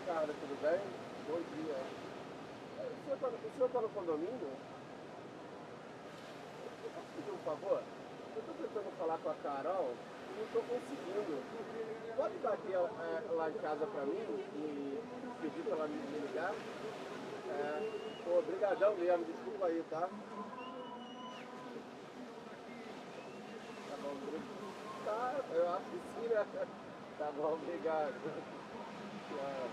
Cara, tudo bem? Bom dia. O senhor tá no condomínio? Eu posso pedir um favor? Eu tô tentando falar com a Carol e não tô conseguindo. Pode dar aqui lá em casa pra mim e pedir pra ela me ligar? Pô, brigadão mesmo, desculpa aí, tá? Tá bom, tá, eu acho que sim, né? Tá bom, obrigado. Tchau.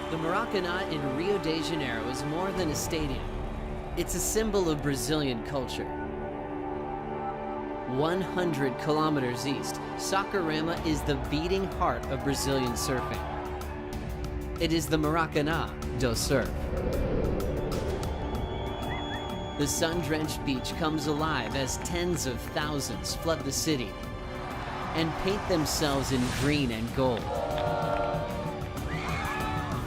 The Maracanã in Rio de Janeiro is more than a stadium. It's a symbol of Brazilian culture. 100 kilometers east, Saquarema is the beating heart of Brazilian surfing. It is the Maracanã do surf. The sun-drenched beach comes alive as tens of thousands flood the city and paint themselves in green and gold.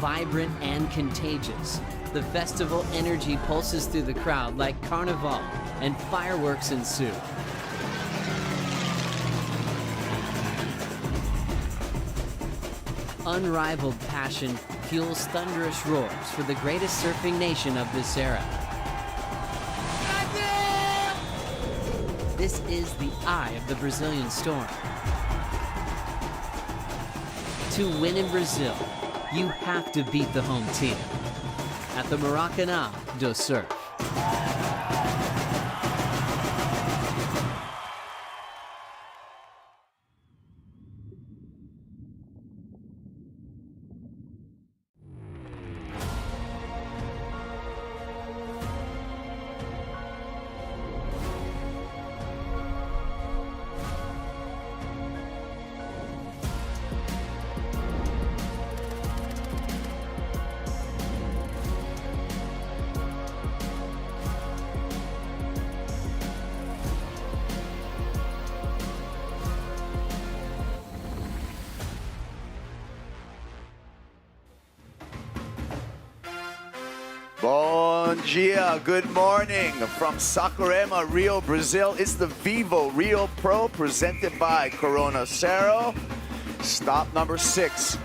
Vibrant and contagious, the festival energy pulses through the crowd like carnival, and fireworks ensue. Unrivaled passion fuels thunderous roars for the greatest surfing nation of this era. This is the eye of the Brazilian storm. To win in Brazil, you have to beat the home team at the Maracanã do Surf. Bom dia, good morning from Saquarema, Rio, Brazil. It's the VIVO Rio Pro presented by Cero. Stop number 6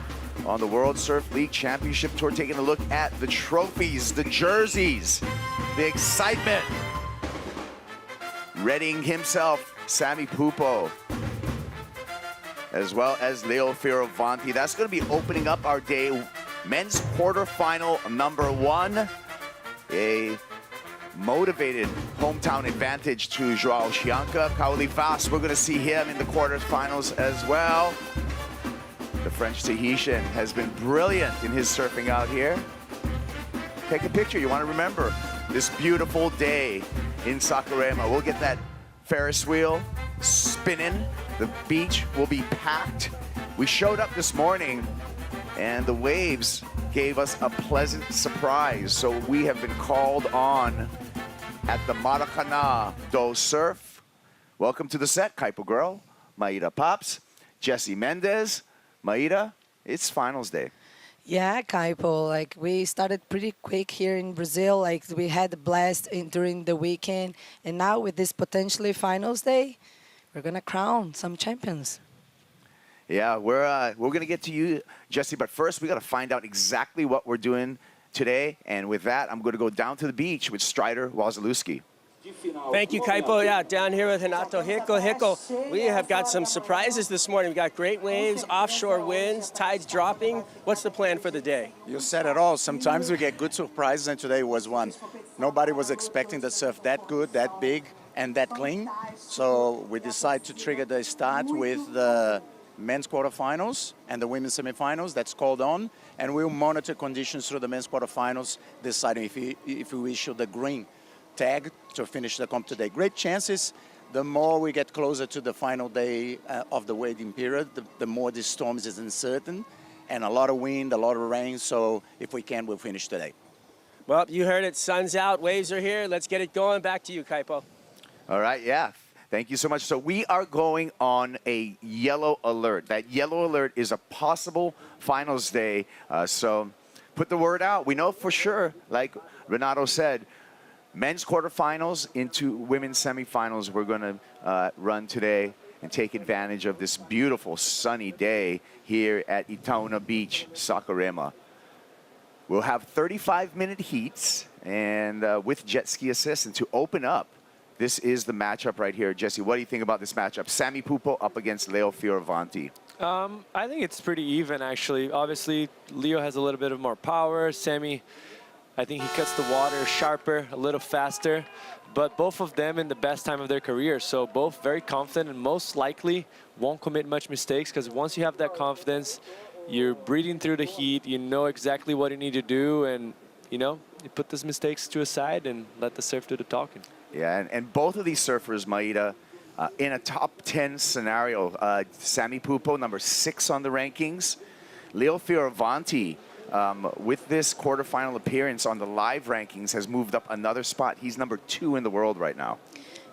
on the World Surf League Championship Tour, taking a look at the trophies, the jerseys, the excitement. Readying himself, Sammy Pupo, as well as Leo Fioravanti. That's going to be opening up our day. Men's quarterfinal number 1. A motivated hometown advantage to Joao Chianca. Kauli Vaz, we're going to see him in the quarterfinals as well. The French Tahitian has been brilliant in his surfing out here. take a picture. You want to remember this beautiful day in Saquarema. We'll get that Ferris wheel spinning. The beach will be packed. We showed up this morning, and the waves gave us a pleasant surprise. So we have been called on at the Maracana do Surf. Welcome to the set, Kaipo Girl, Maida Pops, Jesse Mendez. Maida, it's finals day. Yeah, Kaipo, like we started pretty quick here in Brazil. Like we had a blast during the weekend. And now with this potentially finals day, we're going to crown some champions. Yeah, we're going to get to you, Jesse. But first, we got to find out exactly what we're doing today. And with that, I'm going to go down to the beach with Strider Wazalewski. Thank you, Kaipo. Yeah, down here with Renato Hickle. We have got some surprises this morning. We've got great waves, offshore winds, tides dropping. What's the plan for the day? You said it all. Sometimes we get good surprises, and today was one. Nobody was expecting the surf that good, that big, and that clean. So we decided to trigger the start with the men's quarterfinals and the women's semifinals. That's called on. And we'll monitor conditions through the men's quarterfinals, deciding if we issue the green tag to finish the comp today. Great chances. The more we get closer to the final day of the waiting period, the more the storms is uncertain, and a lot of wind, a lot of rain. So if we can, we'll finish today. Well, you heard it. Sun's out, waves are here. Let's get it going. Back to you, Kaipo. All right, yeah. Thank you so much. So we are going on a yellow alert. That yellow alert is a possible finals day. So put the word out. We know for sure, like Renato said, men's quarterfinals into women's semifinals we're going to run today and take advantage of this beautiful sunny day here at Itaúna Beach, Saquarema. We'll have 35-minute heats and with jet ski assist. And to open up, this is the matchup right here. Jesse, what do you think about this matchup? Sammy Pupo up against Leo Fioravanti. I think it's pretty even, actually. Obviously, Leo has a little bit of more power. Sammy, I think he cuts the water sharper, a little faster, but both of them in the best time of their career. So both very confident and most likely won't commit much mistakes, because once you have that confidence, you're breathing through the heat, you know exactly what you need to do, and you know, you put those mistakes to a side and let the surf do the talking. Yeah, and both of these surfers, Maida, in a top 10 scenario, Sammy Pupo, number 6 on the rankings. Leo Fioravanti, with this quarterfinal appearance on the live rankings, has moved up another spot. He's number 2 in the world right now.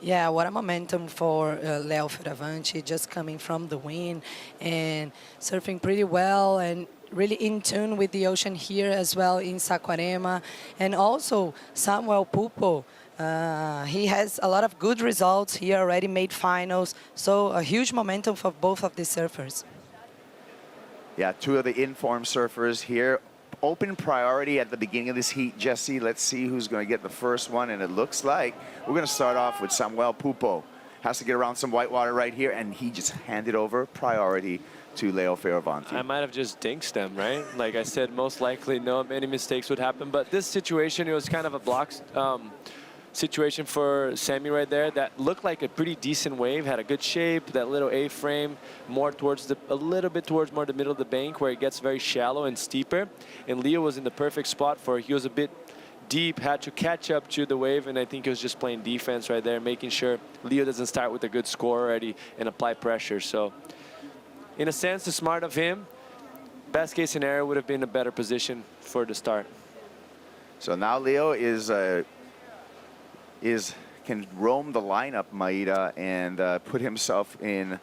Yeah, what a momentum for Leo Fioravanti, just coming from the wind and surfing pretty well and really in tune with the ocean here as well in Saquarema. And also Samuel Pupo, he has a lot of good results. He already made finals, so a huge momentum for both of the surfers. Yeah, 2 of the informed surfers here. Open priority at the beginning of this heat, Jesse. Let's see who's going to get the first one, and it looks like we're going to start off with Samuel Pupo. Has to get around some white water right here, and he just handed over priority to Leo Fioravanti. I might have just dinked them, right? Like I said, most likely no many mistakes would happen, but this situation, it was kind of a block situation for Sammy right there that looked like a pretty decent wave, had a good shape, that little A-frame, more towards a little bit towards more the middle of the bank where it gets very shallow and steeper. And Leo was in the perfect spot for it. He was a bit deep, had to catch up to the wave, and I think he was just playing defense right there, making sure Leo doesn't start with a good score already and apply pressure. So in a sense, it's smart of him. Best case scenario would have been a better position for the start. So now Leo can roam the lineup, Maida, and put himself in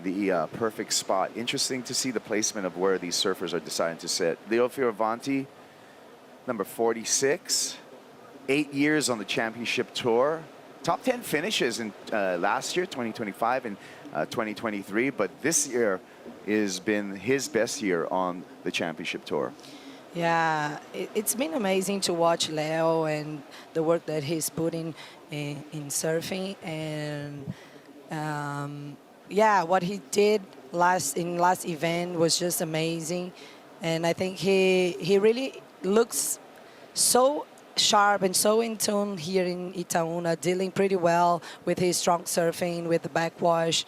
the perfect spot. Interesting to see the placement of where these surfers are deciding to sit. Leo Fioravanti, number 46, 8 years on the championship tour. Top 10 finishes in last year, 2025 and 2023, but this year has been his best year on the championship tour. Yeah, it's been amazing to watch Leo and the work that he's putting in surfing, and yeah, what he did last event was just amazing, and I think he really looks so sharp and so in tune here in Itaúna, dealing pretty well with his strong surfing, with the backwash.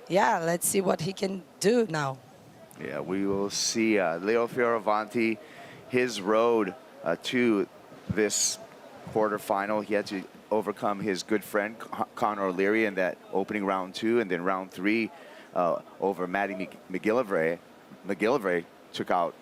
Yeah, let's see what he can do now. Yeah, we will see Leo Fioravanti, his road to this quarterfinal. He had to overcome his good friend Conor O'Leary in that opening round 2, and then round 3 over Matty McGillivray took out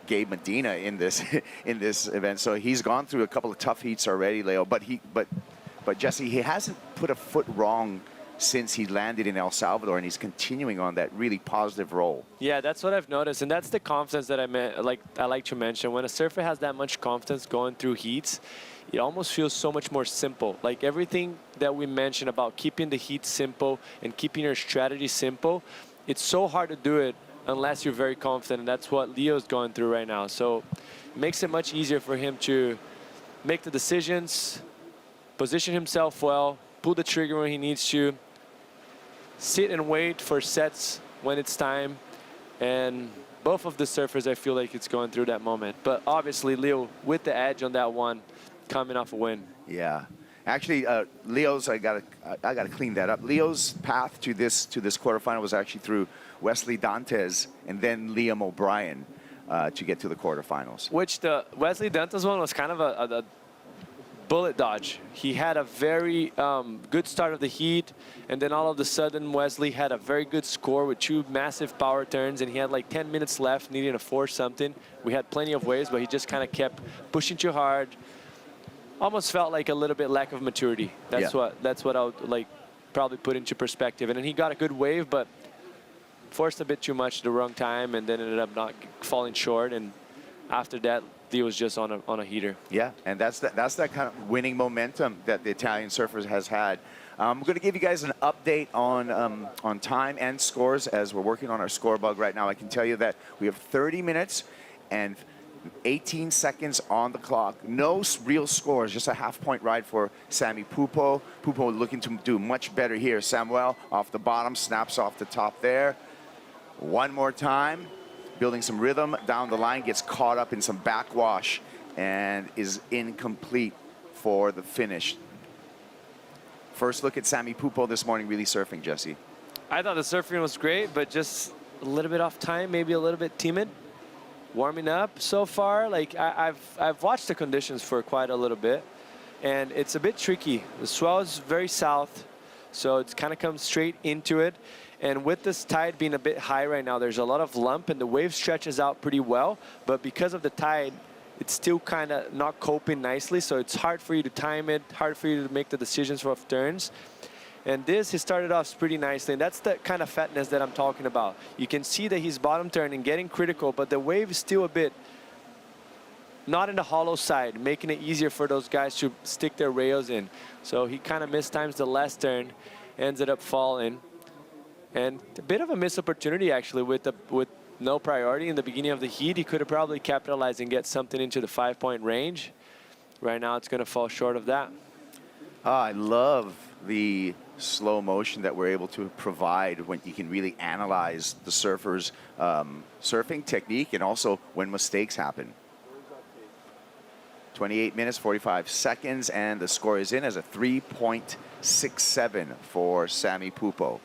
Gabe Medina in this in this event. So he's gone through a couple of tough heats already, Leo. But Jesse, he hasn't put a foot wrong since he landed in El Salvador, and he's continuing on that really positive roll. Yeah, that's what I've noticed, and that's the confidence that I like to mention. When a surfer has that much confidence going through heats, it almost feels so much more simple. Like everything that we mentioned about keeping the heat simple and keeping your strategy simple, it's so hard to do it unless you're very confident, and that's what Leo's going through right now. So it makes it much easier for him to make the decisions, position himself well, pull the trigger when he needs to, sit and wait for sets when it's time. And both of the surfers, I feel like it's going through that moment. But obviously, Leo with the edge on that one, coming off a win. Yeah. Actually, Leo's, I gotta clean that up. Leo's path to this quarterfinal was actually through Wesley Dantes and then Liam O'Brien to get to the quarterfinals. Which the Wesley Dantes one was kind of a bullet dodge. He had a very good start of the heat, and then all of a sudden Wesley had a very good score with 2 massive power turns, and he had like 10 minutes left needing to force something. We had plenty of waves, but he just kind of kept pushing too hard. Almost felt like a little bit lack of maturity. That's what I would like probably put into perspective. And then he got a good wave, but forced a bit too much at the wrong time, and then ended up not falling short. And after that, he was just on a heater. Yeah, and that's that kind of winning momentum that the Italian surfers has had. I'm going to give you guys an update on time and scores as we're working on our score bug right now. I can tell you that we have 30 minutes and 18 seconds on the clock. No real scores, just a half-point ride for Sammy Pupo. Pupo looking to do much better here. Samuel off the bottom, snaps off the top there. One more time, building some rhythm down the line, gets caught up in some backwash and is incomplete for the finish. First look at Sammy Pupo this morning, really surfing, Jesse. I thought the surfing was great, but just a little bit off time, maybe a little bit timid. Warming up so far, like I've watched the conditions for quite a little bit, and it's a bit tricky. The swell is very south, so it's kind of comes straight into it. And with this tide being a bit high right now, there's a lot of lump, and the wave stretches out pretty well. But because of the tide, it's still kind of not coping nicely, so it's hard for you to time it, hard for you to make the decisions for turns. And this, he started off pretty nicely, and that's the kind of fatness that I'm talking about. You can see that he's bottom turning, getting critical, but the wave is still a bit not in the hollow side, making it easier for those guys to stick their rails in. So he kind of mistimes the last turn, ended up falling. And a bit of a missed opportunity, actually, with no priority in the beginning of the heat. He could have probably capitalized and get something into the 5-point range. Right now, it's going to fall short of that. I love the slow motion that we're able to provide when you can really analyze the surfer's surfing technique and also when mistakes happen. 28 minutes, 45 seconds, and the score is in as a 3.67 for Sammy Pupo.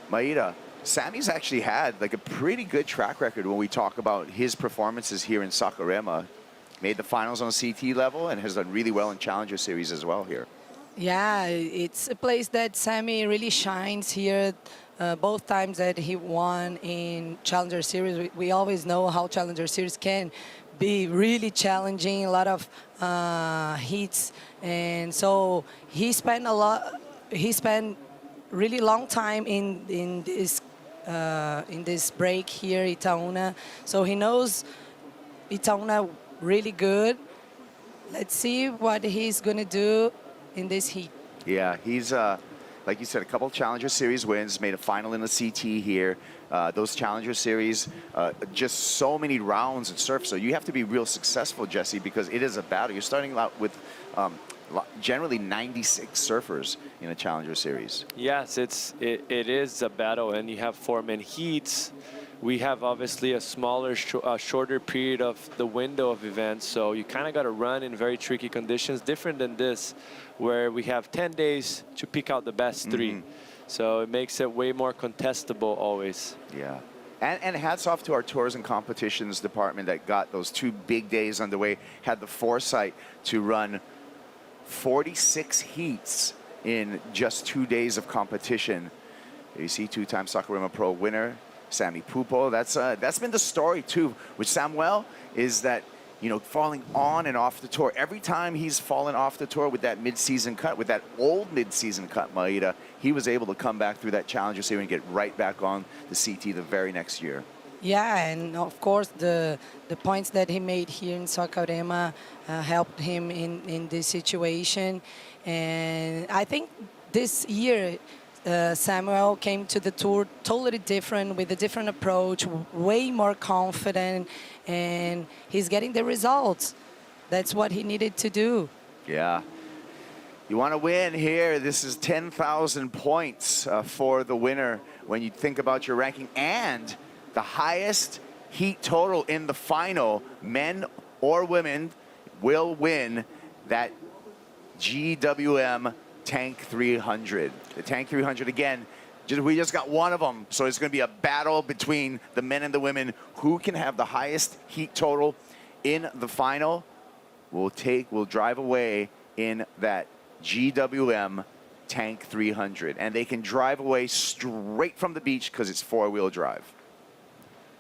Maida, Sammy's actually had like a pretty good track record when we talk about his performances here in Saquarema. Made the finals on CT level and has done really well in Challenger Series as well here. Yeah, it's a place that Sammy really shines here. Both times that he won in Challenger Series, we always know how Challenger Series can be really challenging, a lot of heats, and so he spent really long time in this break here, Itaúna. So he knows Itaúna really good. Let's see what he's going to do in this heat. Yeah, he's, like you said, a couple Challenger Series wins, made a final in the CT here. Those Challenger Series, just so many rounds in surf. So you have to be real successful, Jesse, because it is a battle. You're starting out with generally 96 surfers in a Challenger Series. Yes, it is a battle, and you have 4-man heats. We have obviously a smaller, shorter period of the window of events, so you kind of got to run in very tricky conditions, different than this, where we have 10 days to pick out the best 3. So it makes it way more contestable always. Yeah. And hats off to our tours and competitions department that got those 2 big days underway, had the foresight to run 46 heats in just 2 days of competition. You see 2-time Saquarema Pro winner, Sammy Pupo. That's been the story too with Samuel, is that, you know, falling on and off the tour. Every time he's fallen off the tour with that mid-season cut, with that old mid-season cut, Maida, he was able to come back through that Challenger Series and get right back on the CT the very next year. Yeah, and of course the points that he made here in Saquarema helped him in this situation. And I think this year Samuel came to the tour totally different, with a different approach, way more confident, and he's getting the results. That's what he needed to do. Yeah. You want to win here. This is 10,000 points for the winner when you think about your ranking, and the highest heat total in the final, men or women, will win that GWM Tank 300. The Tank 300, again, we just got one of them, so it's going to be a battle between the men and the women. Who can have the highest heat total in the final will drive away in that GWM Tank 300. And they can drive away straight from the beach because it's 4-wheel drive.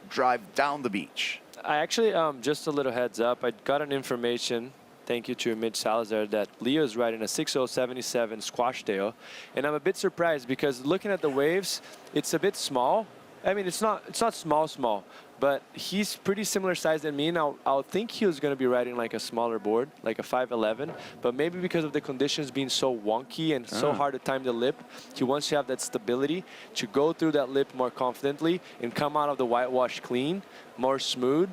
Drive down the beach. I actually, just a little heads up, I got an information, thank you to Mitch Salazar, that Leo is riding a 6077 squash tail. And I'm a bit surprised because looking at the waves, it's a bit small. I mean, it's not small, but he's pretty similar size than me. Now, I'll think he was going to be riding like a smaller board, like a 511, but maybe because of the conditions being so wonky and so hard to time the lip, he wants to have that stability to go through that lip more confidently and come out of the whitewash clean, more smooth,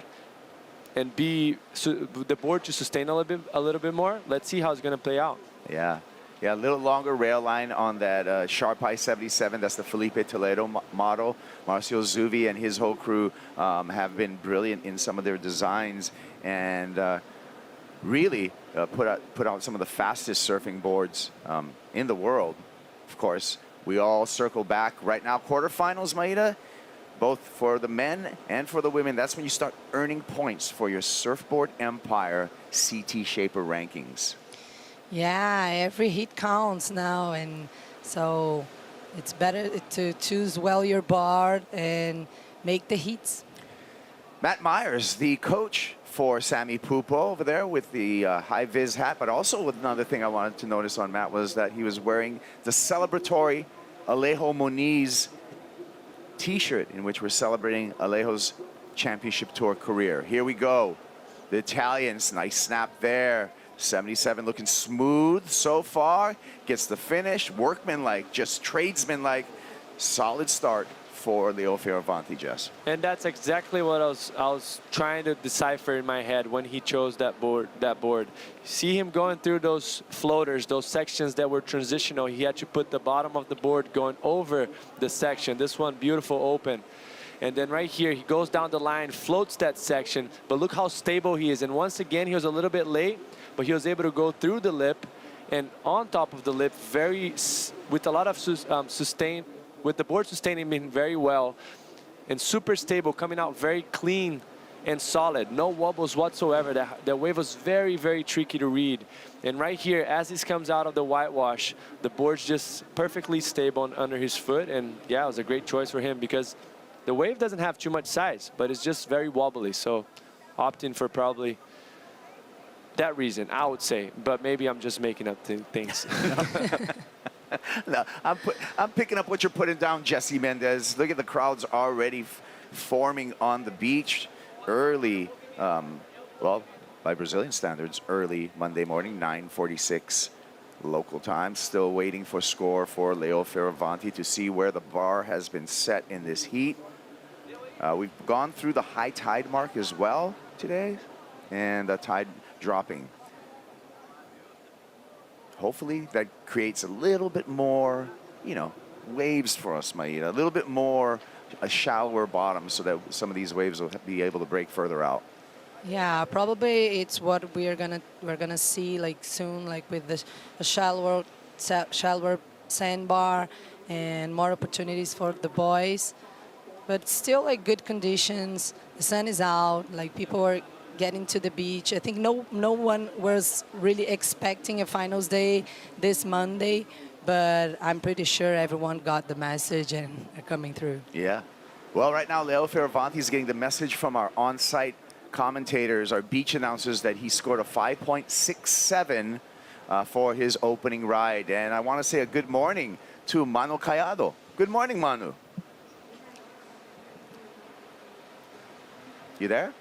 and be the board to sustain a little bit more. Let's see how it's going to play out. Yeah. Yeah, a little longer rail line on that Sharp Eye 77. That's the Felipe Toledo model. Marcio Zuvi and his whole crew have been brilliant in some of their designs, and really put out some of the fastest surfing boards in the world. Of course, we all circle back right now. Quarterfinals, Maida, both for the men and for the women. That's when you start earning points for your Surfboard Empire CT Shaper rankings. Yeah, every hit counts now, and so it's better to choose well your board and make the hits. Matt Myers, the coach for Sammy Pupo over there with the high-vis hat, but also another thing I wanted to notice on Matt was that he was wearing the celebratory Alejo Moniz t-shirt in which we're celebrating Alejo's championship tour career. Here we go. The Italians, nice snap there. 77 looking smooth so far, gets the finish, workmanlike, just tradesman-like. Solid start for Leo Fioravanti, Jess. And that's exactly what I was trying to decipher in my head when he chose that board. See him going through those floaters, those sections that were transitional. He had to put the bottom of the board going over the section. This one, beautiful open. And then right here, he goes down the line, floats that section, but look how stable he is. And once again, he was a little bit late, but he was able to go through the lip and on top of the lip, with a lot of sustain, with the board sustaining him very well and super stable, coming out very clean and solid. No wobbles whatsoever. That wave was very, very tricky to read. And right here, as this comes out of the whitewash, the board's just perfectly stable under his foot. And yeah, it was a great choice for him because the wave doesn't have too much size, but it's just very wobbly. So opting for probably that reason, I would say, but maybe I'm just making up things. No, I'm picking up what you're putting down, Jesse Mendez. Look at the crowds already forming on the beach early, well, by Brazilian standards, early Monday morning, 9:46 local time. Still waiting for score for Leo Fioravanti to see where the bar has been set in this heat. We've gone through the high tide mark as well today, and the tide dropping. Hopefully that creates a little bit more, you know, waves for us, Maida. A little bit more, a shallower bottom so that some of these waves will be able to break further out. Yeah, probably it's what we're gonna see like soon, like with the shallower sandbar and more opportunities for the boys. but still like good conditions. The sun is out, like people are getting to the beach. I think no one was really expecting a finals day this Monday, but I'm pretty sure everyone got the message and are coming through. Yeah. Well, right now, Leo Fioravanti is getting the message from our on-site commentators, our beach announcers, that he scored a 5.67 for his opening ride. And I want to say a good morning to Manu Callado. Good morning, Manu. You there?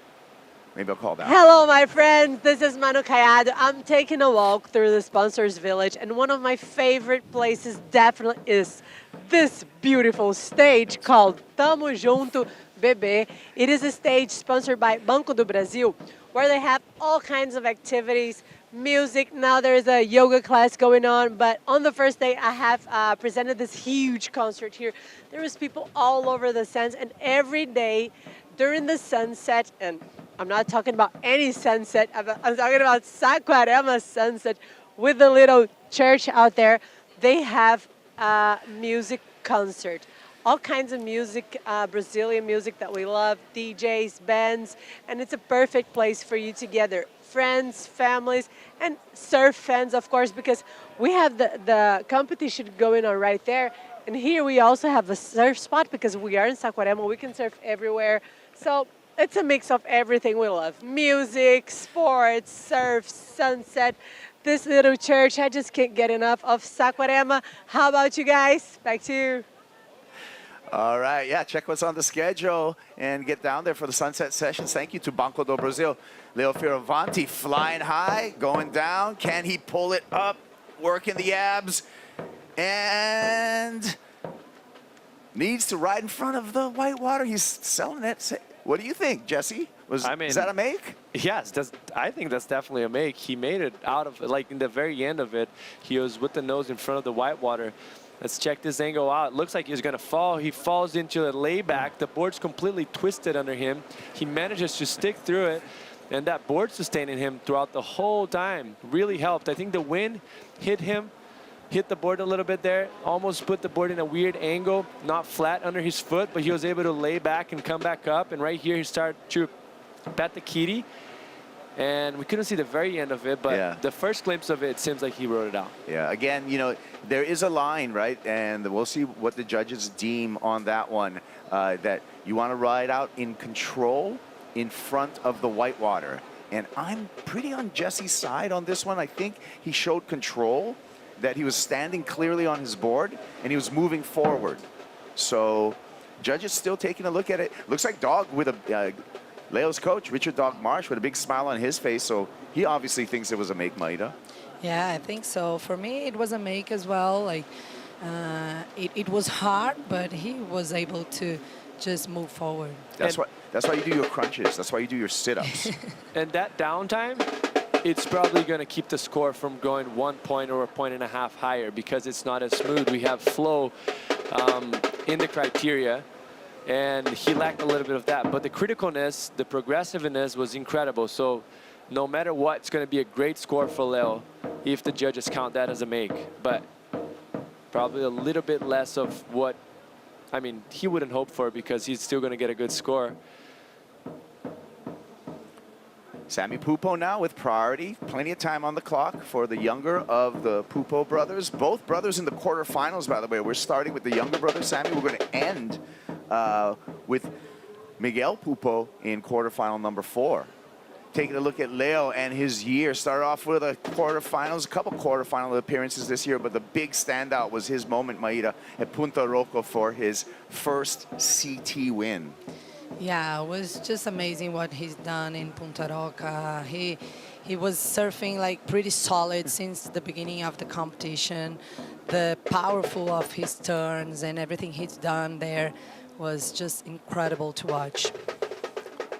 Maybe I'll call back. Hello, my friends. This is Manu Callado. I'm taking a walk through the Sponsors Village, and one of my favorite places definitely is this beautiful stage called Tamo Junto Bebê. It is a stage sponsored by Banco do Brasil, where they have all kinds of activities, music. Now there's a yoga class going on, but on the first day I have presented this huge concert here. There was people all over the sands, and every day during the sunset, and I'm not talking about any sunset, I'm talking about Saquarema sunset with the little church out there. They have a music concert. All kinds of music, Brazilian music that we love, DJs, bands, and it's a perfect place for you to gather friends, families, and surf fans, of course, because we have the competition going on right there. And here we also have a surf spot because we are in Saquarema. We can surf everywhere. So it's a mix of everything we love. Music, sports, surf, sunset, this little church. I just can't get enough of Saquarema. How about you guys? Back to you. All right, yeah, check what's on the schedule and get down there for the sunset sessions. Thank you to Banco do Brasil. Leo Fioravanti flying high, going down. Can he pull it up? Working the abs. And needs to ride in front of the white water. He's selling it. What do you think, Jesse? Is that a make? Yes, I think that's definitely a make. He made it out of, like in the very end of it, he was with the nose in front of the white water. Let's check this angle out. Looks like he's going to fall. He falls into a layback. The board's completely twisted under him. He manages to stick through it, and that board sustaining him throughout the whole time really helped. I think the wind hit him, hit the board a little bit there, almost put the board in a weird angle, not flat under his foot, but he was able to lay back and come back up. And right here, he started to pat the kitty. And we couldn't see the very end of it, but the first glimpse of it seems like he wrote it out. Yeah, again, you know, there is a line, right? And we'll see what the judges deem on that one, that you want to ride out in control in front of the whitewater. And I'm pretty on Jesse's side on this one. I think he showed control, that he was standing clearly on his board, and he was moving forward. So judges still taking a look at it. Looks like Dog with a... Leo's coach, Richard Dog Marsh, with a big smile on his face, so he obviously thinks it was a make, Maida. Yeah, I think so. For me, it was a make as well. Like, it was hard, but he was able to just move forward. That's why you do your crunches. That's why you do your sit-ups. And that downtime, it's probably going to keep the score from going 1 point or 1.5 points higher because it's not as smooth. We have flow in the criteria. And he lacked a little bit of that. But the criticalness, the progressiveness was incredible. So no matter what, it's going to be a great score for Leo if the judges count that as a make. But probably a little bit less of what, I mean, he wouldn't hope for because he's still going to get a good score. Sammy Pupo now with priority. Plenty of time on the clock for the younger of the Pupo brothers. Both brothers in the quarterfinals, by the way. We're starting with the younger brother, Sammy. We're going to end with Miguel Pupo in quarterfinal number 4. Taking a look at Leo and his year. Started off with a quarterfinals, a couple quarterfinal appearances this year, but the big standout was his moment, Maida, at Punta Rocco for his first CT win. Yeah, it was just amazing what he's done in Punta Rocca. He was surfing like pretty solid since the beginning of the competition. The powerful of his turns and everything he's done there was just incredible to watch.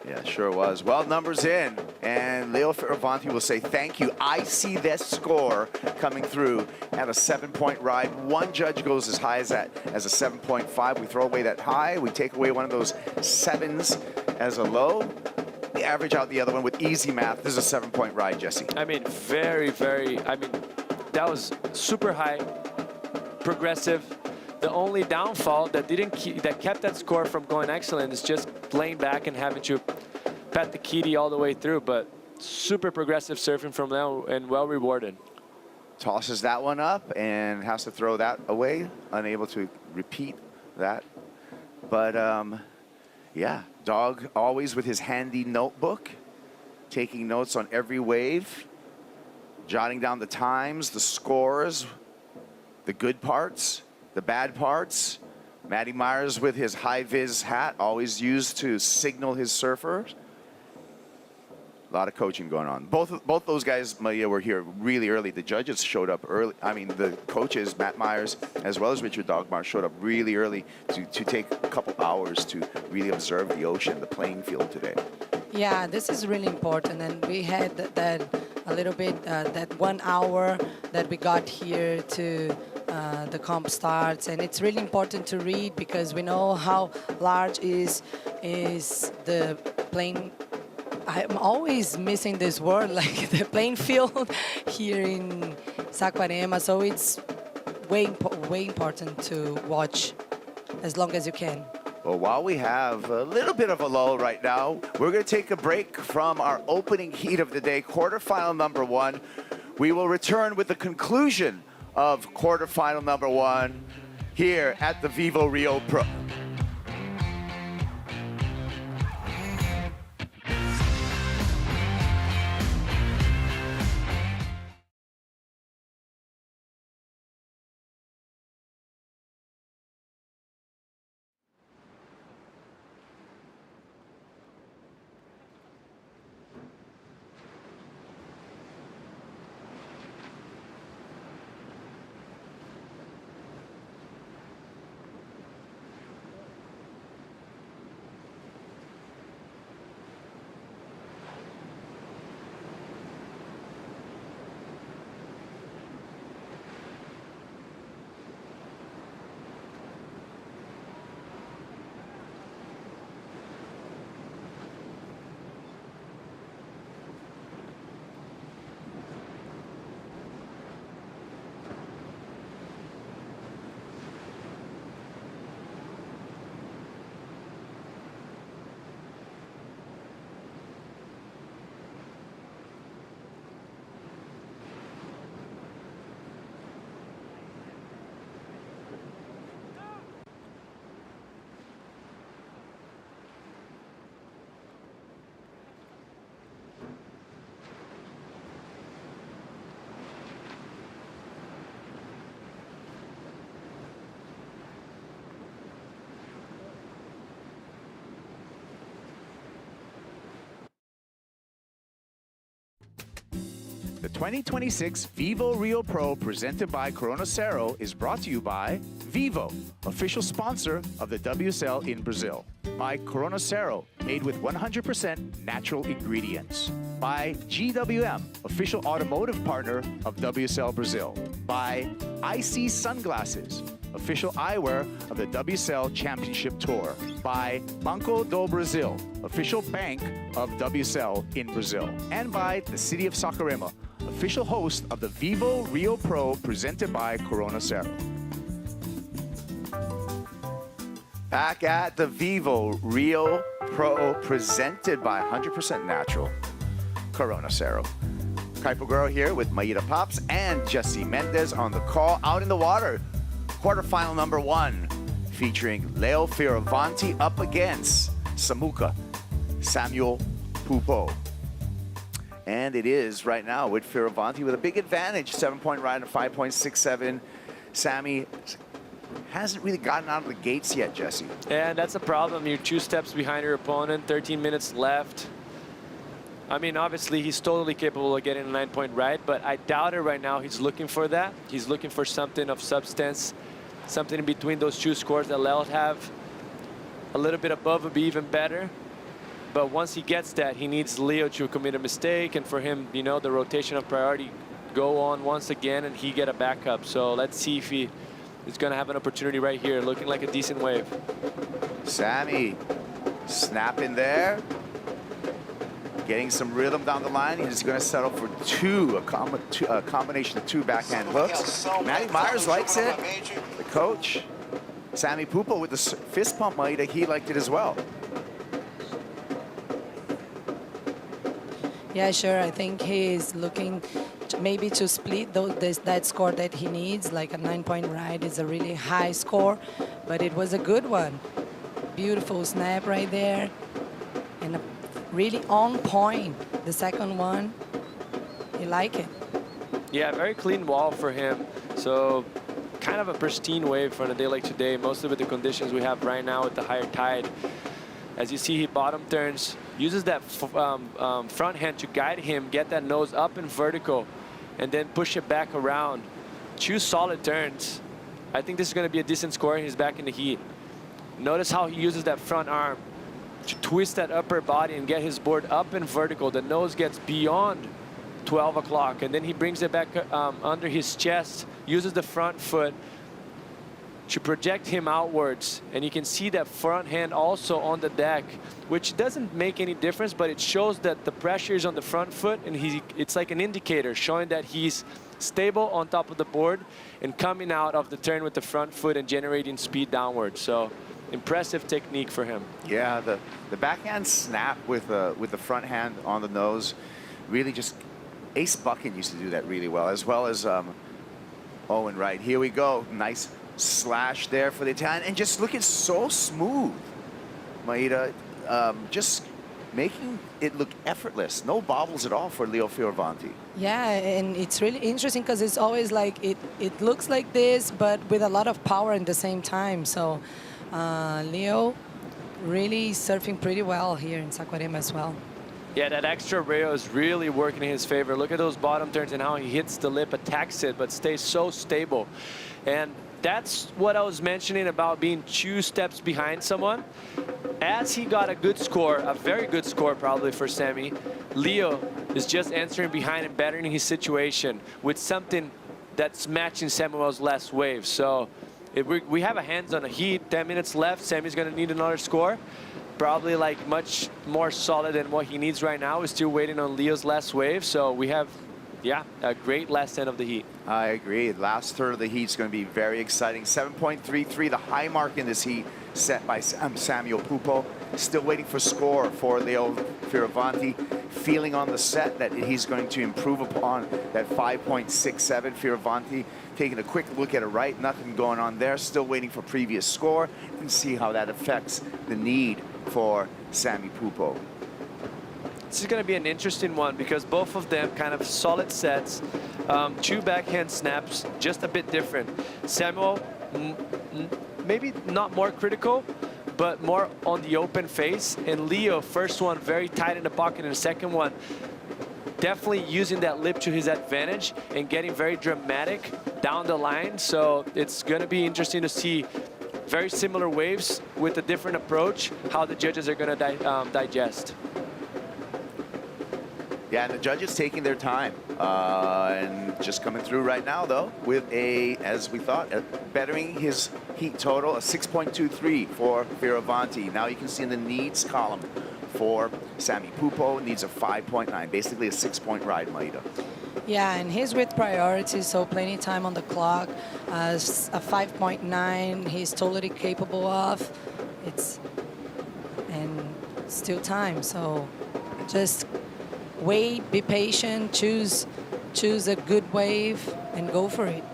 Yeah, sure was. Well, numbers in, and Leo Fioravanti will say thank you. I see this score coming through at a 7-point ride. One judge goes as high as that, as a 7.5. We throw away that high. We take away one of those 7s as a low. We average out the other one with easy math. This is a 7-point ride, Jesse. I mean, very, very, I mean, that was super high, progressive. The only downfall that that kept that score from going excellent is just laying back and having to pat the kitty all the way through. But super progressive surfing from Leo and well rewarded. Tosses that one up and has to throw that away, unable to repeat that. But yeah, Dog always with his handy notebook, taking notes on every wave, jotting down the times, the scores, the good parts, the bad parts. Matty Myers with his high-vis hat, always used to signal his surfers. A lot of coaching going on. Both those guys, Maria, were here really early. The judges showed up early. I mean, the coaches, Matt Myers, as well as Richard Dogmar, showed up really early to take a couple hours to really observe the ocean, the playing field today. Yeah, this is really important, and we had that a little bit, that 1 hour that we got here to the comp starts, and it's really important to read because we know how large is the playing. I'm always missing this word, like the playing field here in Saquarema, so it's way important to watch as long as you can. Well, while we have a little bit of a lull right now, we're going to take a break from our opening heat of the day, quarterfinal number 1. We will return with the conclusion of quarterfinal number 1 here at the VIVO Rio Pro. The 2026 VIVO Rio Pro presented by Cero is brought to you by VIVO, official sponsor of the WSL in Brazil. By Cero, made with 100% natural ingredients. By GWM, official automotive partner of WSL Brazil. By IC Sunglasses, official eyewear of the WSL Championship Tour. By Banco do Brasil, official bank of WSL in Brazil. And by the City of Saquarema, official host of the VIVO Rio Pro presented by Cero. Back at the VIVO Rio Pro presented by 100% natural Cero. Kaipo Girl here with Maida Pops and Jesse Mendez on the call. Out in the water, quarterfinal number 1, featuring Leo Fioravanti up against Samuka Samuel Pupo. And it is right now with Fioravanti with a big advantage, 7-point ride at 5.67. Sammy hasn't really gotten out of the gates yet, Jesse. And that's a problem. You're 2 steps behind your opponent, 13 minutes left. I mean, obviously, he's totally capable of getting a 9-point ride, but I doubt it right now. He's looking for that. He's looking for something of substance, something in between those 2 scores that Leo have. A little bit above would be even better. But once he gets that, he needs Leo to commit a mistake, and for him, you know, the rotation of priority go on once again, and he get a backup. So let's see if he is going to have an opportunity right here, looking like a decent wave. Sammy snapping there, getting some rhythm down the line. He's going to settle for a combination of 2 backhand hooks. Matty Myers likes it. The coach Sammy Pupo with the fist pump, Maida, he liked it as well. Yeah, sure. I think he's looking maybe to split that score that he needs. Like a 9-point ride is a really high score, but it was a good one. Beautiful snap right there, and really on point. The second one, you like it. Yeah, very clean wall for him. So kind of a pristine wave for a day like today, mostly with the conditions we have right now with the higher tide. As you see, he bottom turns, uses that front hand to guide him, get that nose up and vertical, and then push it back around. 2 solid turns. I think this is going to be a decent score. He's back in the heat. Notice how he uses that front arm to twist that upper body and get his board up and vertical. The nose gets beyond 12 o'clock, and then he brings it back under his chest, uses the front foot to project him outwards, and you can see that front hand also on the deck, which doesn't make any difference, but it shows that the pressure is on the front foot, and it's like an indicator showing that he's stable on top of the board and coming out of the turn with the front foot and generating speed downwards. So impressive technique for him. Yeah, the backhand snap with the front hand on the nose, really just Ace Buchan used to do that really well as Owen Wright. Here we go, nice slash there for the Italian, and just looking so smooth, Maida, just making it look effortless. No bobbles at all for Leo Fioravanti. Yeah, and it's really interesting because it's always like it looks like this, but with a lot of power at the same time. So Leo really surfing pretty well here in Saquarema as well. Yeah, that extra rail is really working in his favor. Look at those bottom turns and how he hits the lip, attacks it, but stays so stable. And that's what I was mentioning about being 2 steps behind someone. As he got a good score, a very good score probably for Sammy, Leo is just answering behind and bettering his situation with something that's matching Samuel's last wave. So we have a hands on a heat, 10 minutes left. Sammy's going to need another score. Probably like much more solid than what he needs right now. We're still waiting on Leo's last wave. So we have, yeah, a great last end of the heat. I agree. Last third of the heat is going to be very exciting. 7.33, the high mark in this heat set by Samuel Pupo. Still waiting for score for Leo Fioravanti. Feeling on the set that he's going to improve upon that 5.67. Fioravanti taking a quick look at it right. Nothing going on there. Still waiting for previous score and see how that affects the need for Sammy Pupo. This is going to be an interesting one because both of them kind of solid sets, 2 backhand snaps, just a bit different. Samuel, maybe not more critical, but more on the open face. And Leo, first one very tight in the pocket, and the second one definitely using that lip to his advantage and getting very dramatic down the line. So it's going to be interesting to see very similar waves with a different approach, how the judges are going to digest. Yeah, and the judges taking their time and just coming through right now, though, with a, as we thought, bettering his heat total, a 6.23 for Fioravanti. Now you can see in the needs column for Sammy Pupo, needs a 5.9, basically a 6-point ride, Maida. Yeah, and he's with priority, so plenty time on the clock. A 5.9, he's totally capable of. And still time, so just wait, be patient, choose a good wave, and go for it.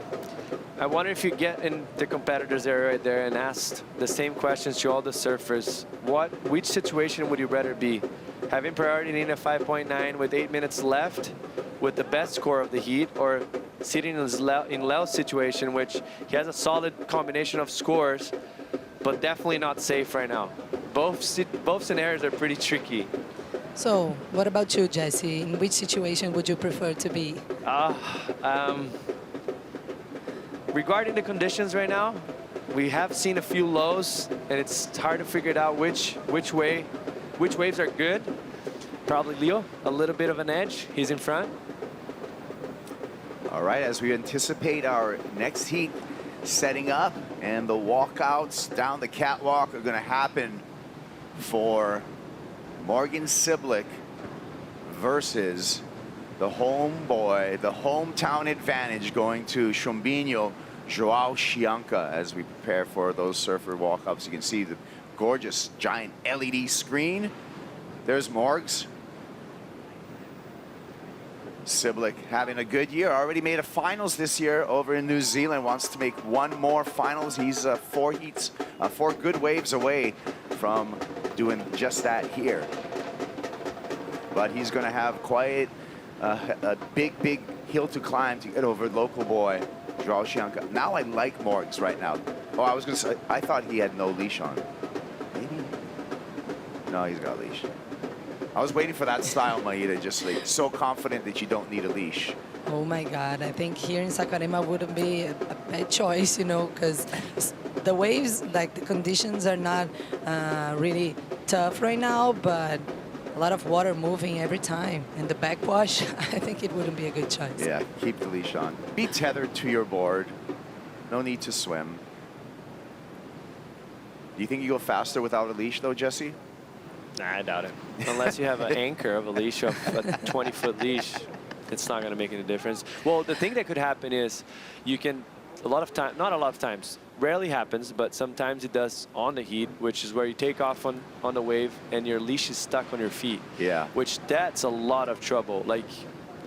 I wonder if you get in the competitors area right there and ask the same questions to all the surfers. Which situation would you rather be? Having priority in a 5.9 with 8 minutes left with the best score of the heat, or sitting in Leo's situation, which he has a solid combination of scores, but definitely not safe right now. Both scenarios are pretty tricky. So, what about you, Jesse? In which situation would you prefer to be? Regarding the conditions right now, we have seen a few lows, and it's hard to figure out which waves are good. Probably Leo, a little bit of an edge. He's in front. All right, as we anticipate our next heat setting up, and the walkouts down the catwalk are going to happen for Morgan Siblick versus the homeboy, the hometown advantage going to Chumbinho Joao Chianca as we prepare for those surfer walk-ups. You can see the gorgeous giant LED screen. There's Morgs. Siblick having a good year. Already made a finals this year over in New Zealand. Wants to make one more finals. He's 4 good waves away from doing just that here. But he's going to have quite a big hill to climb to get over local boy, Joao Chianca. Now I like Morgs right now. Oh, I was going to say, I thought he had no leash on. Maybe? No, he's got a leash. I was waiting for that style, Maida, just like so confident that you don't need a leash. Oh my God, I think here in Saquarema wouldn't be a bad choice, you know, because the waves, like the conditions are not really tough right now, but a lot of water moving every time. And the backwash, I think it wouldn't be a good choice. Yeah, keep the leash on. Be tethered to your board. No need to swim. Do you think you go faster without a leash though, Jesse? Nah, I doubt it. Unless you have an anchor of a leash, of a 20-foot leash, it's not going to make any difference. Well, the thing that could happen is you can, a lot of time, not a lot of times, rarely happens, but sometimes it does on the heat, which is where you take off on the wave and your leash is stuck on your feet. Yeah. Which that's a lot of trouble. Like,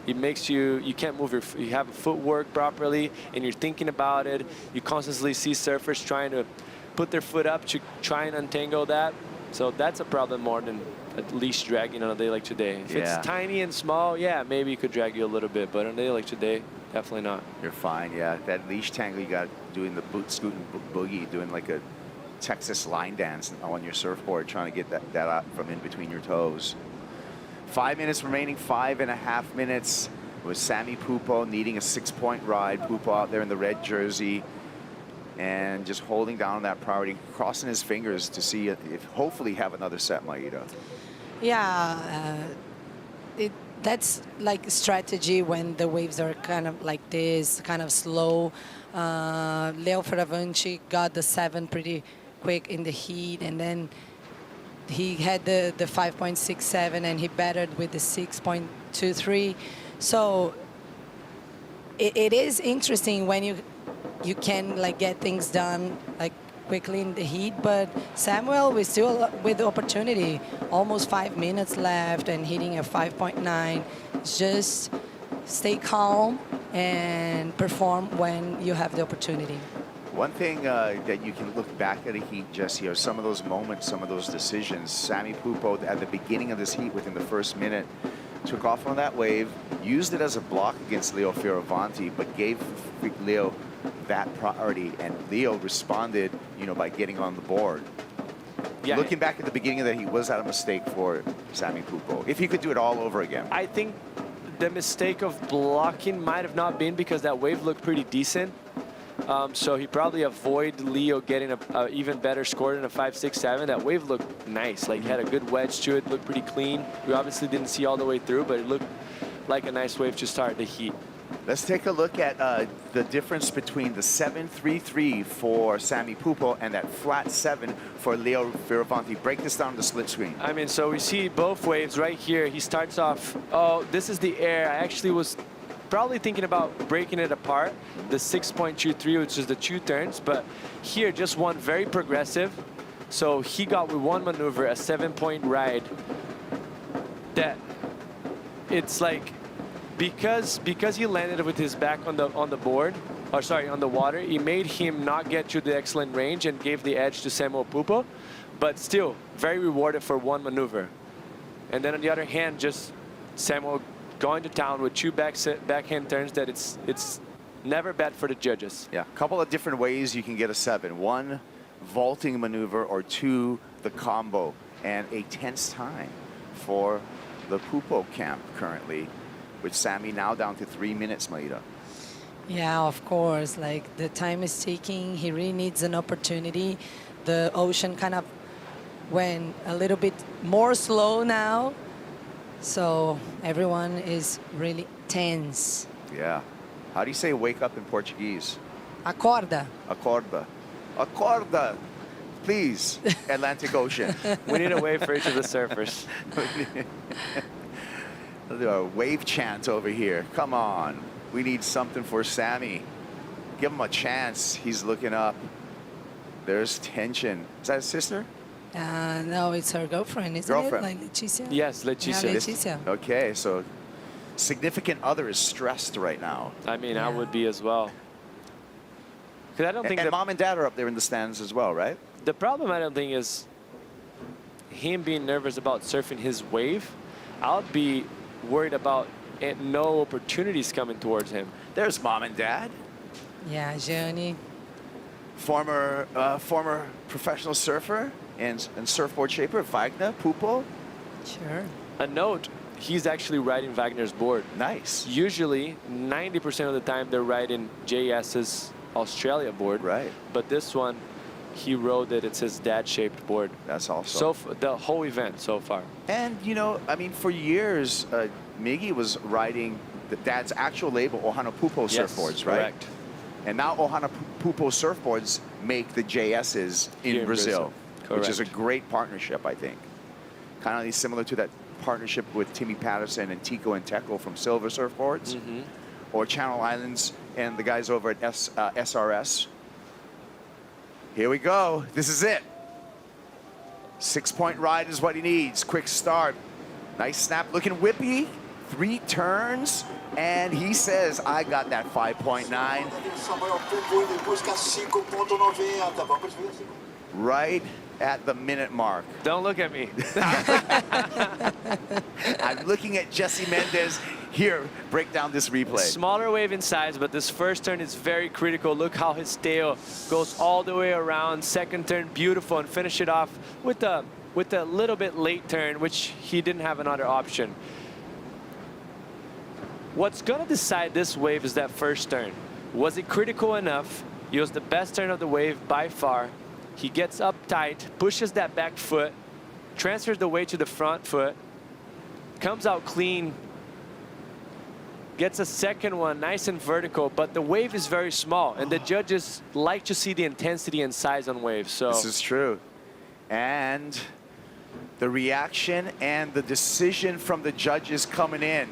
it makes you can't move you have a footwork properly and you're thinking about it. You constantly see surfers trying to put their foot up to try and untangle that. So that's a problem more than a leash dragging on a day like today. If it's tiny and small, yeah, maybe it could drag you a little bit, but on a day like today, definitely not. You're fine, yeah. That leash tangle you got doing the scooting boogie, doing like a Texas line dance on your surfboard, trying to get that out from in between your toes. 5 minutes remaining, 5.5 minutes with Sammy Pupo needing a 6-point ride. Pupo out there in the red jersey and just holding down that priority, crossing his fingers to see if hopefully have another set, Maida. Yeah, that's like strategy when the waves are kind of like this, kind of slow. Leo Fioravanti got the 7 pretty quick in the heat, and then he had the 5.67 and he battered with the 6.23. So it is interesting when you can like get things done like quickly in the heat, but Samuel was still with the opportunity. Almost 5 minutes left and hitting a 5.9. Just stay calm and perform when you have the opportunity. One thing that you can look back at a heat, Jesse, are some of those moments, some of those decisions. Sammy Pupo at the beginning of this heat, within the first minute, took off on that wave, used it as a block against Leo Fioravanti, but gave Leo that priority, and Leo responded, you know, by getting on the board. Yeah. Looking back at the beginning of that heat, was that a mistake for Sammy Pupo? If he could do it all over again. I think the mistake of blocking might have not been, because that wave looked pretty decent. So he probably avoided Leo getting a even better score than a 5.67. That wave looked nice. Like, he had a good wedge to it, looked pretty clean. We obviously didn't see all the way through, but it looked like a nice wave to start the heat. Let's take a look at the difference between the 7.33 for Sammy Pupo and that flat 7 for Leo Fioravanti. Break this down on the split screen. I mean, so we see both waves right here. He starts off, oh, this is the air. I actually was probably thinking about breaking it apart, the 6.23, which is the 2 turns, but here just one very progressive. So he got with one maneuver a 7-point ride. That it's like, because he landed with his back on the board, or sorry, on the water, it made him not get to the excellent range and gave the edge to Samuel Pupo, but still very rewarded for one maneuver. And then on the other hand, just Samuel going to town with 2 backhand turns that it's never bad for the judges. Yeah, a couple of different ways you can get a 7. 1, vaulting maneuver, or 2, the combo. And a tense time for the Pupo camp currently, with Sammy now down to 3 minutes, Maida. Yeah, of course. Like, the time is ticking. He really needs an opportunity. The ocean kind of went a little bit more slow now. So everyone is really tense. Yeah. How do you say wake up in Portuguese? Acorda. Acorda. Acorda. Please, Atlantic Ocean. We need a wave for each of the surfers. A wave chant over here. Come on. We need something for Sammy. give him a chance. He's looking up. There's tension. Is that his sister? No, it's her girlfriend, isn't Girlfriend. it? Like Leticia? Yes, Leticia. Yeah, Leticia. Okay, so significant other is stressed right now. I mean, I Yeah. would be as well. Because I don't think And the, mom and dad are up there in the stands as well, right? the problem, I don't think, is him being nervous about surfing his wave. I'll be worried about no opportunities coming towards him. There's mom and dad. Yeah, Gianni. Former professional surfer and surfboard shaper, Wagner Pupo. Sure. A note, he's actually riding Wagner's board. Nice. Usually, 90% of the time, they're riding JS's Australia board. Right. But this one, he rode it. It's his dad-shaped board. That's also. The whole event so far. And, you know, I mean, for years, Miggy was riding the dad's actual label, Ohana Pupo surfboards, right? Correct. And now Ohana Pupo surfboards make the JS's in Here in Brazil, which is a Correct. great partnership, I think. Kind of similar to that partnership with Timmy Patterson and Tico and Teco from Silver Surfboards, or Channel Islands and the guys over at SRS. Here we go. This is it. 6-point ride is what he needs. Quick start. Nice snap, looking whippy. 3 turns, and he says, I got that 5.9. Right at the minute mark. Don't look at me. I'm looking at Jesse Mendez. Here, break down this replay. Smaller wave in size, but this first turn is very critical. Look how his tail goes all the way around. Second turn, beautiful, and finish it off with a little bit late turn, which he didn't have another option. What's gonna decide this wave is that first turn. Was it critical enough? It was the best turn of the wave by far. He gets up tight, pushes that back foot, transfers the weight to the front foot, comes out clean, gets a second one, nice and vertical, but the wave is very small, and the judges like to see the intensity and size on waves. So This is true. And the reaction and the decision from the judges coming in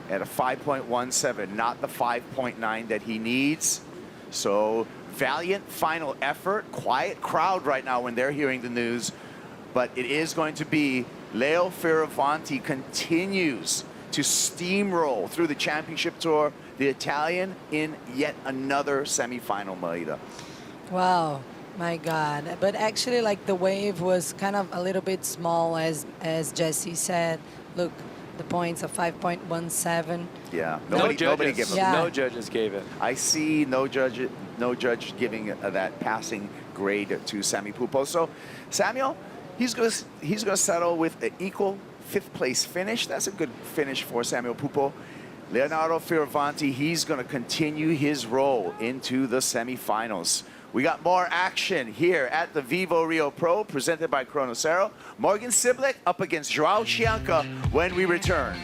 at a 5.17, not the 5.9 that he needs. So valiant final effort, quiet crowd right now when they're hearing the news, but it is going to be Leo Fioravanti continues to steamroll through the championship tour, the Italian in yet another semifinal, Maida. Wow, my God. But actually, like, the wave was kind of a little bit small, as Jesse said. Look, the points of 5.17. Yeah, no nobody judges, gave him. Yeah. no judges gave it. I see no judge giving that passing grade to Sammy Pupo. So Samuel, he's gonna settle with an equal 5th place finish. That's a good finish for Samuel Pupo. Leonardo Fioravanti, he's gonna continue his role into the semifinals. We got more action here at the VIVO Rio Pro, presented by Cero. Morgan Siblick up against Joao Chianca when we return.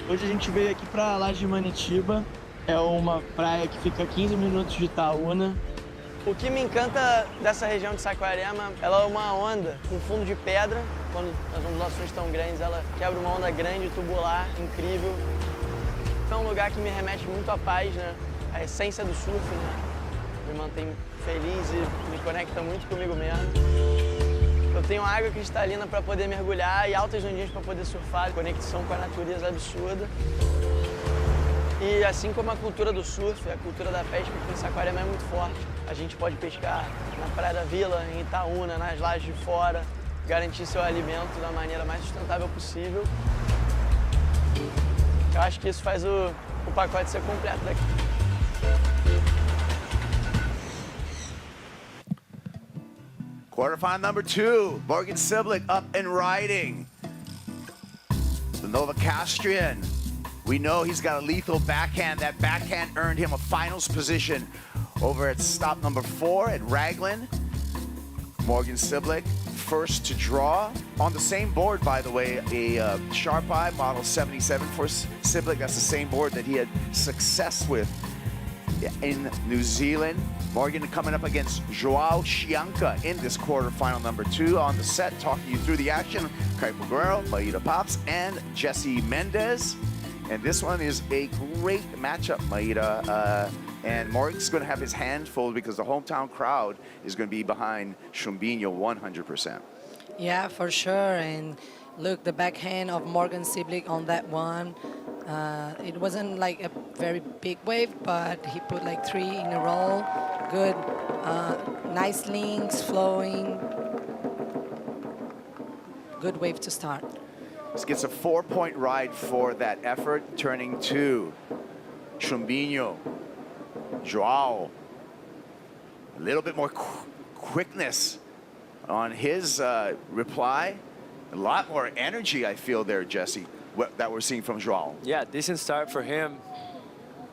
Hoje a gente veio aqui para Laje de Manitiba, é uma praia que fica a 15 minutos de Itaúna. O que me encanta dessa região de Saquarema, ela é uma onda com fundo de pedra. Quando as ondulações estão grandes, ela quebra uma onda grande, tubular, incrível. É um lugar que me remete muito à paz, né? A essência do surf, né? Me mantém feliz e me conecta muito comigo mesmo. Eu tenho água cristalina para poder mergulhar e altas ondinhas para poder surfar, conexão com a natureza absurda. E assim como a cultura do surf, a cultura da pesca aqui em Saquarema é muito forte. A gente pode pescar na Praia da Vila, em Itaúna, nas lajes de fora, garantir seu alimento da maneira mais sustentável possível. Eu acho que isso faz o pacote ser completo daqui. Quarterfinal number 2, Morgan Siblick up and riding. The Novocastrian. We know he's got a lethal backhand. That backhand earned him a finals position over at stop number 4 at Raglan. Morgan Siblick, first to draw. On the same board, by the way, a Sharp Eye Model 77 for Siblick. That's the same board that he had success with in New Zealand. Morgan coming up against Joao Chianca in this quarterfinal number 2. On the set, talking you through the action, Kaipo Guerrero, Maida Pops, and Jesse Mendez. And this one is a great matchup, Maida. And Morgan's going to have his hands full because the hometown crowd is going to be behind Chumbinho 100%. Yeah, for sure. And look, the backhand of Morgan Siblick on that one, it wasn't like a very big wave, but he put like 3 in a row. Good, nice links flowing. Good wave to start. This gets a 4-point ride for that effort, turning to Chumbinho. Joao, a little bit more quickness on his reply. A lot more energy, I feel there, Jesse, that we're seeing from Joao. Yeah, decent start for him.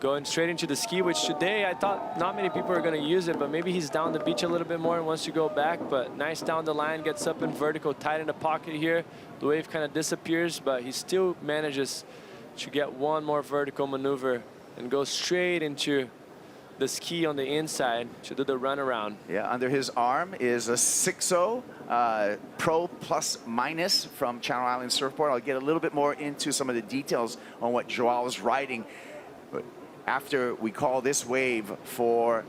Going straight into the ski, which today I thought not many people are going to use it, but maybe he's down the beach a little bit more and wants to go back. But nice down the line, gets up in vertical, tight in the pocket here. The wave kind of disappears, but he still manages to get one more vertical maneuver and go straight into the ski on the inside to do the runaround. Yeah, under his arm is a 6.0 Pro Plus Minus from Channel Island Surfboard. I'll get a little bit more into some of the details on what Joao is riding. But after we call this wave for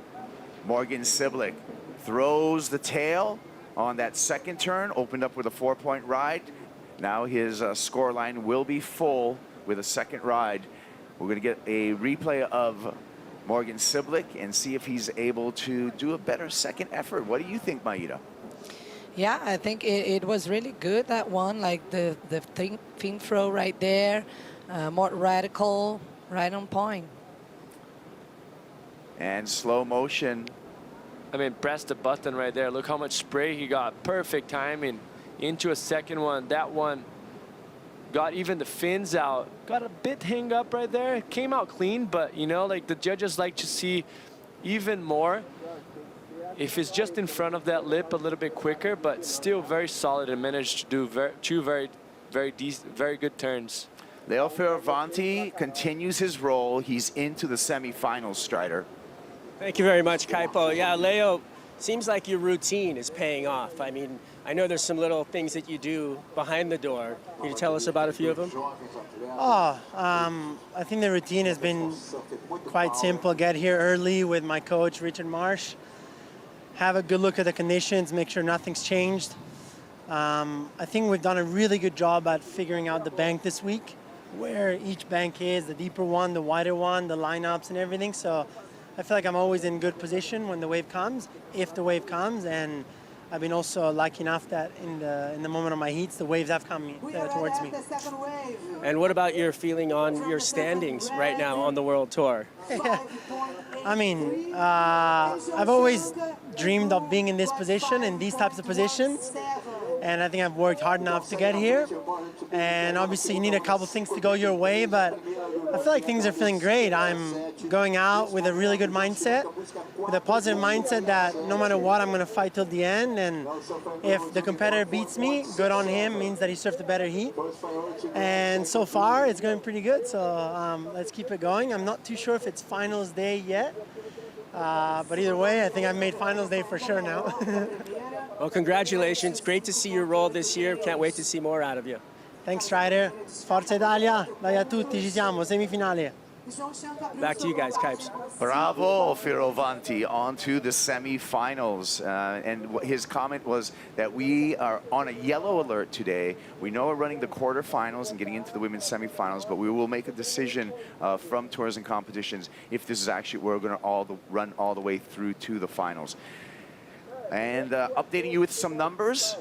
Morgan Siblick, throws the tail on that second turn, opened up with a 4-point ride. Now his score line will be full with a second ride. We're going to get a replay of Morgan Siblick and see if he's able to do a better second effort. What do you think, Maida? Yeah, I think it was really good, that one, like the fin throw right there, more radical, right on point. And slow motion. I mean, press the button right there. Look how much spray he got. Perfect timing into a second one. That one got even the fins out. Got a bit hang up right there. Came out clean, but you know, like the judges like to see even more if it's just in front of that lip a little bit quicker, but still very solid and managed to do two very good turns. Leo Fioravanti continues his role. He's into the semifinals, Strider. Thank you very much, Kaipo. Yeah, Leo, seems like your routine is paying off. I mean, I know there's some little things that you do behind the door. Can you tell us about a few of them? I think the routine has been quite simple. Get here early with my coach, Richard Marsh. Have a good look at the conditions, make sure nothing's changed. I think we've done a really good job at figuring out the bank this week, where each bank is, the deeper one, the wider one, the lineups and everything. So I feel like I'm always in good position when the wave comes, if the wave comes, and I've been also lucky enough that in the moment of my heats, the waves have come towards me. And what about your feeling on your standings right now on the World Tour? I mean, I've always dreamed of being in this position, in these types of positions, and I think I've worked hard enough to get here. And obviously you need a couple things to go your way, but I feel like things are feeling great. I'm going out with a really good mindset, with a positive mindset that no matter what, I'm going to fight till the end. And if the competitor beats me, good on him, means that he surfed a better heat. And so far, it's going pretty good. So let's keep it going. I'm not too sure if it's finals day yet. But either way, I think I've made finals day for sure now. Well, congratulations. Great to see your role this year. Can't wait to see more out of you. Thanks, Strider. Forza Italia. Dai a tutti, ci siamo. Semifinale. Back to you guys, Kipes. Bravo, Fioravanti, on to the semifinals. And his comment was that we are on a yellow alert today. We know we're running the quarterfinals and getting into the women's semifinals, but we will make a decision from Tours and Competitions if this is actually, we're going to run all the way through to the finals. And updating you with some numbers.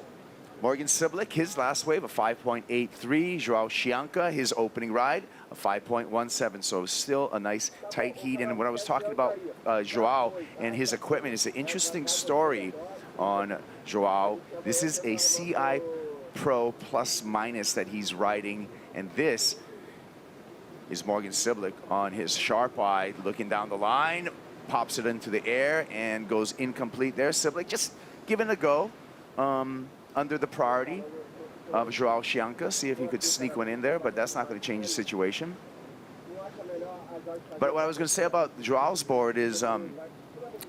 Morgan Siblick, his last wave, a 5.83. Joao Chianca, his opening ride, a 5.17. So still a nice tight heat. And when I was talking about Joao and his equipment, it's an interesting story on Joao. This is a CI Pro Plus Minus that he's riding. And this is Morgan Siblick on his sharp eye, looking down the line, pops it into the air and goes incomplete there. Siblick just giving it a go. Under the priority of Joao Chianca, see if he could sneak one in there, but that's not going to change the situation. But what I was going to say about Joao's board is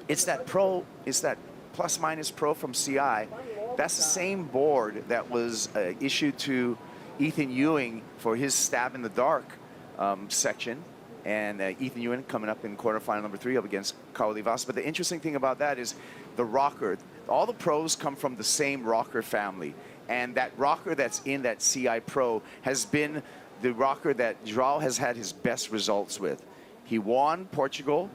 it's that Plus Minus Pro from CI. That's the same board that was issued to Ethan Ewing for his Stab in the Dark section. And Ethan Ewing coming up in quarterfinal number 3 up against Kaoli Vasa. But the interesting thing about that is the rocker. All the pros come from the same rocker family. And that rocker that's in that CI Pro has been the rocker that Joao has had his best results with. He won Portugal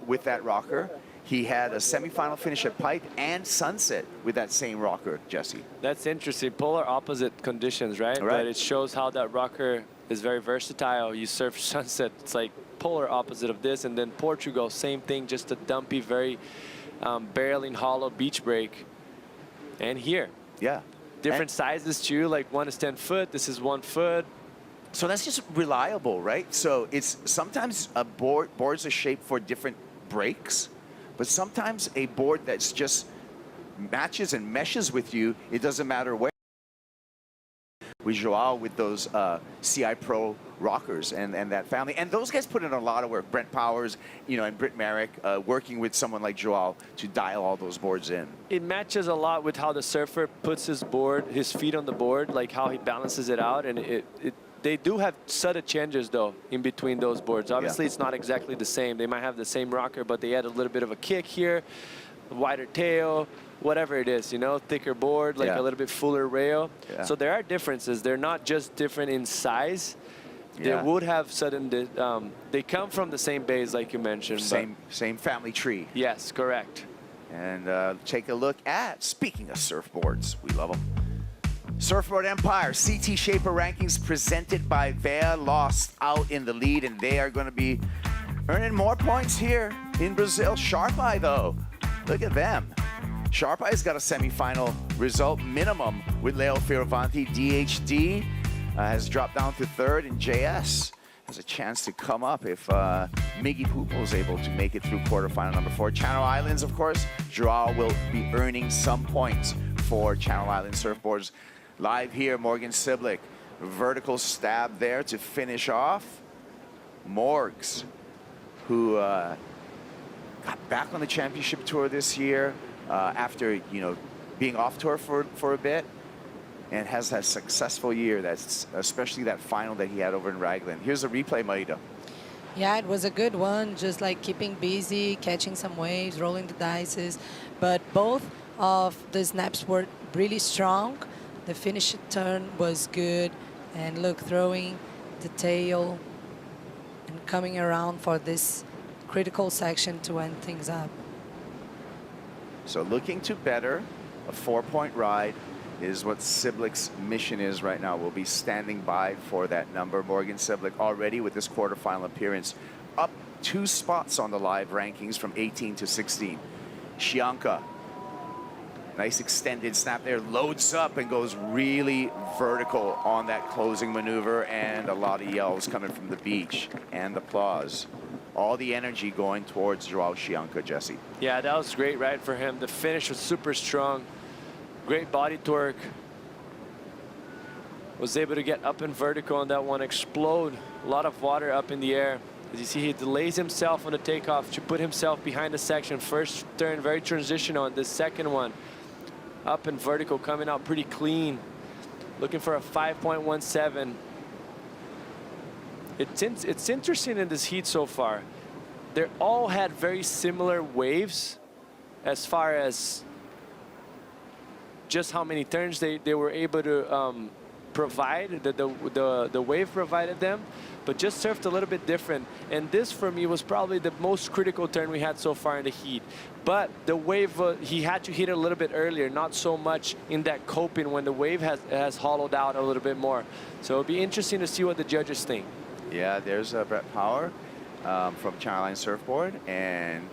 with that rocker. He had a semifinal finish at Pipe and Sunset with that same rocker, Jesse. That's interesting. Polar opposite conditions, right? But it shows how that rocker is very versatile. You surf Sunset, it's like polar opposite of this. And then Portugal, same thing, just a dumpy, very barreling hollow beach break. And here. Yeah. Different sizes too, like one is 10 foot, this is 1 foot. So that's just reliable, right? So it's sometimes boards are shaped for different breaks, but sometimes a board that's just matches and meshes with you, it doesn't matter where. With Joao with those CI Pro rockers and that family. And those guys put in a lot of work. Brent Powers, you know, and Britt Merrick working with someone like Joao to dial all those boards in. It matches a lot with how the surfer puts his feet on the board, like how he balances it out. And they do have subtle changes, though, in between those boards. Obviously, it's not exactly the same. They might have the same rocker, but they add a little bit of a kick here, a wider tail, whatever it is, you know, thicker board, like a little bit fuller rail. So there are differences. They're not just different in size. They would have they come from the same base, like you mentioned. Same family tree. Yes, correct. And take a look at, speaking of surfboards, we love them. Surfboard Empire, CT Shaper rankings presented by Vea, lost out in the lead, and they are going to be earning more points here in Brazil. Sharp Eye, though, look at them. Sharp Eye's got a semifinal result minimum with Leo Fioravanti. DHD has dropped down to 3rd, and JS has a chance to come up if Miggy Pupo is able to make it through quarterfinal number 4. Channel Islands, of course, Joao will be earning some points for Channel Island surfboards. Live here, Morgan Siblick, vertical stab there to finish off. Morgs, who got back on the championship tour this year after, you know, being off tour for a bit, and has had a successful year. That's especially that final that he had over in Raglan. Here's a replay, Maida. Yeah, it was a good one, just like keeping busy, catching some waves, rolling the dices. But both of the snaps were really strong. The finish turn was good. And look, throwing the tail and coming around for this critical section to end things up. So looking to better, a 4-point ride is what Siblick's mission is right now. We'll be standing by for that number. Morgan Siblick already with this quarterfinal appearance up 2 spots on the live rankings from 18 to 16. Chianca Nice extended snap there, loads up and goes really vertical on that closing maneuver, and a lot of yells coming from the beach and applause. All the energy going towards Joao Chianca, Jesse. Yeah, that was great right for him. The finish was super strong. Great body torque. Was able to get up and vertical on that one, explode. A lot of water up in the air. As you see, he delays himself on the takeoff to put himself behind the section. First turn, very transitional, and the second one, up and vertical, coming out pretty clean. Looking for a 5.17. It's interesting in this heat so far. They all had very similar waves as far as just how many turns they were able to provide, the wave provided them, but just surfed a little bit different. And this, for me, was probably the most critical turn we had so far in the heat. But the wave, he had to hit it a little bit earlier, not so much in that coping when the wave has hollowed out a little bit more. So it'll be interesting to see what the judges think. Yeah, there's Brett Power from Chinaline Surfboard, and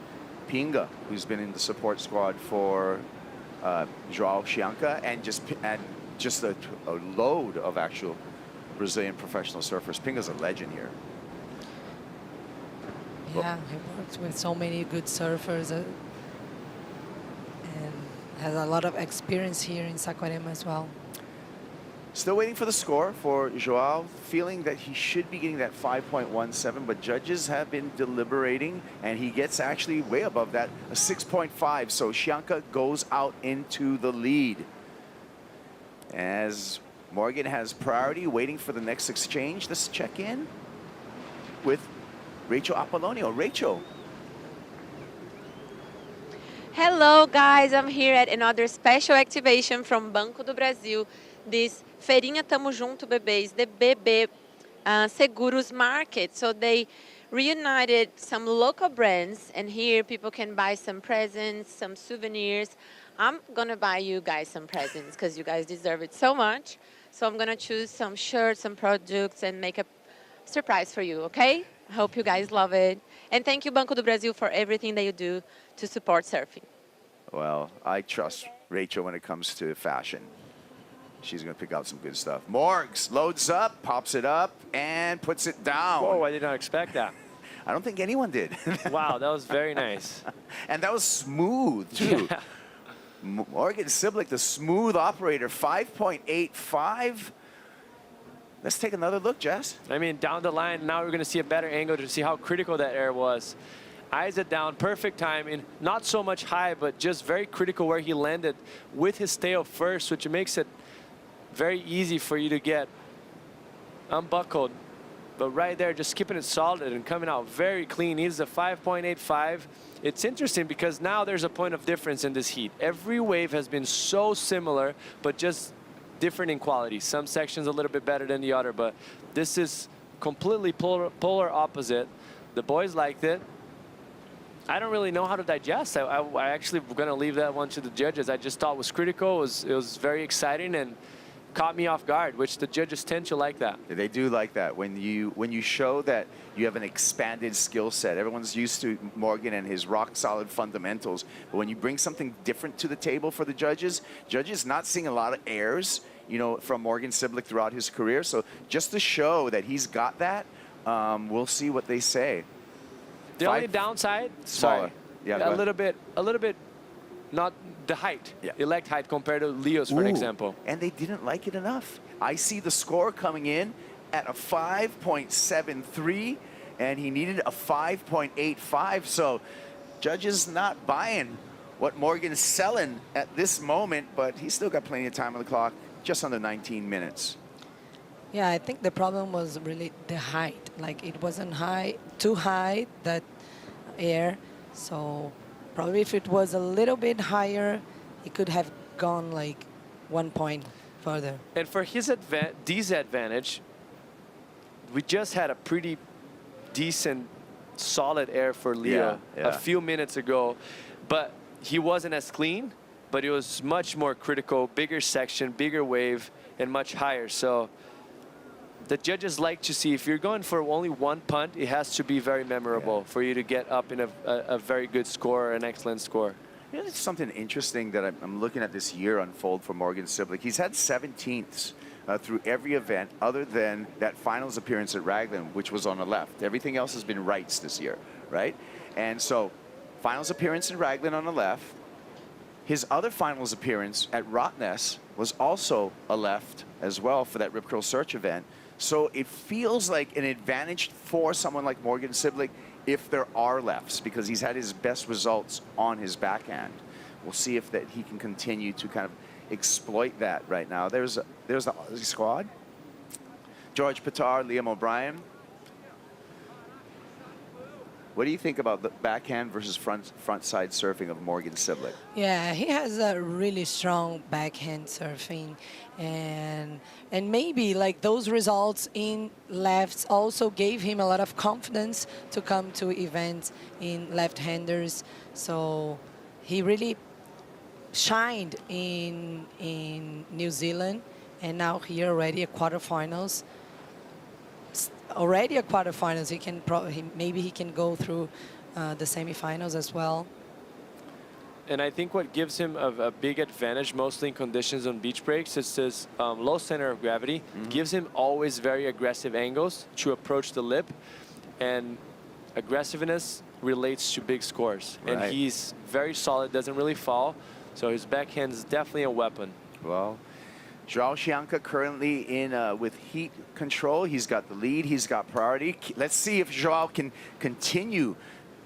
Pinga, who's been in the support squad for Joao Chianca, and just a load of actual Brazilian professional surfers. Pinga's a legend here. Yeah, he works with so many good surfers and has a lot of experience here in Saquarema as well. Still waiting for the score for Joao, feeling that he should be getting that 5.17, but judges have been deliberating, and he gets actually way above that, a 6.5. So Chianca goes out into the lead. As Morgan has priority, waiting for the next exchange. Let's check in with Rachel Apollonio. Rachel. Hello guys, I'm here at another special activation from Banco do Brasil. This Feirinha Tamo Junto Bebês, the Bebê Seguros market. So they reunited some local brands, and here people can buy some presents, some souvenirs. I'm gonna buy you guys some presents because you guys deserve it so much. So I'm gonna choose some shirts, some products, and make a surprise for you, okay? I hope you guys love it. And thank you, Banco do Brasil, for everything that you do to support surfing. Well, I trust Rachel when it comes to fashion. She's going to pick out some good stuff. Morgs loads up, pops it up, and puts it down. Whoa, I did not expect that. I don't think anyone did. Wow, that was very nice. And that was smooth, too. Yeah. Morgan Siblick, the smooth operator, 5.85. Let's take another look, Jess. I mean, down the line, now we're going to see a better angle to see how critical that air was. Eyes it down, perfect timing, not so much high, but just very critical where he landed with his tail first, which makes it very easy for you to get unbuckled. But right there, just keeping it solid and coming out very clean. He's a 5.85. It's interesting because now there's a point of difference in this heat. Every wave has been so similar, but just different in quality. Some sections a little bit better than the other, but this is completely polar opposite. The boys liked it. I don't really know how to digest. I actually going to leave that one to the judges. I just thought it was critical. It was very exciting and caught me off guard, which the judges tend to like that. They do like that when you show that you have an expanded skill set. Everyone's used to Morgan and his rock solid fundamentals, but when you bring something different to the table for the judges not seeing a lot of airs, you know, from Morgan Siblick throughout his career. So just to show that he's got that, we'll see what they say. The only downside, smaller. Yeah, a little bit, not the height, elect height compared to Leo's, for example. And they didn't like it enough. I see the score coming in at a 5.73, and he needed a 5.85. So judges not buying what Morgan's selling at this moment, but he's still got plenty of time on the clock, just under 19 minutes. Yeah, I think the problem was really the height. Like, it wasn't too high, that air. So probably if it was a little bit higher, it could have gone like 1 point further. And for his disadvantage, we just had a pretty decent, solid air for Leo a few minutes ago. But he wasn't as clean, but it was much more critical, bigger section, bigger wave, and much higher. So the judges like to see, if you're going for only one punt, it has to be very memorable for you to get up in a very good score, an excellent score. You know, it's something interesting that I'm looking at this year unfold for Morgan Siblick. He's had 17ths through every event other than that finals appearance at Raglan, which was on the left. Everything else has been rights this year, right? And so, finals appearance in Raglan on the left. His other finals appearance at Rottnest was also a left as well for that Rip Curl Search event. So it feels like an advantage for someone like Morgan Siblick if there are lefts, because he's had his best results on his backhand. We'll see if that he can continue to kind of exploit that right now. There's the Aussie squad. George Pitar, Liam O'Brien. What do you think about the backhand versus front side surfing of Morgan Siblick? Yeah, he has a really strong backhand surfing, and maybe like those results in lefts also gave him a lot of confidence to come to events in left-handers. So he really shined in New Zealand, and now here already at quarterfinals. Already at quarterfinals, he can maybe he can go through the semifinals as well. And I think what gives him a big advantage, mostly in conditions on beach breaks, is his low center of gravity. Gives him always very aggressive angles to approach the lip, and aggressiveness relates to big scores. Right. And he's very solid, doesn't really fall, so his backhand is definitely a weapon. Well, Joao Chianca currently in with heat control. He's got the lead. He's got priority. Let's see if Joao can continue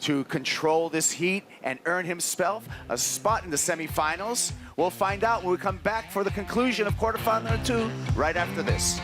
to control this heat and earn himself a spot in the semifinals. We'll find out when we come back for the conclusion of quarterfinal number 2 right after this.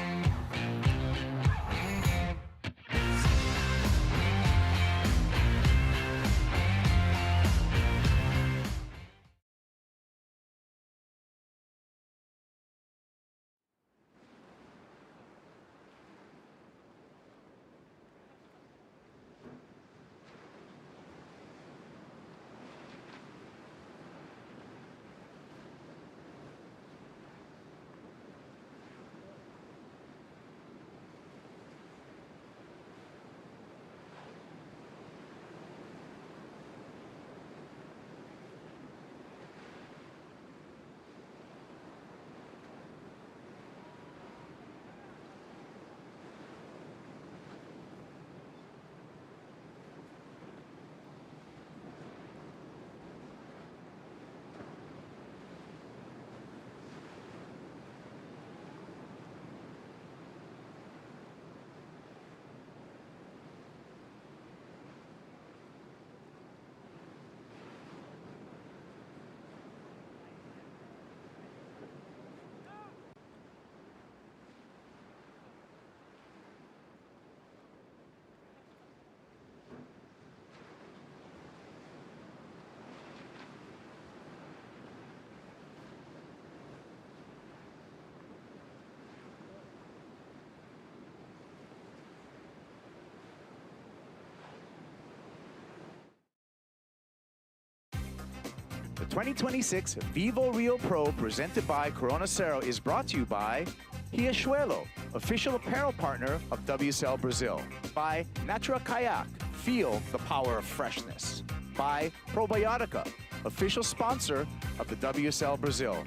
The 2026 VIVO Rio Pro presented by Corona Cero is brought to you by Riachuelo, official apparel partner of WSL Brazil. By Natura Kayak, feel the power of freshness. By Probiotica, official sponsor of the WSL Brazil.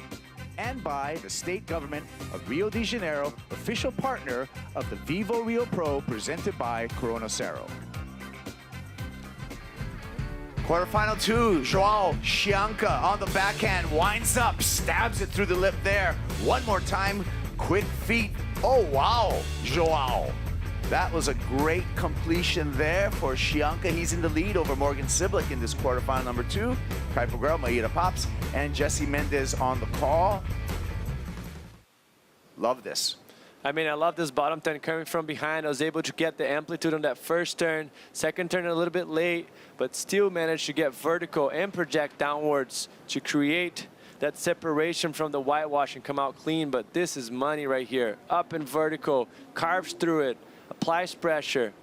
And by the state government of Rio de Janeiro, official partner of the VIVO Rio Pro presented by Corona Cero. Quarterfinal 2, Joao Chianca on the backhand, winds up, stabs it through the lip there. One more time, quick feet. Oh, wow, Joao. That was a great completion there for Chianca. He's in the lead over Morgan Siblick in this quarterfinal number 2. Kai Pogorel, Maida Pops, and Jesse Mendez on the call. Love this. I mean, I love this bottom turn coming from behind. I was able to get the amplitude on that first turn. Second turn a little bit late, but still managed to get vertical and project downwards to create that separation from the whitewash and come out clean. But this is money right here. Up and vertical, carves through it, applies pressure,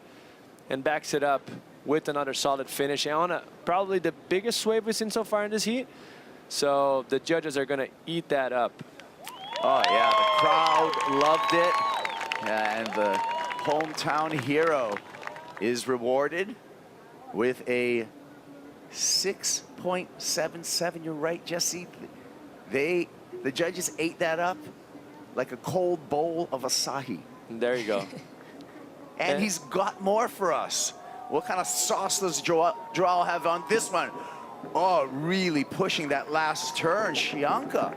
and backs it up with another solid finish. And on probably the biggest wave we've seen so far in this heat. So the judges are gonna eat that up. Oh yeah, the crowd loved it. And the hometown hero is rewarded with a 6.77. You're right, Jesse. The judges ate that up like a cold bowl of asahi. There you go. And he's got more for us. What kind of sauce does Joao have on this one? Oh, really pushing that last turn, Shianka.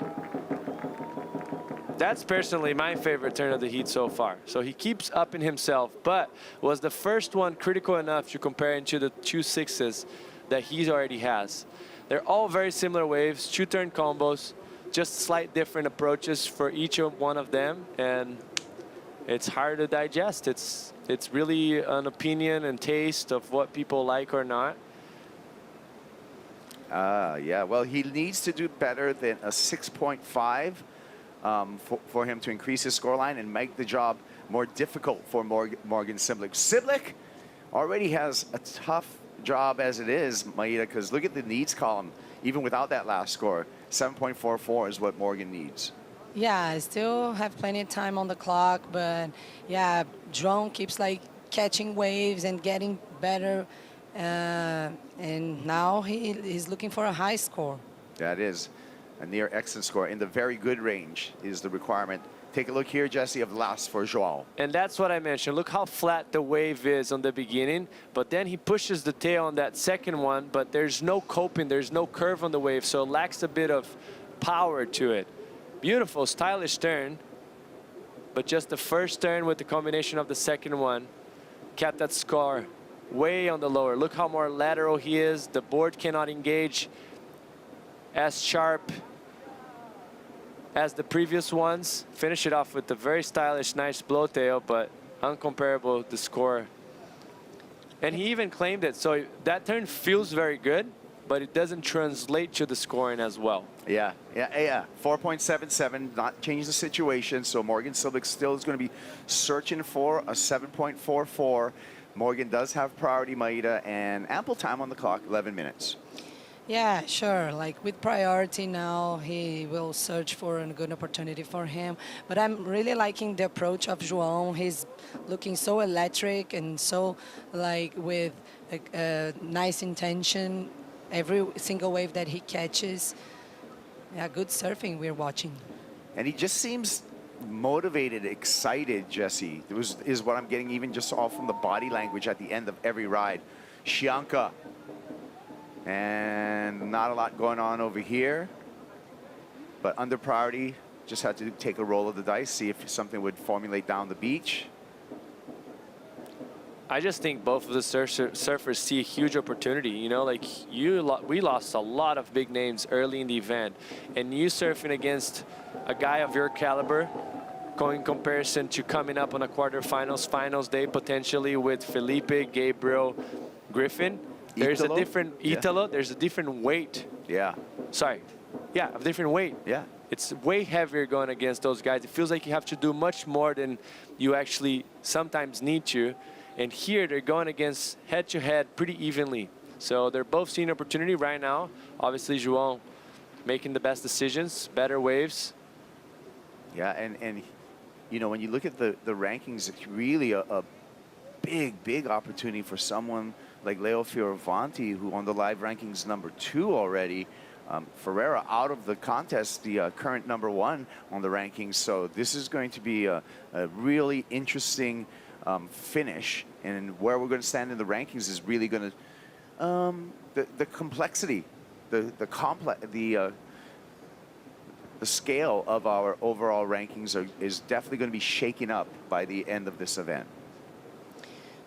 That's personally my favorite turn of the heat so far. So he keeps upping himself, but was the first one critical enough to compare into the 2.6s that he already has. They're all very similar waves, 2-turn combos, just slight different approaches for each one of them, and it's hard to digest. It's really an opinion and taste of what people like or not. Yeah, well, he needs to do better than a 6.5 for him to increase his scoreline and make the job more difficult for Morgan Simlick. Simlick already has a tough job as it is, Maida, because look at the needs column. Even without that last score, 7.44 is what Morgan needs. Yeah, I still have plenty of time on the clock, but yeah, João keeps like catching waves and getting better, and now he's looking for a high score. That is a near excellent score. In the very good range is the requirement. Take a look here, Jesse, of last for Joao. And that's what I mentioned. Look how flat the wave is on the beginning, but then he pushes the tail on that second one, but there's no coping, there's no curve on the wave, so it lacks a bit of power to it. Beautiful, stylish turn, but just the first turn with the combination of the second one kept that score way on the lower. Look how more lateral he is. The board cannot engage as sharp as the previous ones. Finish it off with a very stylish, nice blow tail, but uncomparable the score. And he even claimed it, so that turn feels very good, but it doesn't translate to the scoring as well. Yeah. 4.77, not change the situation, so Morgan Simlick still is going to be searching for a 7.44. Morgan does have priority, Maida, and ample time on the clock, 11 minutes. Yeah, sure. Like with priority now, he will search for a good opportunity for him. But I'm really liking the approach of João. He's looking so electric and so like with a nice intention. Every single wave that he catches. Yeah, good surfing we're watching. And he just seems motivated, excited, Jesse. Is what I'm getting even just all from the body language at the end of every ride. Shianka. And not a lot going on over here. But under priority, just had to take a roll of the dice, see if something would formulate down the beach. I just think both of the surfers see a huge opportunity. You know, like we lost a lot of big names early in the event. And you surfing against a guy of your caliber, going in comparison to coming up on a quarterfinals, finals day, potentially with Felipe, Gabriel, Griffin. There's a different Italo. There's a different weight. Yeah. Sorry. Yeah, a different weight. Yeah. It's way heavier going against those guys. It feels like you have to do much more than you actually sometimes need to. And here they're going against head-to-head pretty evenly. So they're both seeing opportunity right now. Obviously, João making the best decisions, better waves. Yeah, and you know, when you look at the rankings, it's really a big opportunity for someone like Leo Fioravanti, who on the live rankings #2 already. Ferreira out of the contest, the current #1 on the rankings. So this is going to be a really interesting finish, and where we're going to stand in the rankings is really going to the complexity, the scale of our overall rankings is definitely going to be shaken up by the end of this event.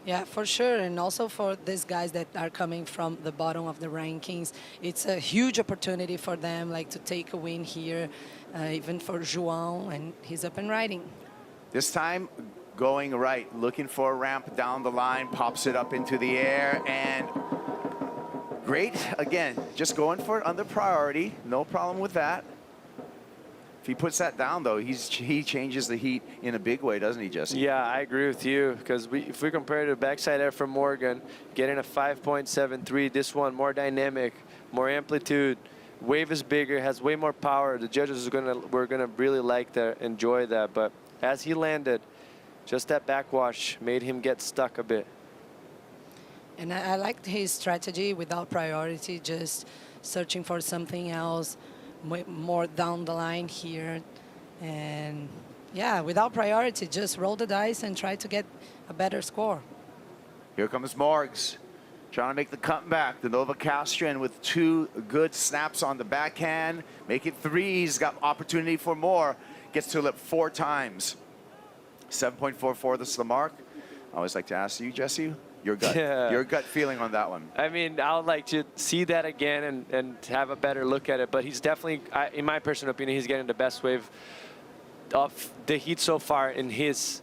Yeah, for sure. And also for these guys that are coming from the bottom of the rankings, it's a huge opportunity for them, like to take a win here, even for João, and he's up and riding. This time going right, looking for a ramp down the line, pops it up into the air, and great. Again, just going for it under priority. No problem with that. If he puts that down, though, he changes the heat in a big way, doesn't he, Jesse? Yeah, I agree with you, because if we compare to backside air from Morgan, getting a 5.73, this one more dynamic, more amplitude, wave is bigger, has way more power. The judges were gonna really like that, enjoy that. But as he landed, just that backwash made him get stuck a bit. And I liked his strategy without priority, just searching for something else more down the line here. And yeah, without priority, just roll the dice and try to get a better score. Here comes Morgs, trying to make the comeback. The Novocastrian with 2 good snaps on the backhand. Make it 3. He's got opportunity for more. Gets to lip 4 times. 7.44, this is the mark. I always like to ask you, Jesse, your gut feeling on that one. I mean, I would like to see that again and have a better look at it. But he's definitely, in my personal opinion, he's getting the best wave of the heat so far in his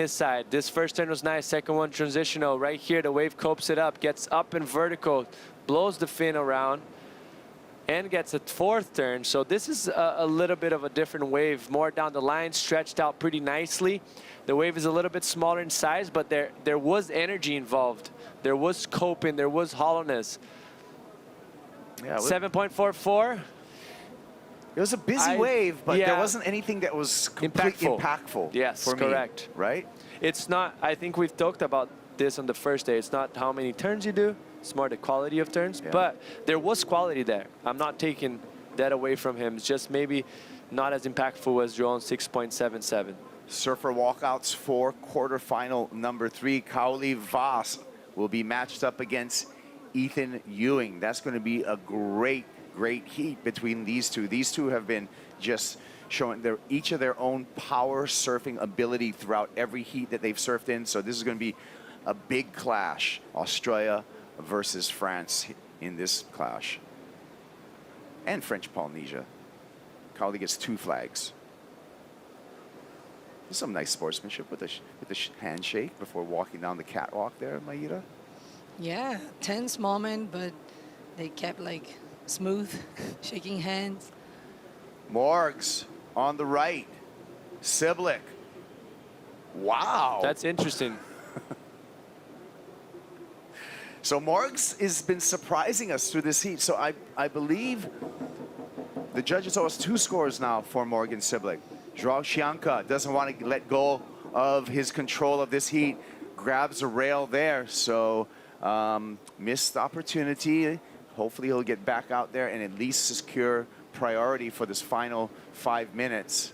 side. This first turn was nice. Second one transitional. Right here, the wave copes it up, gets up and vertical, blows the fin around, and gets a 4th turn. So this is a little bit of a different wave, more down the line, stretched out pretty nicely. The wave is a little bit smaller in size, but there was energy involved. There was coping, there was hollowness. Yeah, 7.44. It was a busy wave, but there wasn't anything that was completely impactful. Yes, for correct. Me, right? It's not, I think we've talked about this on the first day. It's not how many turns you do, it's more the quality of turns. Yeah. But there was quality there. I'm not taking that away from him. It's just maybe not as impactful as João 6.77. Surfer walkouts for quarterfinal number 3. Kauli Voss will be matched up against Ethan Ewing. That's going to be a great heat between these two. These two have been just showing each of their own power surfing ability throughout every heat that they've surfed in. So this is going to be a big clash. Australia versus France in this clash. And French Polynesia. Kauli gets 2 flags. There's some nice sportsmanship with the handshake before walking down the catwalk there, Maida. Yeah, tense moment, but they kept like smooth, shaking hands. Morgs on the right. Siblick. Wow. That's interesting. So Morgs has been surprising us through this heat. So I believe the judges owe us 2 scores now for Morgan Siblick. João Chianca doesn't want to let go of his control of this heat. Grabs a rail there. So missed opportunity. Hopefully he'll get back out there and at least secure priority for this final 5 minutes.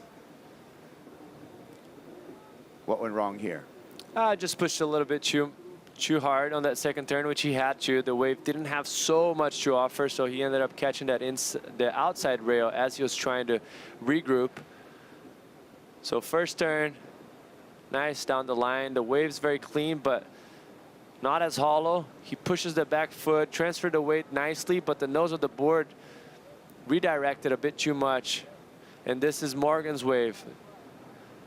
What went wrong here? Just pushed a little bit too hard on that second turn, which he had to. The wave didn't have so much to offer, so he ended up catching that the outside rail as he was trying to regroup. So first turn, nice down the line. The wave's very clean, but not as hollow. He pushes the back foot, transferred the weight nicely, but the nose of the board redirected a bit too much. And this is Morgan's wave.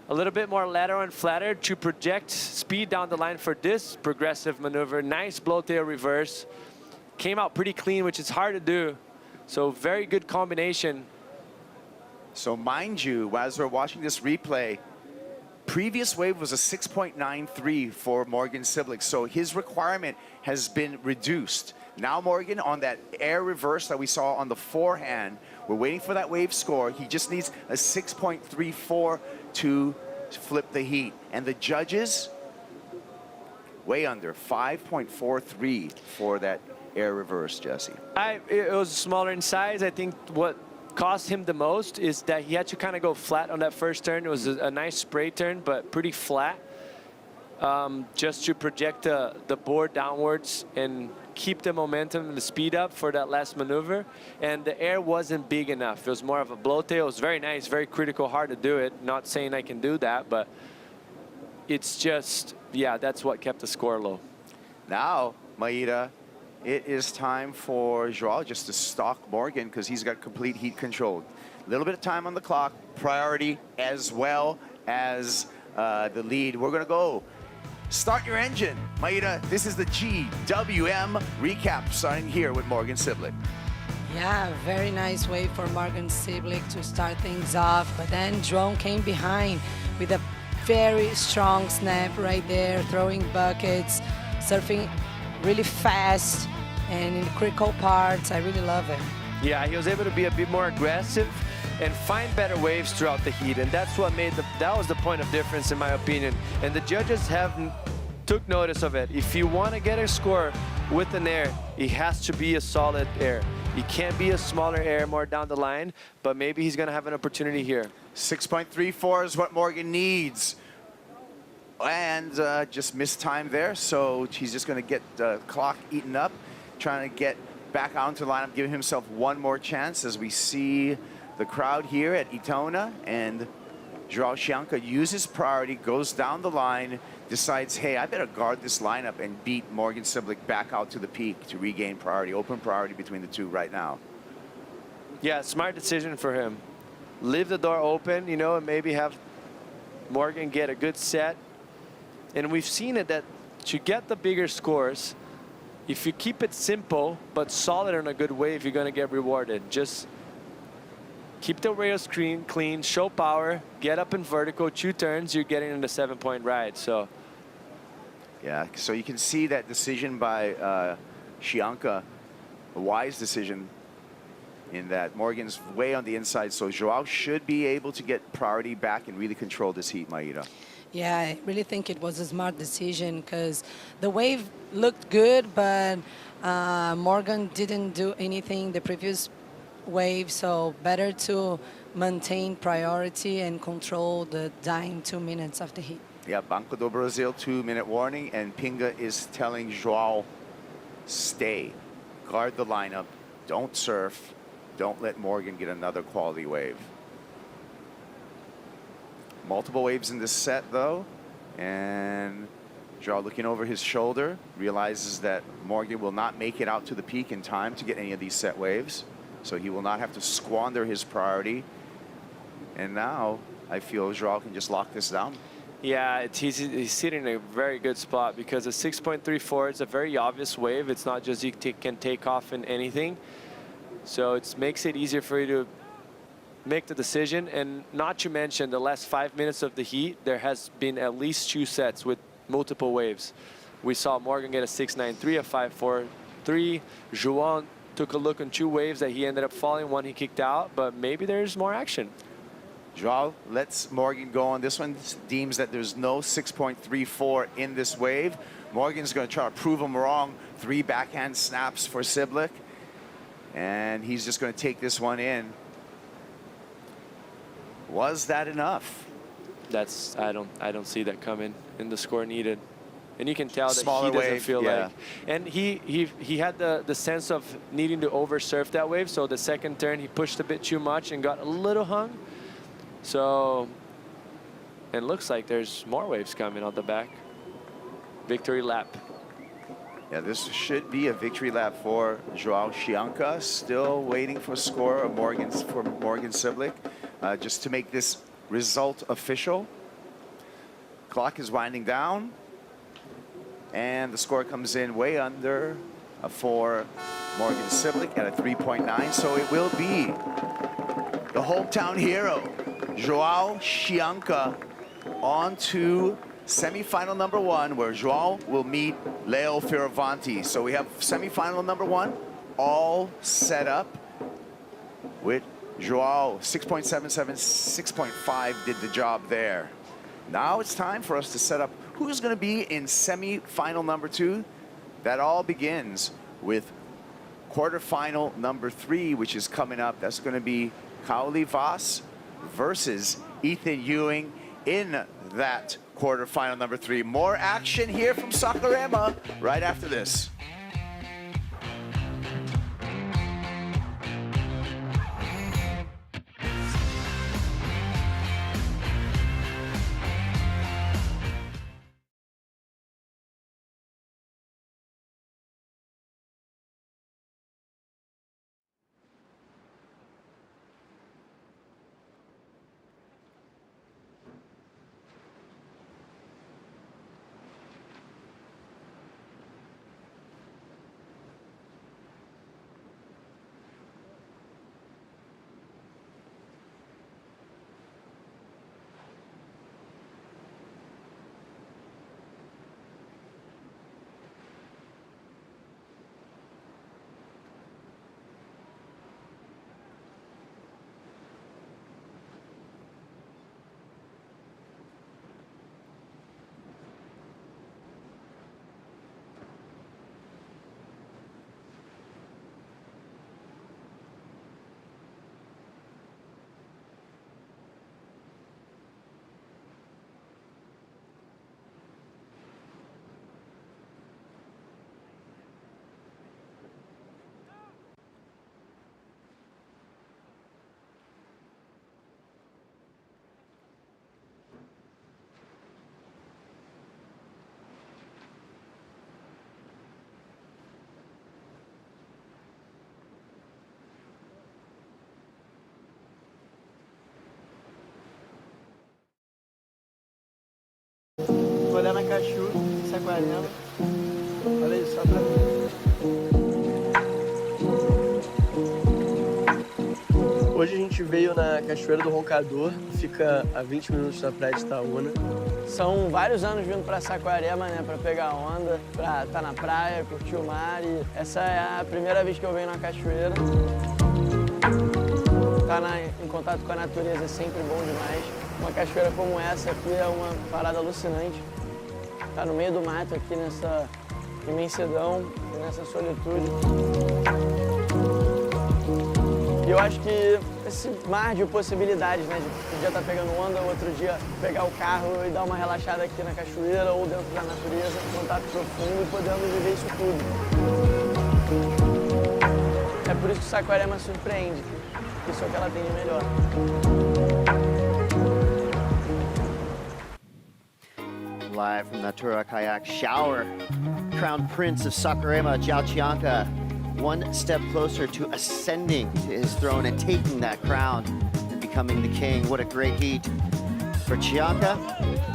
A little bit more lateral and flatter to project speed down the line for this progressive maneuver. Nice blowtail reverse. Came out pretty clean, which is hard to do. So very good combination. So mind you, as we're watching this replay, previous wave was a 6.93 for Morgan Siblick. So his requirement has been reduced. Now Morgan on that air reverse that we saw on the forehand, we're waiting for that wave score. He just needs a 6.34 to flip the heat. And the judges, way under, 5.43 for that air reverse, Jesse. It was smaller in size. I think what cost him the most is that he had to kind of go flat on that first turn. It was a nice spray turn, but pretty flat, just to project the board downwards and keep the momentum and the speed up for that last maneuver. And the air wasn't big enough. It was more of a blowtail. It was very nice, very critical, hard to do it. Not saying I can do that, but it's just, yeah, that's what kept the score low. Now, Maida, it is time for João just to stalk Morgan because he's got complete heat control. A little bit of time on the clock, priority as well as the lead. We're gonna go. Start your engine. Maida, this is the GWM recap starting here with Morgan Siblick. Yeah, very nice way for Morgan Siblick to start things off, but then João came behind with a very strong snap right there, throwing buckets, surfing really fast and in critical parts. I really love it. Yeah, he was able to be a bit more aggressive and find better waves throughout the heat, and that's what made that was the point of difference in my opinion. And the judges have took notice of it. If you want to get a score with an air, it has to be a solid air. It can't be a smaller air more down the line, but maybe he's going to have an opportunity here. 6.34 is what Morgan needs. And just missed time there, so he's just going to get the clock eaten up, trying to get back out into the lineup, giving himself one more chance as we see the crowd here at Itona. And João Chianca uses priority, goes down the line, decides, hey, I better guard this lineup and beat Morgan Siblick back out to the peak to regain priority, open priority between the two right now. Yeah, smart decision for him. Leave the door open, you know, and maybe have Morgan get a good set. And we've seen it that to get the bigger scores, if you keep it simple but solid in a good wave, you're going to get rewarded. Just keep the rails clean, show power, get up in vertical, 2 turns, you're getting in the 7-point ride. So, yeah, so you can see that decision by Chianca, a wise decision in that Morgan's way on the inside. So João should be able to get priority back and really control this heat, Maida. Yeah, I really think it was a smart decision because the wave looked good, but Morgan didn't do anything the previous wave, so better to maintain priority and control the dying 2 minutes of the heat. Yeah, Banco do Brasil, 2-minute warning, and Pinga is telling João, stay, guard the lineup, don't surf, don't let Morgan get another quality wave. Multiple waves in this set, though, and João looking over his shoulder, realizes that Morgan will not make it out to the peak in time to get any of these set waves, so he will not have to squander his priority. And now, I feel João can just lock this down. yeah, he's sitting in a very good spot because a 6.34 is a very obvious wave. It's not just you can take off in anything. So it makes it easier for you to make the decision. And not to mention the last 5 minutes of the heat, there has been at least 2 sets with multiple waves. We saw Morgan get a 6.93, a 5.43. João took a look on 2 waves that he ended up falling, one he kicked out, but maybe there's more action. João lets Morgan go on this one, deems that there's no 6.34 in this wave. Morgan's going to try to prove him wrong. 3 backhand snaps for Siblick, and he's just going to take this one in. Was that enough? That's I don't see that coming in the score needed. And you can tell that Smaller he doesn't wave, feel yeah. like, and he had the sense of needing to over surf that wave. So the second turn he pushed a bit too much and got a little hung. So it looks like there's more waves coming on the back. Victory lap. Yeah, this should be a victory lap for João Chianca. Still waiting for a score of Morgan Siblick, just to make this result official. Clock is winding down, and the score comes in way under for Morgan Siblick at a 3.9. So it will be the hometown hero, João Chianca, on to semifinal number 1, where João will meet Leo Fioravanti. So we have semifinal number 1 all set up with João 6.77, 6.5 did the job there. Now it's time for us to set up who's going to be in semifinal number 2. That all begins with quarterfinal number 3, which is coming up. That's going to be Kaoli Voss versus Ethan Ewing in that quarterfinal number 3. More action here from Saquarema right after this. Cachu, Saquarema. Olha isso, só pra mim. Hoje a gente veio na Cachoeira do Roncador, fica a 20 minutos da praia de Itaúna. São vários anos vindo pra Saquarema, né, pra pegar onda, pra estar na praia, curtir o mar, e essa é a primeira vez que eu venho na cachoeira. Estar em contato com a natureza é sempre bom demais. Uma cachoeira como essa aqui é uma parada alucinante. Tá no meio do mato aqui nessa imensidão, nessa solitude. E eu acho que esse mar de possibilidades, né? De um dia estar pegando onda, outro dia pegar o carro e dar uma relaxada aqui na cachoeira ou dentro da natureza, contato profundo e podendo viver isso tudo. É por isso que o Saquarema surpreende, que isso é o que ela tem de melhor. Live from the Natura Kayak Shower, Crown Prince of Saquarema, Jiaoqianka, one step closer to ascending to his throne and taking that crown and becoming the king. What a great heat for Chianca.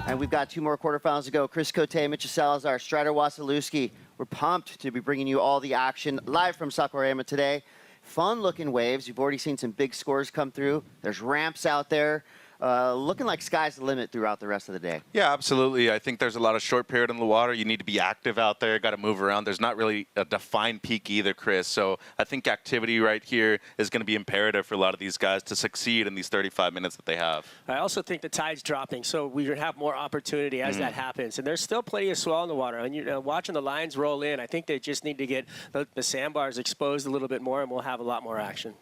And we've got 2 more quarterfinals to go. Chris Cote, Mitchell Salazar, Strider Wasilewski. We're pumped to be bringing you all the action live from Saquarema today. Fun-looking waves. You've already seen some big scores come through. There's ramps out there. Looking like sky's the limit throughout the rest of the day. Yeah, absolutely. I think there's a lot of short period in the water. You need to be active out there, got to move around. There's not really a defined peak either, Chris. So I think activity right here is going to be imperative for a lot of these guys to succeed in these 35 minutes that they have. I also think the tide's dropping, so we have more opportunity as that happens. And there's still plenty of swell in the water. And you're watching the lines roll in. I think they just need to get the sandbars exposed a little bit more, and we'll have a lot more action.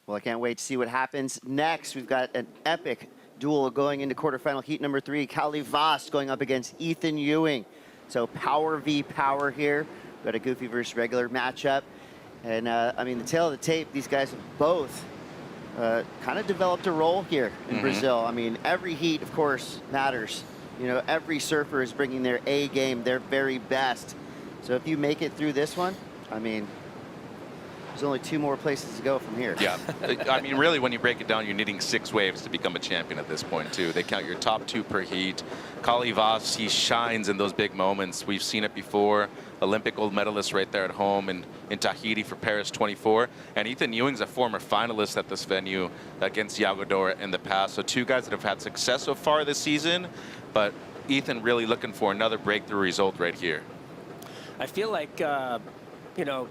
Well, I can't wait to see what happens next. We've got an epic duel going into quarterfinal heat number 3. Kali Vost going up against Ethan Ewing. So power v power here. We've got a goofy versus regular matchup. And I mean, the tail of the tape, these guys have both kind of developed a role here in Brazil. I mean, every heat, of course, matters. You know, every surfer is bringing their A game, their very best. So if you make it through this one, I mean, there's only 2 more places to go from here. Yeah, I mean, really, when you break it down, you're needing 6 waves to become a champion at this point, too. They count your top 2 per heat. Kali Vost, he shines in those big moments. We've seen it before. Olympic gold medalist right there at home in Tahiti for Paris 24. And Ethan Ewing's a former finalist at this venue against Yagodora in the past. So 2 guys that have had success so far this season, but Ethan really looking for another breakthrough result right here. I feel like, you know,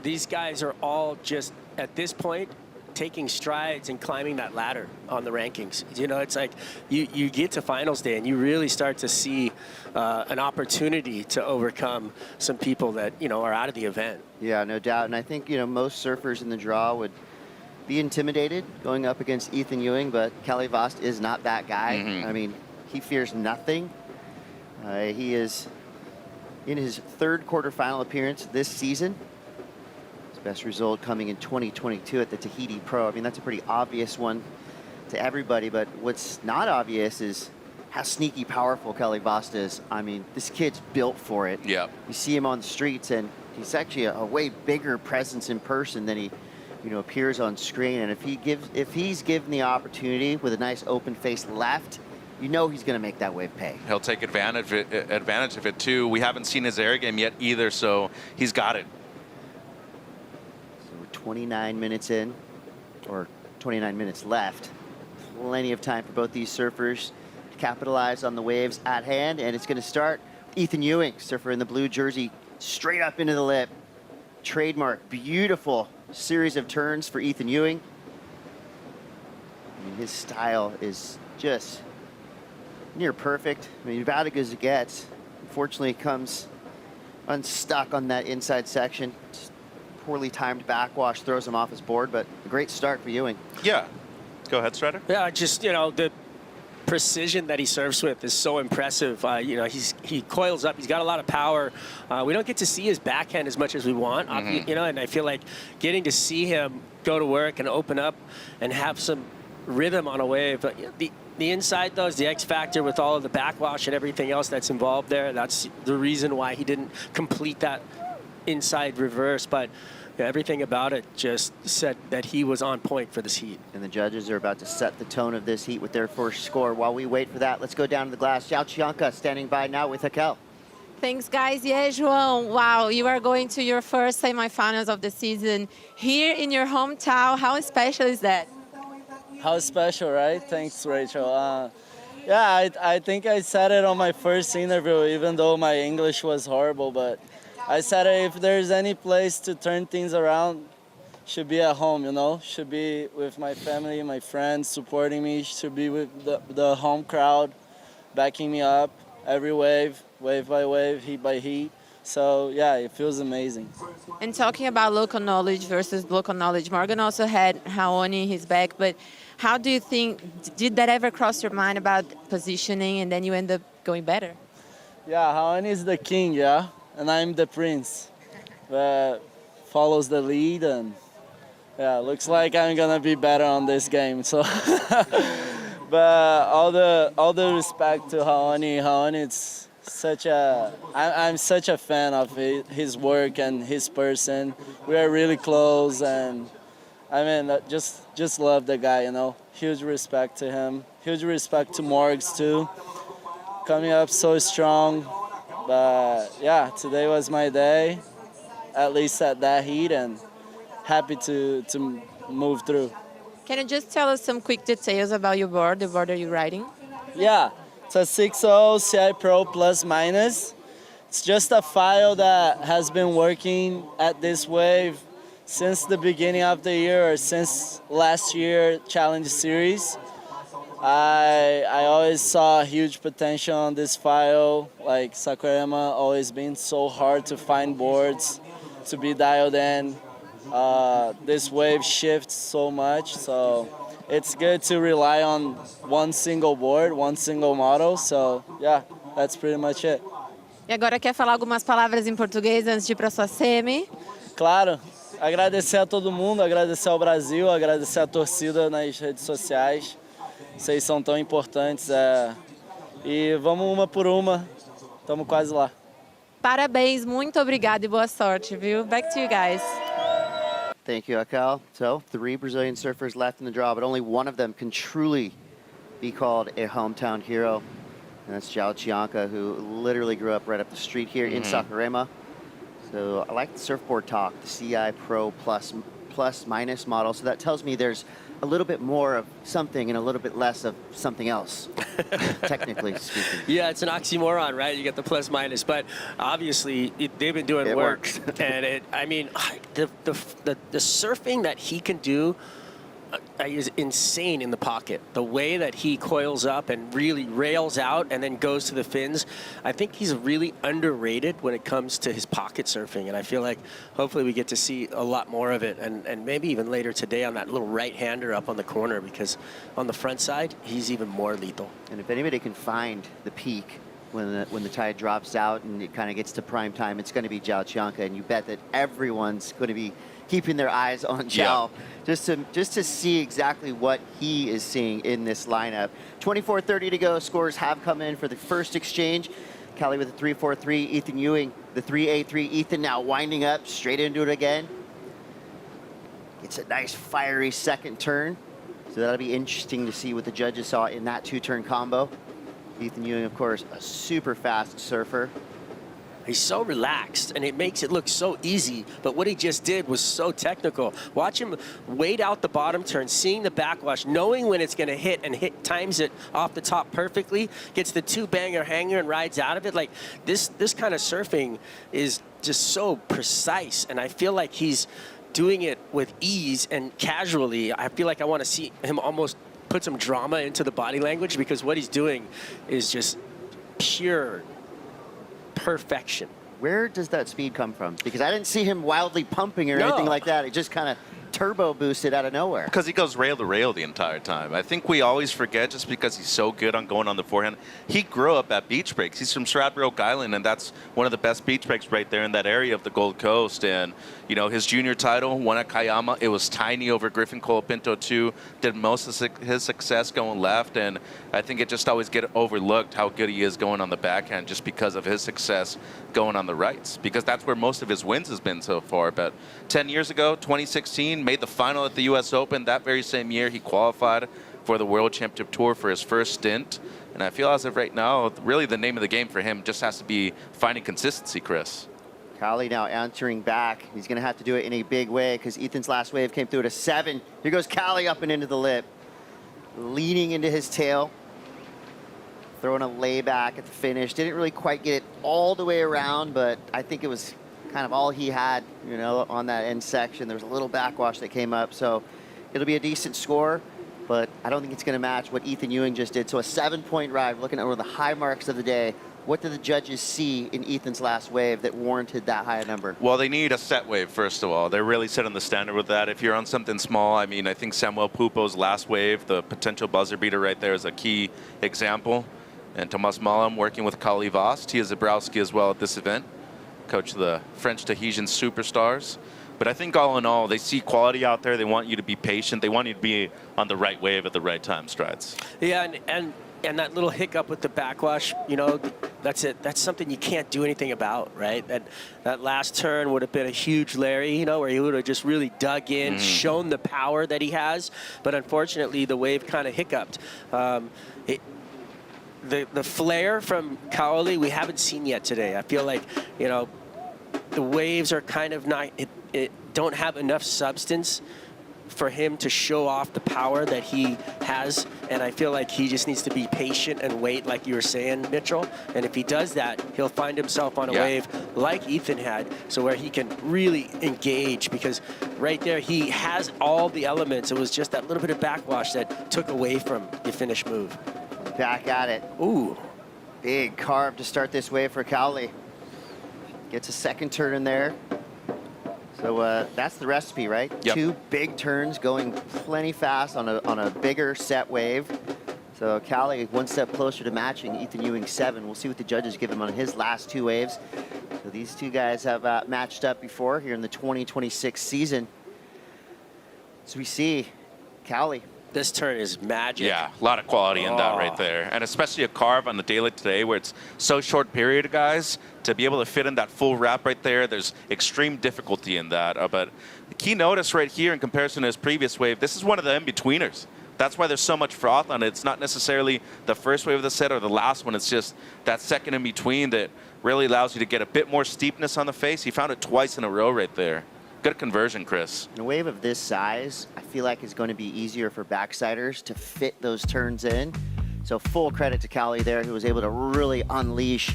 these guys are all just, at this point, taking strides and climbing that ladder on the rankings. You know, it's like you get to finals day and you really start to see an opportunity to overcome some people that, you know, are out of the event. Yeah, no doubt. And I think, you know, most surfers in the draw would be intimidated going up against Ethan Ewing, but Kali Vost is not that guy. I mean, he fears nothing. He is in his 3rd quarterfinal appearance this season. Best result coming in 2022 at the Tahiti Pro. I mean, that's a pretty obvious one to everybody, but what's not obvious is how sneaky powerful Kali Vost is. I mean, this kid's built for it. Yeah. You see him on the streets, and he's actually a way bigger presence in person than he, you know, appears on screen. And if he's given the opportunity with a nice open face left, you know he's going to make that wave pay. He'll take advantage of it, too. We haven't seen his air game yet either, so he's got it. 29 minutes in, or 29 minutes left. Plenty of time for both these surfers to capitalize on the waves at hand, and it's going to start Ethan Ewing, surfer in the blue jersey, straight up into the lip. Trademark, beautiful series of turns for Ethan Ewing. I mean, his style is just near perfect. I mean, about as good as it gets. Unfortunately, it comes unstuck on that inside section. Poorly timed backwash throws him off his board, but a great start for Ewing. Yeah. Go ahead, Strider. Yeah, just, you know, the precision that he surfs with is so impressive. You know, he coils up. He's got a lot of power. We don't get to see his backhand as much as we want, you know, and I feel like getting to see him go to work and open up and have some rhythm on a wave. But the inside, though, is the X factor with all of the backwash and everything else that's involved there. That's the reason why he didn't complete that inside reverse, but everything about it just said that he was on point for this heat. And the judges are about to set the tone of this heat with their first score. While we wait for that, let's go down to the glass. Jalcianka standing by now with Raquel. Thanks, guys. Yeah, João, wow, you are going to your first semifinals of the season here in your hometown. How special is that? How special, right? Thanks, Rachel. Yeah, I think I said it on my first interview, even though my English was horrible, but I said if there's any place to turn things around, should be at home, you know? Should be with my family, my friends supporting me, should be with the home crowd backing me up every wave by wave, heat by heat. So yeah, it feels amazing. And talking about local knowledge versus local knowledge, Morgan also had Raoni in his back, but how do you think, did that ever cross your mind about positioning and then you end up going better? Yeah, Raoni is the king, yeah, and I'm the prince. But follows the lead, and yeah, looks like I'm gonna be better on this game. So, but all the respect to Raoni. Raoni, it's I'm such a fan of his work and his person. We are really close, and I mean, just love the guy, you know. Huge respect to him. Huge respect to Morgs too. Coming up so strong, but yeah, today was my day, at least at that heat, and happy to move through. Can you just tell us some quick details about your board, the board that you're riding? Yeah, it's a 6.0 CI Pro plus minus. It's just a file that has been working at this wave since the beginning of the year, or since last year Challenge Series. I always saw huge potential on this file. Like Saquarema always been so hard to find boards to be dialed in. This wave shifts so much, so it's good to rely on one single board, one single model. So yeah, that's pretty much it. E agora quer falar algumas palavras em português antes de ir para sua semi? Claro, agradecer a todo mundo, agradecer ao Brasil, agradecer a torcida nas redes sociais. Vocês são tão importantes. E vamos uma por uma, estamos quase lá. Parabéns, muito obrigada e boa sorte, viu? Back to you guys. Thank you, Raquel. So 3 Brazilian surfers left in the draw, but only one of them can truly be called a hometown hero. And that's Jalcianka, who literally grew up right up the street here in Saquarema. So I like the surfboard talk, the CI Pro plus minus model. So that tells me there's a little bit more of something and a little bit less of something else, technically speaking. Yeah, it's an oxymoron, right? You get the plus minus, but obviously they've been doing work. And I mean, the surfing that he can do is insane in the pocket. The way that he coils up and really rails out and then goes to the fins, I think he's really underrated when it comes to his pocket surfing. And I feel like hopefully we get to see a lot more of it, and maybe even later today on that little right-hander up on the corner, because on the front side, he's even more lethal. And if anybody can find the peak when the tide drops out and it kind of gets to prime time, it's going to be Jalcianka, and you bet that everyone's going to be keeping their eyes on Jal, just to see exactly what he is seeing in this lineup. 24:30 to go. Scores have come in for the first exchange. Callie with a 3.43. Ethan Ewing, the 3.83. Ethan now winding up straight into it again. It's a nice fiery second turn. So that'll be interesting to see what the judges saw in that 2-turn combo. Ethan Ewing, of course, a super fast surfer. He's so relaxed, and it makes it look so easy, but what he just did was so technical. Watch him wait out the bottom turn, seeing the backwash, knowing when it's going to hit, and times it off the top perfectly, gets the 2-banger hanger and rides out of it. Like, this kind of surfing is just so precise, and I feel like he's doing it with ease and casually. I feel like I want to see him almost put some drama into the body language, because what he's doing is just pure perfection. Where does that speed come from? Because I didn't see him wildly pumping or anything like that. It just kind of turbo boosted out of nowhere. Because he goes rail to rail the entire time. I think we always forget just because he's so good on going on the forehand. He grew up at beach breaks. He's from Stradbroke, Oak Island, and that's one of the best beach breaks right there in that area of the Gold Coast. And, you know, his junior title, won at Kayama. It was tiny over Griffin Colapinto, too. Did most of his success going left, and I think it just always get overlooked how good he is going on the backhand just because of his success going on the rights, because that's where most of his wins has been so far. But 10 years ago, 2016, made the final at the U.S. Open. That very same year, he qualified for the World Championship Tour for his first stint. And I feel as of right now, really the name of the game for him just has to be finding consistency, Chris. Kali now answering back. He's going to have to do it in a big way because Ethan's last wave came through at a 7. Here goes Kali up and into the lip. Leaning into his tail. Throwing a layback at the finish. Didn't really quite get it all the way around, but I think it was kind of all he had, you know, on that end section. There was a little backwash that came up, so it'll be a decent score, but I don't think it's going to match what Ethan Ewing just did. So a 7-point ride, looking at one of the high marks of the day. What did the judges see in Ethan's last wave that warranted that high a number? Well, they need a set wave, first of all. They're really setting the standard with that. If you're on something small, I mean, I think Samuel Pupo's last wave, the potential buzzer beater right there, is a key example. And Tomas Malam working with Kali Voss, Tia Zabrowski as well at this event, coach of the French Tahitian superstars. But I think all in all, they see quality out there. They want you to be patient. They want you to be on the right wave at the right time, Strides. Yeah, and that little hiccup with the backwash, you know, that's it. That's something you can't do anything about, right? That last turn would have been a huge Larry, you know, where he would have just really dug in, shown the power that he has. But unfortunately, the wave kind of hiccuped. The flare from Kaoli we haven't seen yet today. I feel like, you know, the waves are kind of not, it don't have enough substance for him to show off the power that he has, and I feel like he just needs to be patient and wait, like you were saying, Mitchell. And if he does that, he'll find himself on a wave like Ethan had, so where he can really engage, because right there he has all the elements. It was just that little bit of backwash that took away from the finish move. Back at it. Ooh. Big carve to start this wave for Cowley. Gets a second turn in there. So that's the recipe, right? Yep. 2 big turns going plenty fast on a bigger set wave. So Cowley 1 step closer to matching Ethan Ewing 7. We'll see what the judges give him on his last 2 waves. So these 2 guys have matched up before here in the 2026 season. So we see Cowley. This turn is magic. Yeah, a lot of quality in that right there. And especially a carve on the day like today where it's so short period, guys, to be able to fit in that full wrap right there, there's extreme difficulty in that. But the key notice right here in comparison to his previous wave, this is one of the in-betweeners. That's why there's so much froth on it. It's not necessarily the first wave of the set or the last one. It's just that second in between that really allows you to get a bit more steepness on the face. He found it twice in a row right there. Good conversion, Chris. In a wave of this size, I feel like it's going to be easier for backsiders to fit those turns in. So full credit to Cowley there, who was able to really unleash,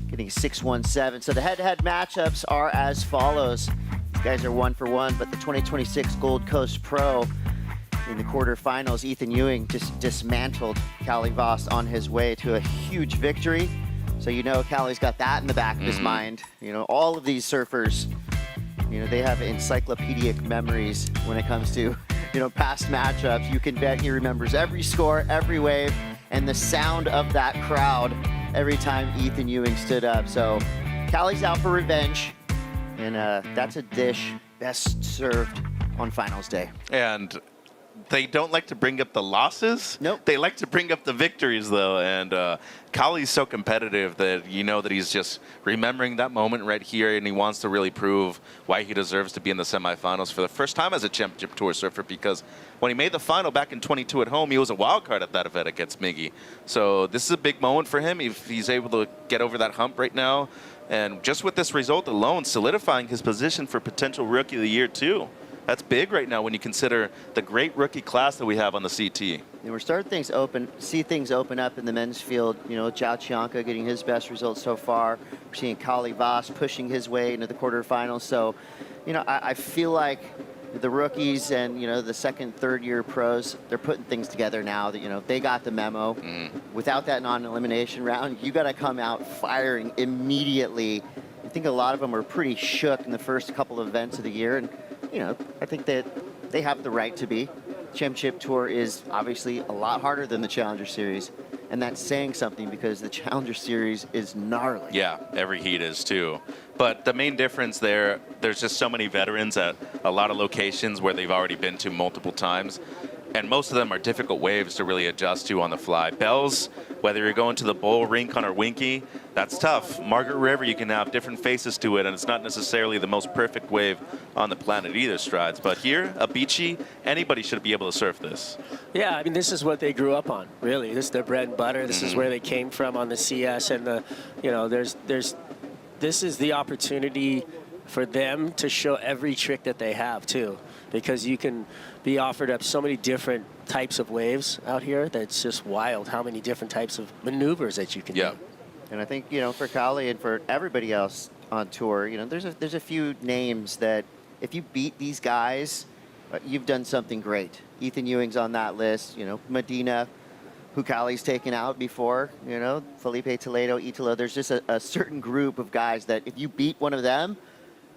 getting 6-1-7. So the head-to-head matchups are as follows. These guys are 1 for 1, but the 2026 Gold Coast Pro in the quarterfinals, Ethan Ewing just dismantled Cowley Voss on his way to a huge victory. So you know Cowley's got that in the back of his mind. You know, all of these surfers, you know, they have encyclopedic memories when it comes to, you know, past matchups. You can bet he remembers every score, every wave, and the sound of that crowd every time Ethan Ewing stood up. So Cowley's out for revenge, and that's a dish best served on finals day. And they don't like to bring up the losses. Nope. They like to bring up the victories, though. And Cowley's so competitive that you know that he's just remembering that moment right here, and he wants to really prove why he deserves to be in the semifinals for the first time as a championship tour surfer, because when he made the final back in 22 at home, he was a wild card at that event against Miggy. So this is a big moment for him if he's able to get over that hump right now. And just with this result alone, solidifying his position for potential Rookie of the Year, too. That's big right now when you consider the great rookie class that we have on the CT. And we're starting see things open up in the men's field. You know, Zhao Chianca getting his best results so far. We're seeing Cowley Voss pushing his way into the quarterfinals. So, you know, I feel like the rookies and, you know, the second, third year pros, they're putting things together now that, you know, they got the memo. Without that non-elimination round, you got to come out firing immediately. I think a lot of them were pretty shook in the first couple of events of the year. And, you know, I think that they have the right to be. Championship Tour is obviously a lot harder than the Challenger Series, and that's saying something because the Challenger Series is gnarly. Yeah, every heat is too. But the main difference there's just so many veterans at a lot of locations where they've already been to multiple times. And most of them are difficult waves to really adjust to on the fly. Bells, whether you're going to the Bull, Rincon, or Winky, that's tough. Margaret River, you can have different faces to it, and it's not necessarily the most perfect wave on the planet either, Strides. But here, a beachy, anybody should be able to surf this. Yeah, I mean, this is what they grew up on, really. This is their bread and butter. This is where they came from on the CS, and this is the opportunity for them to show every trick that they have, too, because you can be offered up so many different types of waves out here that's just wild how many different types of maneuvers that you can do. And I think, for Kali and for everybody else on tour, there's a few names that if you beat these guys, you've done something great. Ethan Ewing's on that list, Medina, who Kali's taken out before, Felipe Toledo, Italo. There's just a certain group of guys that if you beat one of them,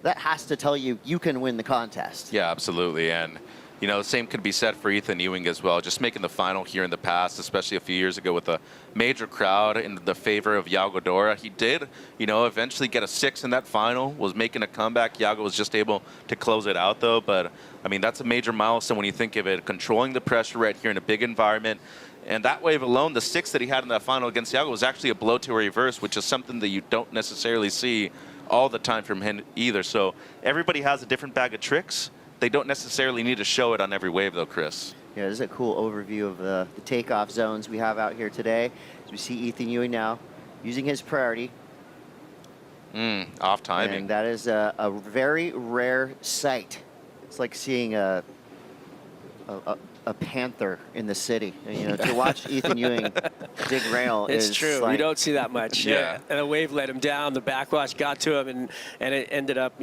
that has to tell you you can win the contest. Yeah, absolutely. And, the same could be said for Ethan Ewing as well. Just making the final here in the past, especially a few years ago with a major crowd in the favor of Iago Dora. He did, eventually get a 6 in that final, was making a comeback. Iago was just able to close it out, though. But, I mean, that's a major milestone when you think of it. Controlling the pressure right here in a big environment. And that wave alone, the 6 that he had in that final against Iago was actually a blow to a reverse, which is something that you don't necessarily see all the time from him either. So everybody has a different bag of tricks. They don't necessarily need to show it on every wave, though, Chris. Yeah, this is a cool overview of the takeoff zones we have out here today. As we see Ethan Ewing now using his priority. Off timing. And that is a very rare sight. It's like seeing a panther in the city. To watch Ethan Ewing dig rail it's is true. like, You don't see that much. Yeah. And the wave let him down. The backwash got to him, and it ended up,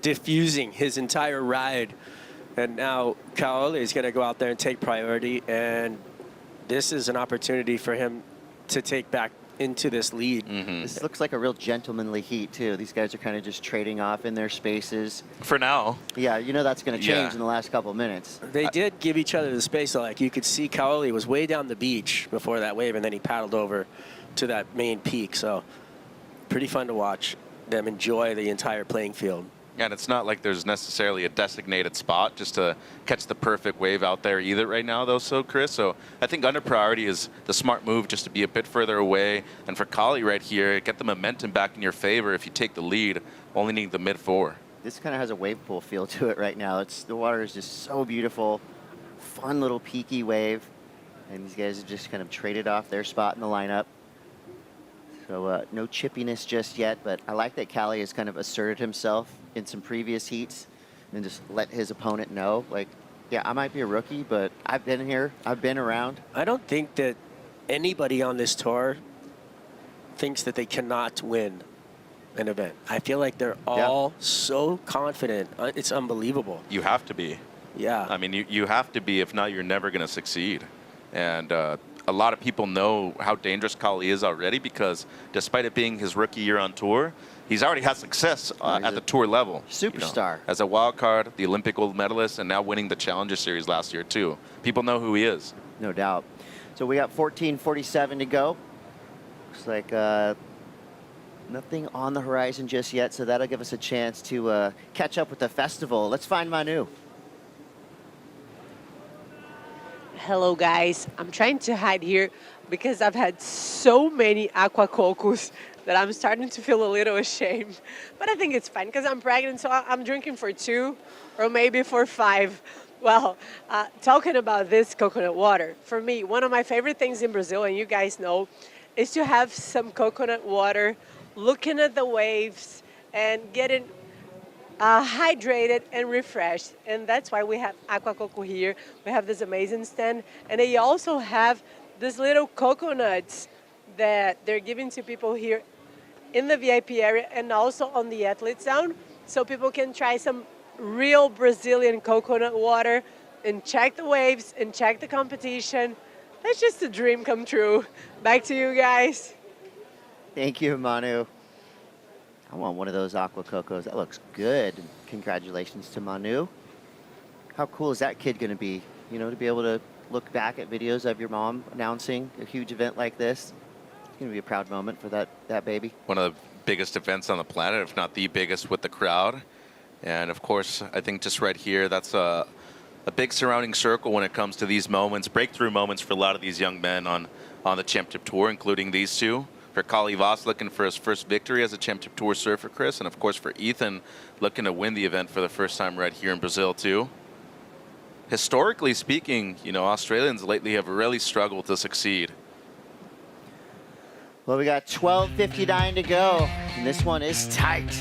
diffusing his entire ride. And now Kaole is going to go out there and take priority, and this is an opportunity for him to take back into this lead. This looks like a real gentlemanly heat, too. These guys are kind of just trading off in their spaces. For now. Yeah, that's going to change in the last couple of minutes. They did give each other the space, though. Like, you could see Kaole was way down the beach before that wave, and then he paddled over to that main peak. So pretty fun to watch them enjoy the entire playing field. And it's not like there's necessarily a designated spot just to catch the perfect wave out there either right now, though, Chris. So I think under priority is the smart move, just to be a bit further away. And for Kali right here, get the momentum back in your favor if you take the lead, only need the mid-4. This kind of has a wave pool feel to it right now. The water is just so beautiful. Fun little peaky wave. And these guys have just kind of traded off their spot in the lineup. So no chippiness just yet, but I like that Kali has kind of asserted himself in some previous heats and just let his opponent know, like, yeah, I might be a rookie, but I've been here, I've been around. I don't think that anybody on this tour thinks that they cannot win an event. I feel like they're all so confident. It's unbelievable. You have to be. Yeah. I mean, you have to be. If not, you're never going to succeed. And a lot of people know how dangerous Kali is already because despite it being his rookie year on tour, he's already had success at the tour level. Superstar. As a wild card, the Olympic gold medalist, and now winning the Challenger Series last year, too. People know who he is. No doubt. So we got 14:47 to go. Looks like nothing on the horizon just yet, so that'll give us a chance to catch up with the festival. Let's find Manu. Hello, guys. I'm trying to hide here because I've had so many aqua cocos that I'm starting to feel a little ashamed. But I think it's fine because I'm pregnant, so I'm drinking for 2 or maybe for 5. Well, talking about this coconut water, for me, one of my favorite things in Brazil, and you guys know, is to have some coconut water, looking at the waves and getting hydrated and refreshed. And that's why we have Aqua Coco here. We have this amazing stand. And they also have these little coconuts that they're giving to people here in the VIP area and also on the athlete zone. So people can try some real Brazilian coconut water and check the waves and check the competition. That's just a dream come true. Back to you guys. Thank you, Manu. I want one of those Aqua Cocos. That looks good. Congratulations to Manu. how cool is that kid going to be? You know, to be able to look back at videos of your mom announcing a huge event like this. It's going to be a proud moment for that baby. One of the biggest events on the planet, if not the biggest, with the crowd. And of course, I think just right here, that's a big surrounding circle when it comes to these moments, breakthrough moments for a lot of these young men on the Championship Tour, including these two. For Kali Voss looking for his first victory as a Championship Tour surfer, Chris. And of course for Ethan looking to win the event for the first time right here in Brazil too. Historically speaking, you know, Australians lately have really struggled to succeed. Well, we got 12:59 to go, and this one is tight.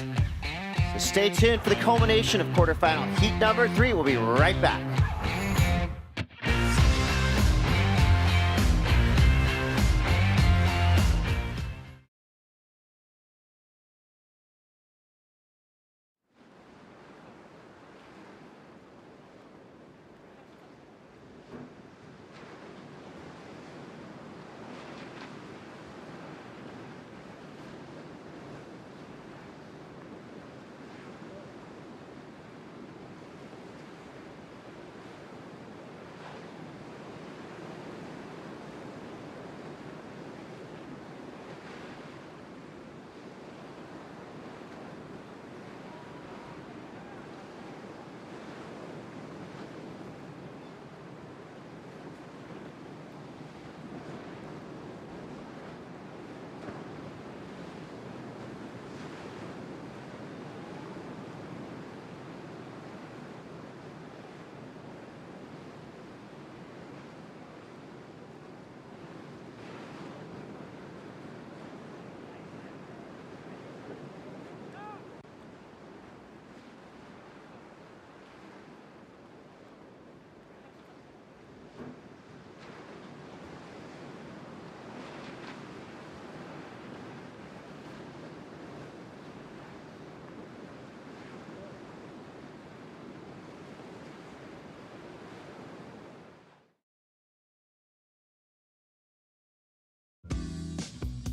So stay tuned for the culmination of quarterfinal heat number 3. We'll be right back.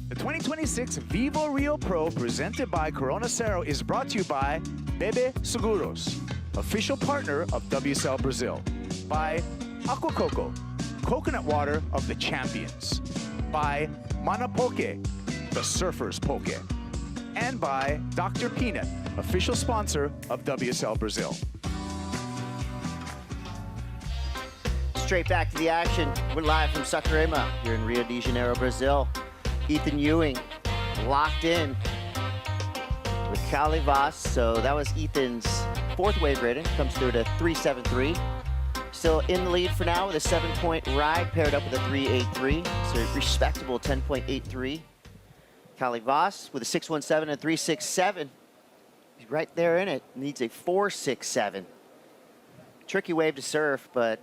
The 2026 VIVO Rio Pro presented by Corona Cero is brought to you by Bebe Seguros, official partner of WSL Brazil. By Aqua Coco, coconut water of the champions. By Mana Poke, the surfer's poke. And by Dr. Peanut, official sponsor of WSL Brazil. Straight back to the action. We're live from Saquarema here in Rio de Janeiro, Brazil. Ethan Ewing locked in with Kali Voss. So that was Ethan's 4th wave rating. Comes through to 3.73. Still in the lead for now with a 7-point ride paired up with a 3.83. So respectable 10.83. Kali Voss with a 6.17 and a 3.67. He's right there in it. Needs a 4.67. Tricky wave to surf, but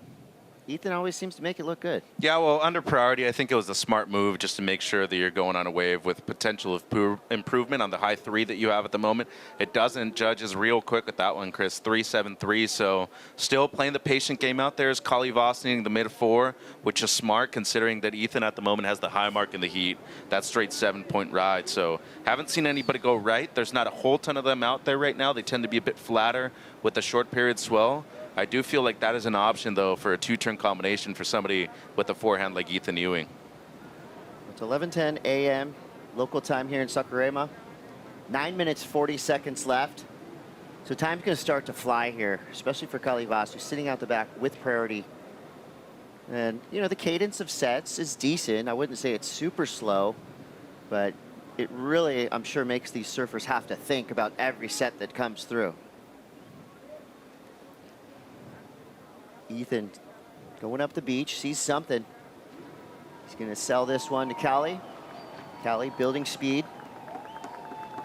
Ethan always seems to make it look good. Yeah, well, under priority, I think it was a smart move just to make sure that you're going on a wave with potential of improvement on the high 3 that you have at the moment. It doesn't judge as real quick with that one, Chris. 3.73, so still playing the patient game out there is Kali Voss needing the mid 4, which is smart considering that Ethan at the moment has the high mark in the heat. That straight 7-point ride, so haven't seen anybody go right. There's not a whole ton of them out there right now. They tend to be a bit flatter with a short period swell. I do feel like that is an option, though, for a 2-turn combination for somebody with a forehand like Ethan Ewing. It's 11:10 a.m. local time here in Saquarema. 9 minutes, 40 seconds left. So time's going to start to fly here, especially for Kali Voss, who's sitting out the back with priority. And, you know, the cadence of sets is decent. I wouldn't say it's super slow, but it really, I'm sure, makes these surfers have to think about every set that comes through. Ethan going up the beach, sees something. He's going to sell this one to Kali. Kali building speed.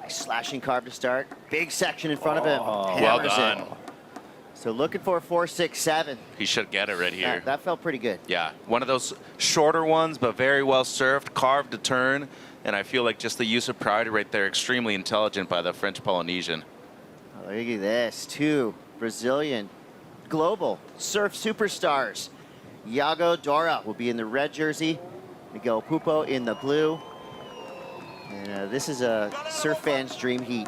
Nice slashing carve to start. Big section in front of him. Well done. It. So looking for a 4.67. He should get it right here. That felt pretty good. Yeah, one of those shorter ones, but very well surfed, carved to turn. And I feel like just the use of priority right there, extremely intelligent by the French Polynesian. Oh, look at this, 2 Brazilian global surf superstars. Iago Dora will be in the red jersey. Miguel Pupo in the blue. And this is a surf fan's dream heat.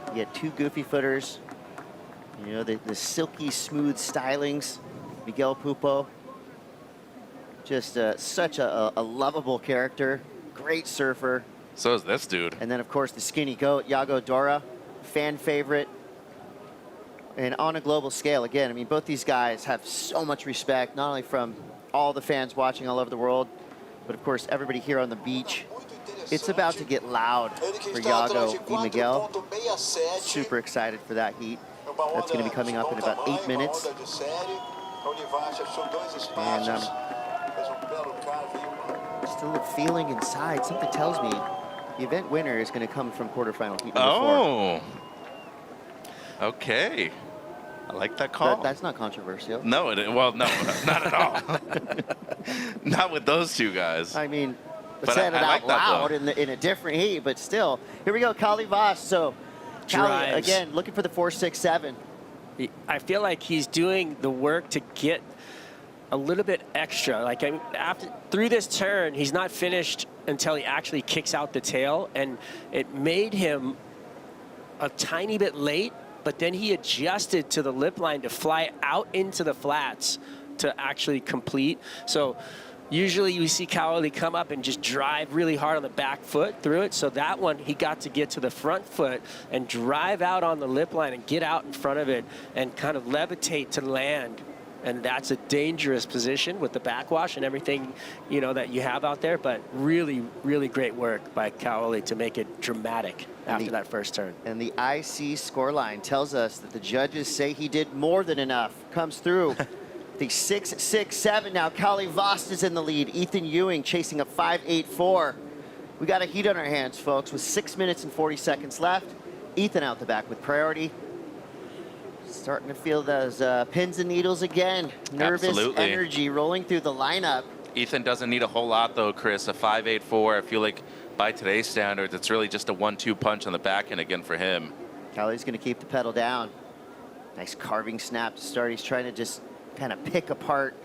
You get 2 goofy footers. You know, the silky smooth stylings, Miguel Pupo. Just such a lovable character, great surfer. So is this dude. And then, of course, the skinny goat, Yago Dora, fan favorite. And on a global scale, again, I mean, both these guys have so much respect, not only from all the fans watching all over the world, but of course, everybody here on the beach. It's about to get loud for Yago and Miguel. Super excited for that heat. That's going to be coming up in about 8 minutes. And just a little feeling inside, something tells me the event winner is going to come from quarterfinal heat number 4. Okay. I like that call. That's not controversial. No, well, no, not at all. Not with those two guys. I mean, But said it I out like that, loud in a different heat, but still. Here we go, Kali Voss. So, Kali, Drives. again, looking for the 4.67. I feel like he's doing the work to get a little bit extra. Like through this turn, he's not finished until he actually kicks out the tail, and it made him a tiny bit late, but then he adjusted to the lip line to fly out into the flats to actually complete. So usually you see Cowley come up and just drive really hard on the back foot through it. So that one, he got to get to the front foot and drive out on the lip line and get out in front of it and kind of levitate to land. And that's a dangerous position with the backwash and everything, you know, that you have out there. But really, really great work by Cowley to make it dramatic after that first turn. And the IC scoreline tells us that the judges say he did more than enough. Comes through the 6.67 now. Kali Voss is in the lead. Ethan Ewing chasing a 5.84. We got a heat on our hands, folks, with 6 minutes and 40 seconds left. Ethan out the back with priority. Starting to feel those pins and needles again. Nervous Absolutely. energy rolling through the lineup. Ethan doesn't need a whole lot, though, Chris. A 5.84. I feel like by today's standards, it's really just a 1-2 punch on the back end again for him. Kali's going to keep the pedal down. Nice carving snap to start. He's trying to just kind of pick apart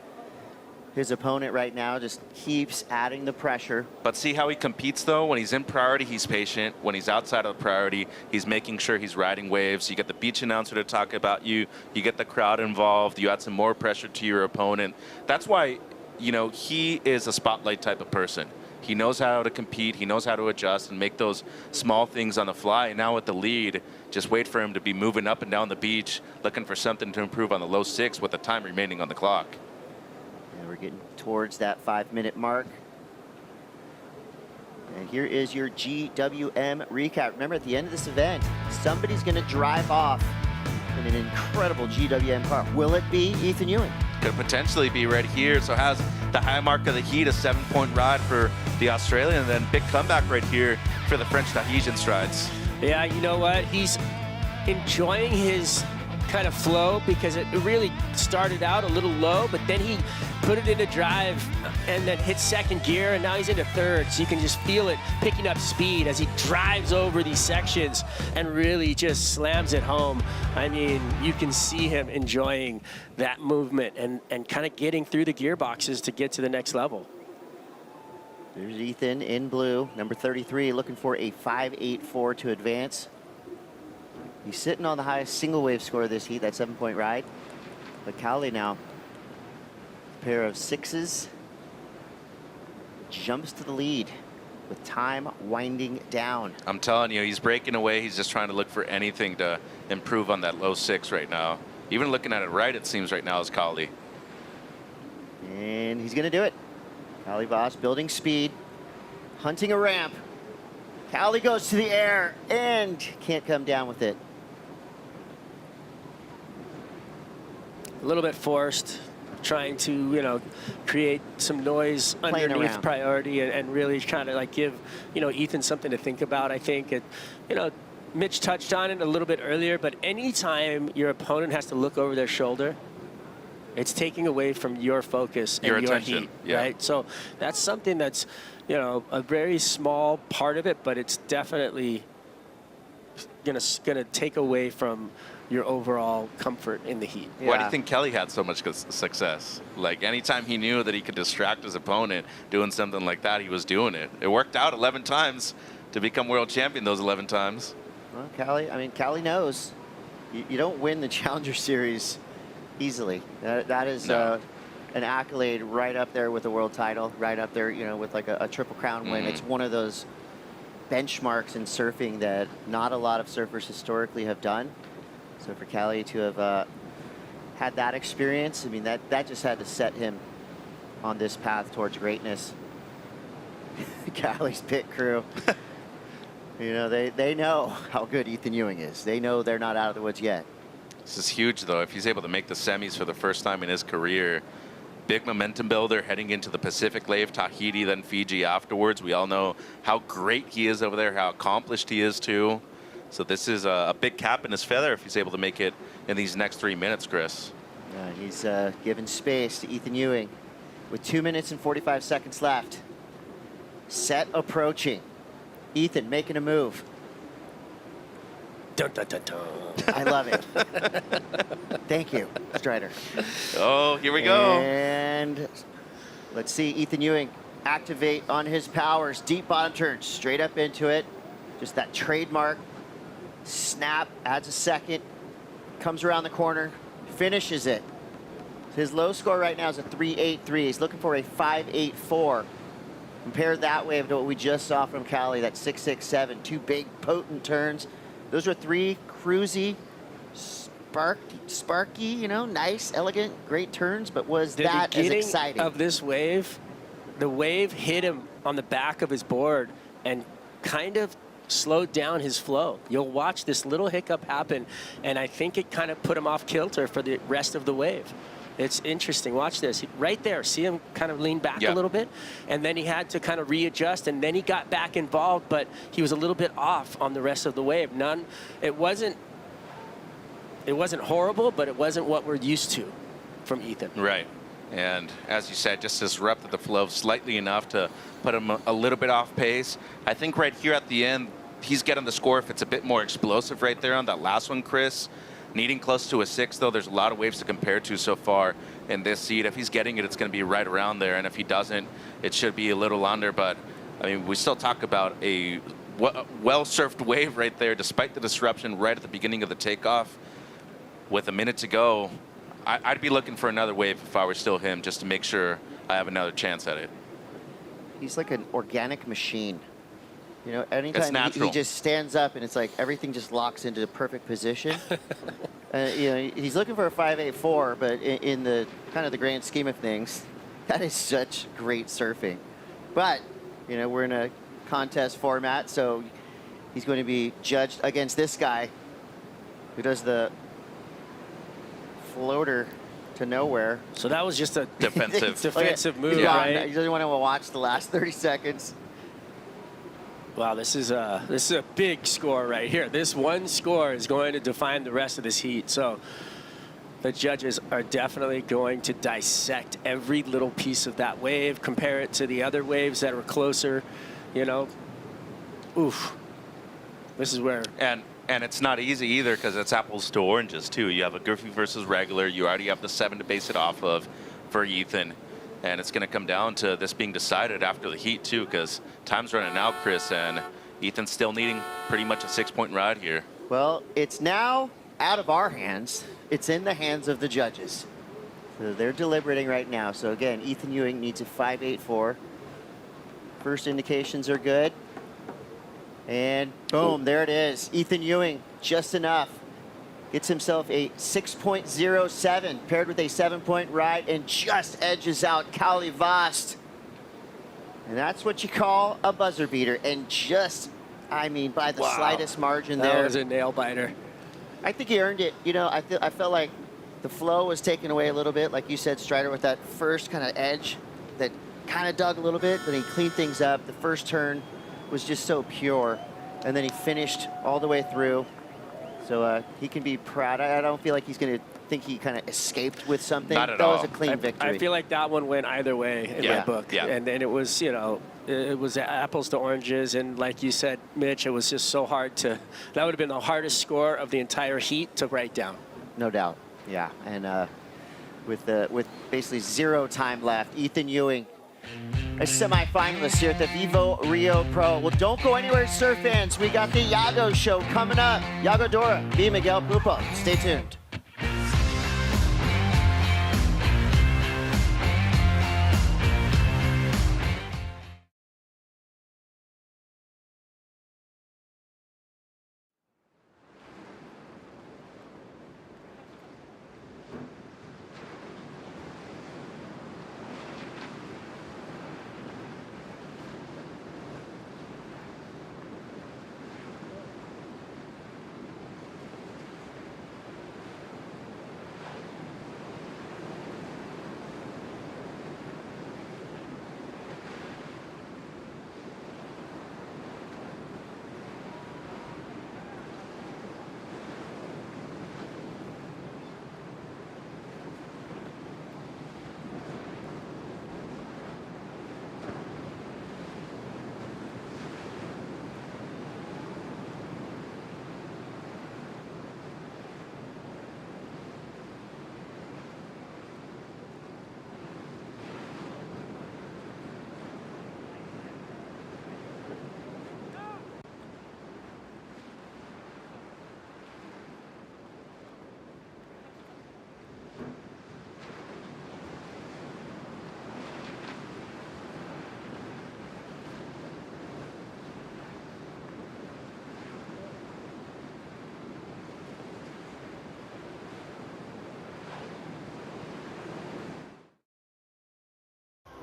his opponent right now. Just keeps adding the pressure. But see how he competes, though? When he's in priority, he's patient. When he's outside of priority, he's making sure he's riding waves. You get the beach announcer to talk about you. You get the crowd involved. You add some more pressure to your opponent. That's why, you know, he is a spotlight type of person. He knows how to compete. He knows how to adjust and make those small things on the fly. And now with the lead, just wait for him to be moving up and down the beach, looking for something to improve on the low 6 with the time remaining on the clock. And we're getting towards that 5-minute mark. And here is your GWM recap. Remember, at the end of this event, somebody's going to drive off in an incredible GWM car. Will it be Ethan Ewing? Could potentially be right here. So has the high mark of the heat, a 7-point ride for the Australian, and then big comeback right here for the French Tahitian strides. Yeah, you know what? He's enjoying his kind of flow because it really started out a little low, but then he put it into drive and then hit second gear, and now he's into third. So you can just feel it picking up speed as he drives over these sections and really just slams it home. I mean, you can see him enjoying that movement and kind of getting through the gearboxes to get to the next level. There's Ethan in blue, number 33, looking for a 5.84 to advance. He's sitting on the highest single wave score of this heat, that 7-point ride. But Cowley now, a pair of 6s, jumps to the lead with time winding down. I'm telling you, he's breaking away. He's just trying to look for anything to improve on that low 6 right now. Even looking at it right, it seems right now is Cowley. And he's going to do it. Kali Voss building speed, hunting a ramp. Cowley goes to the air and can't come down with it. A little bit forced, trying to, you know, create some noise underneath around. priority and really kind of like give, you know, Ethan something to think about. I think, you know, Mitch touched on it a little bit earlier, but anytime your opponent has to look over their shoulder, it's taking away from your focus and your attention. heat, Yeah. right? So that's something that's, you know, a very small part of it, but it's definitely gonna take away from your overall comfort in the heat. Why do you think Kelly had so much success? Like, anytime he knew that he could distract his opponent doing something like that, he was doing it. It worked out 11 times to become world champion those 11 times. Well, Cowley, I mean, Cowley knows you don't win the Challenger Series easily. That is an accolade right up there with the world title, right up there, with like a Triple Crown win. It's one of those benchmarks in surfing that not a lot of surfers historically have done. So for Callie to have had that experience, I mean, that just had to set him on this path towards greatness. Callie's pit crew, they know how good Ethan Ewing is. They know they're not out of the woods yet. This is huge, though. If he's able to make the semis for the first time in his career, big momentum builder heading into the Pacific Lave, Tahiti, then Fiji afterwards. We all know how great he is over there, how accomplished he is, too. So this is a big cap in his feather if he's able to make it in these next 3 minutes, Chris. Yeah, he's given space to Ethan Ewing with 2 minutes and 45 seconds left. Set approaching. Ethan making a move. Dun, dun, dun, dun. I love it. Thank you, Strider. Oh, here we go. And let's see Ethan Ewing activate on his powers. Deep bottom turn, straight up into it. Just that trademark snap, adds a second, comes around the corner, finishes it. His low score right now is a 3.83. He's looking for a 5.84. Compare that wave to what we just saw from Callie, that 6.67. Two big, potent turns. Those were three cruisy, sparky, nice, elegant, great turns, but was that as exciting? Of this wave, the wave hit him on the back of his board and kind of slowed down his flow. You'll watch this little hiccup happen, and I think it kind of put him off kilter for the rest of the wave. It's interesting. Watch this. Right there, see him kind of lean back a little bit, and then he had to kind of readjust, and then he got back involved, but he was a little bit off on the rest of the wave. It wasn't horrible, but it wasn't what we're used to from Ethan. Right. And as you said, just disrupted the flow slightly enough to put him a little bit off pace. I think right here at the end, he's getting the score if it's a bit more explosive right there on that last one, Chris. Needing close to a 6, though, there's a lot of waves to compare to so far in this seed. If he's getting it, it's going to be right around there. And if he doesn't, it should be a little under. But, I mean, we still talk about a well-surfed wave right there, despite the disruption right at the beginning of the takeoff. With a minute to go, I'd be looking for another wave if I were still him, just to make sure I have another chance at it. He's like an organic machine. Anytime he just stands up and it's like everything just locks into the perfect position. He's looking for a 5.84, but in the kind of the grand scheme of things, that is such great surfing. But, we're in a contest format, so he's going to be judged against this guy who does the floater to nowhere. So that was just a defensive move, yeah, right? He doesn't want to watch the last 30 seconds. Wow, this is a big score right here. This one score is going to define the rest of this heat. So the judges are definitely going to dissect every little piece of that wave, compare it to the other waves that were closer. Oof. This is where. And it's not easy either, because it's apples to oranges too. You have a Griffey versus regular. You already have the 7 to base it off of for Ethan. And it's going to come down to this being decided after the heat, too, because time's running out, Chris, and Ethan's still needing pretty much a 6-point ride here. Well, it's now out of our hands. It's in the hands of the judges. So they're deliberating right now. So, again, Ethan Ewing needs a 5.84. First indications are good. And, boom, there it is. Ethan Ewing, just enough. Gets himself a 6.07 paired with a 7-point ride and just edges out Callie Vast. And that's what you call a buzzer beater. And just, by the slightest margin there. That was a nail biter. I think he earned it. I felt like the flow was taken away a little bit. Like you said, Strider, with that first kind of edge that kind of dug a little bit, but he cleaned things up. The first turn was just so pure. And then he finished all the way through. So he can be proud. I don't feel like he's going to think he kind of escaped with something. Not at that all. was a clean victory. I feel like that one went either way in my book. Yeah. And then it was, it was apples to oranges. And like you said, Mitch, it was just so hard that would have been the hardest score of the entire heat to write down. No doubt. Yeah. And with basically 0 time left, Ethan Ewing semi-finalists here at the VIVO Rio Pro. Well, don't go anywhere, surf fans. We got the Yago show coming up. Yago Dora, v. Miguel Pupo. Stay tuned.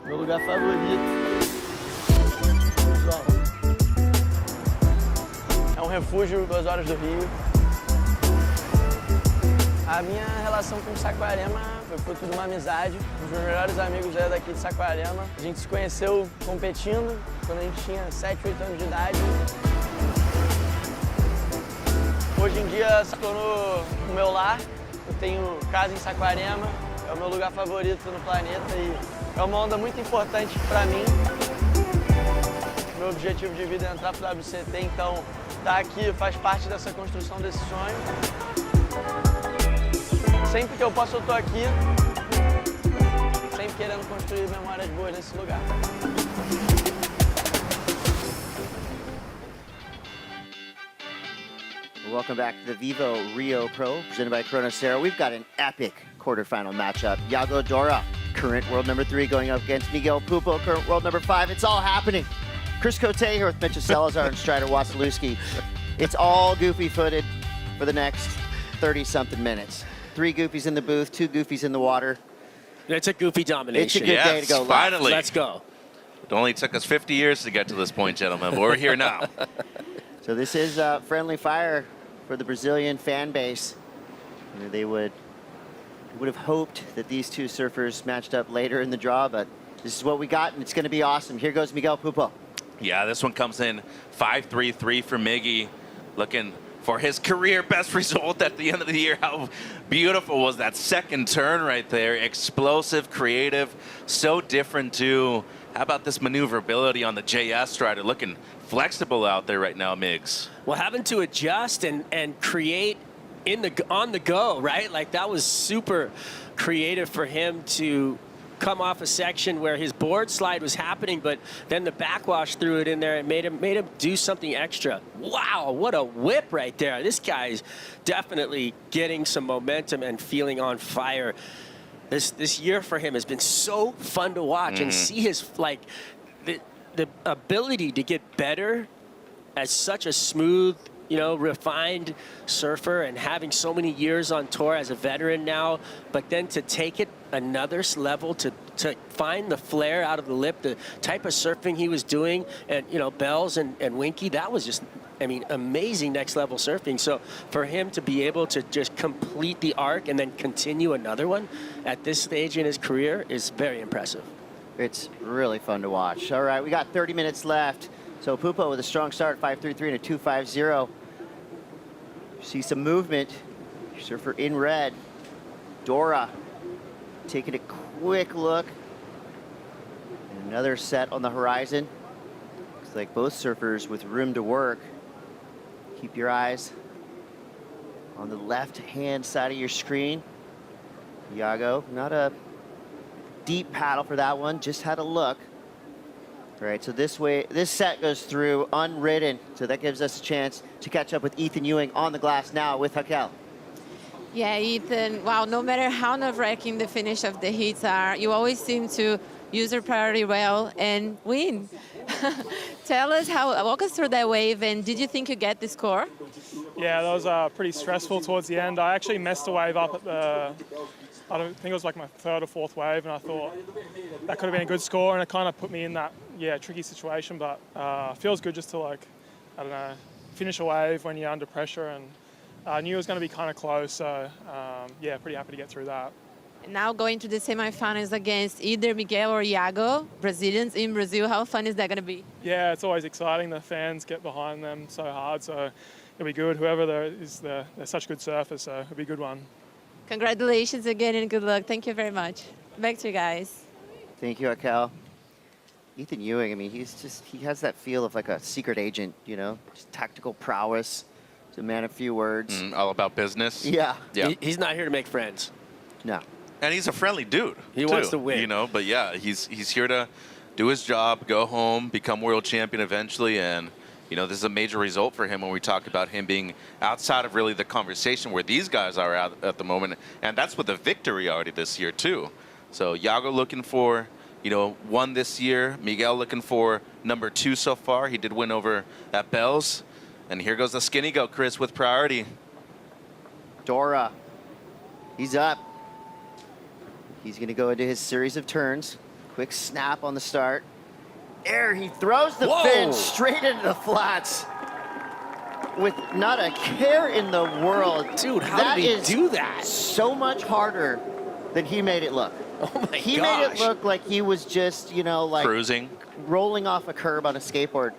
Meu lugar favorito. É um refúgio 2 horas do Rio. A minha relação com o Saquarema foi fruto de uma amizade. Os meus melhores amigos é daqui de Saquarema. A gente se conheceu competindo quando a gente tinha 7, 8 anos de idade. Hoje em dia se tornou o meu lar. Eu tenho casa em Saquarema, é o meu lugar favorito no planeta e é uma onda muito importante para mim. Meu objetivo de vida é entrar para o WCT, então estar aqui faz parte dessa construção desse sonho. Sempre que eu posso eu tô aqui, sempre querendo construir memórias boas nesse lugar. Welcome back to the VIVO Rio Pro, presented by Cero. We've got an epic quarterfinal matchup. Yago Dora, current world number 3, going up against Miguel Pupo, current world number 5. It's all happening. Chris Cote here with Mitchell Salazar and Strider Wasilewski. It's all goofy-footed for the next 30-something minutes. 3 goofies in the booth, 2 goofies in the water. It's a goofy domination. It's a good day to go live. Finally. Let's go. It only took us 50 years to get to this point, gentlemen, but we're here now. So this is friendly fire for the Brazilian fan base. You know, they would have hoped that these 2 surfers matched up later in the draw, but this is what we got, and it's going to be awesome. Here goes Miguel Pupo. Yeah, this one comes in 5.33 for Miggy, looking for his career best result at the end of the year. How beautiful was that second turn right there? Explosive, creative, so different too. How about this maneuverability on the JS Strider? Looking flexible out there right now, Miggs. Well, having to adjust and create on the go, right? Like that was super creative for him to come off a section where his board slide was happening, but then the backwash threw it in there and made him do something extra. Wow, what a whip right there. This guy's definitely getting some momentum and feeling on fire. This year for him has been so fun to watch and see his, like, the ability to get better as such a smooth, you know, refined surfer and having so many years on tour as a veteran now, but then to take it another level, to find the flare out of the lip, the type of surfing he was doing, and, you know, Bells and Winky, that was just, I mean, amazing next level surfing. So for him to be able to just complete the arc and then continue another one at this stage in his career is very impressive. It's really fun to watch. All right, we got 30 minutes left. So Pupo with a strong start, 5.33 and a 2.50. See some movement. Surfer in red. Dora taking a quick look. And another set on the horizon. Looks like both surfers with room to work. Keep your eyes on the left-hand side of your screen. Yago, not a deep paddle for that one, just had a look. All right, so this set goes through unwritten. So that gives us a chance to catch up with Ethan Ewing on the glass now with Raquel. Yeah, Ethan, wow, no matter how nerve-wracking the finish of the heats are, you always seem to use your priority well and win. Walk us through that wave, and did you think you get the score? Yeah, that was pretty stressful towards the end. I actually messed a wave up at I don't think it was like my third or fourth wave, and I thought that could have been a good score, and it kind of put me in that, tricky situation, but feels good just to, like, I don't know, finish a wave when you're under pressure, and I knew it was going to be kind of close, so pretty happy to get through that. Now going to the semifinals against either Miguel or Iago, Brazilians in Brazil, how fun is that going to be? Yeah, it's always exciting. The fans get behind them so hard, so it'll be good. Whoever they're such good surfers, so it'll be a good one. Congratulations again and good luck. Thank you very much. Back to you guys. Thank you, Raquel. Ethan Ewing, I mean, he has that feel of like a secret agent, you know, just tactical prowess. He's a man of few words. All about business. Yeah. He's not here to make friends. No. And he's a friendly dude. He wants to win. You know, but yeah, he's here to do his job, go home, become world champion eventually, and you know, this is a major result for him when we talk about him being outside of really the conversation where these guys are at the moment, and that's with the victory already this year too. So Iago looking for, you know, 1 this year. Miguel looking for number 2 so far. He did win over at Bells, and here goes the skinny goat, Chris, with priority. Dora, he's up. He's going to go into his series of turns. Quick snap on the start. Air, he throws the fin straight into the flats with not a care in the world. Dude, how did he do that? So much harder than he made it look. Oh my gosh. He made it look like he was just, you know, like cruising, rolling off a curb on a skateboard.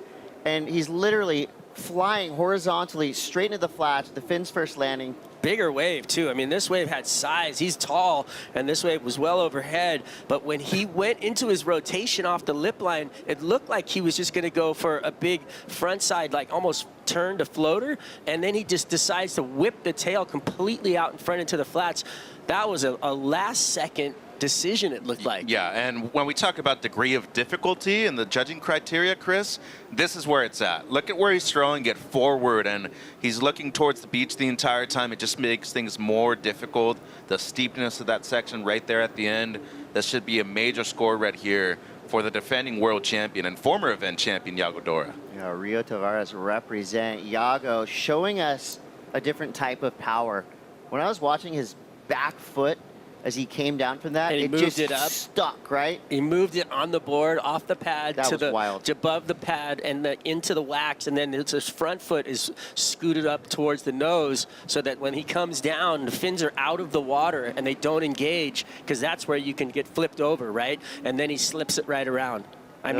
And he's literally flying horizontally straight into the flats, the fins first landing. Bigger wave too. I mean, this wave had size. He's tall, and this wave was well overhead. But when he went into his rotation off the lip line, it looked like he was just going to go for a big front side, like almost turn to floater. And then he just decides to whip the tail completely out in front into the flats. That was a last-second decision, it looked like. Yeah, and when we talk about degree of difficulty and the judging criteria, Chris, this is where it's at. Look at where he's throwing it forward, and he's looking towards the beach the entire time. It just makes things more difficult. The steepness of that section right there at the end, that should be a major score right here for the defending world champion and former event champion, Iago Dora. Yeah, Rio Tavares represent Iago, showing us a different type of power. When I was watching his back foot, as he came down from that, and he it moved just it up. Stuck, right? He moved it on the board, off the pad, that to was the wild. above the pad, and into the wax, and then his front foot is scooted up towards the nose, so that when he comes down, the fins are out of the water and they don't engage, because that's where you can get flipped over, right? And then he slips it right around. That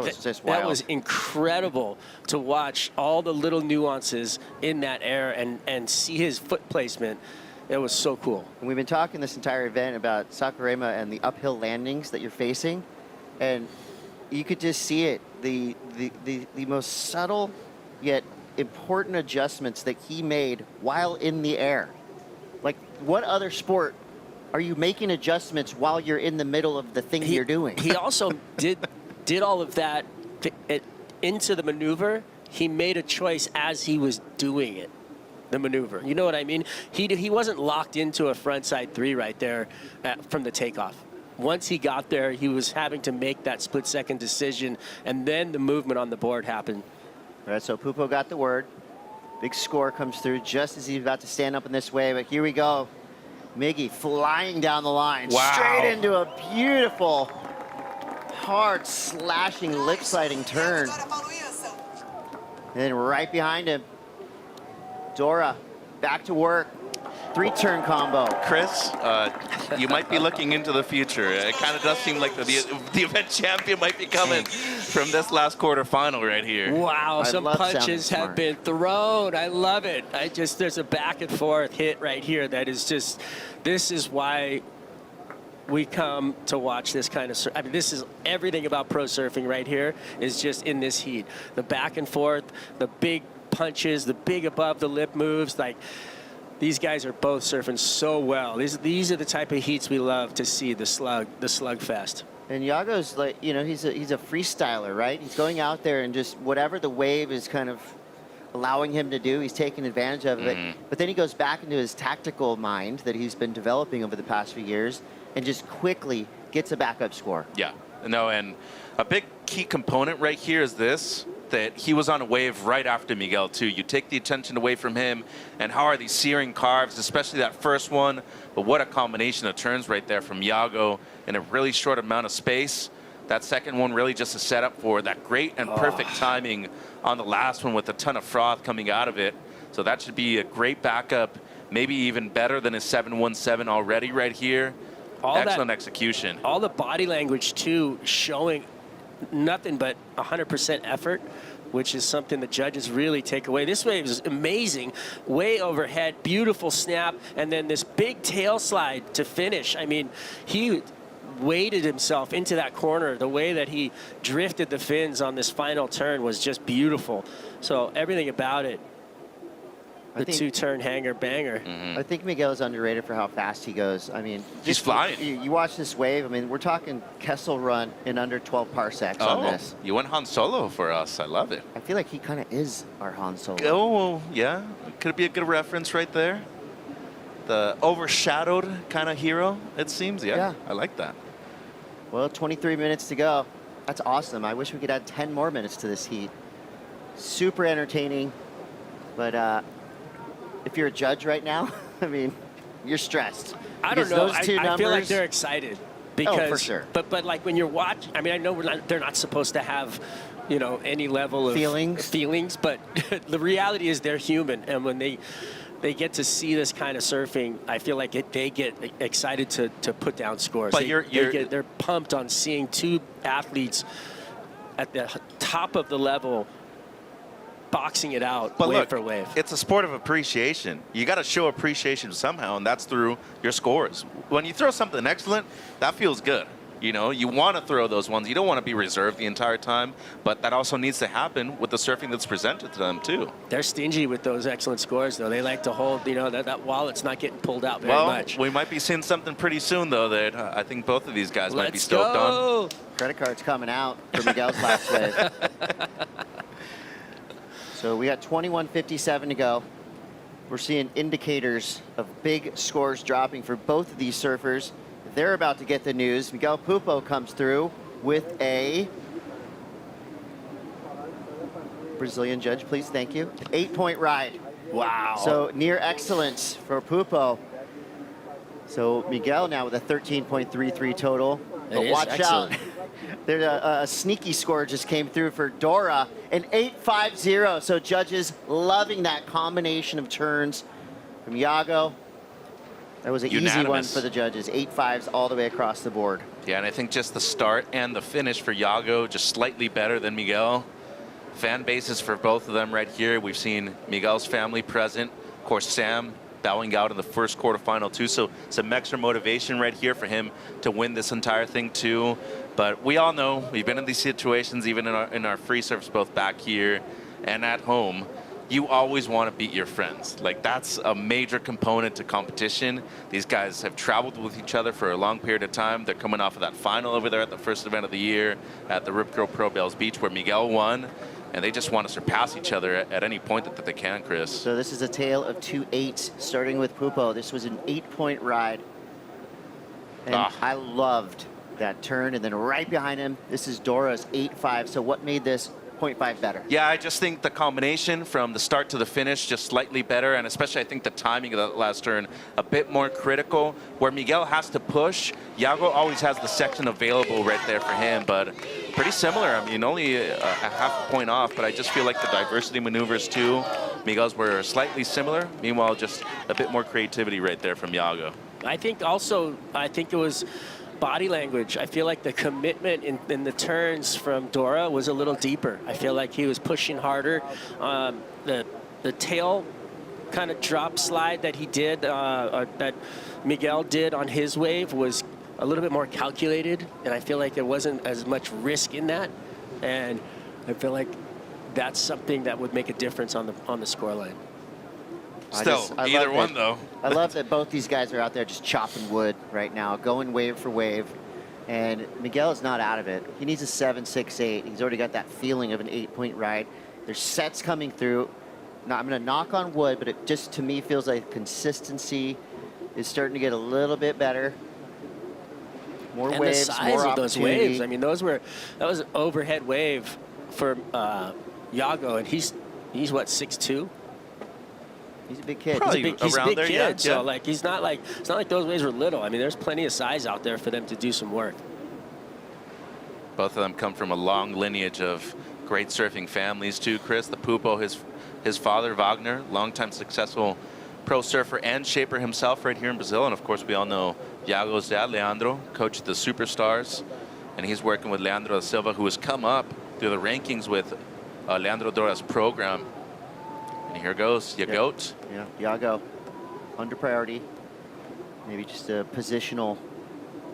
was just wild. That was incredible to watch all the little nuances in that air and see his foot placement. It was so cool. And we've been talking this entire event about Saquarema and the uphill landings that you're facing, and you could just see it, the most subtle yet important adjustments that he made while in the air. Like, what other sport are you making adjustments while you're in the middle of the thing you're doing? He also did all of that into the maneuver. He made a choice as he was doing it. The maneuver, you know what I mean? He wasn't locked into a frontside 3 right there from the takeoff. Once he got there, he was having to make that split-second decision, and then the movement on the board happened. All right, so Pupo got the word. Big score comes through just as he's about to stand up in this wave. But here we go. Miggy flying down the line, straight into a beautiful, hard, slashing, lip-sliding turn. And then right behind him, Dora, back to work. 3-turn combo. Chris, you might be looking into the future. It kind of does seem like the event champion might be coming from this last quarterfinal right here. Wow, some punches have been thrown. I love it. There's a back and forth hit right here that is just, this is why we come to watch this kind of, I mean, this is everything about pro surfing right here is just in this heat. The back and forth, the big punches, the big above the lip moves, like these guys are both surfing so well. These are the type of heats we love to see, the slug fest. And Iago's like, you know, he's a freestyler, right? He's going out there and just whatever the wave is kind of allowing him to do, he's taking advantage of it. But then he goes back into his tactical mind that he's been developing over the past few years and just quickly gets a backup score. Yeah, no, and a big key component right here is this, that he was on a wave right after Miguel too. You take the attention away from him, and how are these searing carves, especially that first one, but what a combination of turns right there from Iago in a really short amount of space. That second one really just a setup for that great and perfect timing on the last one with a ton of froth coming out of it. So that should be a great backup, maybe even better than his 717 already right here. Excellent execution. All the body language too, showing nothing but 100% effort, which is something the judges really take away. This wave is amazing, way overhead, beautiful snap, and then this big tail slide to finish. I mean, he weighted himself into that corner. The way that he drifted the fins on this final turn was just beautiful. So everything about it, the two-turn hanger banger. I think Miguel is underrated for how fast he goes. I mean, he's flying. You watch this wave. I mean, we're talking Kessel run in under 12 parsecs on this. You went Han Solo for us. I love it. I feel like he kind of is our Han Solo. Oh, yeah. Could be a good reference right there. The overshadowed kind of hero, it seems. Yeah, I like that. Well, 23 minutes to go. That's awesome. I wish we could add 10 more minutes to this heat. Super entertaining, but if you're a judge right now, I mean, you're stressed. I don't know. Those two I feel like they're excited because, for sure. But like when you're watching, I mean, I know they're not supposed to have, you know, any level of feelings, but the reality is they're human, and when they get to see this kind of surfing, I feel like they get excited to put down scores. But they're pumped on seeing two athletes at the top of the level boxing it out wave for wave. It's a sport of appreciation. You got to show appreciation somehow, and that's through your scores. When you throw something excellent, that feels good. You know, you want to throw those ones. You don't want to be reserved the entire time, but that also needs to happen with the surfing that's presented to them too. They're stingy with those excellent scores, though. They like to hold, you know, that wallet's not getting pulled out very much. We might be seeing something pretty soon, though, that I think both of these guys might be stoked on. Credit card's coming out for Miguel's last wave. So we got 21:57 to go. We're seeing indicators of big scores dropping for both of these surfers. They're about to get the news. Miguel Pupo comes through with a Brazilian judge, please, thank you. 8-point ride. Wow. So near excellence for Pupo. So Miguel now with a 13.33 total. But watch excellent. Out. There's a sneaky score just came through for Dora, an 8.50. So judges loving that combination of turns from Iago. That was an easy one for the judges. 8.5s all the way across the board. Yeah, and I think just the start and the finish for Iago just slightly better than Miguel. Fan bases for both of them right here. We've seen Miguel's family present. Of course, Sam bowing out in the first quarterfinal too. So some extra motivation right here for him to win this entire thing too. But we all know, we've been in these situations even in our free surfs, both back here and at home. You always want to beat your friends. Like, that's a major component to competition. These guys have traveled with each other for a long period of time. They're coming off of that final over there at the first event of the year at the Rip Curl Pro Bells Beach where Miguel won. And they just want to surpass each other at any point that they can, Chris. So this is a tale of 2 8s, starting with Pupo. This was an 8-point ride. And I loved that turn. And then right behind him, this is Dora's 8.5. So what made this 0.5 better? Yeah, I just think the combination from the start to the finish just slightly better, and especially I think the timing of that last turn a bit more critical. Where Miguel has to push, Iago always has the section available right there for him, but pretty similar. I mean, only a half a point off, but I just feel like the diversity maneuvers too, Miguel's were slightly similar. Meanwhile, just a bit more creativity right there from Iago. I think it was body language. I feel like the commitment in the turns from Dora was a little deeper. I feel like he was pushing harder. The tail kind of drop slide that he did, that Miguel did on his wave was a little bit more calculated, and I feel like there wasn't as much risk in that. And I feel like that's something that would make a difference on the scoreline. Either one, though. I love that both these guys are out there just chopping wood right now, going wave for wave. And Miguel is not out of it. He needs a 7.68. He's already got that feeling of an 8-point ride. There's sets coming through. Now, I'm going to knock on wood, but it just, to me, feels like consistency is starting to get a little bit better. More and waves, the size more of those opportunity. waves. I mean, that was an overhead wave for Iago, and he's what, 6'2"? He's a big kid. Probably He's a around big there, kid, yeah. so like it's not like those waves were little. I mean, there's plenty of size out there for them to do some work. Both of them come from a long lineage of great surfing families too, Chris. The Pupo, his father, Wagner, longtime successful pro surfer and shaper himself right here in Brazil. And of course, we all know Iago's dad, Leandro, coached the Superstars. And he's working with Leandro da Silva, who has come up through the rankings with Leandro Dora's program. And here goes Iagote. Yeah, Iago, under priority. Maybe just a positional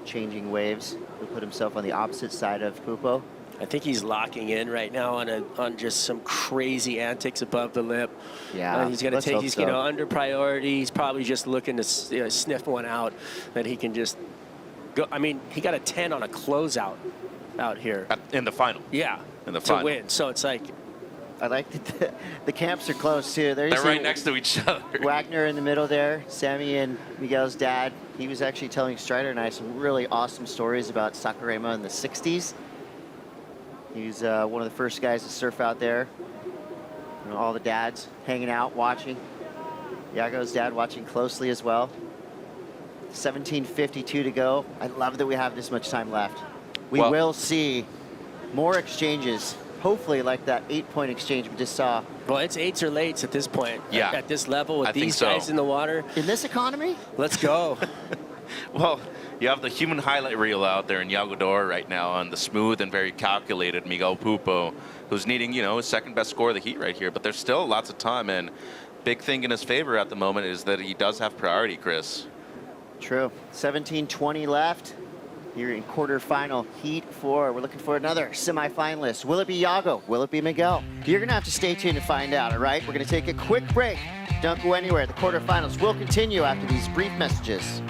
changing waves. He'll put himself on the opposite side of Pupo. I think he's locking in right now on just some crazy antics above the lip. Yeah, he's going to take. He's so. under priority. He's probably just looking to sniff one out that he can just go. I mean, he got a 10 on a closeout out here In the final. Yeah, in the to final. win. So it's like. I like that the camps are close too. They're right next to each other. Wagner in the middle there. Sammy and Miguel's dad. He was actually telling Strider and I some really awesome stories about Saquarema in the 60s. He's one of the first guys to surf out there. You know, all the dads hanging out, watching. Iago's dad watching closely as well. 17:52 to go. I love that we have this much time left. We will see more exchanges. Hopefully like that 8-point exchange we just saw. Well, it's 8s or lates at this point. Yeah. At this level with I think these so. guys in the water. In this economy? Let's go. Well, you have the human highlight reel out there in Iago Dora right now on the smooth and very calculated Miguel Pupo, who's needing, his second best score of the heat right here. But there's still lots of time, and big thing in his favor at the moment is that he does have priority, Chris. True. 17:20 left. Here in quarterfinal heat 4. We're looking for another semifinalist. Will it be Iago? Will it be Miguel? You're going to have to stay tuned to find out, all right? We're going to take a quick break. Don't go anywhere. The quarterfinals will continue after these brief messages.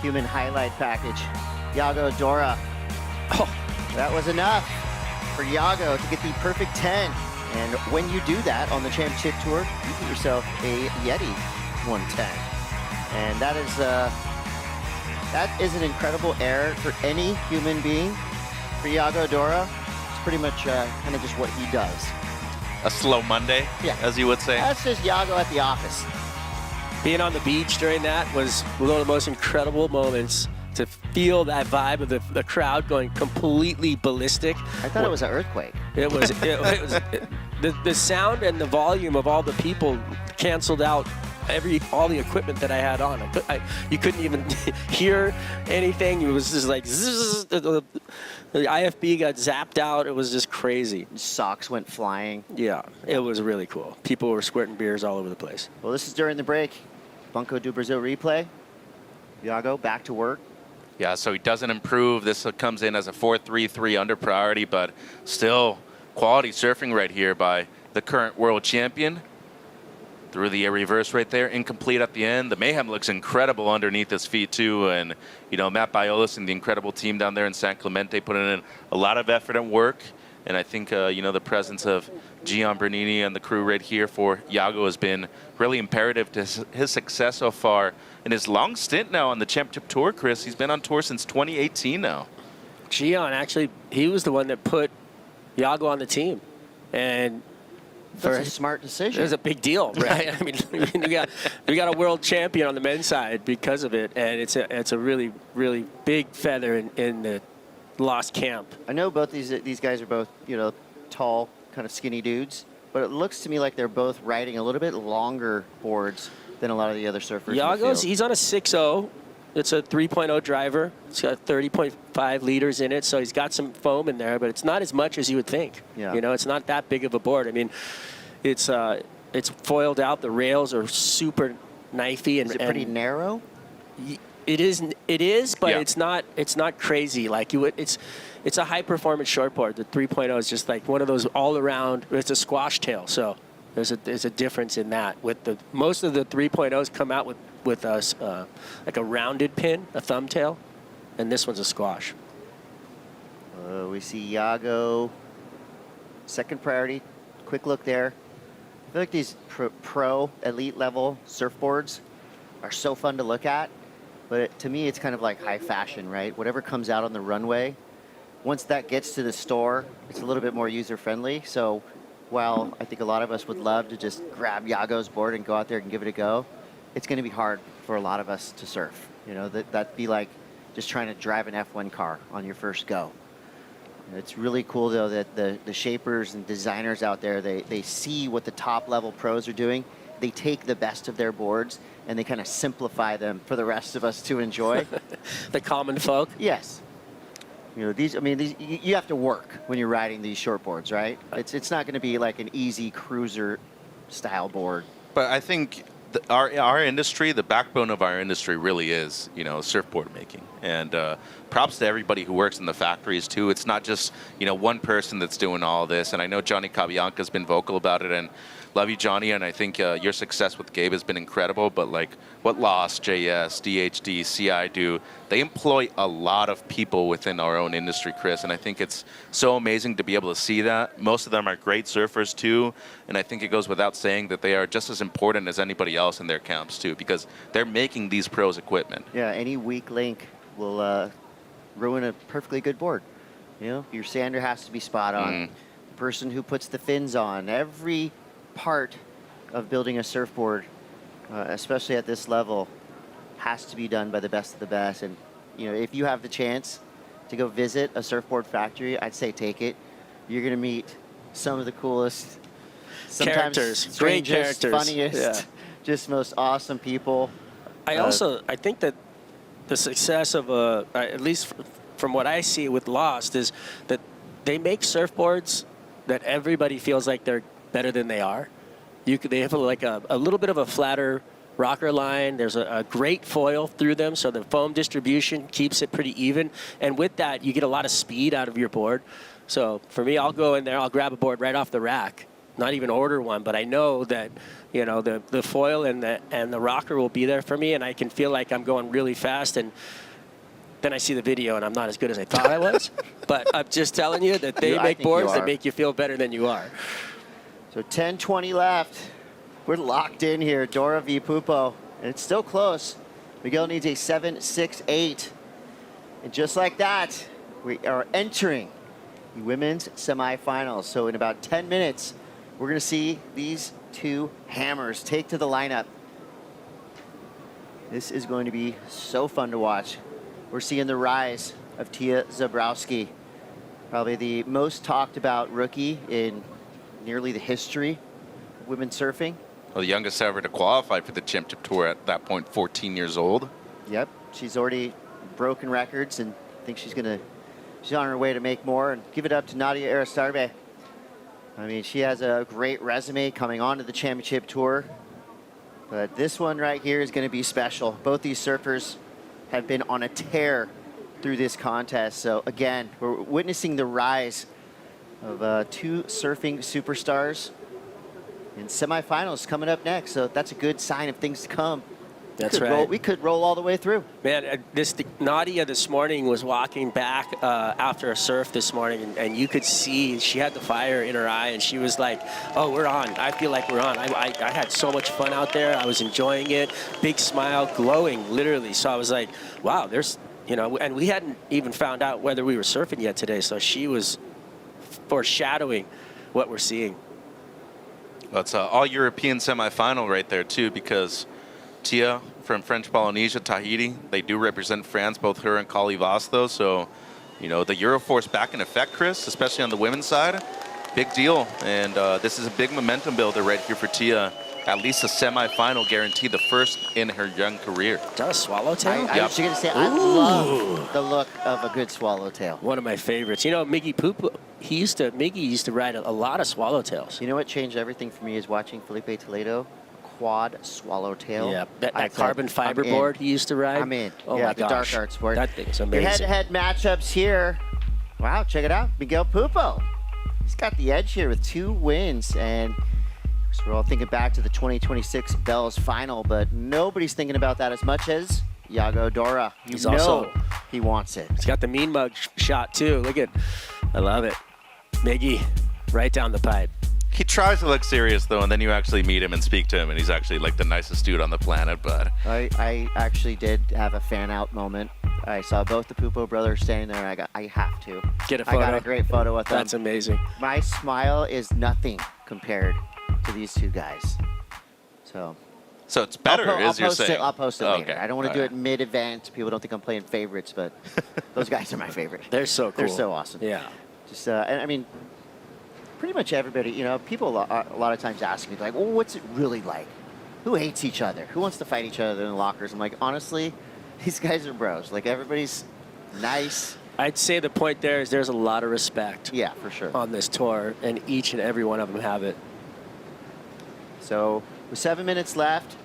Human highlight package. Iago Dora. Oh, that was enough for Iago to get the perfect 10. And when you do that on the championship tour, you get yourself a Yeti 110. And that is an incredible error for any human being. For Iago Dora, it's pretty much kind of just what he does. A slow Monday, as you would say. That's just Iago at the office. Being on the beach during that was one of the most incredible moments, to feel that vibe of the crowd going completely ballistic. I thought it was an earthquake. It was, the sound and the volume of all the people canceled out all the equipment that I had on. You couldn't even hear anything. It was just like zzz, the IFB got zapped out. It was just crazy. Socks went flying. Yeah, it was really cool. People were squirting beers all over the place. Well, this is during the break. Banco do Brasil replay. Iago back to work. Yeah, so he doesn't improve. This comes in as a 4-3-3 under priority, but still quality surfing right here by the current world champion. Through the air reverse right there, incomplete at the end. The Mayhem looks incredible underneath his feet too, and you know, Matt Biolis and the incredible team down there in San Clemente putting in a lot of effort and work. And I think you know, the presence of Gian Bernini and the crew right here for Iago has been really imperative to his success so far in his long stint now on the Championship Tour. Chris, he's been on tour since 2018 now. Gian, actually, he was the one that put Iago on the team, and that's a smart decision. It was a big deal, right? I mean, we got a world champion on the men's side because of it, and it's a really, really big feather in the lost camp. I know both these guys are both, you know, tall, kind of skinny dudes, but it looks to me like they're both riding a little bit longer boards than a lot of the other surfers. Iago's, he's on a 6.0. It's a 3.0 driver. It's got 30.5 liters in it, so he's got some foam in there, but it's not as much as you would think. Yeah. You know, it's not that big of a board. I mean, it's foiled out. The rails are super knifey. And, is it pretty narrow? It is, but yeah. it's not crazy. Like you would, it's a high performance shortboard. The 3.0 is just like one of those all around. It's a squash tail, so there's a difference in that. With the most of the 3.0s come out with like a rounded pin, a thumb tail, and this one's a squash. We see Iago, second priority. Quick look there. I feel like these pro elite level surfboards are so fun to look at, but to me it's kind of like high fashion, right? Whatever comes out on the runway, once that gets to the store, it's a little bit more user friendly. So while I think a lot of us would love to just grab Iago's board and go out there and give it a go, it's going to be hard for a lot of us to surf. You know, that'd be like just trying to drive an F1 car on your first go. It's really cool, though, that the shapers and designers out there, they see what the top-level pros are doing. They take the best of their boards, and they kind of simplify them for the rest of us to enjoy. The common folk? Yes. You know, you have to work when you're riding these short boards, right? It's not going to be like an easy cruiser-style board. But I think our industry, the backbone of our industry really is, you know, surfboard making. And props to everybody who works in the factories too. It's not just, you know, one person that's doing all this. And I know Johnny Cabianca's been vocal about it, and love you, Johnny. And I think your success with Gabe has been incredible. But like what Lost, JS, DHD, CI do, they employ a lot of people within our own industry, Chris. And I think it's so amazing to be able to see that. Most of them are great surfers too. And I think it goes without saying that they are just as important as anybody else in their camps too, because they're making these pros equipment. Yeah, any weak link will ruin a perfectly good board. You know, your sander has to be spot on. The person who puts the fins on, every part of building a surfboard, especially at this level, has to be done by the best of the best. And you know, if you have the chance to go visit a surfboard factory, I'd say take it. You're going to meet some of the coolest, sometimes characters, great strangest, characters, funniest, just most awesome people. I think that the success of at least from what I see with Lost, is that they make surfboards that everybody feels like they're better than they are. They have like a little bit of a flatter rocker line. There's a great foil through them, so the foam distribution keeps it pretty even. And with that, you get a lot of speed out of your board. So for me, I'll go in there, I'll grab a board right off the rack, not even order one, but I know that, you know, the foil and the rocker will be there for me, and I can feel like I'm going really fast. And then I see the video and I'm not as good as I thought I was. But I'm just telling you that they make boards that make you feel better than you are. So 10:20 left. We're locked in here, Dora v. Pupo, and it's still close. Miguel needs a 7.68. And just like that, we are entering the women's semifinals. So in about 10 minutes, we're going to see these two hammers take to the lineup. This is going to be so fun to watch. We're seeing the rise of Tia Zabrowski, probably the most talked about rookie in nearly the history of women's surfing. the youngest ever to qualify for the Championship Tour at that point, 14 years old. Yep, she's already broken records, and I think she's on her way to make more. And give it up to Nadia Aristarbe. I mean, she has a great resume coming onto the Championship Tour, but this one right here is going to be special. Both these surfers have been on a tear through this contest. So again, we're witnessing the rise of two surfing superstars in semifinals coming up next. So that's a good sign of things to come. That's right. We could roll all the way through. Man, Nadia this morning was walking back after a surf this morning, and you could see she had the fire in her eye, and she was like, oh, we're on. I feel like we're on. I had so much fun out there. I was enjoying it. Big smile, glowing, literally. So I was like, wow, there's, you know, and we hadn't even found out whether we were surfing yet today, so she was foreshadowing what we're seeing. Well, it's an all-European semifinal right there, too, because Tia from French Polynesia, Tahiti, they do represent France, both her and Kali Vos, though. So, you know, the Euroforce back in effect, Chris, especially on the women's side. Big deal. And this is a big momentum builder right here for Tia. At least a semifinal guaranteed, the first in her young career. Is that a swallowtail? I was going to say, I love the look of a good swallowtail. One of my favorites. You know, Miggy Miggy used to ride a lot of swallowtails. You know what changed everything for me is watching Felipe Toledo quad swallowtail. Yeah, that carbon fiber board he used to ride. I'm in. Oh yeah, my the gosh. dark art sport. That thing's amazing. Your head-to-head matchups here. Wow, check it out. Miguel Pupo. He's got the edge here with 2 wins. And so we're all thinking back to the 2026 Bells final, but nobody's thinking about that as much as Iago Dora. He's also, he wants it. He's got the mean mug shot too. Look at, I love it. Miggy, right down the pipe. He tries to look serious, though, and then you actually meet him and speak to him, and he's actually like the nicest dude on the planet. But I actually did have a fan out moment. I saw both the Pupo brothers standing there, and I have to get a photo. I got a great photo with them. That's amazing. My smile is nothing compared to these two guys. So it's better, as you're saying. I'll post it later. Okay. I don't want to do it mid-event. People don't think I'm playing favorites, but those guys are my favorite. They're so cool. They're so awesome. Yeah. Just, and I mean, pretty much everybody, you know, people a lot of times ask me, like, well, what's it really like? Who hates each other? Who wants to fight each other in the lockers? I'm like, honestly, these guys are bros. Like, everybody's nice. I'd say the point there is there's a lot of respect. Yeah, for sure. On this tour, and each and every one of them have it. So with 7 minutes left,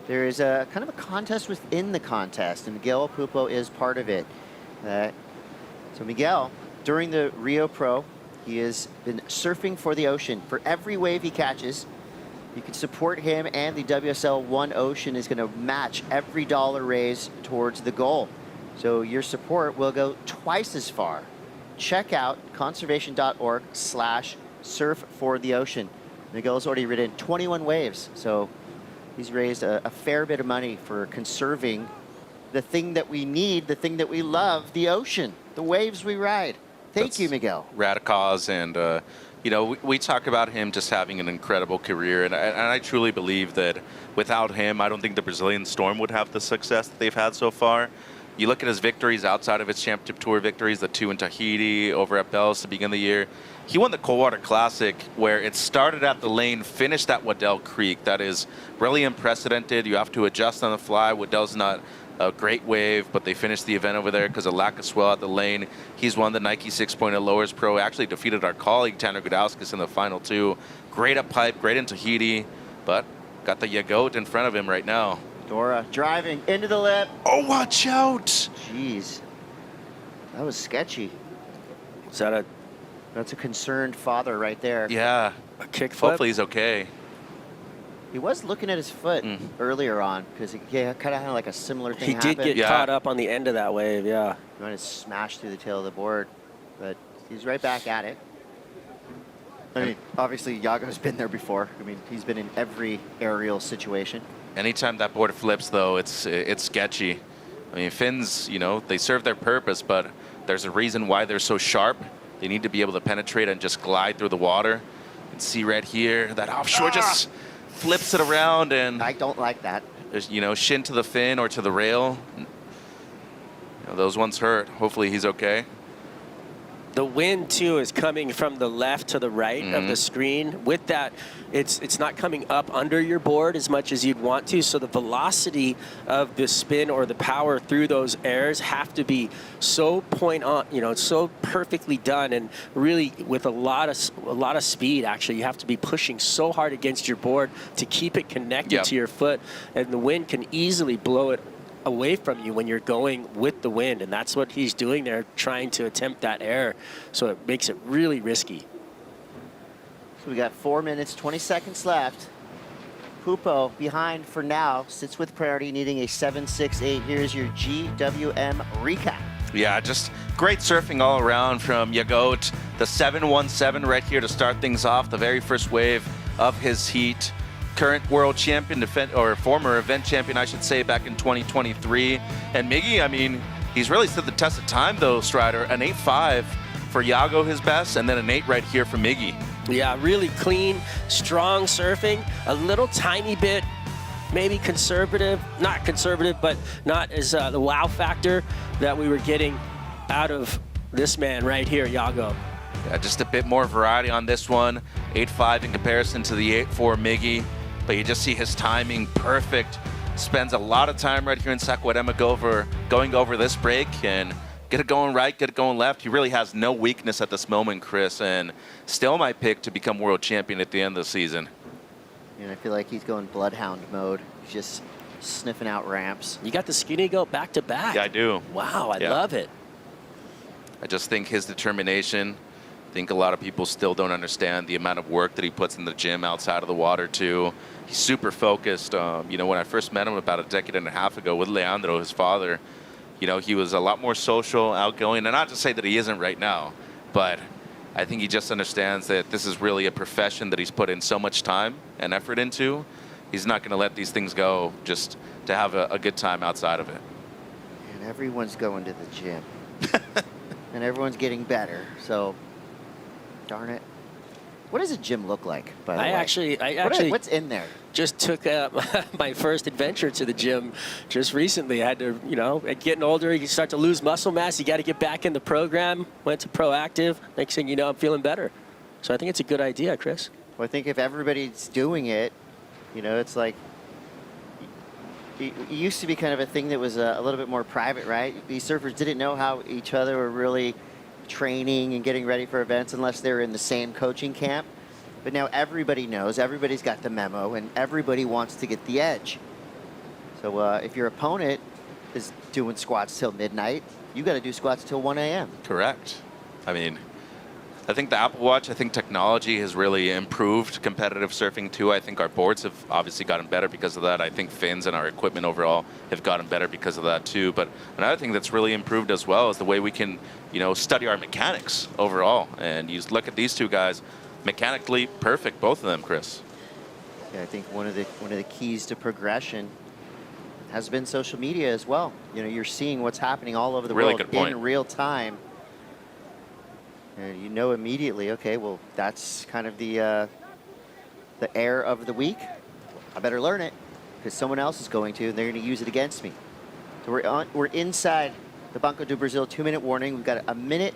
there is a kind of a contest within the contest, and Miguel Pupo is part of it. So Miguel, during the Rio Pro, he has been surfing for the ocean. For every wave he catches, you can support him, and the WSL One Ocean is going to match every dollar raised towards the goal. So your support will go twice as far. Check out conservation.org/surf for the ocean. Miguel's already ridden 21 waves, so he's raised a fair bit of money for conserving the thing that we need, the thing that we love, the ocean, the waves we ride. Thank you, Miguel. Rad cause, and you know, we talk about him just having an incredible career, and I truly believe that without him, I don't think the Brazilian Storm would have the success that they've had so far. You look at his victories outside of his Championship Tour victories, the 2 in Tahiti, over at Bells to begin the year. He won the Coldwater Classic, where it started at the lane, finished at Waddell Creek. That is really unprecedented. You have to adjust on the fly. Waddell's not a great wave, but they finished the event over there because of lack of swell at the lane. He's won the Nike 6.0 Lowers Pro. Actually defeated our colleague Tanner Gudauskas in the final 2. Great up pipe, great in Tahiti, but got the Yagoat in front of him right now. Dora driving into the lip. Oh, watch out! Jeez, that was sketchy. Is that a? That's a concerned father right there. Yeah, a kick flip. Hopefully he's okay. He was looking at his foot earlier on because he kind of had like a similar thing happen. He did get caught up on the end of that wave, yeah. He wanted to smash through the tail of the board, but he's right back at it. I mean, obviously, Iago's been there before. I mean, he's been in every aerial situation. Anytime that board flips, though, it's sketchy. I mean, fins, you know, they serve their purpose, but there's a reason why they're so sharp. They need to be able to penetrate and just glide through the water. You can see right here that offshore just flips it around, and I don't like that. There's, you know, shin to the fin or to the rail. You know, those ones hurt. Hopefully he's okay. The wind, too, is coming from the left to the right of the screen. With that, it's not coming up under your board as much as you'd want to, so the velocity of the spin or the power through those airs have to be so point on, you know, so perfectly done, and really with a lot of speed. Actually, you have to be pushing so hard against your board to keep it connected to your foot, and the wind can easily blow it away from you when you're going with the wind, and that's what he's doing there, trying to attempt that air, so it makes it really risky. So we got 4 minutes, 20 seconds left. Pupo behind for now, sits with priority, needing a 7.68. Here's your GWM recap. Yeah, just great surfing all around from Yagot. The 7.17 right here to start things off, the very first wave of his heat. Current world champion, or former event champion, I should say, back in 2023. And Miggy, I mean, he's really stood the test of time, though, Strider. An 8.5 for Yago, his best, and then an 8 right here for Miggy. Yeah, really clean, strong surfing. A little tiny bit, maybe conservative, not conservative, but not as the wow factor that we were getting out of this man right here, Yago. Yeah, just a bit more variety on this one. 8.5 in comparison to the 8.4 Miggy. But you just see his timing perfect. Spends a lot of time right here in Saquarema going over this break and get it going right, get it going left. He really has no weakness at this moment, Chris, and still my pick to become world champion at the end of the season. And I feel like he's going bloodhound mode. He's just sniffing out ramps. You got the skinny goat back to back. Yeah, I do. Wow, I love it. I just think his determination, I think a lot of people still don't understand the amount of work that he puts in the gym outside of the water too. He's super focused. You know, when I first met him about a decade and a half ago with Leandro, his father, you know, he was a lot more social, outgoing, and not to say that he isn't right now, but I think he just understands that this is really a profession that he's put in so much time and effort into. He's not going to let these things go just to have a good time outside of it. And everyone's going to the gym. And everyone's getting better, so darn it. What does a gym look like, by the way? What's in there? Just took my first adventure to the gym just recently. I had to, you know, getting older, you start to lose muscle mass. You got to get back in the program. Went to Proactive. Next thing you know, I'm feeling better. So I think it's a good idea, Chris. Well, I think if everybody's doing it, you know, it's like, it used to be kind of a thing that was a little bit more private, right? These surfers didn't know how each other were really training and getting ready for events unless they're in the same coaching camp. But now everybody knows, everybody's got the memo, and everybody wants to get the edge. So if your opponent is doing squats till midnight, you got to do squats till 1 a.m. Correct. I mean, I think the Apple Watch, I think technology has really improved competitive surfing too. I think our boards have obviously gotten better because of that. I think fins and our equipment overall have gotten better because of that too. But another thing that's really improved as well is the way we can, you know, study our mechanics overall. And you look at these two guys, mechanically perfect, both of them, Chris. Yeah, I think one of the keys to progression has been social media as well. You know, you're seeing what's happening all over the world in real time. And you know immediately, okay, well, that's kind of the air of the week. I better learn it because someone else is going to, and they're going to use it against me. So we're inside the Banco do Brasil 2-minute warning. We've got 1 minute,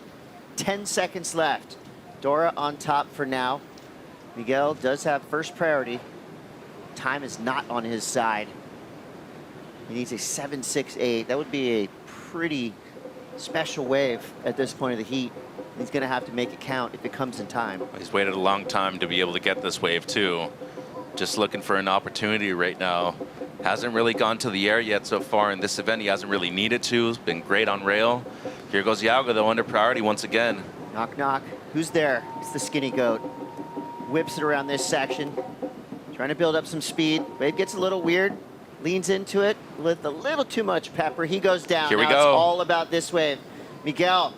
10 seconds left. Dora on top for now. Miguel does have first priority. Time is not on his side. He needs a 7.68. That would be a pretty special wave at this point of the heat. He's going to have to make it count if it comes in time. He's waited a long time to be able to get this wave too. Just looking for an opportunity right now. Hasn't really gone to the air yet so far in this event. He hasn't really needed to. He's been great on rail. Here goes Yago, though, under priority once again. Knock, knock. Who's there? It's the skinny goat. Whips it around this section. Trying to build up some speed. Wave gets a little weird. Leans into it with a little too much pepper. He goes down. Here we go. It's all about this wave. Miguel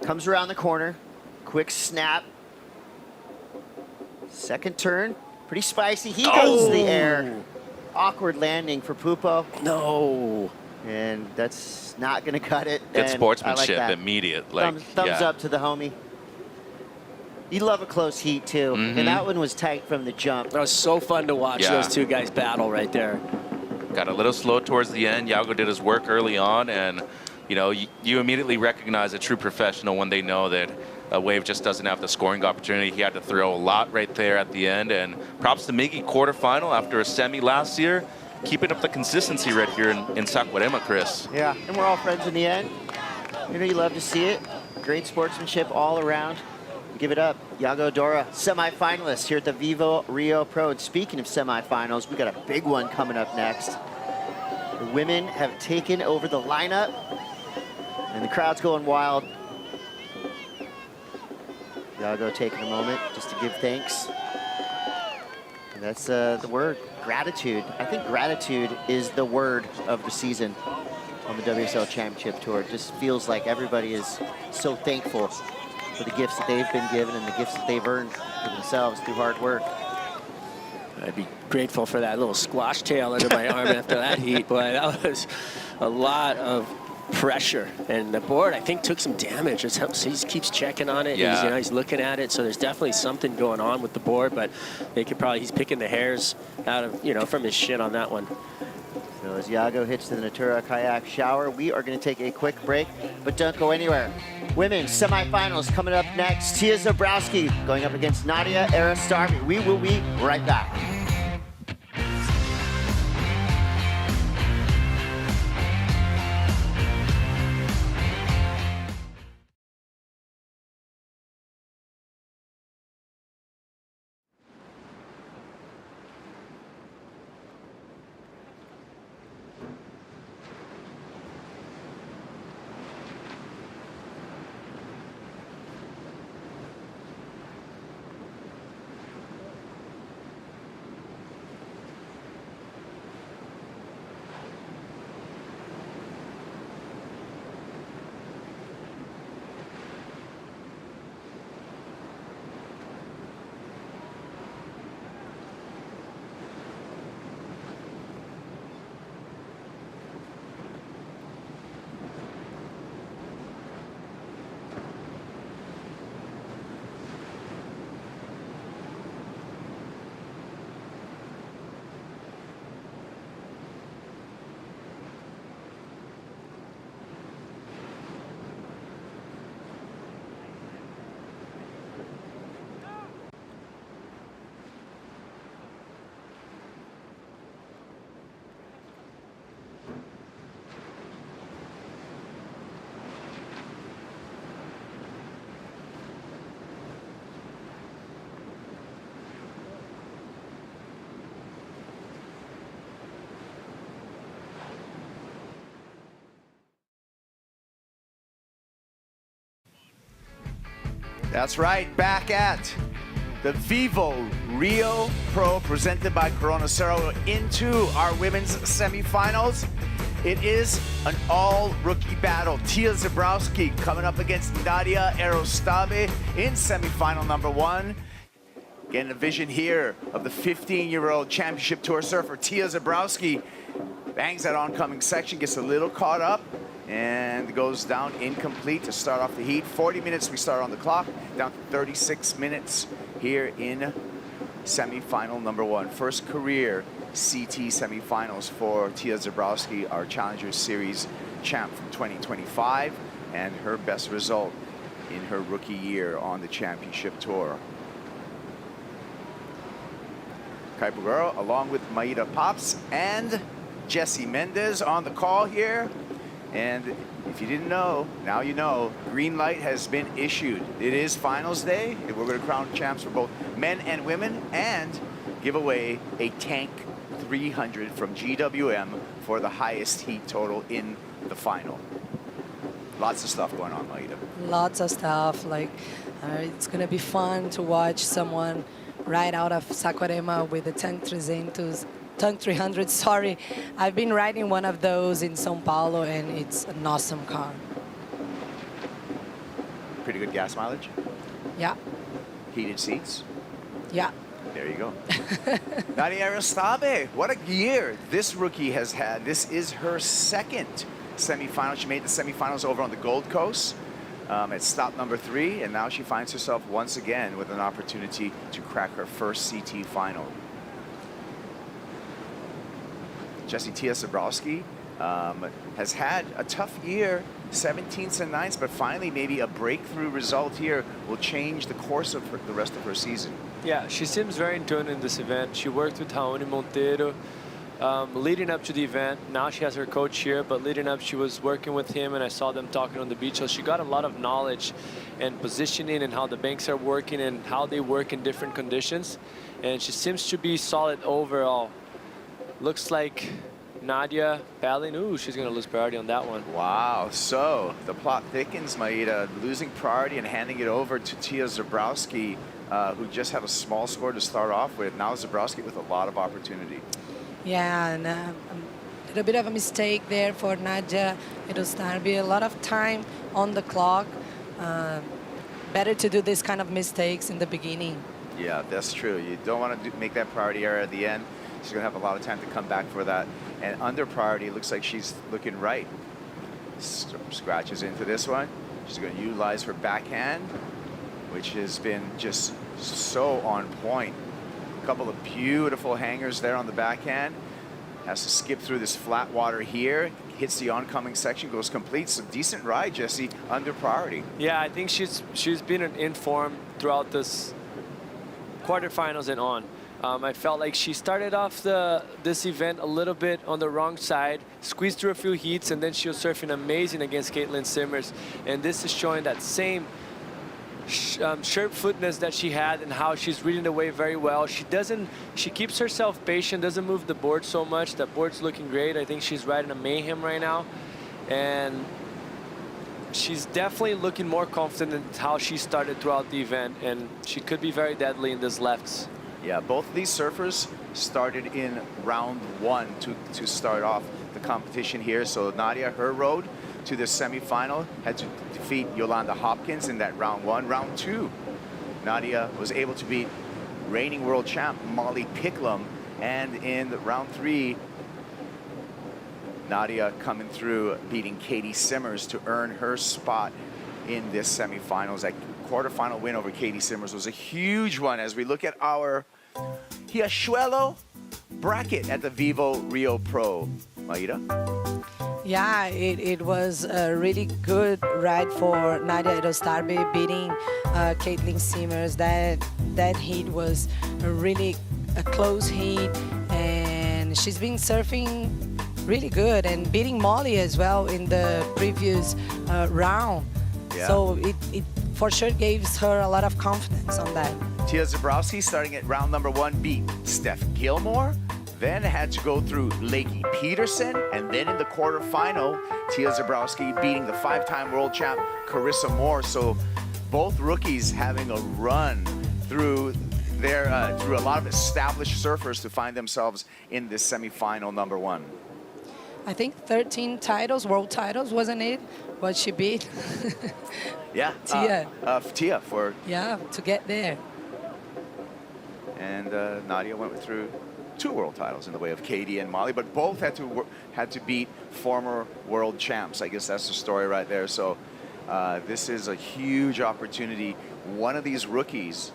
comes around the corner. Quick snap. Second turn. Pretty spicy. He goes to the air. Awkward landing for Pupo. No. And that's not going to cut it. Good and sportsmanship, I like immediate. Thumbs up to the homie. You love a close heat, too. And that one was tight from the jump. That was so fun to watch those two guys battle right there. Got a little slow towards the end. Yago did his work early on, and you know, you immediately recognize a true professional when they know that a wave just doesn't have the scoring opportunity. He had to throw a lot right there at the end. And props to Miggy, quarterfinal after a semi last year. Keeping up the consistency right here in Saquarema, Chris. Yeah, and we're all friends in the end. You know, you love to see it. Great sportsmanship all around. Give it up. Yago Dora, semifinalist here at the VIVO Rio Pro. And speaking of semifinals, we got a big one coming up next. The women have taken over the lineup, and the crowd's going wild. Yago taking a moment just to give thanks. And that's the word, gratitude. I think gratitude is the word of the season on the WSL Championship Tour. It just feels like everybody is so thankful for the gifts that they've been given and the gifts that they've earned for themselves through hard work. I'd be grateful for that little squash tail under my arm after that heat, but that was a lot of pressure, and the board I think took some damage. He keeps checking on it. Yeah. He's looking at it, so there's definitely something going on with the board, but he's picking the hairs out of from his shit on that one. So as Yago hits the Natura kayak shower, we are going to take a quick break, but don't go anywhere. Women's semifinals coming up next. Tia Zabrowski going up against Nadia Aristami. We will be right back. That's right, back at the VIVO Rio Pro presented by Cero into our women's semifinals. It is an all-rookie battle. Tia Zabrowski coming up against Nadia Aristami in semifinal number 1. Getting a vision here of the 15-year-old championship tour surfer. Tia Zabrowski bangs that oncoming section, gets a little caught up, and goes down incomplete to start off the heat. 40 minutes we start on the clock, down to 36 minutes here in semifinal number 1. First career CT semifinals for Tia Zabrowski, our Challenger Series champ from 2025, and her best result in her rookie year on the championship tour. Kaipuguro along with Maida Pops and Jesse Mendez on the call here. And if you didn't know, now you know, green light has been issued. It is finals day. We're going to crown champs for both men and women and give away a Tank 300 from GWM for the highest heat total in the final. Lots of stuff going on, Maida. Lots of stuff. It's going to be fun to watch someone ride out of Saquarema with the Tank 300, sorry. I've been riding one of those in São Paulo, and it's an awesome car. Pretty good gas mileage? Yeah. Heated seats? Yeah. There you go. Nadia Aristami, what a year this rookie has had. This is her second semifinal. She made the semifinals over on the Gold Coast at stop number 3, and now she finds herself once again with an opportunity to crack her first CT final. Jesse, Tia Zabrowski, Has had a tough year, 17ths and 9ths, but finally maybe a breakthrough result here will change the course of the rest of her season. Yeah, she seems very in tune in this event. She worked with Raoni Monteiro leading up to the event. Now she has her coach here, but leading up she was working with him, and I saw them talking on the beach. So she got a lot of knowledge and positioning and how the banks are working and how they work in different conditions. And she seems to be solid overall. Looks like Nadia battling. Ooh, she's going to lose priority on that one. Wow, so the plot thickens, Maida, losing priority and handing it over to Tia Zebrowski, who just had a small score to start off with. Now Zebrowski with a lot of opportunity. Yeah, and a little bit of a mistake there for Nadia Erostarbe. A lot of time on the clock. Better to do this kind of mistakes in the beginning. Yeah, that's true. You don't want to make that priority error at the end. She's going to have a lot of time to come back for that. And under priority, it looks like she's looking right. Scratches into this one. She's going to utilize her backhand, which has been just so on point. A couple of beautiful hangers there on the backhand. Has to skip through this flat water here. Hits the oncoming section, goes complete. Some decent ride, Jesse, under priority. Yeah, I think she's been in form throughout this quarterfinals and on. I felt like she started off this event a little bit on the wrong side, squeezed through a few heats, and then she was surfing amazing against Caitlin Simmers. And this is showing that same sure-footedness that she had and how she's reading the wave very well. She keeps herself patient, doesn't move the board so much. That board's looking great. I think she's riding a mayhem right now. And she's definitely looking more confident in how she started throughout the event, and she could be very deadly in this lefts. Yeah, both of these surfers started in round 1 to start off the competition here. So Nadia, her road to the semifinal, had to defeat Yolanda Hopkins in that round 1. Round 2, Nadia was able to beat reigning world champ Molly Picklum. And in round 3, Nadia coming through, beating Katie Simmers to earn her spot in this semifinals. That quarterfinal win over Katie Simmers was a huge one as we look at our Riachuelo bracket at the VIVO Rio Pro. Maida? Yeah, it was a really good ride for Nadia Erostarbe beating Caitlin Simmers. That heat was really a close heat, and she's been surfing really good and beating Molly as well in the previous round. Yeah. So it for sure gives her a lot of confidence on that. Tia Zebrowski, starting at round number 1, beat Steph Gilmore, then had to go through Lakey Peterson, and then in the quarterfinal, Tia Zebrowski beating the 5-time world champ Carissa Moore. So both rookies having a run through through a lot of established surfers to find themselves in this semifinal number 1. I think 13 titles, world titles, wasn't it? What she beat? Yeah, Tia. Tia for... Yeah, to get there. And Nadia went through 2 world titles in the way of Katie and Molly, but both had to beat former world champs. I guess that's the story right there. So this is a huge opportunity. One of these rookies,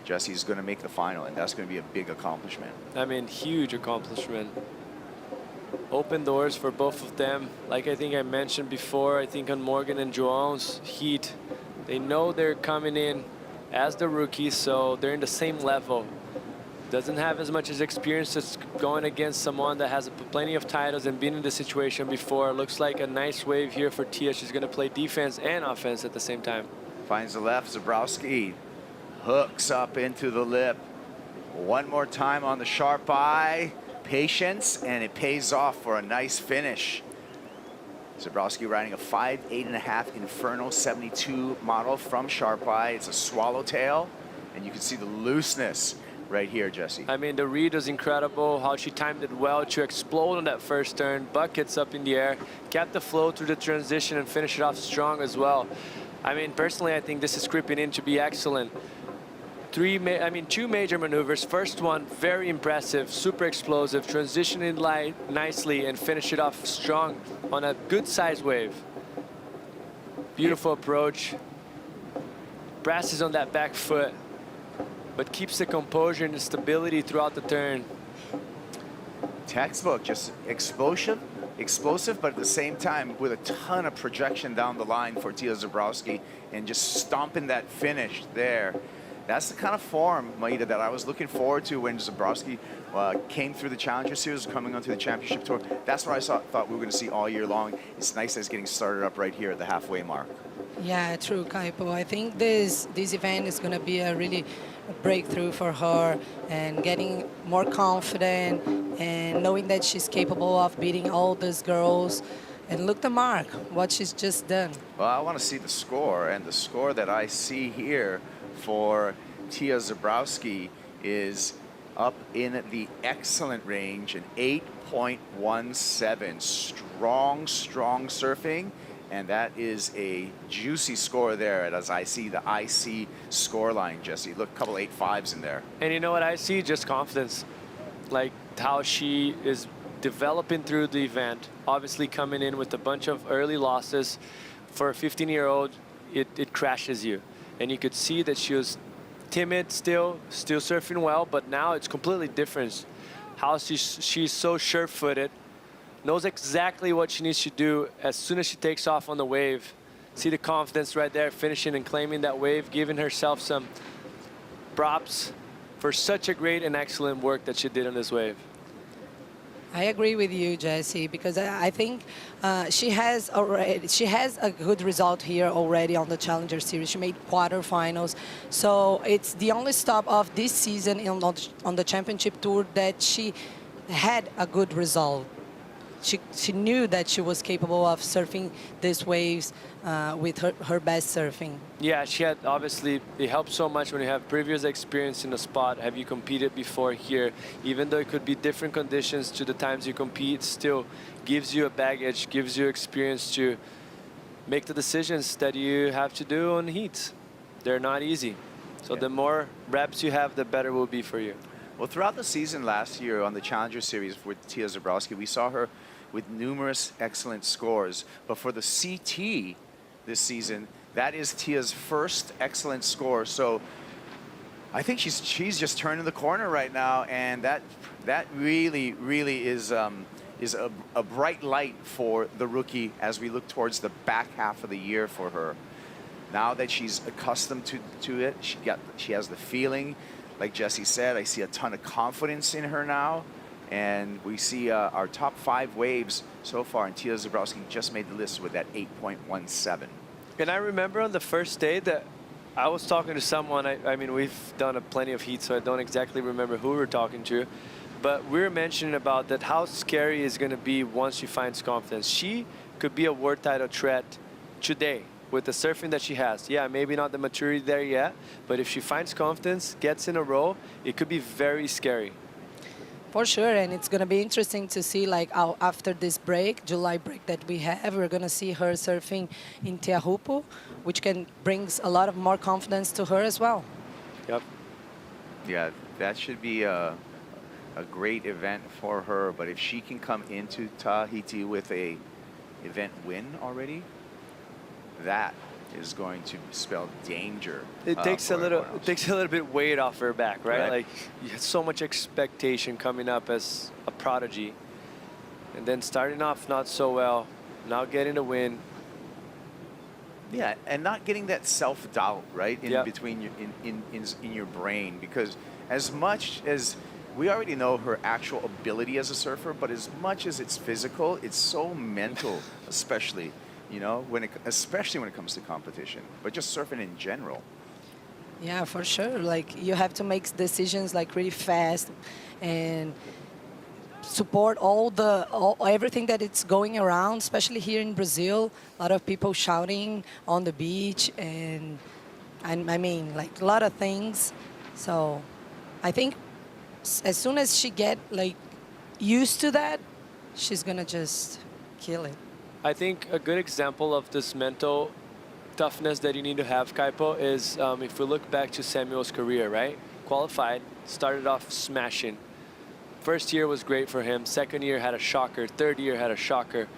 Jesse's going to make the final, and that's going to be a big accomplishment. I mean, huge accomplishment. Open doors for both of them. Like I think I mentioned before, I think on Morgan and João's heat, they know they're coming in as the rookies, so they're in the same level. Doesn't have as much as experience as going against someone that has plenty of titles and been in the situation before. Looks like a nice wave here for Tia. She's going to play defense and offense at the same time. Finds the left. Zebrowski hooks up into the lip. One more time on the sharp eye. Patience, and it pays off for a nice finish. Zebrowski riding a 5'8.5" Inferno 72 model from Sharp Eye. It's a swallowtail, and you can see the looseness right here, Jesse. I mean, the read was incredible, how she timed it well to explode on that first turn, buckets up in the air, kept the flow through the transition and finished it off strong as well. I mean, personally, I think this is creeping in to be excellent. 2 major maneuvers. First one, very impressive, super explosive, transitioning light nicely and finish it off strong on a good size wave. Beautiful approach. Brasses on that back foot, but keeps the composure and the stability throughout the turn. Textbook, just explosive explosive, but at the same time with a ton of projection down the line for Tia Zebrowski, and just stomping that finish there. That's the kind of form, Maida, that I was looking forward to when Zebrowski came through the Challenger Series, coming onto the Championship Tour. That's what I thought we were going to see all year long. It's nice that it's getting started up right here at the halfway mark. Yeah, true, Kaipo. I think this event is going to be a really breakthrough for her, and getting more confident and knowing that she's capable of beating all these girls. And look the mark, what she's just done. Well, I want to see the score, and the score that I see here for Tia Zebrowski is up in the excellent range, an 8.17. Strong, strong surfing, and that is a juicy score there as I see the IC score line, Jesse. Look, a couple 8.5s in there. And you know what I see? Just confidence. Like how she is developing through the event, obviously coming in with a bunch of early losses. For a 15-year-old, it crashes you. And you could see that she was timid still surfing well, but now it's completely different. How she's so sure-footed, knows exactly what she needs to do as soon as she takes off on the wave. See the confidence right there, finishing and claiming that wave, giving herself some props for such a great and excellent work that she did on this wave. I agree with you, Jesse, because I think she has a good result here already on the Challenger Series. She made quarterfinals, so it's the only stop of this season on the Championship Tour that she had a good result. She knew that she was capable of surfing these waves with her best surfing. Yeah, she had, obviously, it helps so much when you have previous experience in a spot. Have you competed before here? Even though it could be different conditions to the times you compete, still gives you a baggage, gives you experience to make the decisions that you have to do on heats. They're not easy. So the more reps you have, the better it will be for you. Well, throughout the season last year on the Challenger Series with Tia Zebrowski, we saw her with numerous excellent scores. But for the CT this season, that is Tia's first excellent score. So I think she's just turning the corner right now, and that really is a bright light for the rookie as we look towards the back half of the year for her. Now that she's accustomed to it, she has the feeling. Like Jesse said, I see a ton of confidence in her now. And we see our top 5 waves so far, and Tia Zebrowski just made the list with that 8.17. And I remember on the first day that I was talking to someone. I mean, we've done plenty of heats, so I don't exactly remember who we were talking to. But we were mentioning about that how scary it's going to be once she finds confidence. She could be a world title threat today with the surfing that she has. Yeah, maybe not the maturity there yet, but if she finds confidence, gets in a row, it could be very scary. For sure, and it's going to be interesting to see, like, after this break, July break that we have, we're going to see her surfing in Teahupo, which brings a lot of more confidence to her as well. Yep. Yeah, that should be a great event for her. But if she can come into Tahiti with a event win already, that is going to spell danger. It takes a little bit weight off her back, right? Like, you have so much expectation coming up as a prodigy, and then starting off not so well, now getting a win. Yeah, and not getting that self-doubt, right, in between your, in your brain, because as much as we already know her actual ability as a surfer, but as much as it's physical, it's so mental, especially. You know, especially when it comes to competition, but just surfing in general. Yeah, for sure. Like, you have to make decisions like really fast and support everything that it's going around, especially here in Brazil. A lot of people shouting on the beach, and I mean, like, a lot of things. So I think as soon as she get like used to that, she's gonna just kill it. I think a good example of this mental toughness that you need to have, Kaipo, is if we look back to Samuel's career, right? Qualified, started off smashing. First year was great for him. Second year had a shocker. Third year had a shocker,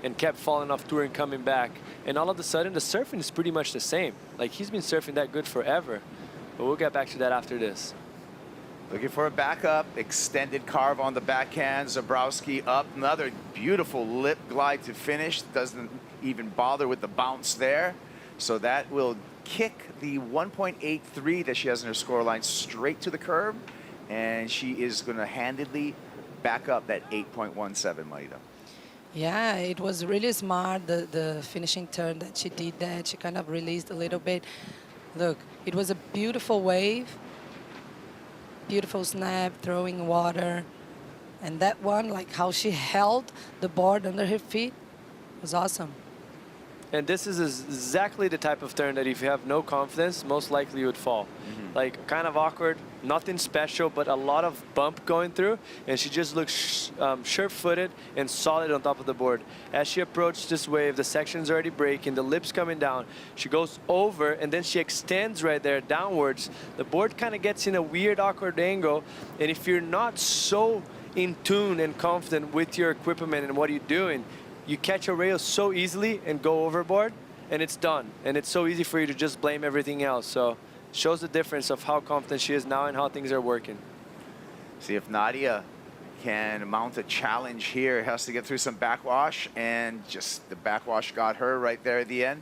and kept falling off tour and coming back. And all of a sudden, the surfing is pretty much the same. Like, he's been surfing that good forever. But we'll get back to that after this. Looking for a backup, extended carve on the backhand. Zabrowski up, another beautiful lip glide to finish. Doesn't even bother with the bounce there. So that will kick the 1.83 that she has in her scoreline straight to the curb. And she is going to handedly back up that 8.17, Maida. Yeah, it was really smart, the finishing turn that she did that. She kind of released a little bit. Look, it was a beautiful wave. Beautiful snap, throwing water. And that one, like how she held the board under her feet, was awesome. And this is exactly the type of turn that if you have no confidence, most likely you would fall. Like kind of awkward, nothing special, but a lot of bump going through. And she just looks sure-footed and solid on top of the board. As she approached this wave, the section's already breaking, the lip's coming down. She goes over and then she extends right there downwards. The board kind of gets in a weird, awkward angle. And if you're not so in tune and confident with your equipment and what you're doing, you catch a rail so easily and go overboard, and it's done. And it's so easy for you to just blame everything else. So shows the difference of how confident she is now and how things are working. See if Nadia can mount a challenge here. Has to get through some backwash, and just the backwash got her right there at the end.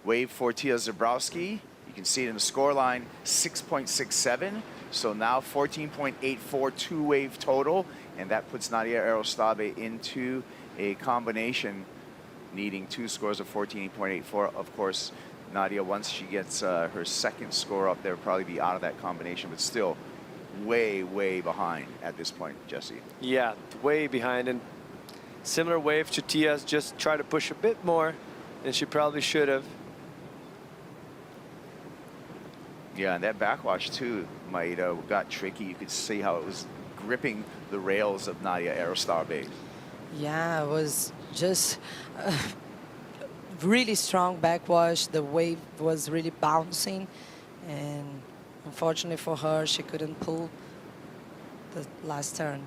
Wave for Tia Zabrowski. You can see it in the scoreline, 6.67. So now 14.84 two-wave total, and that puts Nadia Arostabe into a combination needing two scores of 14.84. Of course, Nadia, once she gets her second score up there, probably be out of that combination, but still way, way behind at this point, Jesse. Yeah, way behind. And similar wave to Tia's, just try to push a bit more than she probably should have. Yeah, and that backwash too, Maida, got tricky. You could see how it was gripping the rails of Nadia Arostabe. Yeah, it was just really strong backwash. The wave was really bouncing, and unfortunately for her, she couldn't pull the last turn.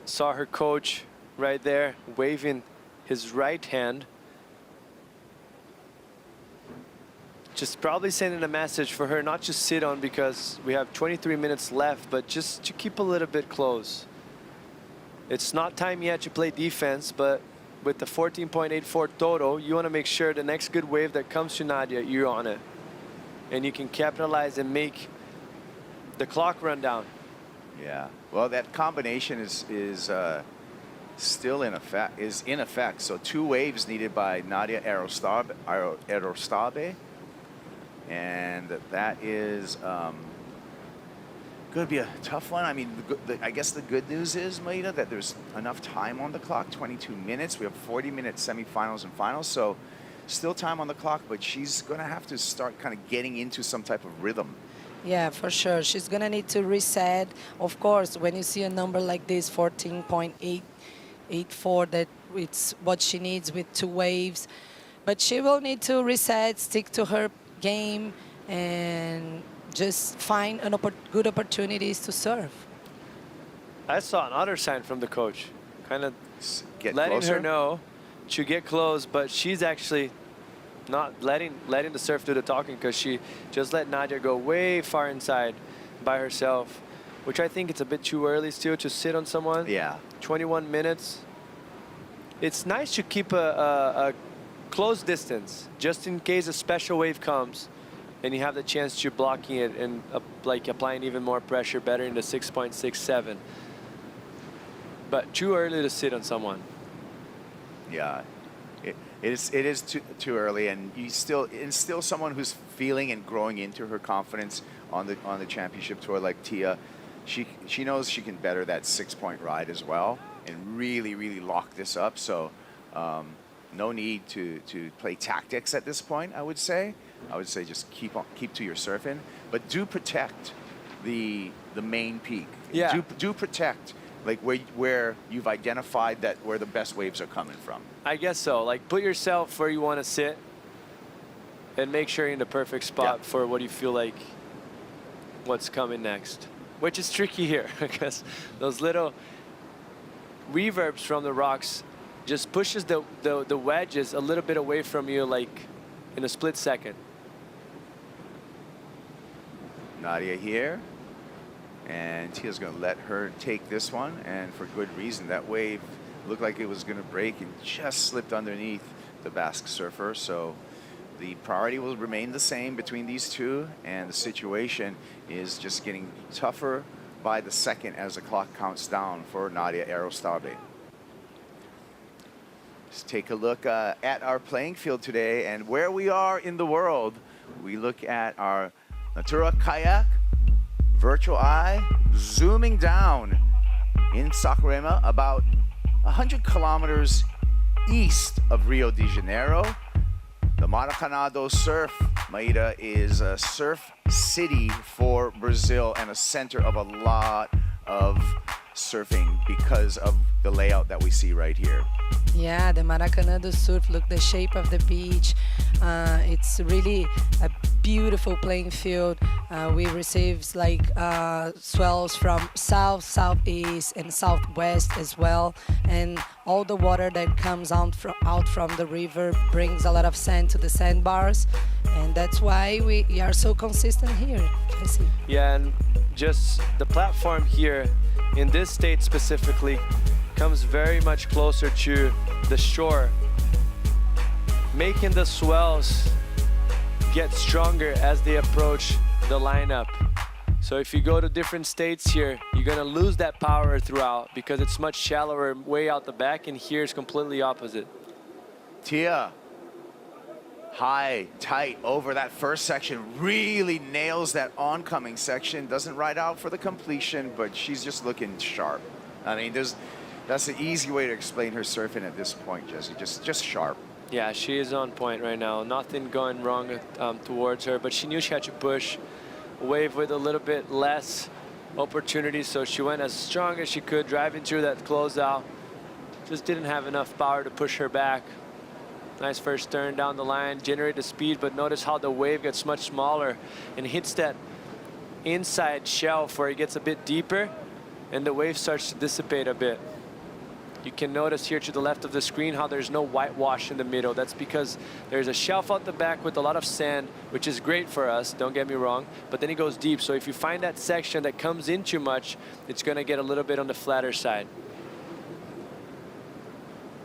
Saw her coach right there waving his right hand. Just probably sending a message for her not just sit on because we have 23 minutes left, but just to keep a little bit close. It's not time yet to play defense, but with the 14.84 total, you want to make sure the next good wave that comes to Nadia, you're on it. And you can capitalize and make the clock run down. Yeah, well, that combination is still in effect. So two waves needed by Nadia Arostabe. And that is going to be a tough one. I mean, I guess the good news is, Maida, that there's enough time on the clock, 22 minutes. We have 40-minute semifinals and finals, so still time on the clock, but she's going to have to start kind of getting into some type of rhythm. Yeah, for sure. She's going to need to reset. Of course, when you see a number like this, 14.84, that it's what she needs with two waves. But she will need to reset, stick to her game, and just find good opportunities to serve. I saw another sign from the coach, kind of letting closer? her know to get close, but she's actually not letting the serve do the talking, because she just let Nadia go way far inside by herself, which I think it's a bit too early still to sit on someone. Yeah. 21 minutes. It's nice to keep a close distance, just in case a special wave comes and you have the chance to blocking it and like applying even more pressure better in the 6.67. But too early to sit on someone. Yeah, it is too early, and still someone who's feeling and growing into her confidence on the championship tour like Tia. She knows she can better that 6-point ride as well and really lock this up. So no need to play tactics at this point, I would say. I would say just keep to your surfing, but do protect the main peak. Yeah. Do protect like where you've identified that where the best waves are coming from. I guess so. Like, put yourself where you want to sit and make sure you're in the perfect spot for what you feel like what's coming next, which is tricky here because those little reverbs from the rocks just pushes the wedges a little bit away from you, like in a split second. Nadia here. And Tia's going to let her take this one, and for good reason. That wave looked like it was going to break and just slipped underneath the Basque surfer. So the priority will remain the same between these two, and the situation is just getting tougher by the second as the clock counts down for Nadia Arostabe. Let's take a look at our playing field today and where we are in the world. We look at our Natura kayak, virtual eye, zooming down in Saquarema, about 100 kilometers east of Rio de Janeiro. The Maracanã do Surf, Maida, is a surf city for Brazil and a center of a lot of surfing because of the layout that we see right here. Yeah, the Maracanã do Surf, look the shape of the beach. It's really a beautiful playing field. We receive like swells from south, southeast, and southwest as well. And all the water that comes out from the river brings a lot of sand to the sandbars. And that's why we are so consistent here, Jesse. Yeah, and just the platform here in this state specifically comes very much closer to the shore, making the swells get stronger as they approach the lineup. So if you go to different states here, you're gonna lose that power throughout because it's much shallower way out the back, and here it's completely opposite. Tia, high, tight over that first section, really nails that oncoming section, doesn't ride out for the completion, but she's just looking sharp. I mean, that's the easy way to explain her surfing at this point, Jesse, just sharp. Yeah, she is on point right now. Nothing going wrong towards her, but she knew she had to push wave with a little bit less opportunity, so she went as strong as she could, driving through that closeout. Just didn't have enough power to push her back. Nice first turn down the line, generate the speed, but notice how the wave gets much smaller and hits that inside shelf where it gets a bit deeper and the wave starts to dissipate a bit. You can notice here to the left of the screen how there's no whitewash in the middle. That's because there's a shelf out the back with a lot of sand, which is great for us, don't get me wrong, but then it goes deep. So if you find that section that comes in too much, it's gonna get a little bit on the flatter side.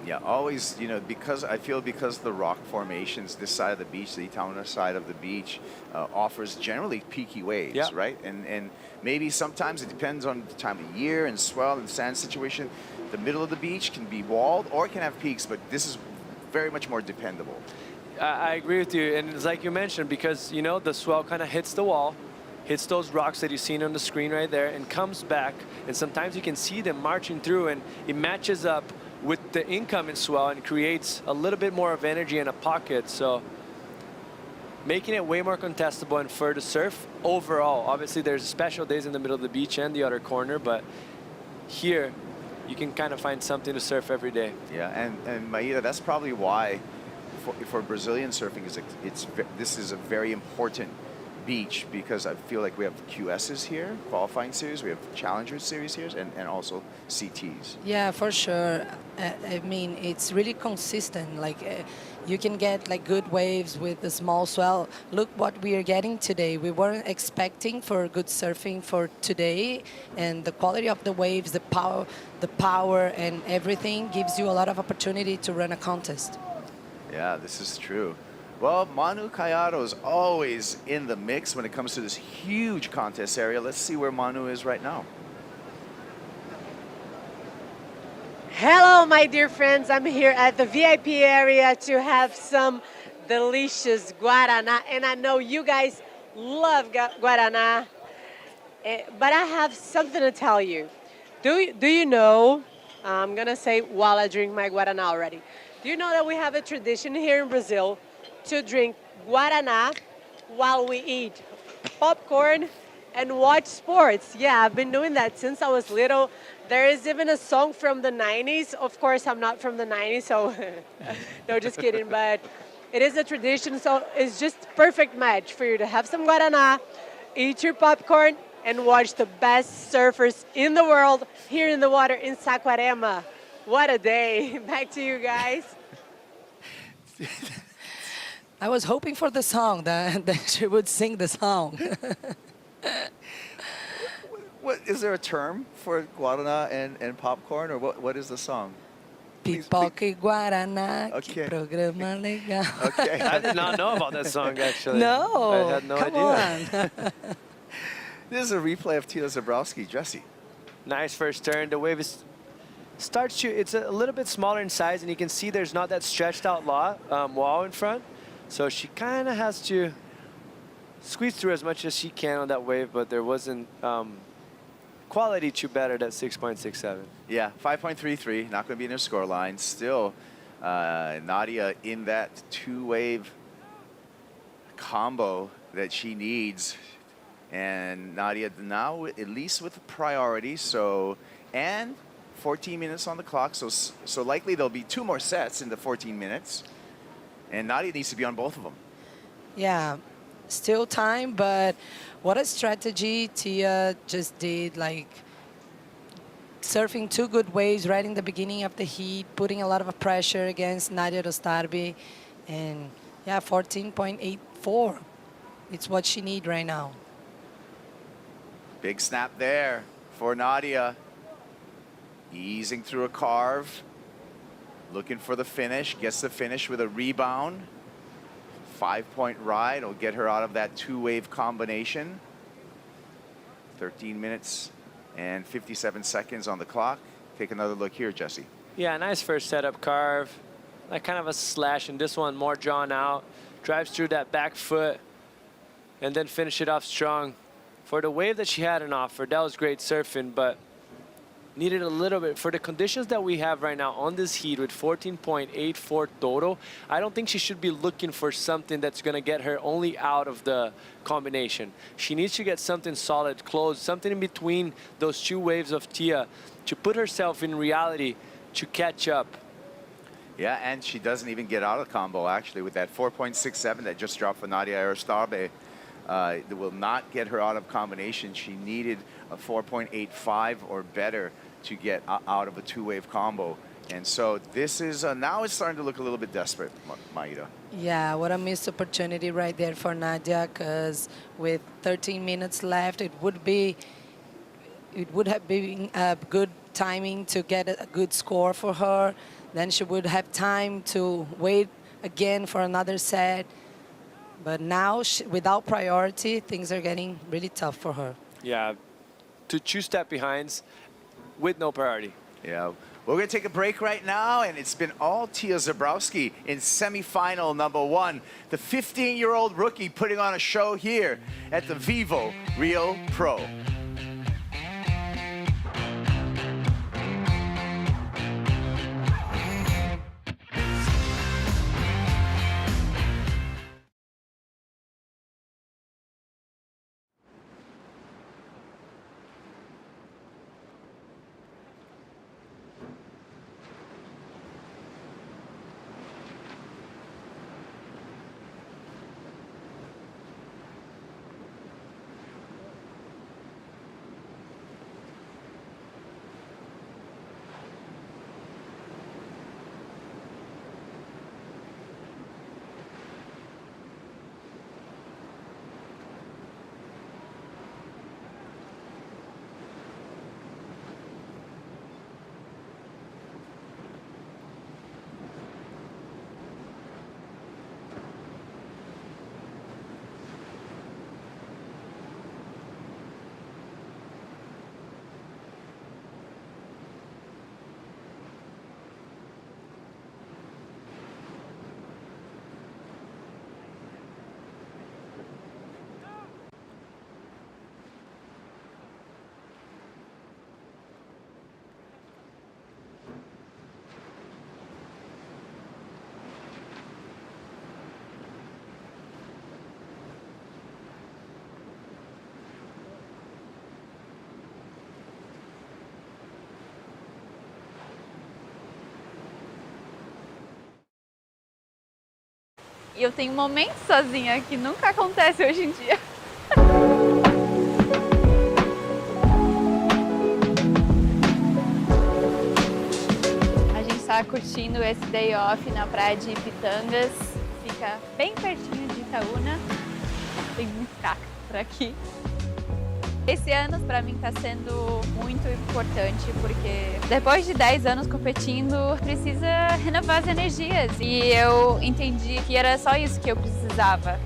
Yeah, always, you know, because the rock formations, this side of the beach, the Itaúna side of the beach, offers generally peaky waves, yeah, right? And maybe sometimes it depends on the time of year and swell and sand situation. The middle of the beach can be walled or it can have peaks, but this is very much more dependable. I agree with you, and it's like you mentioned, because, you know, the swell kind of hits the wall, hits those rocks that you've seen on the screen right there, and comes back, and sometimes you can see them marching through, and it matches up with the incoming swell and creates a little bit more of energy in a pocket. So making it way more contestable and fur to surf overall. Obviously there's special days in the middle of the beach and the other corner, but here you can kind of find something to surf every day. Yeah, and Maida, that's probably why for Brazilian surfing this is a very important beach, because I feel like we have QSs here, qualifying series, we have Challenger series here, and also CTs. Yeah, for sure. I mean, it's really consistent. Like, you can get like good waves with the small swell. Look what we are getting today. We weren't expecting for good surfing for today, and the quality of the waves, the power and everything gives you a lot of opportunity to run a contest. Yeah, this is true. Well, Manu Caiado is always in the mix when it comes to this huge contest area. Let's see where Manu is right now. Hello, my dear friends. I'm here at the VIP area to have some delicious Guaraná. And I know you guys love Guaraná. But I have something to tell you. Do you know, I'm going to say while I drink my Guaraná already. Do you know that we have a tradition here in Brazil to drink Guaraná while we eat popcorn and watch sports? Yeah, I've been doing that since I was little. There is even a song from the 90s. Of course, I'm not from the 90s, so no, just kidding. But it is a tradition, so it's just perfect match for you to have some Guaraná, eat your popcorn, and watch the best surfers in the world here in the water in Saquarema. What a day. Back to you guys. I was hoping for the song, that she would sing the song. What is there a term for Guaraná and popcorn, or what is the song? Pipoca e Guaraná, Okay. que programa legal. Okay. I did not know about that song, actually. No, I had no come idea. on. This is a replay of Tia Zabrowski. Jesse. Nice first turn. The wave is starts to, it's a little bit smaller in size, and you can see there's not that stretched out wall in front. So she kind of has to squeeze through as much as she can on that wave, but there wasn't quality too bad at 6.67. Yeah, 5.33, not going to be in her score line. Still, Nadia in that two-wave combo that she needs. And Nadia now at least with priority, so, and 14 minutes on the clock, so likely there'll be 2 more sets in the 14 minutes. And Nadia needs to be on both of them. Yeah, still time, but what a strategy Tia just did, like surfing 2 good waves right in the beginning of the heat, putting a lot of pressure against Nadia Rostarbi, and yeah, 14.84. It's what she needs right now. Big snap there for Nadia. Easing through a carve. Looking for the finish. Gets the finish with a rebound. 5-point ride will get her out of that 2-wave combination. 13 minutes and 57 seconds on the clock. Take another look here, Jesse. Yeah, nice first setup carve. Like kind of a slash, and this one more drawn out. Drives through that back foot and then finish it off strong. For the wave that she had an offer, that was great surfing, but needed a little bit. For the conditions that we have right now on this heat with 14.84 total, I don't think she should be looking for something that's going to get her only out of the combination. She needs to get something solid, close, something in between those 2 waves of Tia to put herself in reality to catch up. Yeah, and she doesn't even get out of combo, actually, with that 4.67 that just dropped for Nadia Arostarbe. That will not get her out of combination. She needed a 4.85 or better to get out of a 2-wave combo. And so this is, now it's starting to look a little bit desperate, Maida. Yeah, what a missed opportunity right there for Nadia, because with 13 minutes left, it would have been a good timing to get a good score for her. Then she would have time to wait again for another set. But now, without priority, things are getting really tough for her. Yeah, to 2 step behinds with no priority. Yeah, we're going to take a break right now, and it's been all Tia Zabrowski in semifinal number 1. The 15-year-old rookie putting on a show here at the VIVO Rio Pro. E eu tenho momentos sozinha que nunca acontece hoje em dia. A gente está curtindo esse day off na praia de Pitangas. Fica bem pertinho de Itaúna. Tem muito cacto por aqui. Esse ano para mim está sendo muito importante porque depois de 10 anos competindo, precisa renovar as energias e eu entendi que era só isso que eu precisava.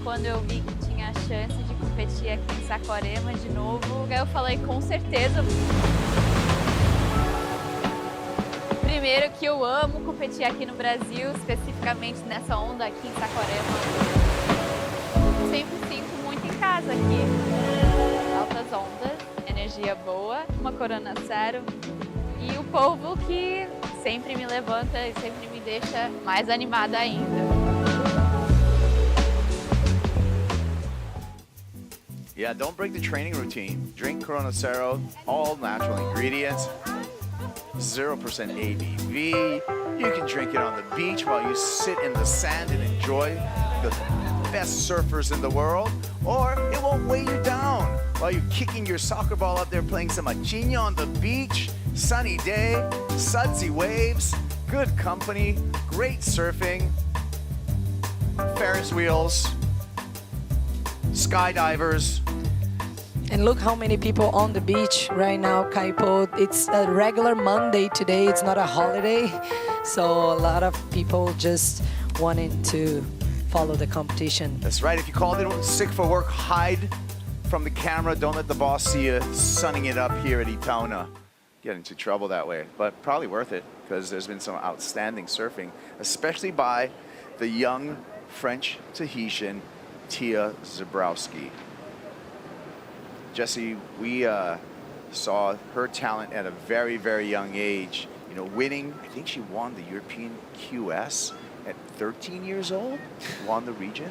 Quando eu vi que tinha a chance de competir aqui em Saquarema de novo, eu falei com certeza. Primeiro que eu amo competir aqui no Brasil, especificamente nessa onda aqui em Saquarema. Sempre sinto muito em casa aqui. Altas ondas, energia boa, uma corona Cero e o povo que sempre me levanta e sempre me deixa mais animada ainda. Yeah, don't break the training routine. Drink Corona Cero, all natural ingredients, 0% ABV. You can drink it on the beach while you sit in the sand and enjoy the best surfers in the world, or it won't weigh you down while you're kicking your soccer ball up there playing some machinha on the beach. Sunny day, sudsy waves, good company, great surfing, Ferris wheels, skydivers. And look how many people on the beach right now, Kaipo. It's a regular Monday today, it's not a holiday. So a lot of people just wanting to follow the competition. That's right, if you called in sick for work, hide from the camera. Don't let the boss see you sunning it up here at Itauna. Get into trouble that way, but probably worth it because there's been some outstanding surfing, especially by the young French Tahitian Tia Zabrowski. Jesse, we saw her talent at a very, very young age. You know, winning, I think she won the European QS at 13 years old, won the region.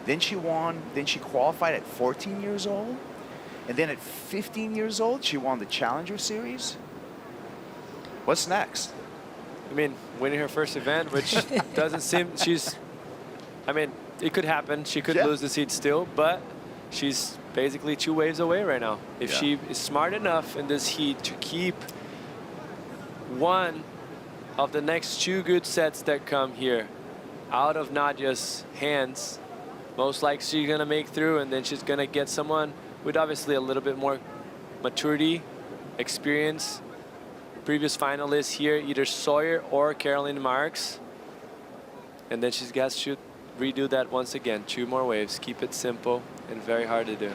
Then she qualified at 14 years old. And then at 15 years old, she won the Challenger Series. What's next? I mean, winning her first event, which doesn't seem, it could happen. She could lose the seed still, but she's basically 2 waves away right now. If she is smart enough in this heat to keep one of the next 2 good sets that come here out of Nadia's hands, most likely she's gonna make through, and then she's gonna get someone with obviously a little bit more maturity, experience. Previous finalists here, either Sawyer or Caroline Marks. And then she's got to redo that once again. 2 more waves, keep it simple and very hard to do.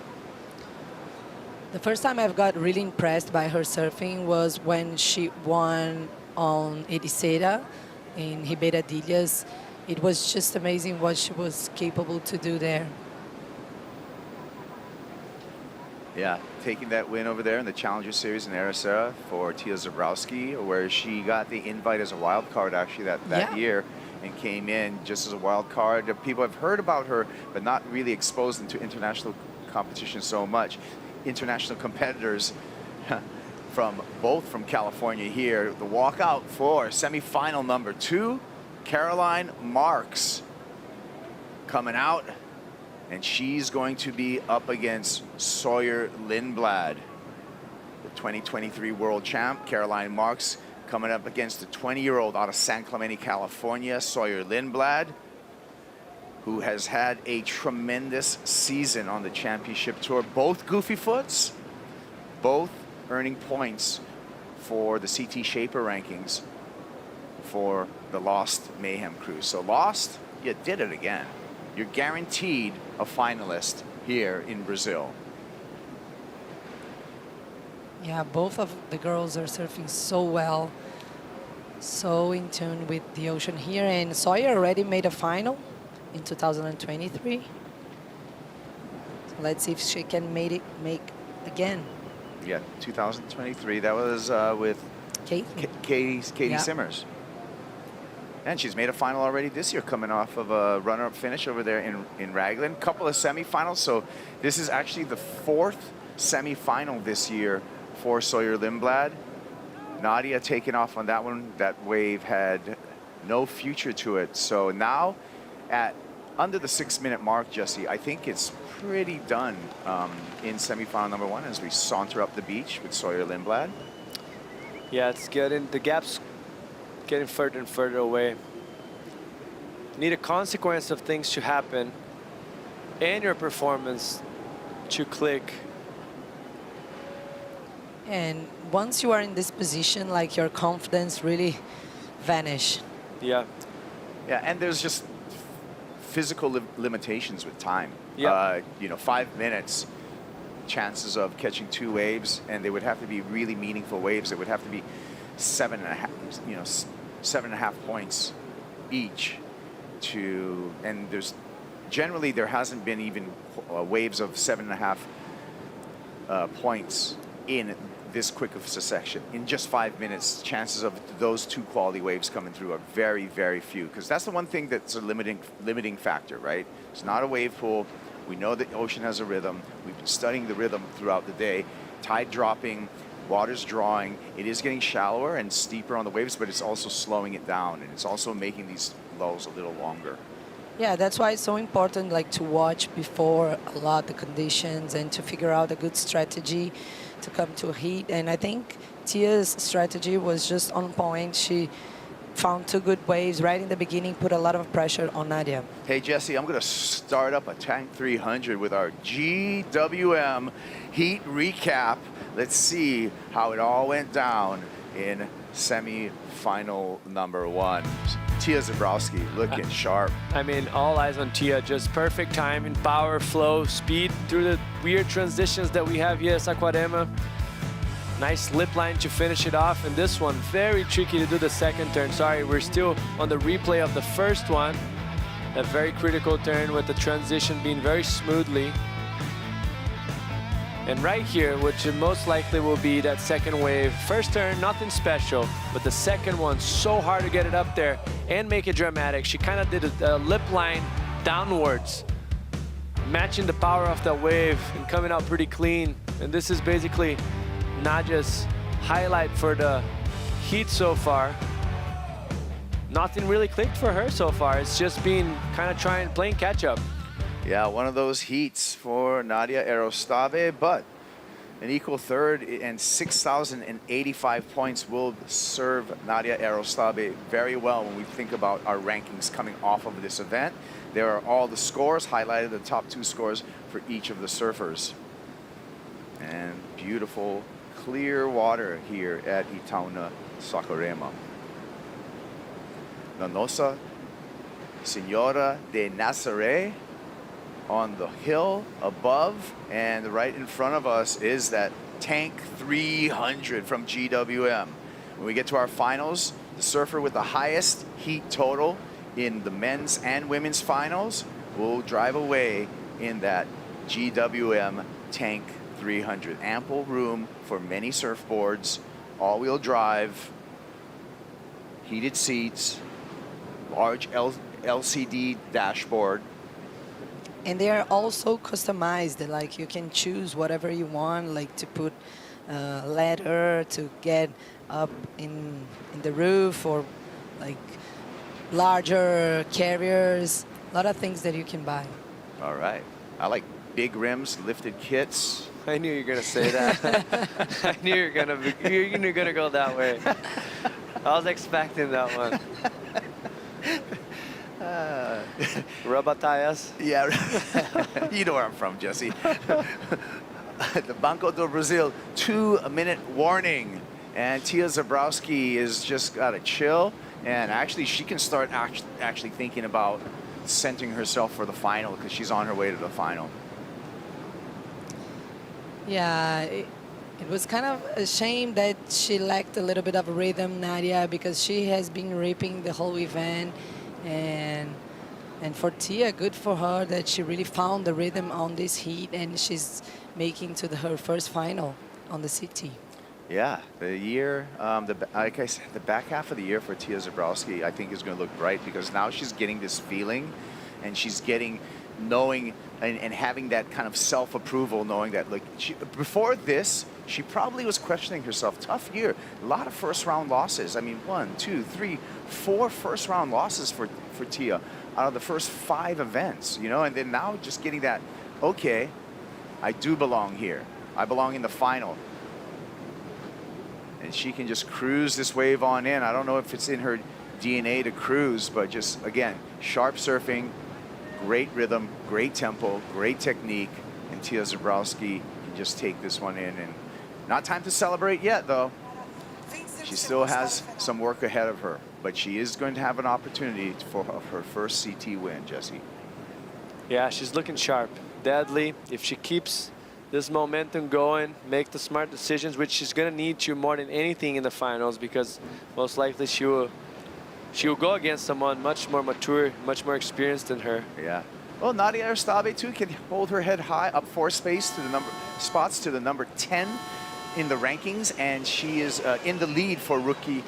The first time I've got really impressed by her surfing was when she won on Ericeira in Ribeiradilhas. It was just amazing what she was capable to do there. Yeah, taking that win over there in the Challenger Series in Ericeira for Tia Zabrowski, where she got the invite as a wild card actually that year and came in just as a wild card. People have heard about her, but not really exposed into international competition so much. International competitors from California here. The walkout for semifinal number 2, Caroline Marks coming out, and she's going to be up against Sawyer Lindblad, the 2023 world champ. Caroline Marks coming up against the 20-year-old out of San Clemente, California, Sawyer Lindblad, who has had a tremendous season on the championship tour. Both goofy foots, both earning points for the CT Shaper rankings for the Lost Mayhem Cruise. So Lost, you did it again. You're guaranteed a finalist here in Brazil. Yeah, both of the girls are surfing so well, so in tune with the ocean here. And Sawyer already made a final in 2023. So let's see if she can make again. Yeah, 2023. That was with Katie Simmers. And she's made a final already this year, coming off of a runner-up finish over there in Raglan. Couple of semifinals, so this is actually the 4th semifinal this year for Sawyer Lindblad. Nadia taking off on that one. That wave had no future to it. So now at under the 6-minute mark, Jesse, I think it's pretty done in semifinal number 1 as we saunter up the beach with Sawyer Lindblad. Yeah, it's getting, the gap's getting further and further away. Need a consequence of things to happen and your performance to click And once you are in this position, like your confidence really vanish. Yeah. Yeah, and there's just physical limitations with time. Yeah. You know, 5 minutes, chances of catching 2 waves, and they would have to be really meaningful waves. It would have to be 7.5, you know, 7.5 points each to, and there's generally there hasn't been even waves of 7.5 points in this quick of a section. In just 5 minutes, chances of those 2 quality waves coming through are very, very few. Because that's the one thing that's a limiting factor, right? It's not a wave pool. We know that the ocean has a rhythm. We've been studying the rhythm throughout the day. Tide dropping, water's drawing. It is getting shallower and steeper on the waves, but it's also slowing it down, and it's also making these lulls a little longer. Yeah, that's why it's so important, like, to watch before a lot the conditions and to figure out a good strategy to come to a heat. And I think Tia's strategy was just on point. She found 2 good waves right in the beginning, put a lot of pressure on Nadia. Hey, Jesse, I'm going to start up a Tank 300 with our GWM heat recap. Let's see how it all went down in semi-final number 1. Tia Zebrowski looking sharp. I mean, all eyes on Tia. Just perfect timing, power, flow, speed through the weird transitions that we have here at Saquarema. Nice lip line to finish it off. And this one, very tricky to do the second turn. Sorry, we're still on the replay of the first one. A very critical turn with the transition being very smoothly. And right here, which most likely will be that second wave. First turn, nothing special, but the second one, so hard to get it up there and make it dramatic. She kind of did a lip line downwards, matching the power of that wave and coming out pretty clean. And this is basically Nadia's highlight for the heat so far. Nothing really clicked for her so far. It's just been kind of playing catch up. Yeah, one of those heats for Nadia Arostave, but an equal third and 6,085 points will serve Nadia Arostave very well when we think about our rankings coming off of this event. There are all the scores highlighted, the top 2 scores for each of the surfers. And beautiful, clear water here at Itaúna Saquarema. Nossa Senhora de Nazaré on the hill above, and right in front of us is that Tank 300 from GWM. When we get to our finals, the surfer with the highest heat total in the men's and women's finals will drive away in that GWM Tank 300. Ample room for many surfboards, all-wheel drive, heated seats, large LCD dashboard. And they are also customized. Like, you can choose whatever you want, like to put a ladder to get up in the roof, or like larger carriers. A lot of things that you can buy. All right. I like big rims, lifted kits. I knew you were gonna say that. I knew you were gonna go that way. I was expecting that one. Rabataias. Yeah, you know where I'm from, Jesse. The Banco do Brasil 2-minute warning, and Tia Zebrowski is just got to chill, and actually she can start actually thinking about centering herself for the final, because she's on her way to the final. Yeah, it was kind of a shame that she lacked a little bit of rhythm, Nadia, because she has been ripping the whole event. And for Tia, good for her that she really found the rhythm on this heat, and she's making to her first final on the city. Yeah, the year, like I said, the back half of the year for Tia Zebrowski, I think is going to look bright, because now she's getting this feeling, and she's knowing and having that kind of self-approval, knowing that, like, before this, she probably was questioning herself. Tough year, a lot of first-round losses. I mean, 1, 2, 3, 4 first-round losses for Tia out of the first 5 events, you know, and then now just getting that, okay, I do belong here. I belong in the final. And she can just cruise this wave on in. I don't know if it's in her DNA to cruise, but just, again, sharp surfing, great rhythm, great tempo, great technique, and Tia Zebrowski can just take this one in and Not time to celebrate yet, though. She still has some work ahead of her, but she is going to have an opportunity for her first CT win, Jesse. Yeah, she's looking sharp, deadly. If she keeps this momentum going, make the smart decisions, which she's going to need to more than anything in the finals, because most likely she will go against someone much more mature, much more experienced than her. Yeah. Well, Nadia Arstabe too can hold her head high, up 4 spots to the number 10 in the rankings, and she is in the lead for rookie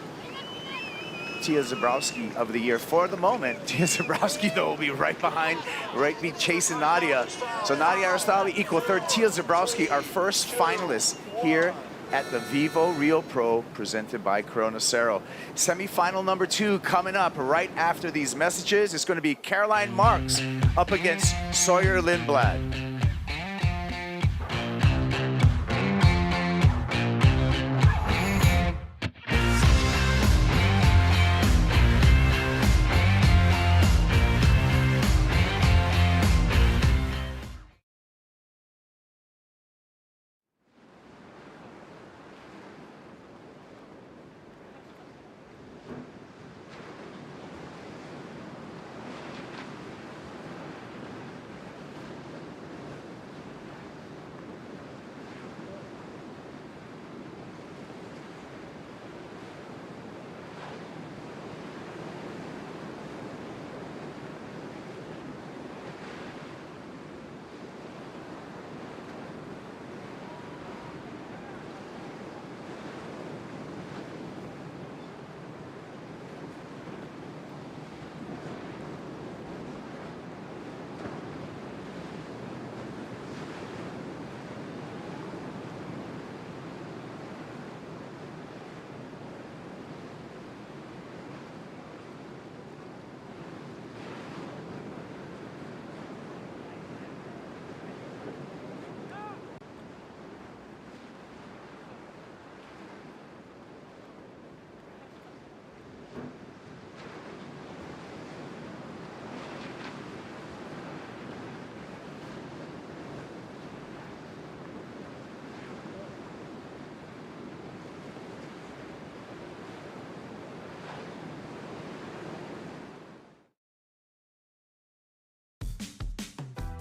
Tia Zebrowski of the year for the moment. Tia Zebrowski, though, will be right be chasing Nadia. So Nadia Arstabe equal third. Tia Zebrowski, our first finalist here at the VIVO Rio Pro, presented by Cero. Semi-final number 2 coming up right after these messages. It's going to be Caroline Marks up against Sawyer Lindblad.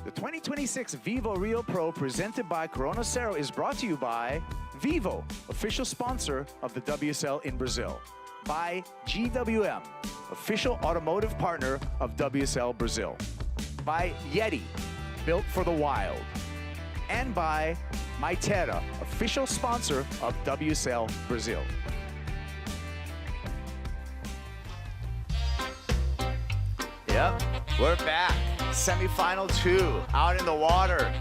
The 2026 VIVO Rio Pro presented by Cero is brought to you by VIVO, official sponsor of the WSL in Brazil. By GWM, official automotive partner of WSL Brazil. By Yeti, built for the wild. And by Maitera, official sponsor of WSL Brazil. Yep, we're back. Semi-final 2, out in the water.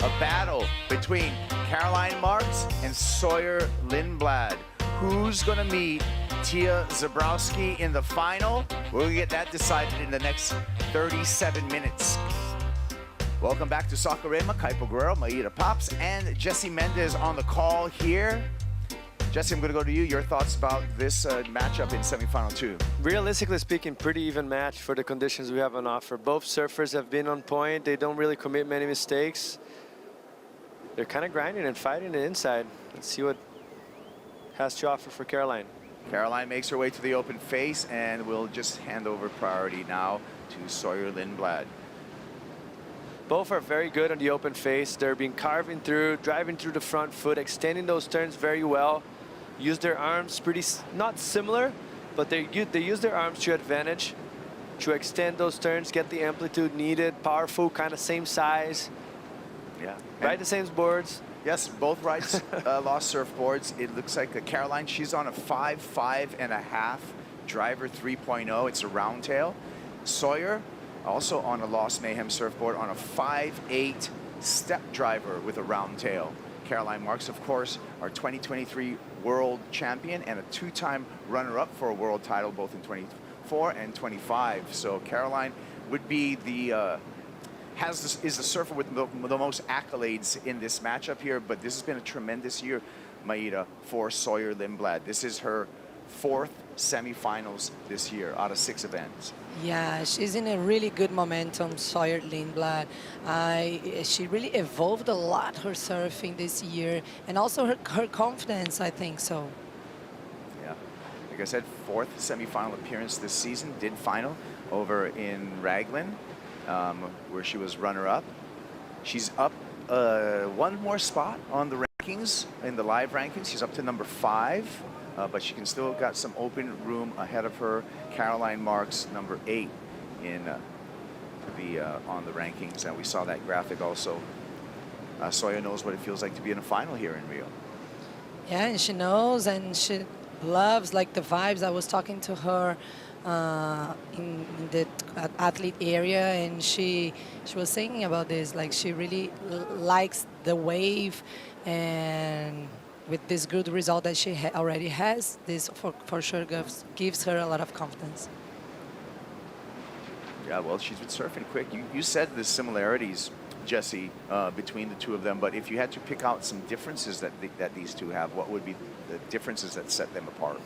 A battle between Caroline Marks and Sawyer Lindblad. Who's gonna meet Tia Zebrowski in the final? We'll get that decided in the next 37 minutes. Welcome back to Saquarema. Kaipo Guerrero, Maida Pops, and Jesse Mendez on the call here. Jesse, I'm going to go to you. Your thoughts about this matchup in semifinal 2? Realistically speaking, pretty even match for the conditions we have on offer. Both surfers have been on point. They don't really commit many mistakes. They're kind of grinding and fighting the inside. Let's see what has to offer for Caroline. Caroline makes her way to the open face, and we'll just hand over priority now to Sawyer Lindblad. Both are very good on the open face. They're being carving through, driving through the front foot, extending those turns very well. Use their arms pretty, not similar, but they use their arms to advantage to extend those turns, get the amplitude needed, powerful, kind of same size. Yeah. Ride the same boards. Yes, both rides lost surfboards. It looks like Caroline, she's on a 5.5 driver 3.0. It's a round tail. Sawyer, also on a Lost Mayhem surfboard on a 5.8 step driver with a round tail. Caroline Marks, of course, our 2023 world champion and a 2-time runner-up for a world title both in 24 and 25. So Caroline would be the is the surfer with the most accolades in this matchup here, but this has been a tremendous year, Maida, for Sawyer Lindblad. This is her 4th semifinals this year out of 6 events. Yeah, she's in a really good momentum, Sawyer Lindblad. She really evolved a lot, her surfing this year, and also her confidence, I think so. Yeah, like I said, 4th semifinal appearance this season, did final over in Raglan, where she was runner-up. She's up 1 more spot on the rankings, in the live rankings. She's up to number 5. But she can still got some open room ahead of her. Caroline Marks, number 8 in on the rankings, and we saw that graphic also. Sawyer knows what it feels like to be in a final here in Rio. Yeah, and she knows, and she loves like the vibes. I was talking to her in the athlete area, and she was saying about this. Like she really likes the wave, and with this good result that she already has, this for sure gives her a lot of confidence. Yeah, well, she's been surfing quick. You said the similarities, Jesse, between the two of them, but if you had to pick out some differences that these two have, what would be the differences that set them apart?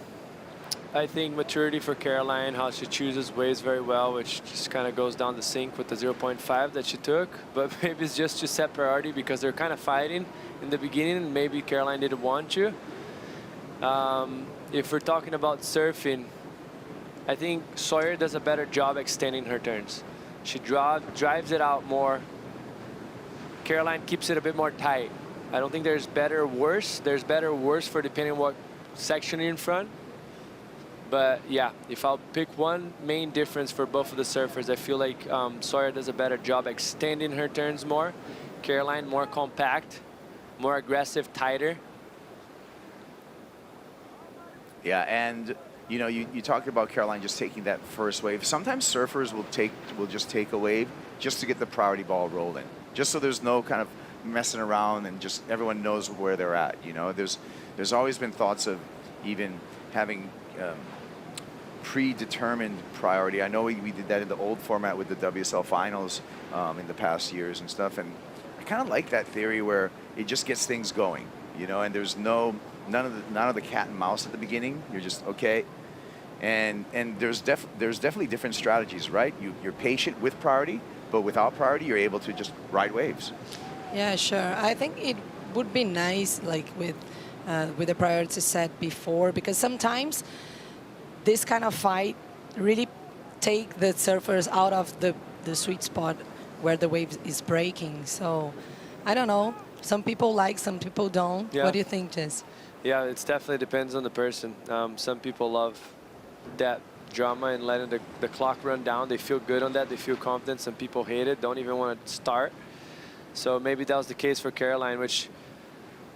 I think maturity for Caroline, how she chooses waves very well, which just kind of goes down the sink with the 0.5 that she took. But maybe it's just to set priority because they're kind of fighting in the beginning, and maybe Caroline didn't want to. If we're talking about surfing, I think Sawyer does a better job extending her turns. She drives it out more. Caroline keeps it a bit more tight. I don't think there's better or worse. There's better or worse for depending on what section you're in front. But yeah, if I'll pick one main difference for both of the surfers, I feel like Sawyer does a better job extending her turns more. Caroline more compact, more aggressive, tighter. Yeah, and you know, you talked about Caroline just taking that first wave. Sometimes surfers will just take a wave just to get the priority ball rolling, just so there's no kind of messing around and just everyone knows where they're at. You know, there's always been thoughts of even having predetermined priority. I know we did that in the old format with the WSL finals in the past years and stuff, and I kind of like that theory where it just gets things going, you know, and there's none of the cat and mouse at the beginning. You're just okay, and there's definitely different strategies, right? You're patient with priority, but without priority, you're able to just ride waves. Yeah, sure. I think it would be nice, like with the priority set before, because sometimes this kind of fight really take the surfers out of the sweet spot where the wave is breaking. So I don't know. Some people like, some people don't. Yeah. What do you think, Jess? Yeah, it definitely depends on the person. Some people love that drama and letting the clock run down. They feel good on that. They feel confident. Some people hate it, don't even want to start. So maybe that was the case for Caroline, which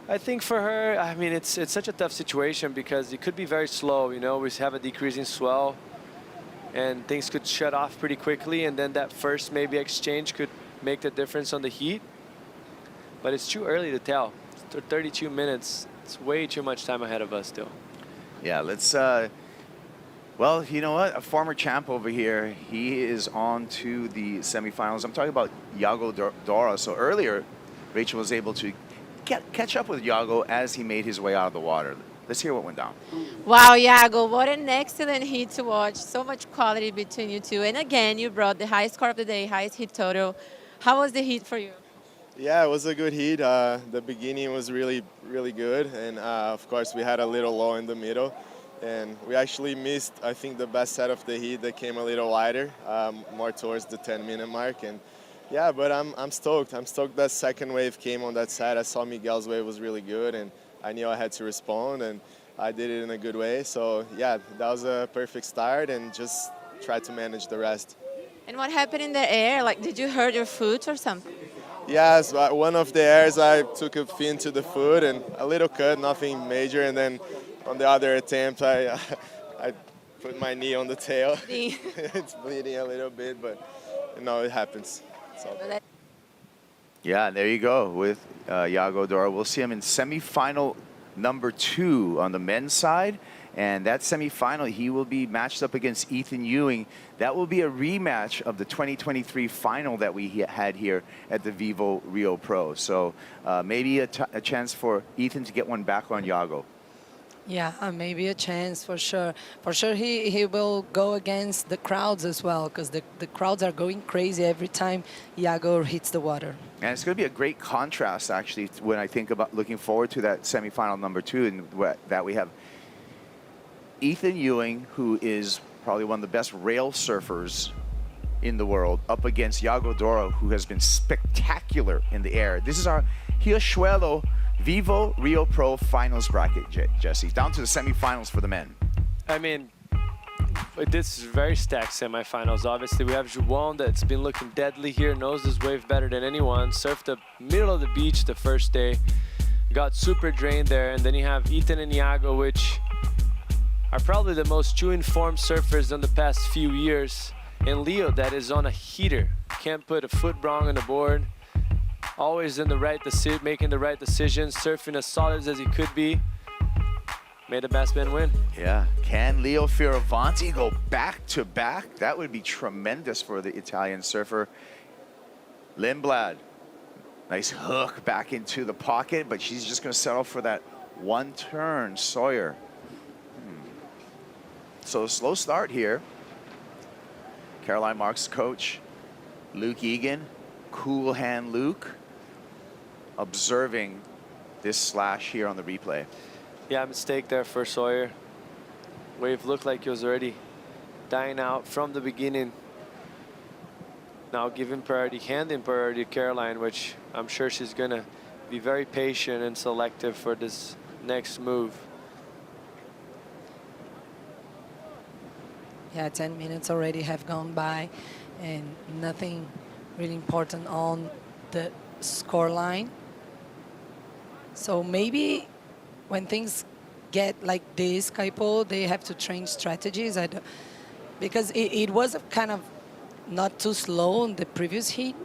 I think for her, I mean, it's such a tough situation because it could be very slow. You know, we have a decreasing swell and things could shut off pretty quickly, and then that first maybe exchange could make the difference on the heat. But it's too early to tell. It's 32 minutes. It's way too much time ahead of us still. Yeah, let's, well, you know what? A former champ over here, he is on to the semifinals. I'm talking about Iago Dora. So earlier, Rachel was able to catch up with Iago as he made his way out of the water. Let's hear what went down. Wow, Iago, what an excellent heat to watch. So much quality between you two. And again, you brought the highest score of the day, highest heat total. How was the heat for you? Yeah, it was a good heat. The beginning was really, really good. And of course, we had a little low in the middle. And we actually missed, I think, the best set of the heat that came a little wider, more towards the 10-minute mark. And yeah, but I'm stoked. I'm stoked that second wave came on that set. I saw Miguel's wave was really good, and I knew I had to respond, and I did it in a good way. So yeah, that was a perfect start, and just try to manage the rest. And what happened in the air? Like, did you hurt your foot or something? Yes, one of the airs I took a fin to the foot and a little cut, nothing major, and then on the other attempt I put my knee on the tail. It's bleeding a little bit, but you know, it happens. So. Yeah, there you go with Iago Dora. We'll see him in semifinal number 2 on the men's side. And that semifinal, he will be matched up against Ethan Ewing. That will be a rematch of the 2023 final that we had here at the VIVO Rio Pro. So maybe a chance for Ethan to get one back on Iago. Yeah, maybe a chance for sure. For sure, he will go against the crowds as well, because the crowds are going crazy every time Iago hits the water. And it's going to be a great contrast, actually, when I think about looking forward to that semifinal number 2, and that we have Ethan Ewing, who is probably one of the best rail surfers in the world, up against Iago Doro, who has been spectacular in the air. This is our Riachuelo VIVO Rio Pro finals bracket, Jesse. Down to the semifinals for the men. I mean, this is very stacked semifinals. Obviously, we have João that's been looking deadly here, knows this wave better than anyone. Surfed the middle of the beach the first day, got super drained there. And then you have Ethan and Iago, which are probably the most true-informed surfers in the past few years. And Leo, that is on a heater. Can't put a foot wrong on the board. Always in the right decision, making the right decisions, surfing as solid as he could be. Made the best man win. Yeah. Can Leo Fioravanti go back-to-back? That would be tremendous for the Italian surfer. Lindblad, nice hook back into the pocket, but she's just going to settle for that one turn. Sawyer. So slow start here. Caroline Marks' coach, Luke Egan, cool hand Luke, observing this slash here on the replay. Yeah, mistake there for Sawyer. Wave looked like it was already dying out from the beginning. Now giving priority, handing priority to Caroline, which I'm sure she's gonna be very patient and selective for this next move. Yeah, 10 minutes already have gone by and nothing really important on the score line. So maybe when things get like this, Kaipo, they have to change strategies. Because it was kind of not too slow in the previous heat.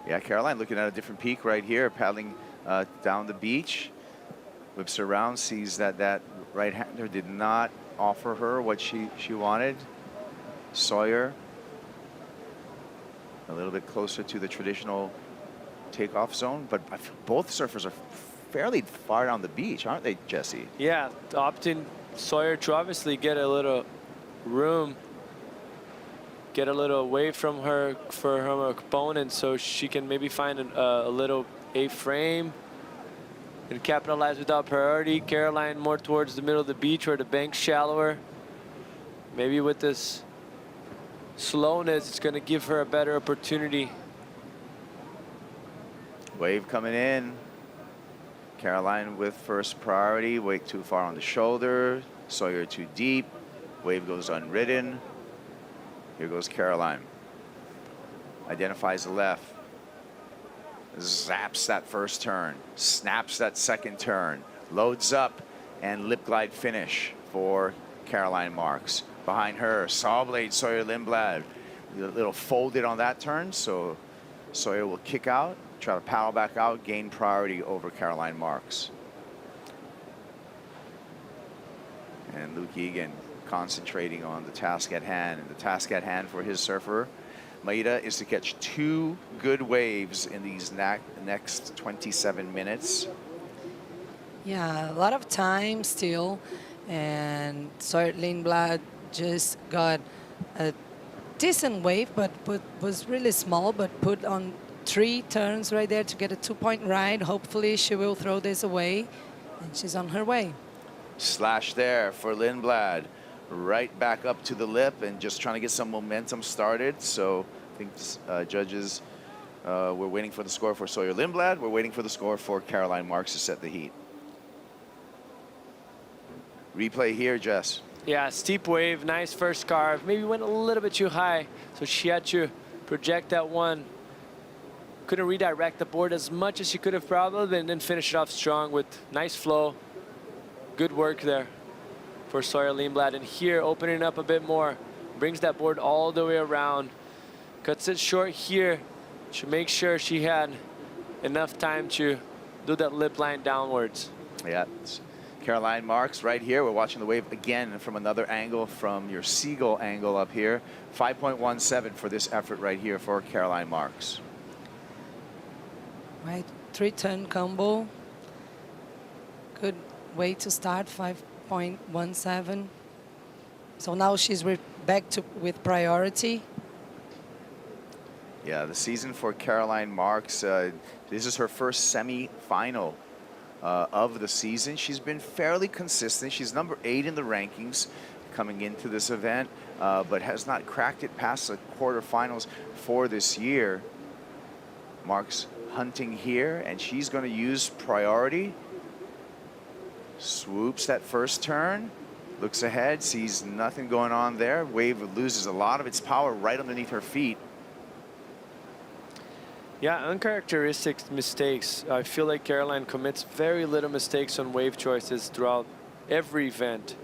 Yeah, Caroline looking at a different peak right here, paddling down the beach. Whips around, sees that right-hander did not offer her what she wanted. Sawyer a little bit closer to the traditional takeoff zone, but both surfers are fairly far down the beach, aren't they, Jesse? Yeah, opting Sawyer to obviously get a little room, get a little away from her opponent, so she can maybe find a little A-frame and capitalize without priority. Caroline more towards the middle of the beach where the bank's shallower. Maybe with this slowness, it's going to give her a better opportunity. Wave coming in. Caroline with first priority. Wake too far on the shoulder. Sawyer too deep. Wave goes unridden. Here goes Caroline. Identifies the left. Zaps that first turn. Snaps that second turn. Loads up and lip glide finish for Caroline Marks. Behind her, saw blade Sawyer Lindblad. A little folded on that turn, so Sawyer will kick out, try to paddle back out, gain priority over Caroline Marks. And Luke Egan concentrating on the task at hand. And the task at hand for his surfer, Maeda, is to catch 2 good waves in these next 27 minutes. Yeah, a lot of time still. And Sawyer Lindblad just got a decent wave, but was really small, but put on 3 turns right there to get a 2-point ride. Hopefully she will throw this away, and she's on her way. Slash there for Lindblad. Right back up to the lip and just trying to get some momentum started. So I think judges, we're waiting for the score for Sawyer Lindblad. We're waiting for the score for Caroline Marks to set the heat. Replay here, Jess. Yeah, steep wave, nice first carve. Maybe went a little bit too high, so she had to project that one. Couldn't redirect the board as much as she could have probably, and then finish it off strong with nice flow. Good work there for Sawyer Lindblad. And here, opening up a bit more, brings that board all the way around. Cuts it short here to make sure she had enough time to do that lip line downwards. Yeah. Caroline Marks right here. We're watching the wave again from another angle, from your seagull angle up here. 5.17 for this effort right here for Caroline Marks. Right, 3-turn combo. Good way to start, 5.17. So now she's back to with priority. Yeah, the season for Caroline Marks, this is her first semi-final of the season. She's been fairly consistent. She's number 8 in the rankings coming into this event, but has not cracked it past the quarterfinals for this year. Marks hunting here, and she's going to use priority. Swoops that first turn, looks ahead, sees nothing going on there. Wave loses a lot of its power right underneath her feet. Yeah, uncharacteristic mistakes. I feel like Caroline commits very little mistakes on wave choices throughout every event.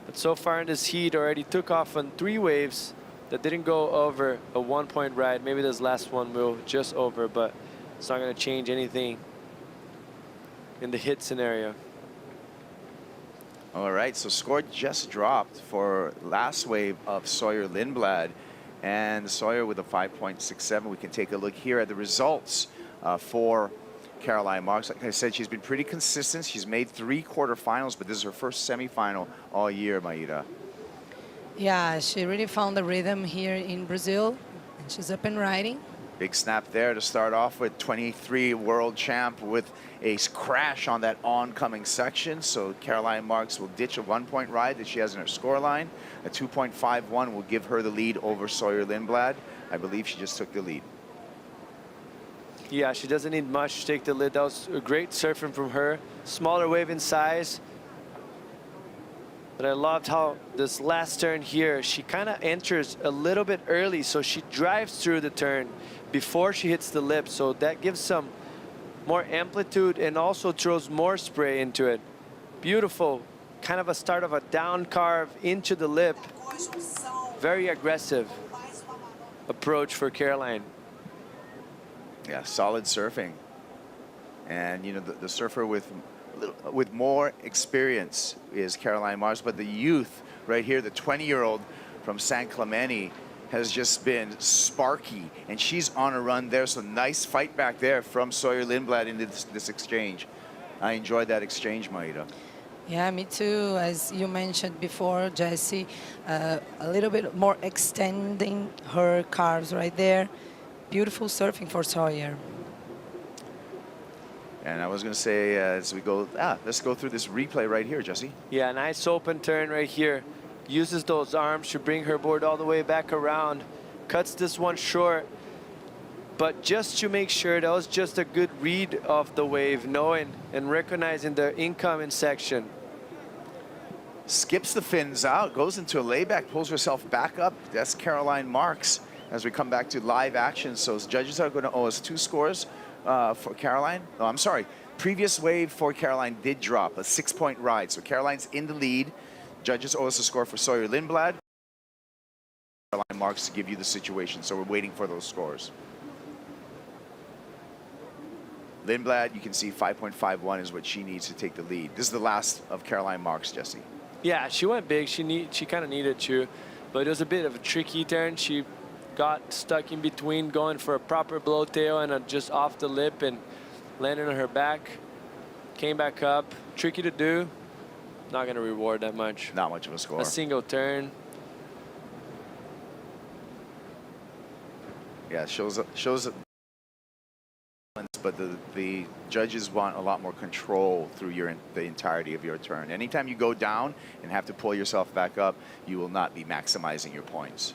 But so far in this heat, already took off on 3 waves that didn't go over a 1-point ride. Maybe this last one will just over, but it's not going to change anything in the hit scenario. All right, so score just dropped for last wave of Sawyer Lindblad. And Sawyer with a 5.67. We can take a look here at the results for Caroline Marks. Like I said, she's been pretty consistent. She's made 3 quarterfinals, but this is her first semifinal all year, Maida. Yeah, she really found the rhythm here in Brazil, and she's up and riding. Big snap there to start off with. 23 world champ with a crash on that oncoming section. So Caroline Marks will ditch a 1-point ride that she has in her scoreline. A 2.51 will give her the lead over Sawyer Lindblad. I believe she just took the lead. Yeah, she doesn't need much to take the lead. That was a great surfing from her. Smaller wave in size. But I loved how this last turn here, she kind of enters a little bit early, so she drives through the turn before she hits the lip. So that gives some more amplitude and also throws more spray into it. Beautiful, kind of a start of a down carve into the lip. Very aggressive approach for Caroline. Yeah, solid surfing. And, you know, the surfer with more experience is Caroline Marks, but the youth right here, the 20-year-old from San Clemente, has just been sparky, and she's on a run there. So nice fight back there from Sawyer Lindblad in this exchange. I enjoyed that exchange, Maida. Yeah, me too. As you mentioned before, Jessie, a little bit more extending her carves right there. Beautiful surfing for Sawyer. And I was going to say, as we go, let's go through this replay right here, Jesse. Yeah, nice open turn right here. Uses those arms to bring her board all the way back around. Cuts this one short. But just to make sure, that was just a good read of the wave, knowing and recognizing the incoming section. Skips the fins out, goes into a layback, pulls herself back up. That's Caroline Marks as we come back to live action. So judges are going to owe us 2 scores for Caroline. Oh, I'm sorry. Previous wave for Caroline did drop, a 6-point ride. So Caroline's in the lead. Judges owe us a score for Sawyer Lindblad. Caroline Marks to give you the situation. So we're waiting for those scores. Lindblad, you can see 5.51 is what she needs to take the lead. This is the last of Caroline Marks, Jesse. Yeah, she went big. She kind of needed to, but it was a bit of a tricky turn. She got stuck in between going for a proper blow tail and just off the lip and landed on her back. Came back up. Tricky to do. Not going to reward that much. Not much of a score. A single turn. Yeah, shows but the judges want a lot more control through the entirety of your turn. Anytime you go down and have to pull yourself back up, you will not be maximizing your points.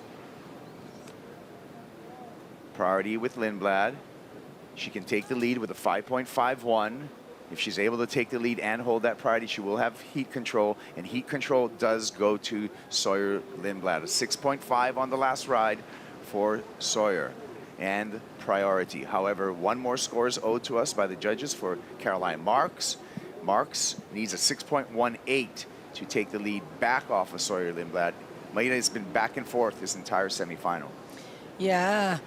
Priority with Lindblad. She can take the lead with a 5.51. If she's able to take the lead and hold that priority, she will have heat control, and heat control does go to Sawyer Lindblad. A 6.5 on the last ride for Sawyer. And priority. However, 1 more score is owed to us by the judges for Caroline Marks. Marks needs a 6.18 to take the lead back off of Sawyer Lindblad. Maida has been back and forth this entire semifinal. Yeah,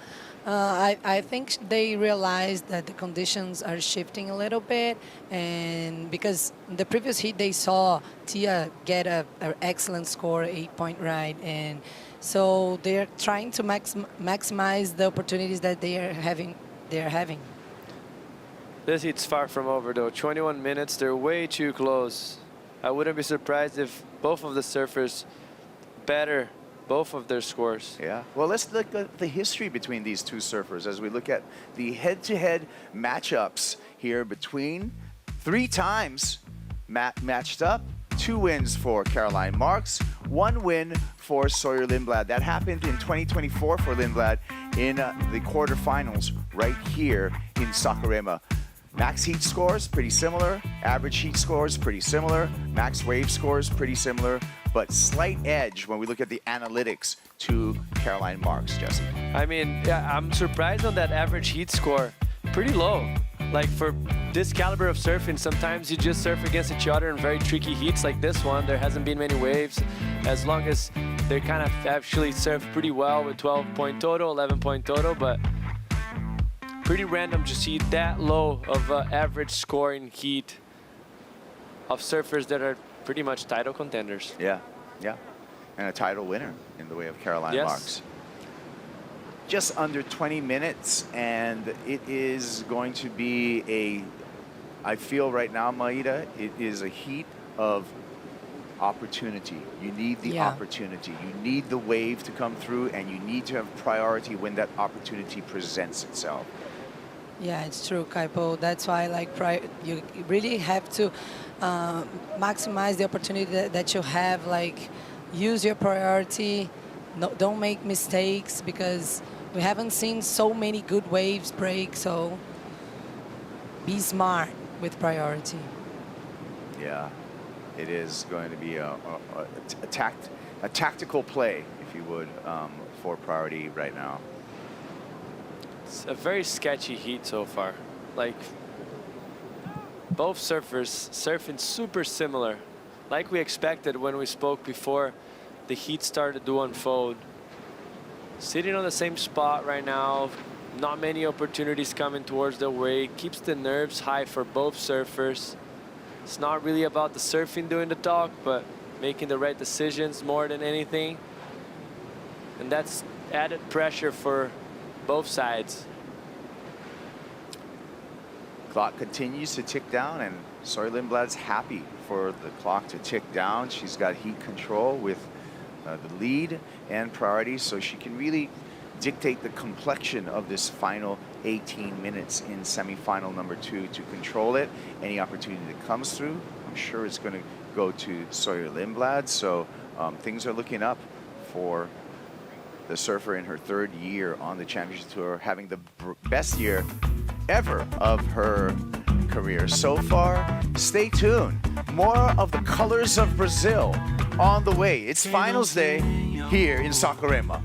I think they realized that the conditions are shifting a little bit, and because in the previous heat they saw Tia get an excellent score, 8-point ride, and so they're trying to maximize the opportunities that they are having. This heat's far from over though. 21 minutes, they're way too close. I wouldn't be surprised if both of the surfers better both of their scores. Yeah. Well, let's look at the history between these two surfers as we look at the head-to-head matchups here between 3 times matched up. 2 wins for Caroline Marks, 1 win for Sawyer Lindblad. That happened in 2024 for Lindblad in the quarterfinals right here in Saquarema. Max heat scores, pretty similar. Average heat scores, pretty similar. Max wave scores, pretty similar. But slight edge when we look at the analytics to Caroline Marks, Jesse. I mean, yeah, I'm surprised on that average heat score. Pretty low. Like for this caliber of surfing, sometimes you just surf against each other in very tricky heats like this one. There hasn't been many waves. As long as they kind of actually surf pretty well with 12-point total, 11-point total, but pretty random to see that low of average scoring heat of surfers that are pretty much title contenders. Yeah, yeah. And a title winner in the way of Caroline Marks. Just under 20 minutes, and it is going to be a, I feel right now, Maida, it is a heat of opportunity. You need the opportunity. You need the wave to come through, and you need to have priority when that opportunity presents itself. Yeah, it's true, Kaipo. That's why, like, you really have to maximize the opportunity that you have. Like, use your priority. No, don't make mistakes, because we haven't seen so many good waves break. So be smart with priority. Yeah, it is going to be a tactical play, if you would, for priority right now. It's a very sketchy heat so far. Like, both surfers surfing super similar. Like we expected when we spoke before the heat started to unfold. Sitting on the same spot right now, not many opportunities coming towards the wake. Keeps the nerves high for both surfers. It's not really about the surfing doing the talk, but making the right decisions more than anything. And that's added pressure for both sides. Clock continues to tick down, and Sawyer Lindblad's happy for the clock to tick down. She's got heat control with the lead and priority, so she can really dictate the complexion of this final 18 minutes in semifinal number 2 to control it. Any opportunity that comes through, I'm sure it's going to go to Sawyer Lindblad. So things are looking up for the surfer in her 3rd year on the championship tour, having the best year ever of her career so far. Stay tuned. More of the colors of Brazil on the way. It's finals day here in Saquarema.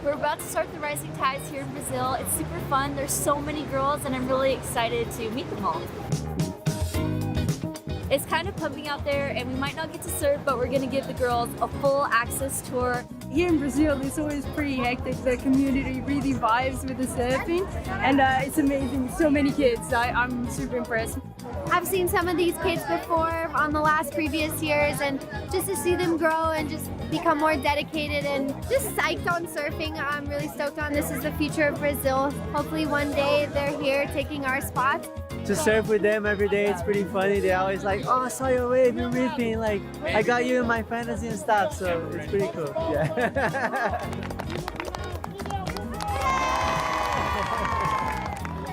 We're about to start the Rising Tides here in Brazil. It's super fun. There's so many girls, and I'm really excited to meet them all. It's kind of pumping out there, and we might not get to surf, but we're going to give the girls a full access tour. Here in Brazil, it's always pretty hectic. The community really vibes with the surfing, and it's amazing. So many kids. I'm super impressed. I've seen some of these kids before on the previous years, and just to see them grow and just become more dedicated and just psyched on surfing. I'm really stoked on this is the future of Brazil. Hopefully one day they're here taking our spots. To surf with them every day, it's pretty funny. They always like, oh, I saw your wave, you're ripping. Like, I got you in my fantasy and stuff, so it's pretty cool. Yeah.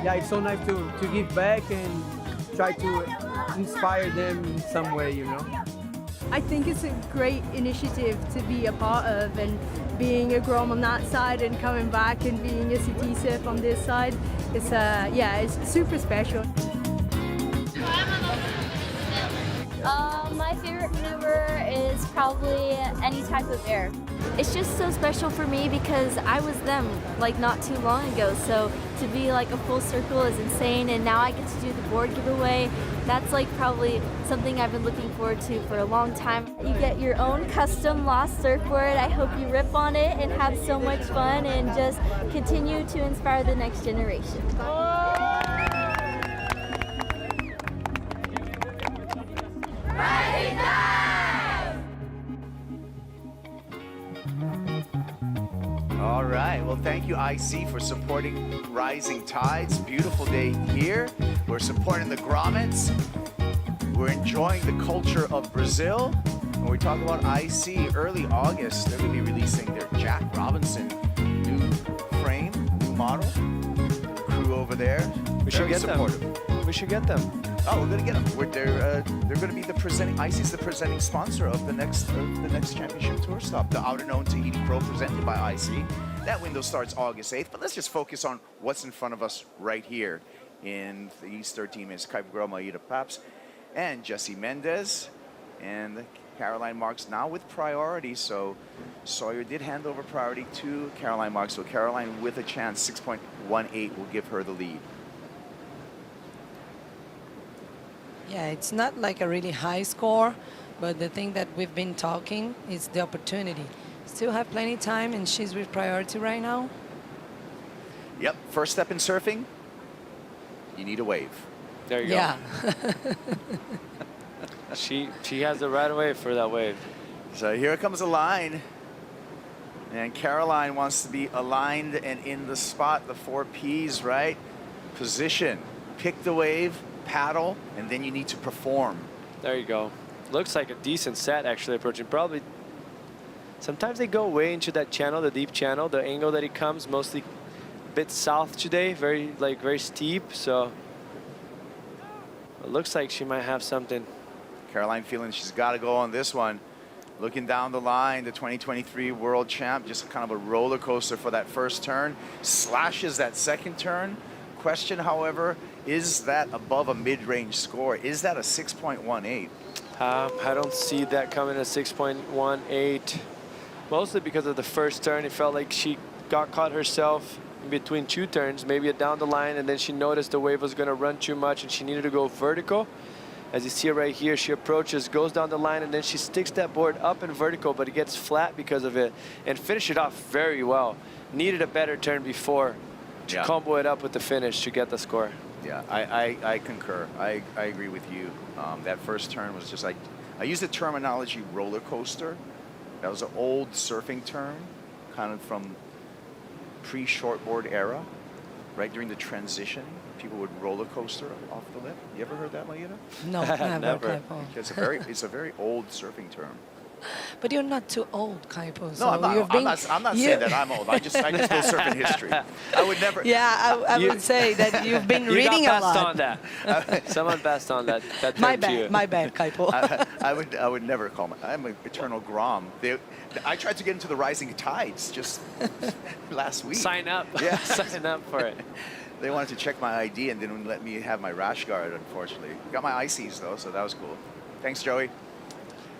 Yeah, it's so nice to give back and try to inspire them in some way, you know. I think it's a great initiative to be a part of, and being a Grom on that side and coming back and being a CT surf on this side. It's yeah, it's super special. My favorite maneuver is probably any type of air. It's just so special for me because I was them like not too long ago, so to be like a full circle is insane, and now I get to do the board giveaway. That's like probably something I've been looking forward to for a long time. You get your own custom Lost surfboard. I hope you rip on it and have so much fun and just continue to inspire the next generation. All right, well, thank you, IC, for supporting Rising Tides. Beautiful day here. We're supporting the grommets. We're enjoying the culture of Brazil. When we talk about IC, early August, they're going to be releasing their Jack Robinson new frame, new model. Crew over there, We should very get supportive. them. We should get them. Oh, we're gonna get them. They're gonna be the presenting. IC's the presenting sponsor of the next championship tour stop, the Outer Known Tahiti Pro, presented by IC. That window starts August 8th. But let's just focus on what's in front of us right here. In the East 13 is Kuiper Girl Maida Paps and Jessie Mendez, and Caroline Marks now with priority. So Sawyer did hand over priority to Caroline Marks. So Caroline with a chance, 6.18 will give her the lead. Yeah, it's not like a really high score, but the thing that we've been talking is the opportunity. Still have plenty of time, and she's with priority right now. Yep, first step in surfing, you need a wave. There you go. She has the right wave for that wave. So here comes a line. And Caroline wants to be aligned and in the spot, the 4 Ps, right? Position, pick the wave, paddle, and then you need to perform. There you go. Looks like a decent set actually approaching. Probably sometimes they go way into that channel, the deep channel, the angle that it comes mostly a bit south today, very steep. So it looks like she might have something. Caroline feeling she's got to go on this one. Looking down the line, the 2023 world champ, just kind of a roller coaster for that first turn. Slashes that second turn. Question, however, is that above a mid-range score? Is that a 6.18? I don't see that coming at 6.18. Mostly because of the first turn. It felt like she got caught herself in between 2 turns, maybe down the line, and then she noticed the wave was going to run too much and she needed to go vertical. As you see right here, she approaches, goes down the line, and then she sticks that board up and vertical, but it gets flat because of it, and finished it off very well. Needed a better turn before to combo it up with the finish to get the score. Yeah, I concur. I agree with you. That first turn was just like, I use the terminology roller coaster. That was an old surfing term, kind of from pre-shortboard era, right during the transition. People would roller coaster off the lip. You ever heard that, Maida? No, never. It's a very old surfing term. But you're not too old, Kaipo. No, So I'm not saying that I'm old. I just know surfing history. I would never. Yeah, I would say that you've been reading a lot. Someone passed on that. Someone passed on that term to you. My bad, Kaipo. I would never call I'm an eternal Grom. I tried to get into the Rising Tides just last week. Sign up. Yeah. Sign up for it. They wanted to check my ID and didn't let me have my rash guard, unfortunately. Got my ICs, though, so that was cool. Thanks, Joey.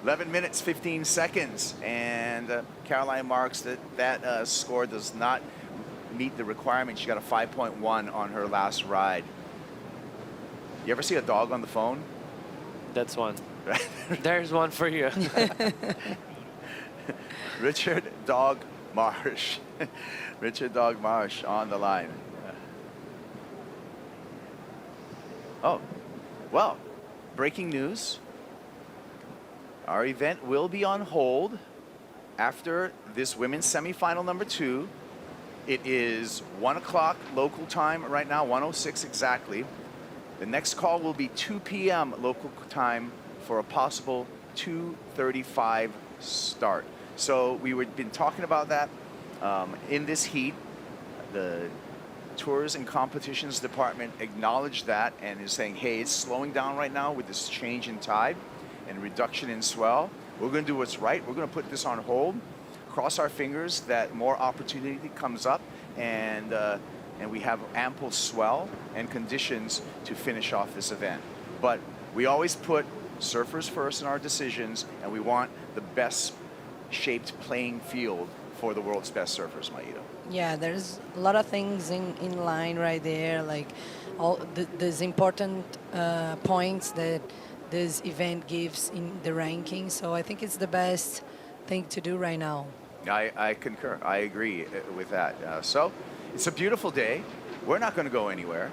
11 minutes, 15 seconds. And Caroline Marks, that score does not meet the requirement. She got a 5.1 on her last ride. You ever see a dog on the phone? That's one. There's one for you. Richard Dog Marsh. Richard Dog Marsh on the line. Oh, well, breaking news. Our event will be on hold after this women's semifinal number 2. It is 1 o'clock local time right now, 1:06 exactly. The next call will be 2 p.m. local time for a possible 2:35 start. So we were been talking about that in this heat. The Tours and Competitions Department acknowledged that and is saying, hey, it's slowing down right now with this change in tide and reduction in swell. We're going to do what's right. We're going to put this on hold. Cross our fingers that more opportunity comes up and we have ample swell and conditions to finish off this event. But we always put surfers first in our decisions, and we want the best shaped playing field for the world's best surfers, Maida. Yeah, there's a lot of things in line right there, like all these important points that this event gives in the ranking. So I think it's the best thing to do right now. I concur. I agree with that. So it's a beautiful day. We're not going to go anywhere.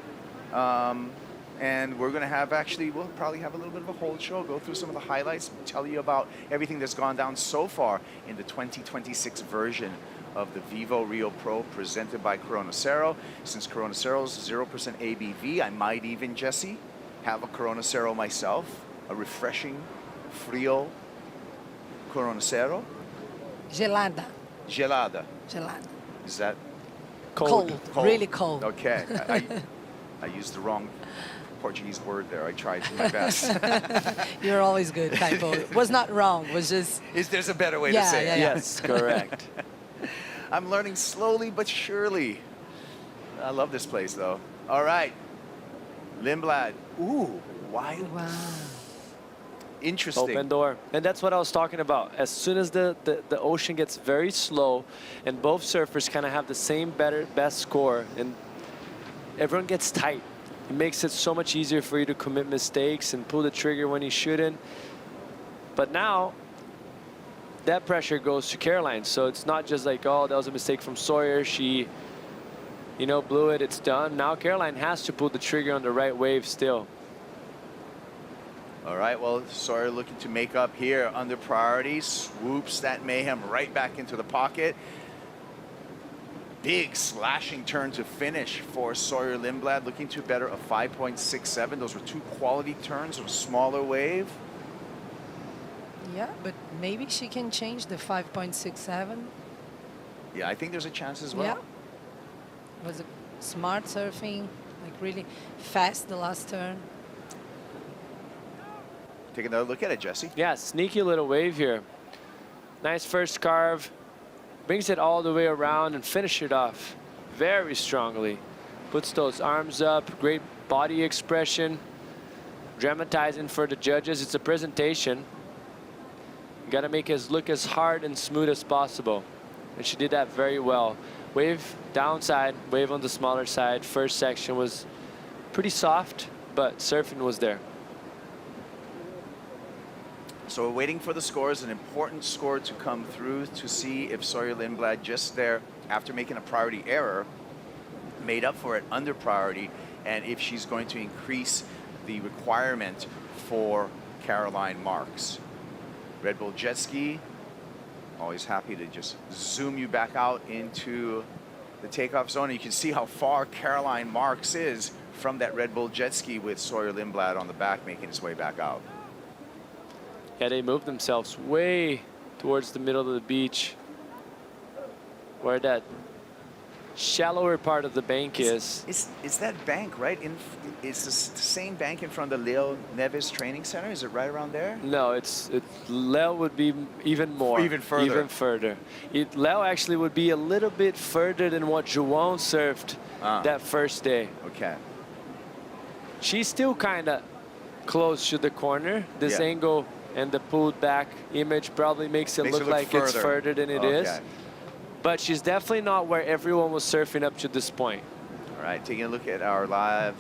And we're going to have we'll probably have a little bit of a hold show, go through some of the highlights, tell you about everything that's gone down so far in the 2026 version of the VIVO Rio Pro presented by Corona Cero. Since Corona Cero's 0% ABV, I might even, Jesse, have a Corona Cero myself, a refreshing, frio Corona Cero. Gelada. Gelada. Gelada. Is that? Cold. Really cold. Okay. I used the wrong Portuguese word there. I tried my best. You're always good, Kaipo. It was not wrong. It was just... There's a better way to say it. Yes, correct. I'm learning slowly but surely. I love this place, though. All right. Lindblad. Ooh, wide. Wow. Interesting. Open door. And that's what I was talking about. As soon as the ocean gets very slow and both surfers kind of have the same best score and everyone gets tight, it makes it so much easier for you to commit mistakes and pull the trigger when you shouldn't. But now that pressure goes to Caroline. So it's not just like, oh, that was a mistake from Sawyer. She, blew it. It's done. Now Caroline has to pull the trigger on the right wave still. All right, well, Sawyer looking to make up here under priority. Swoops that mayhem right back into the pocket. Big slashing turn to finish for Sawyer Lindblad, looking to better a 5.67. Those were 2 quality turns of a smaller wave. Yeah, but maybe she can change the 5.67. Yeah, I think there's a chance as well. Yeah. It was a smart surfing, like really fast the last turn. Take another look at it, Jesse. Yeah, sneaky little wave here. Nice first carve. Brings it all the way around and finish it off very strongly. Puts those arms up, great body expression. Dramatizing for the judges. It's a presentation. You gotta make it look as hard and smooth as possible. And she did that very well. Wave downside, wave on the smaller side. First section was pretty soft, but surfing was there. So we're waiting for the scores, an important score to come through to see if Sawyer Lindblad just there, after making a priority error, made up for it under priority, and if she's going to increase the requirement for Caroline Marks. Red Bull Jet Ski, always happy to just zoom you back out into the takeoff zone. You can see how far Caroline Marks is from that Red Bull Jet Ski with Sawyer Lindblad on the back, making his way back out. Yeah, they moved themselves way towards the middle of the beach where that shallower part of the bank is. It's that bank, right? It's the same bank in front of the Leo Neves Training Center? Is it right around there? No, Leo would be even more. Even further. Even further. Leo actually would be a little bit further than what João surfed that first day. Okay. She's still kind of close to the corner. This angle and the pulled back image probably makes it look like it's further than it is. But she's definitely not where everyone was surfing up to this point. All right, taking a look at our live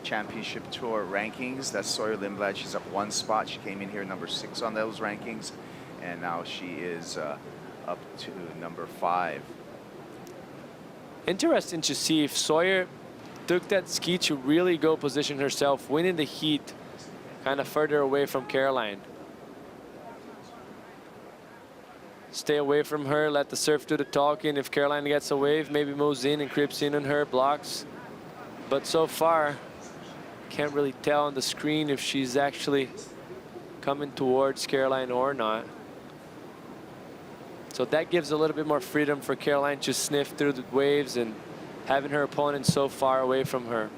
Championship Tour rankings. That's Sawyer Lindblad. She's up 1 spot. She came in here number 6 on those rankings, and now she is up to number 5. Interesting to see if Sawyer took that ski to really go position herself, winning the heat kind of further away from Caroline. Stay away from her, let the surf do the talking. If Caroline gets a wave, maybe moves in and creeps in on her, blocks. But so far, can't really tell on the screen if she's actually coming towards Caroline or not. So that gives a little bit more freedom for Caroline to sniff through the waves and having her opponent so far away from her.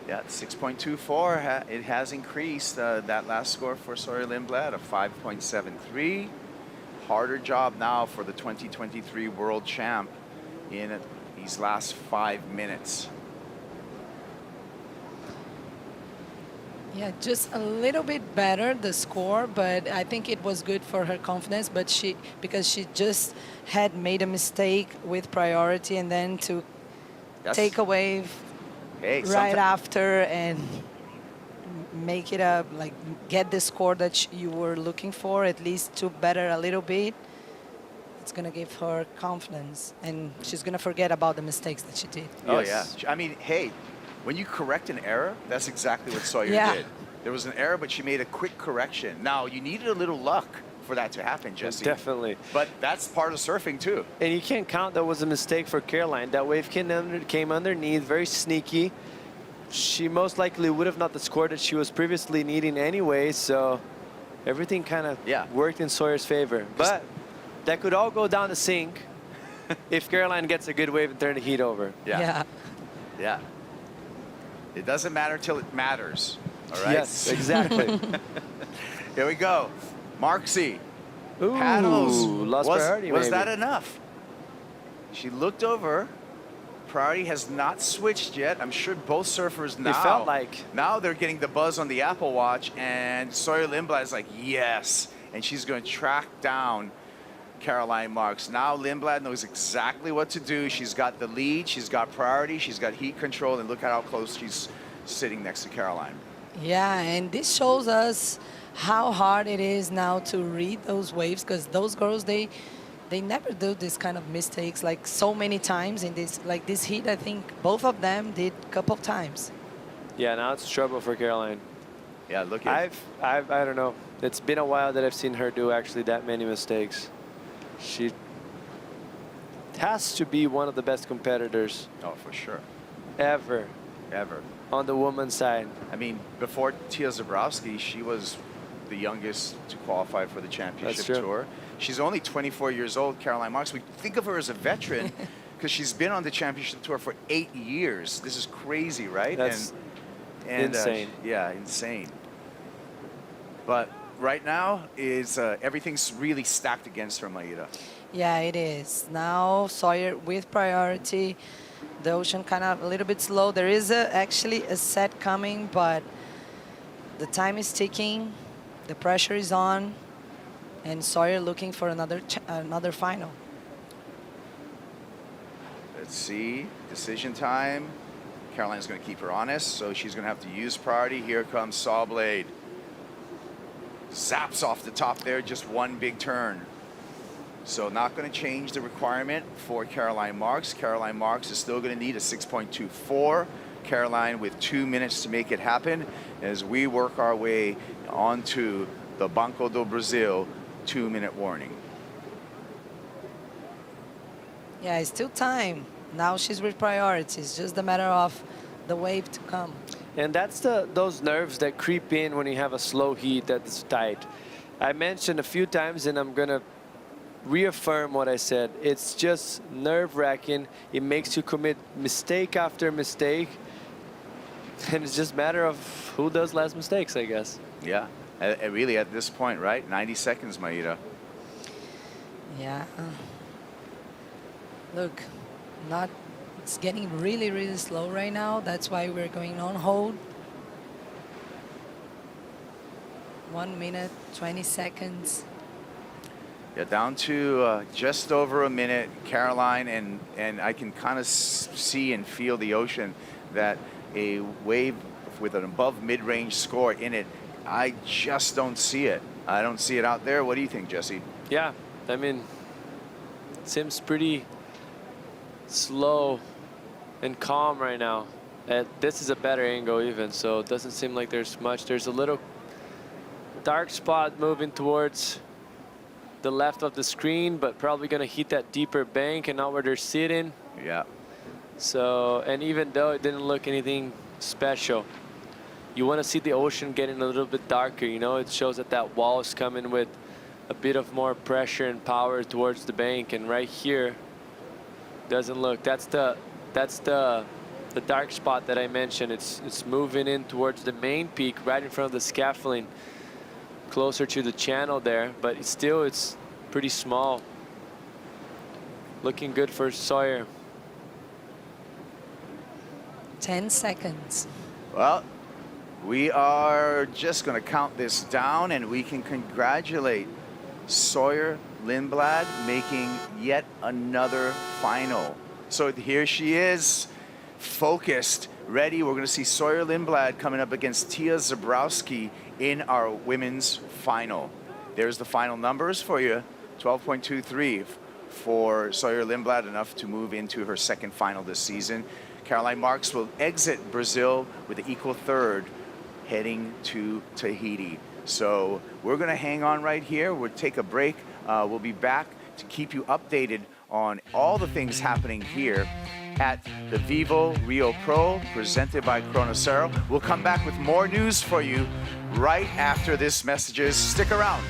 Yeah, 6.24. It has increased. That last score for Sawyer Lindblad, a 5.73. Harder job now for the 2023 world champ in these last 5 minutes. Yeah, just a little bit better the score, but I think it was good for her confidence. But because she just had made a mistake with priority, and then to take a wave right after and make it up, like get the score that you were looking for, at least to better a little bit. It's gonna give her confidence, and she's gonna forget about the mistakes that she did. Oh yeah, I mean, hey, when you correct an error, that's exactly what Sawyer did. There was an error, but she made a quick correction. Now, you needed a little luck for that to happen, Jesse. Definitely. But that's part of surfing, too. And you can't count that was a mistake for Caroline. That wave came underneath, very sneaky. She most likely would have not the score that she was previously needing anyway, so everything kind of worked in Sawyer's favor. But that could all go down the sink if Caroline gets a good wave and turn the heat over. Yeah. It doesn't matter till it matters. All right? Yes, exactly. Here we go. Marksy. Ooh, paddles. lost priority, Was maybe. that enough? She looked over. Priority has not switched yet. I'm sure both surfers now. It felt like. Now they're getting the buzz on the Apple Watch, and Sawyer Lindblad is like, yes. And she's going to track down Caroline Marks. Now Lindblad knows exactly what to do. She's got the lead, she's got priority, she's got heat control, and look at how close she's sitting next to Caroline. Yeah, and this shows us how hard it is now to read those waves, because those girls, they never do this kind of mistakes like so many times in this heat. I think both of them did a couple of times. Yeah, now it's trouble for Caroline. Yeah, look at I don't know. It's been a while that I've seen her do actually that many mistakes. She has to be one of the best competitors. Oh, for sure. Ever. On the woman's side. I mean, before Tia Zabrowski, she was the youngest to qualify for the championship tour. She's only 24 years old, Caroline Marks. We think of her as a veteran because she's been on the championship tour for 8 years. This is crazy, right? That's insane. Yeah, insane. But right now is everything's really stacked against her, Maida. Yeah, it is. Now Sawyer with priority. The ocean kind of a little bit slow. There is actually a set coming, but the time is ticking. The pressure is on. And Sawyer looking for another final. Let's see. Decision time. Caroline's going to keep her honest, so she's going to have to use priority. Here comes Sawblade. Zaps off the top there, just one big turn. So not going to change the requirement for Caroline Marks. Caroline Marks is still going to need a 6.24. Caroline with 2 minutes to make it happen as we work our way onto the Banco do Brasil 2-minute warning. Yeah, it's still time. Now she's with priority. It's just a matter of the wave to come. And that's those nerves that creep in when you have a slow heat that's tight. I mentioned a few times, and I'm going to reaffirm what I said. It's just nerve-wracking. It makes you commit mistake after mistake. And it's just a matter of who does less mistakes, I guess. Yeah, really at this point, right? 90 seconds, Maida. Yeah. Look, it's getting really, really slow right now. That's why we're going on hold. 1 minute, 20 seconds. Yeah, down to just over a minute. Caroline, and I can kind of see and feel the ocean that a wave with an above mid-range score in it. I just don't see it. I don't see it out there. What do you think, Jesse? Yeah, I mean, it seems pretty slow and calm right now. And this is a better angle even, so it doesn't seem like there's much. There's a little dark spot moving towards the left of the screen, but probably gonna hit that deeper bank and not where they're sitting. Yeah. So, and even though it didn't look anything special, you want to see the ocean getting a little bit darker, you know? It shows that that wall is coming with a bit of more pressure and power towards the bank, and right here doesn't look. That's the dark spot that I mentioned. It's moving in towards the main peak right in front of the scaffolding, closer to the channel there, but it's pretty small. Looking good for Sawyer. 10 seconds. Well, we are just going to count this down, and we can congratulate Sawyer Lindblad making yet another final. So here she is, focused, ready. We're going to see Sawyer Lindblad coming up against Tia Zabrowski in our women's final. There's the final numbers for you. 12.23 for Sawyer Lindblad, enough to move into her second final this season. Caroline Marks will exit Brazil with an equal third, heading to Tahiti. So we're going to hang on right here. We'll take a break. We'll be back to keep you updated on all the things happening here at the VIVO Rio Pro, presented by Cero. We'll come back with more news for you right after this messages. Stick around.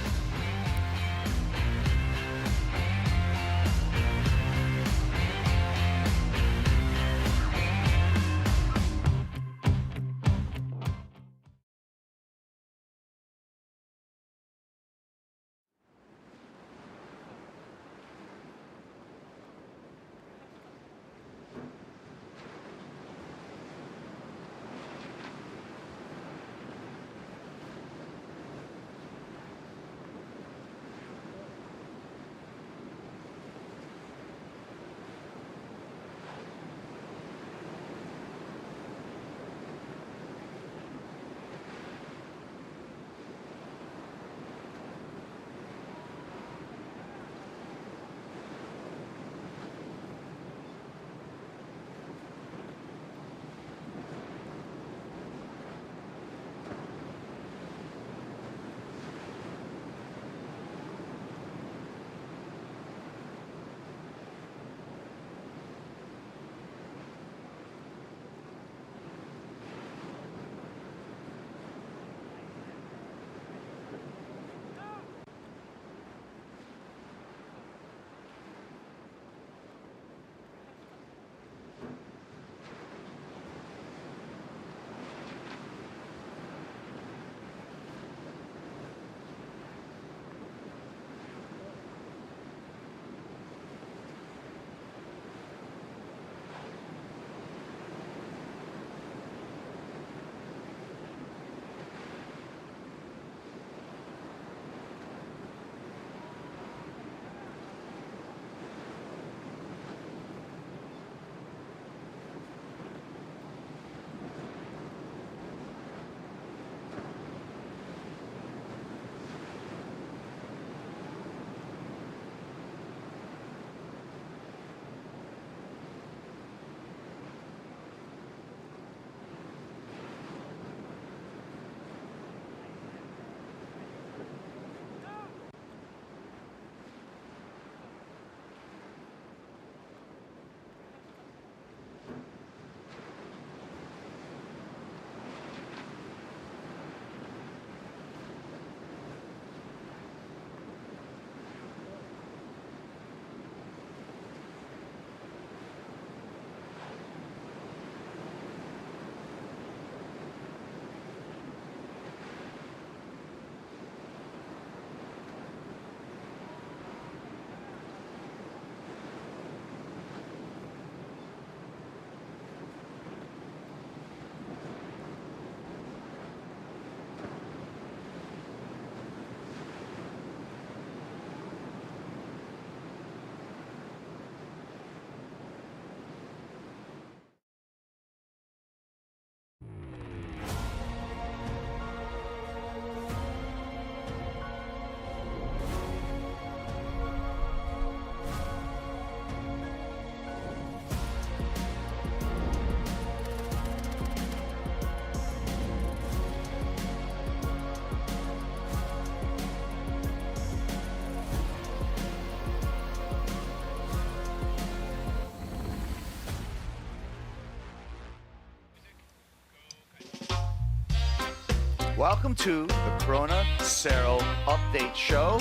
Welcome to the Corona Cero Update Show.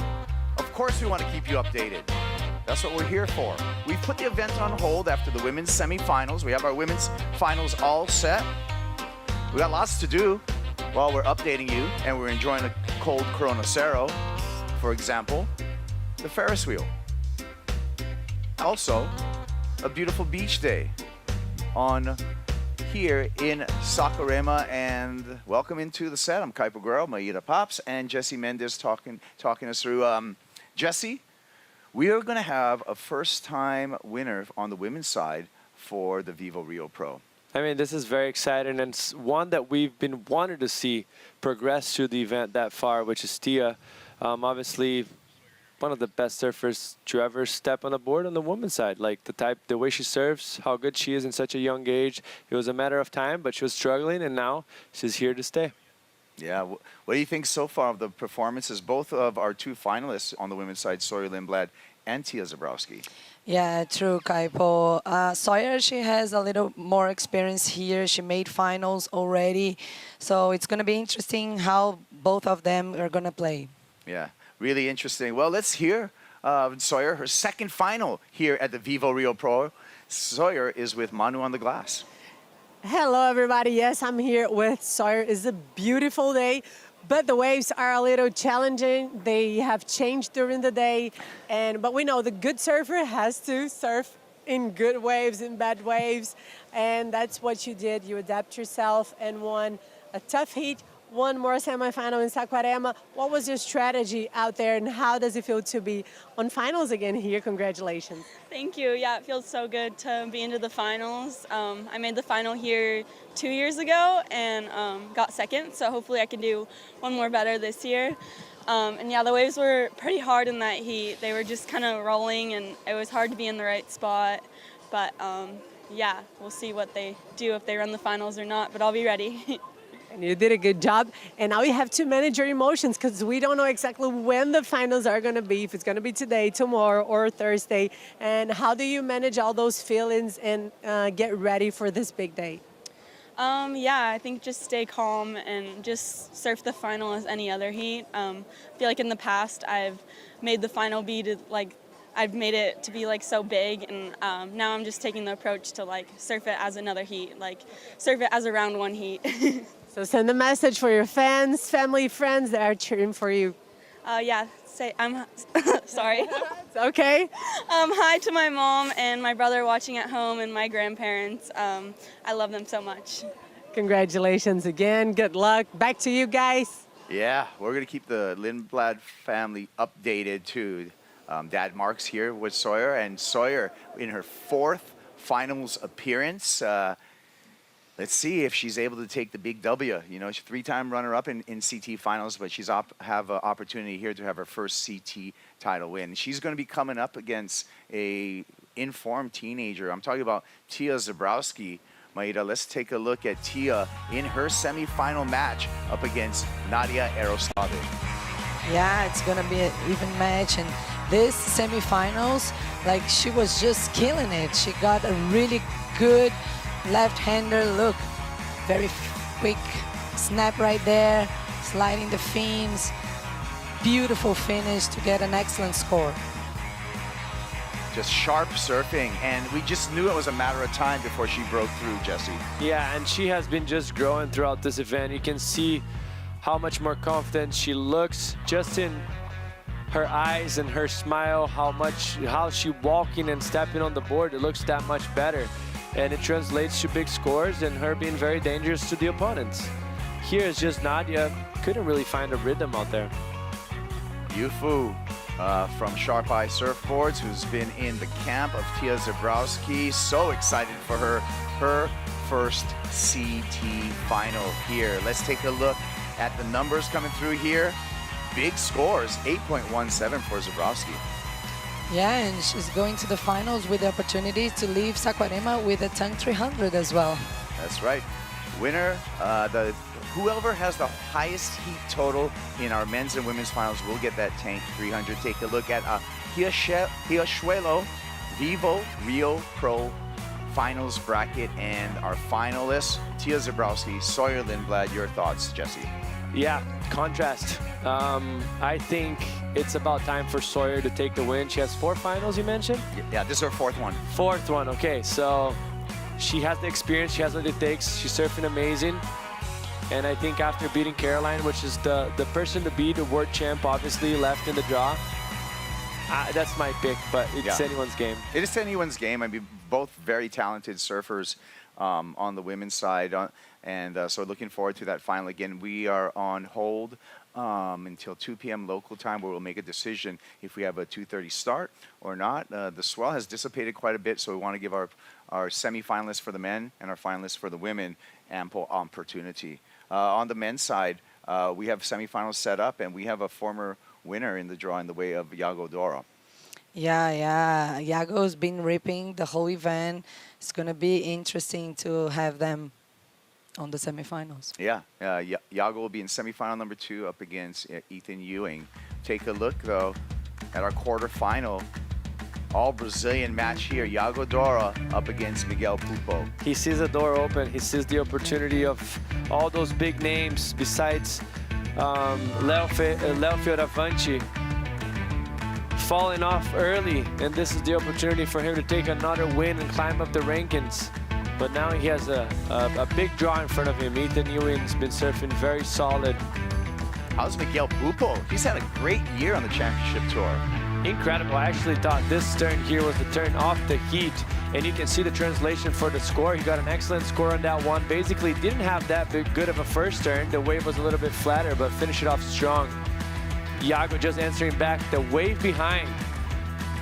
Of course, we want to keep you updated. That's what we're here for. We've put the event on hold after the women's semifinals. We have our women's finals all set. We got lots to do while we're updating you and we're enjoying a cold Corona Cero. For example, the Ferris wheel. Also, a beautiful beach day on here in Saquarema, and welcome into the set. I'm Kaipo Guerrero, Maida Pops, and Jesse Mendez talking us through. Jesse, we are going to have a first-time winner on the women's side for the VIVO Rio Pro. I mean, this is very exciting, and it's one that we've been wanting to see progress through the event that far, which is Tia. Obviously, one of the best surfers to ever step on the board on the women's side. Like the way she serves, how good she is in such a young age. It was a matter of time, but she was struggling, and now she's here to stay. Yeah, what do you think so far of the performances, both of our two finalists on the women's side, Sawyer Lindblad and Tia Zebrowski? Yeah, true, Kaipo. Sawyer, she has a little more experience here. She made finals already. So it's going to be interesting how both of them are going to play. Yeah. Really interesting. Well, let's hear Sawyer, her second final here at the VIVO Rio Pro. Sawyer is with Manu on the glass. Hello, everybody. Yes, I'm here with Sawyer. It's a beautiful day, but the waves are a little challenging. They have changed during the day, but we know the good surfer has to surf in good waves, in bad waves, and that's what you did. You adapt yourself and won a tough heat. One more semifinal in Saquarema. What was your strategy out there, and how does it feel to be on finals again here? Congratulations. Thank you. Yeah, it feels so good to be into the finals. I made the final here 2 years ago and got second, so hopefully I can do one more better this year. And yeah, the waves were pretty hard in that heat. They were just kind of rolling, and it was hard to be in the right spot. But yeah, we'll see what they do, if they run the finals or not, but I'll be ready. And you did a good job. And now you have to manage your emotions, because we don't know exactly when the finals are going to be, if it's going to be today, tomorrow, or Thursday. And how do you manage all those feelings and get ready for this big day? Yeah, I think just stay calm and just surf the final as any other heat. I feel like in the past I've made the final I've made it to be so big, and now I'm just taking the approach to surf it as another heat, surf it as a round one heat. So send a message for your fans, family, friends that are cheering for you. Yeah, I'm sorry. It's okay. Hi to my mom and my brother watching at home, and my grandparents. I love them so much. Congratulations again. Good luck. Back to you guys. Yeah, we're going to keep the Lindblad family updated too. Dad Mark's here with Sawyer, and Sawyer in her fourth finals appearance. Let's see if she's able to take the big W. You know, she's a three-time runner-up in CT finals, but she's have an opportunity here to have her first CT title win. She's going to be coming up against a informed teenager. I'm talking about Tia Zebrowski. Maida, let's take a look at Tia in her semifinal match up against Nadia Aroslave. Yeah, it's going to be an even match. And this semifinals, she was just killing it. She got a really good left-hander look. Very quick snap right there, sliding the fins. Beautiful finish to get an excellent score. Just sharp surfing, and we just knew it was a matter of time before she broke through, Jesse. Yeah, and she has been just growing throughout this event. You can see how much more confident she looks just in her eyes and her smile, how she walking and stepping on the board. It looks that much better, and it translates to big scores and her being very dangerous to the opponents. Here is just Nadia couldn't really find a rhythm out there. Yufu from Sharp Eye Surfboards, who's been in the camp of Tia Zebrowski. So excited for her first CT final here. Let's take a look at the numbers coming through here. Big scores, 8.17 for Zebrowski. Yeah, and she's going to the finals with the opportunity to leave Saquarema with a tank 300 as well. That's right. Winner, whoever has the highest heat total in our men's and women's finals will get that tank 300. Take a look at Riachuelo VIVO Rio Pro finals bracket and our finalists, Tia Zebrowski, Sawyer Lindblad. Your thoughts, Jesse? Yeah, contrast. I think it's about time for Sawyer to take the win. She has 4 finals, you mentioned? Yeah, this is her 4th one. 4th one, okay. So she has the experience, she has what it takes. She's surfing amazing. And I think after beating Caroline, which is the person to beat, the world champ, obviously left in the draw, that's my pick, but it's anyone's game. It is anyone's game. I mean, both very talented surfers on the women's side. So looking forward to that final. Again, we are on hold until 2 p.m. local time, where we'll make a decision if we have a 2:30 start or not. The swell has dissipated quite a bit, so we want to give our semifinalists for the men and our finalists for the women ample opportunity. On the men's side, we have semifinals set up, and we have a former winner in the draw in the way of Iago Dora. Yeah. Iago's been ripping the whole event. It's going to be interesting to have them on the semifinals. Yeah, Iago will be in semifinal number 2 up against Ethan Ewing. Take a look, though, at our quarterfinal. All Brazilian match here. Iago Dora up against Miguel Pupo. He sees the door open. He sees the opportunity of all those big names besides Leo Fioravanti falling off early, and this is the opportunity for him to take another win and climb up the rankings. But now he has a big draw in front of him. Ethan Ewing's been surfing very solid. How's Miguel Pupo? He's had a great year on the championship tour. Incredible. I actually thought this turn here was the turn off the heat, and you can see the translation for the score. He got an excellent score on that one. Basically didn't have that good of a first turn. The wave was a little bit flatter, but finished it off strong. Iago just answering back the wave behind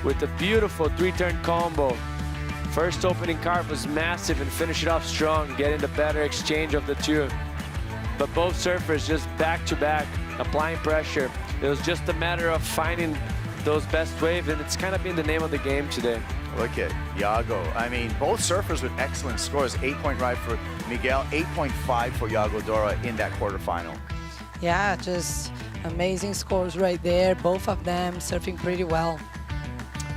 with a beautiful 3-turn combo. First opening carve was massive and finished it off strong, getting the better exchange of the two. But both surfers just back to back, applying pressure. It was just a matter of finding those best waves, and it's kind of been the name of the game today. Look at Iago. I mean, both surfers with excellent scores. 8-point ride for Miguel, 8.5 for Iago Dora in that quarterfinal. Yeah, just amazing scores right there. Both of them surfing pretty well.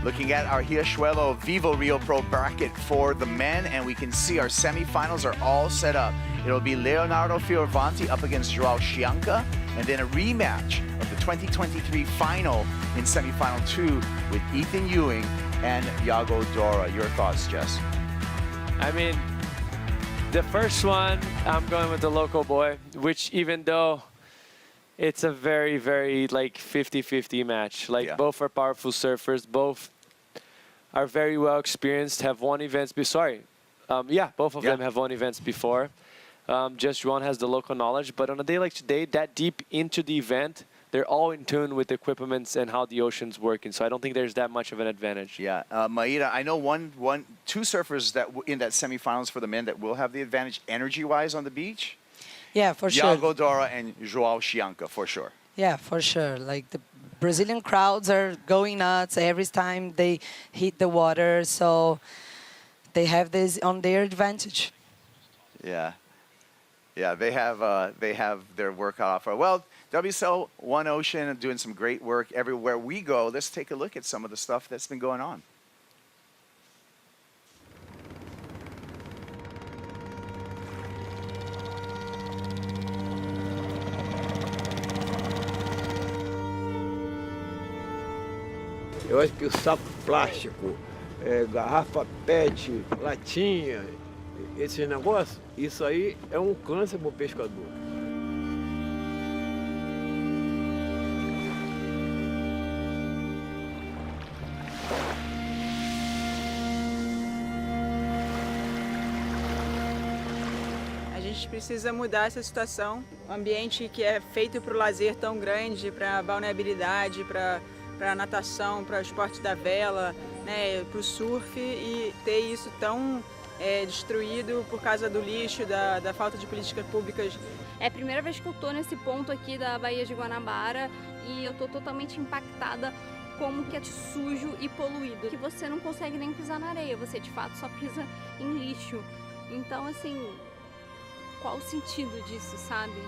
Looking at our Riachuelo VIVO Rio Pro bracket for the men, and we can see our semifinals are all set up. It'll be Leonardo Fioravanti up against Joao Chianca, and then a rematch of the 2023 final in semifinal 2 with Ethan Ewing and Iago Dora. Your thoughts, Jess? I mean, the first one, I'm going with the local boy, which even though it's a very, very like 50-50 match. Like both are powerful surfers, both are very well experienced, have won events both of them have won events before. Just Juan has the local knowledge, but on a day like today, that deep into the event, they're all in tune with the equipments and how the ocean's working. So I don't think there's that much of an advantage. Yeah, Maida, I know two surfers that in that semifinals for the men that will have the advantage energy-wise on the beach. Yeah, for sure. Iago Dora and Joao Chianca, for sure. Yeah, for sure. Like the Brazilian crowds are going nuts every time they hit the water, so they have this on their advantage. Yeah, they have their work offer. Well, WSL One Ocean doing some great work everywhere we go. Let's take a look at some of the stuff that's been going on. Eu acho que o saco plástico, garrafa PET, latinha, esse negócio, isso aí é um câncer para o pescador. A gente precisa mudar essa situação. Um ambiente que é feito para o lazer tão grande, para a vulnerabilidade, para a natação, para o esporte da vela, né, para o surf, e ter isso tão destruído por causa do lixo, da falta de políticas públicas. É a primeira vez que eu tô nesse ponto aqui da Baía de Guanabara e eu tô totalmente impactada como que é sujo e poluído. Que você não consegue nem pisar na areia, você de fato só pisa em lixo. Então, assim, qual o sentido disso, sabe?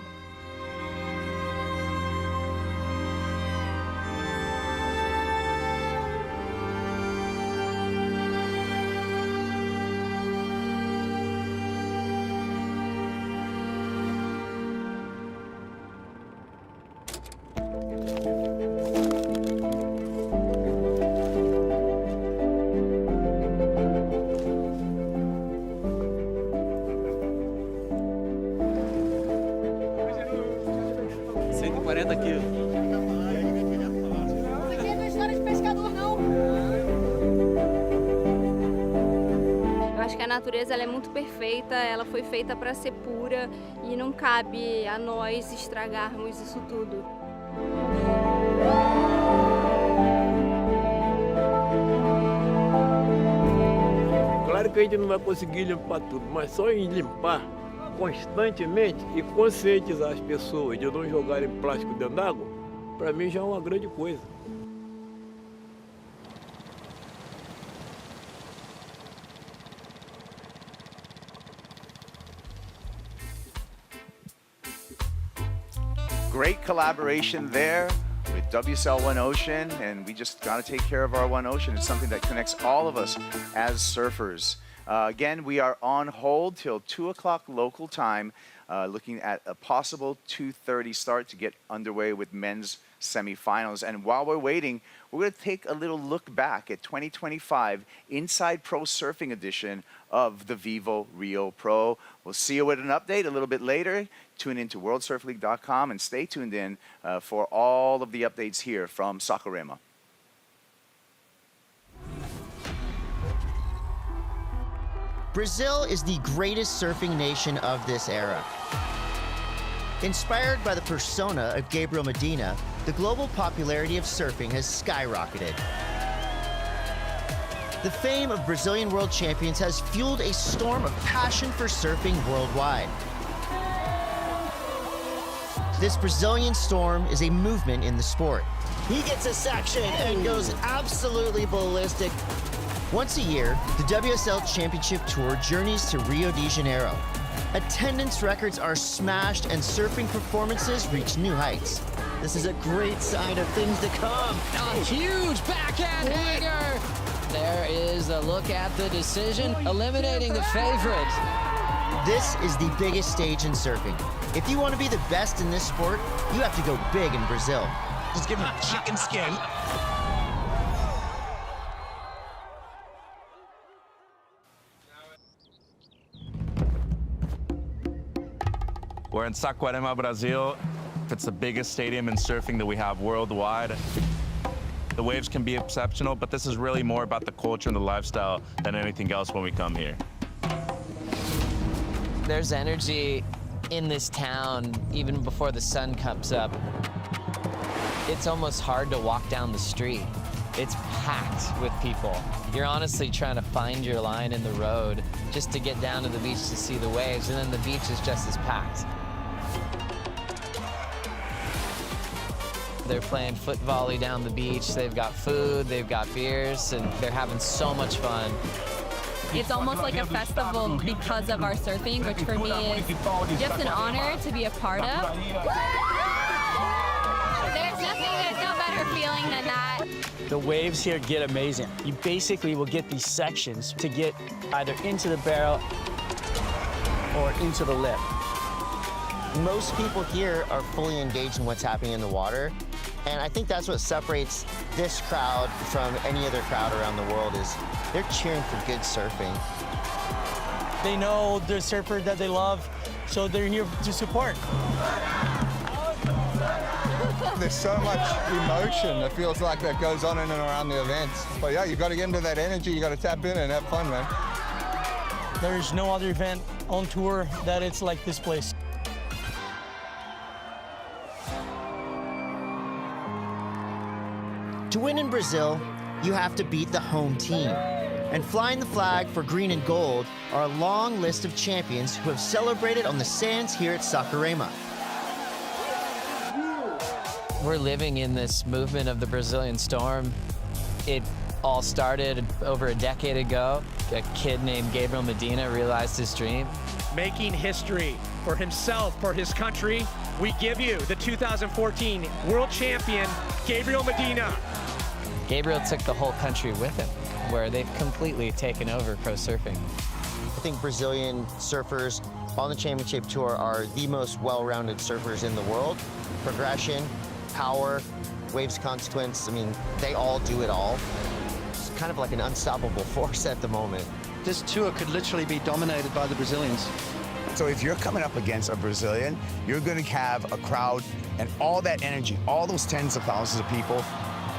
Eu acho que a natureza ela é muito perfeita, ela foi feita para ser pura e não cabe a nós estragarmos isso tudo. Claro que a gente não vai conseguir limpar tudo, mas só em limpar constantemente e conscientizar as pessoas de não jogarem plástico dentro d'água, para mim já é uma grande coisa. Great collaboration there with WSL One Ocean, and we just got to take care of our One Ocean. It's something that connects all of us as surfers. Again, we are on hold till 2 o'clock local time, looking at a possible 2:30 start to get underway with men's semifinals. And while we're waiting, we're going to take a little look back at 2025 Inside Pro Surfing edition of the VIVO Rio Pro. We'll see you with an update a little bit later. Tune in to WorldSurfLeague.com and stay tuned in for all of the updates here from Saquarema. Brazil is the greatest surfing nation of this era. Inspired by the persona of Gabriel Medina, the global popularity of surfing has skyrocketed. The fame of Brazilian world champions has fueled a storm of passion for surfing worldwide. This Brazilian storm is a movement in the sport. He gets a section and goes absolutely ballistic. Once a year, the WSL Championship Tour journeys to Rio de Janeiro. Attendance records are smashed and surfing performances reach new heights. This is a great sign of things to come. A huge backhand hanger. There is a look at the decision, eliminating the favorite. This is the biggest stage in surfing. If you want to be the best in this sport, you have to go big in Brazil. Just give him a chicken skin. We're in Saquarema, Brazil. It's the biggest stadium in surfing that we have worldwide. The waves can be exceptional, but this is really more about the culture and the lifestyle than anything else when we come here. There's energy in this town even before the sun comes up. It's almost hard to walk down the street. It's packed with people. You're honestly trying to find your line in the road just to get down to the beach to see the waves, and then the beach is just as packed. They're playing foot volley down the beach. They've got food, they've got beers, and they're having so much fun. It's almost like a festival because of our surfing, which for me is just an honor to be a part of. There's no better feeling than that. The waves here get amazing. You basically will get these sections to get either into the barrel or into the lip. Most people here are fully engaged in what's happening in the water. And I think that's what separates this crowd from any other crowd around the world is they're cheering for good surfing. They know the surfer that they love, so they're here to support. There's so much emotion that feels like that goes on in and around the events. But yeah, you got to get into that energy, you got to tap in and have fun, man. There's no other event on tour that it's like this place. To win in Brazil, you have to beat the home team. And flying the flag for green and gold are a long list of champions who have celebrated on the sands here at Saquarema. We're living in this movement of the Brazilian storm. It all started over a decade ago. A kid named Gabriel Medina realized his dream. Making history for himself, for his country, we give you the 2014 world champion, Gabriel Medina. Gabriel took the whole country with him, where they've completely taken over pro surfing. I think Brazilian surfers on the championship tour are the most well-rounded surfers in the world. Progression, power, waves consequence. I mean, they all do it all. It's kind of like an unstoppable force at the moment. This tour could literally be dominated by the Brazilians. So if you're coming up against a Brazilian, you're going to have a crowd and all that energy, all those tens of thousands of people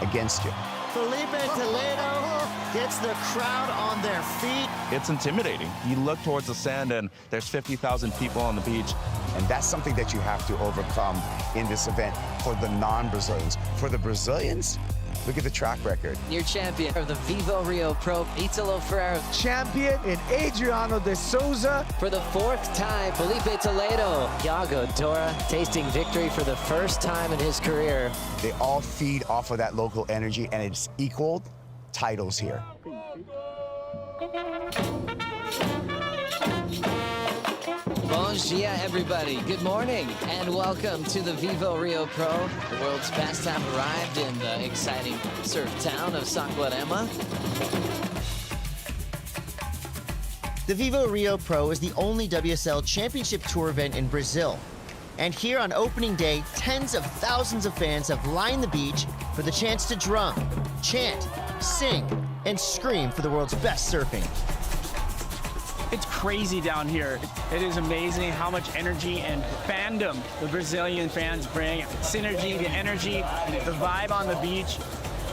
against you. Felipe Toledo gets the crowd on their feet. It's intimidating. You look towards the sand and there's 50,000 people on the beach. And that's something that you have to overcome in this event for the non-Brazilians. For the Brazilians, look at the track record. Your champion of the VIVO Rio Pro, Italo Ferreira. Champion in Adriano de Souza. For the 4th time, Felipe Toledo. Thiago Dora tasting victory for the first time in his career. They all feed off of that local energy, and it's equaled titles here. Bom dia, everybody. Good morning, and welcome to the VIVO Rio Pro. The world's best have arrived in the exciting surf town of Saquarema. The VIVO Rio Pro is the only WSL Championship Tour event in Brazil. And here on opening day, tens of thousands of fans have lined the beach for the chance to drum, chant, sing, and scream for the world's best surfing. It's crazy down here. It is amazing how much energy and fandom the Brazilian fans bring. Synergy, the energy, the vibe on the beach.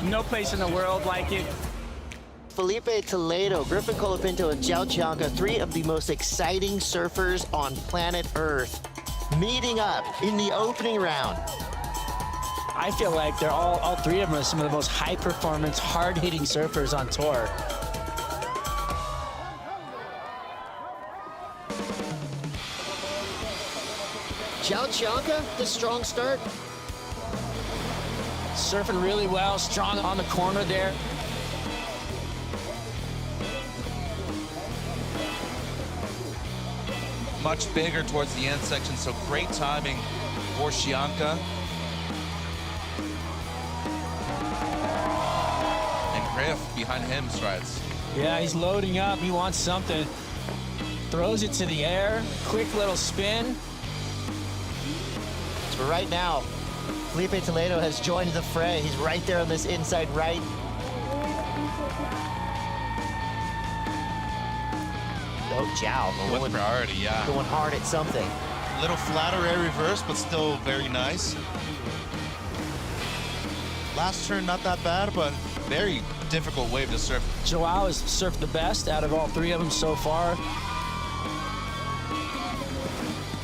No place in the world like it. Felipe Toledo, Griffin Colapinto, and Zhao Qianca, 3 of the most exciting surfers on planet Earth, meeting up in the opening round. I feel like they're all 3 of them are some of the most high-performance, hard-hitting surfers on tour. Zhao Qianca, the strong start. Surfing really well, strong on the corner there. Much bigger towards the end section, so great timing for Qianca. And Griff behind him strides. Yeah, he's loading up. He wants something. Throws it to the air. Quick little spin. So right now, Felipe Toledo has joined the fray. He's right there on this inside right. Oh, Zhao. With priority, yeah. Going hard at something. Little flatter air reverse, but still very nice. Last turn, not that bad, but very difficult wave to surf. Joao has surfed the best out of all 3 of them so far.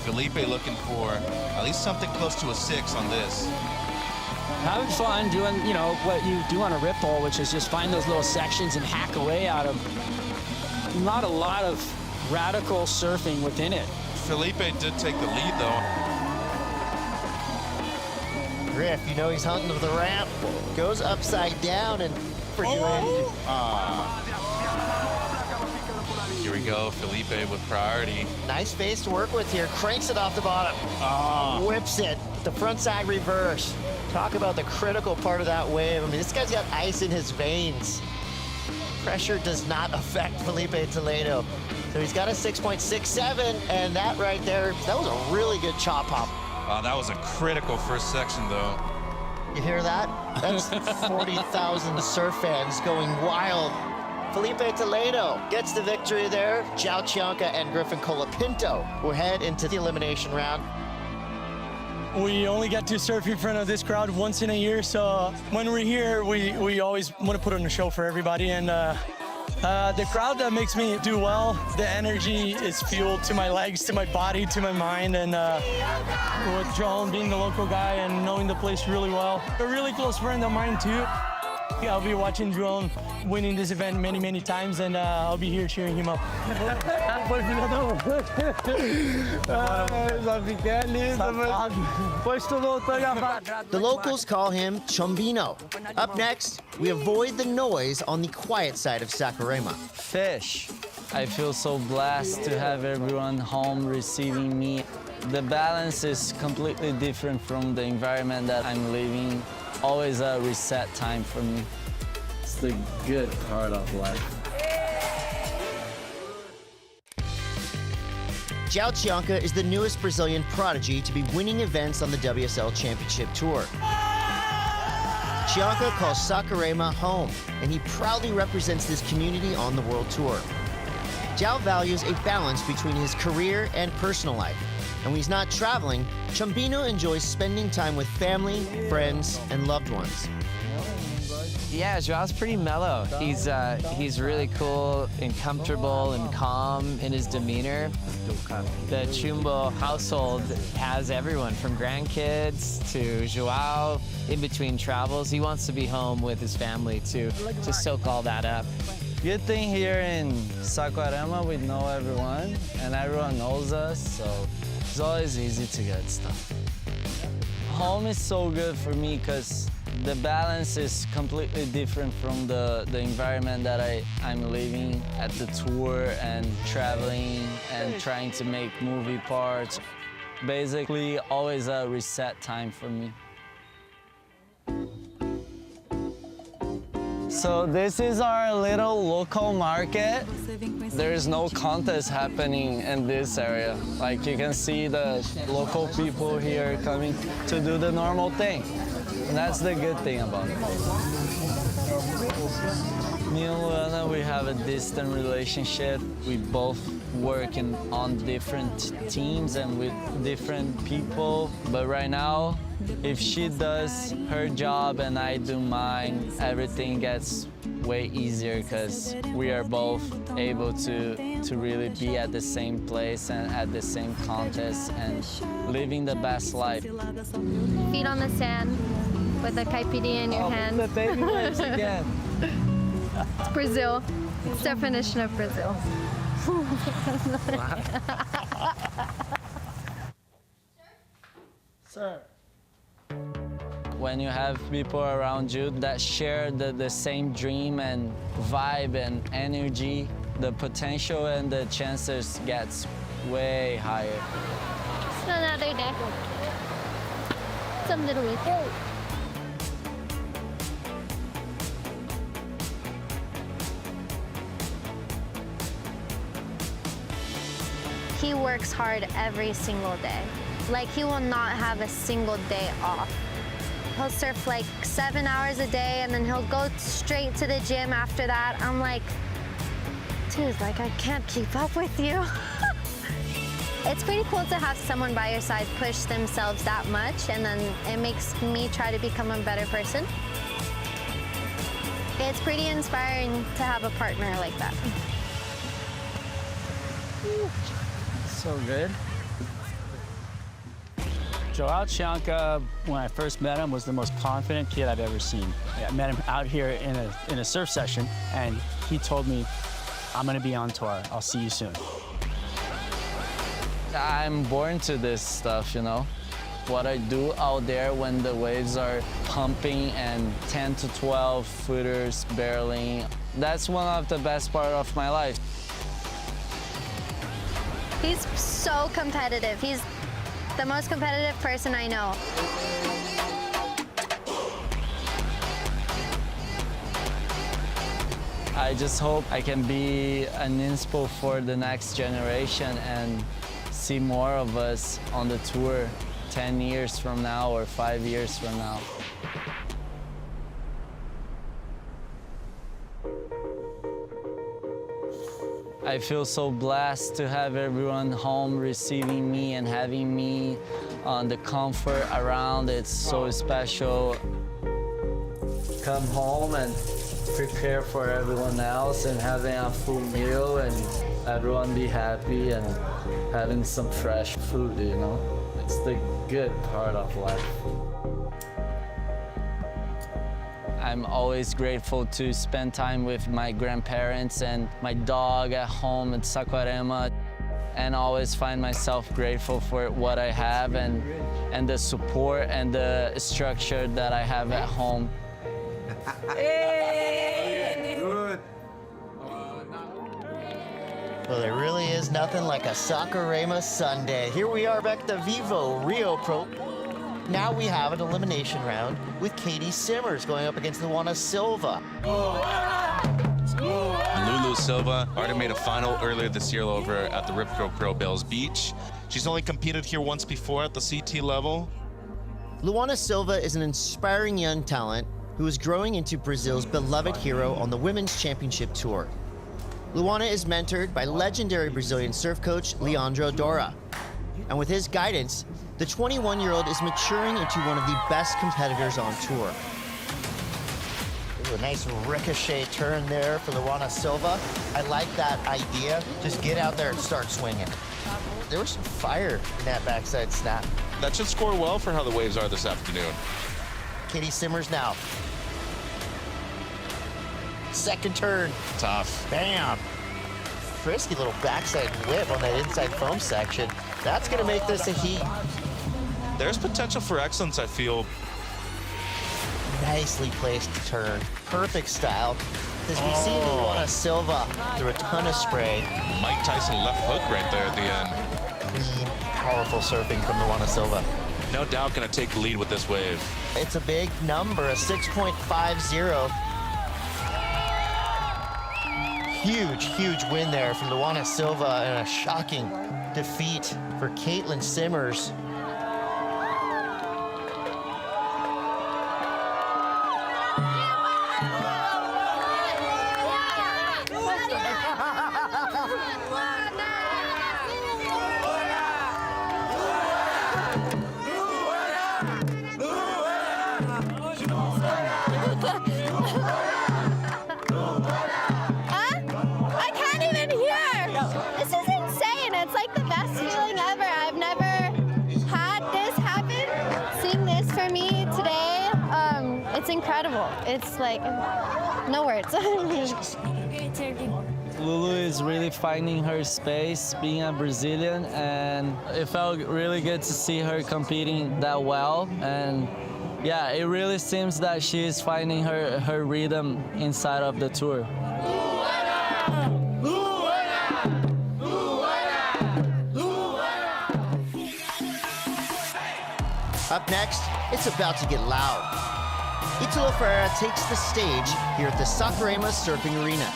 Felipe looking for at least something close to a 6 on this. Having fun doing, you know, what you do on a rip hole, which is just find those little sections and hack away at them. Not a lot of radical surfing within it. Felipe did take the lead, though. Griff, you know he's hunting to the ramp. Goes upside down and Here we go, Felipe with priority. Nice face to work with here. Cranks it off the bottom. Whips it. The front side reverse. Talk about the critical part of that wave. I mean, this guy's got ice in his veins. Pressure does not affect Felipe Toledo. So he's got a 6.67, and that right there, that was a really good chop hop. That was a critical first section, though. You hear that? That's 40,000 surf fans going wild. Felipe Toledo gets the victory there. Zhao Qianca and Griffin Colapinto will head into the elimination round. We only get to surf in front of this crowd once in a year, so when we're here, we always want to put on a show for everybody, and the crowd that makes me do well. The energy is fueled to my legs, to my body, to my mind, and with John being the local guy and knowing the place really well. A really close friend of mine too. I'll be watching João winning this event many, many times, and I'll be here cheering him up. The locals call him Chombino. Up next, we avoid the noise on the quiet side of Saquarema. Fish. I feel so blessed to have everyone home receiving me. The balance is completely different from the environment that I'm living. Always a reset time for me. It's the good part of life. Zhao Qianca is the newest Brazilian prodigy to be winning events on the WSL Championship Tour. Cianca calls Saquarema home, and he proudly represents this community on the World Tour. João values a balance between his career and personal life. And when he's not traveling, Chumbino enjoys spending time with family, friends, and loved ones. Yeah, Joao's pretty mellow. He's really cool and comfortable and calm in his demeanor. The Chumbo household has everyone from grandkids to Joao in between travels. He wants to be home with his family to soak all that up. Good thing here in Saquarema, we know everyone, and everyone knows us, so it's always easy to get stuff. Home is so good for me because the balance is completely different from the environment that I'm living at the tour and traveling and trying to make movie parts. Basically, always a reset time for me. So this is our little local market. There's no contest happening in this area. Like you can see the local people here coming to do the normal thing. And that's the good thing about it. Me and Luana, we have a distant relationship. We both work on different teams and with different people. But right now, if she does her job and I do mine, everything gets way easier because we are both able to really be at the same place and at the same contest and living the best life. Feet on the sand with a caipirinha in your hand. The baby wipes again. It's Brazil. It's definition of Brazil. Sir. When you have people around you that share the same dream and vibe and energy, the potential and the chances gets way higher. It's another day. It's a little bit. He works hard every single day. Like, he will not have a single day off. He'll surf like 7 hours a day and then he'll go straight to the gym after that. I'm like, dude, like, I can't keep up with you. It's pretty cool to have someone by your side push themselves that much, and then it makes me try to become a better person. It's pretty inspiring to have a partner like that. So good. Joao Cianca, when I first met him, was the most confident kid I've ever seen. I met him out here in a surf session, and he told me, I'm gonna be on tour. I'll see you soon. I'm born to this stuff, you know? What I do out there when the waves are pumping and 10 to 12 footers barreling, that's one of the best part of my life. He's so competitive. He's the most competitive person I know. I just hope I can be an inspo for the next generation and see more of us on the tour 10 years from now or 5 years from now. I feel so blessed to have everyone home receiving me and having me on the comfort around. It's so special. Come home and prepare for everyone else and having a full meal and everyone be happy and having some fresh food, you know? It's the good part of life. I'm always grateful to spend time with my grandparents and my dog at home at Saquarema, and always find myself grateful for what I have and the support and the structure that I have at home. Good. Well, there really is nothing like a Saquarema Sunday. Here we are back at the VIVO Rio Pro. Now we have an elimination round with Katie Simmers going up against Luana Silva. Lulu Silva already made a final earlier this year over at the Rip Curl Pro Bells Beach. She's only competed here once before at the CT level. Luana Silva is an inspiring young talent who is growing into Brazil's beloved hero on the Women's Championship Tour. Luana is mentored by legendary Brazilian surf coach Leandro Dora. And with his guidance, the 21-year-old is maturing into one of the best competitors on tour. Ooh, a nice ricochet turn there for Luana Silva. I like that idea. Just get out there and start swinging. There was some fire in that backside snap. That should score well for how the waves are this afternoon. Katie Simmers now. Second turn. Tough. Bam. Frisky little backside whip on that inside foam section. That's gonna make this a heat. There's potential for excellence, I feel. Nicely placed turn. Perfect style. As we see Luana Silva through a ton of spray. Mike Tyson left hook right there at the end. Clean, powerful surfing from Luana Silva. No doubt gonna take the lead with this wave. It's a big number, a 6.50. Huge win there from Luana Silva and a shocking defeat for Caitlin Simmers. I can't even hear. This is insane. It's like the best feeling ever. I've never had this happen. Seeing this for me today, it's incredible. It's like, no words. Lulu is really finding her space being a Brazilian, and it felt really good to see her competing that well. And yeah, it really seems that she is finding her rhythm inside of the tour. Up next, it's about to get loud. Italo Ferreira takes the stage here at the Saquarema Surfing Arena.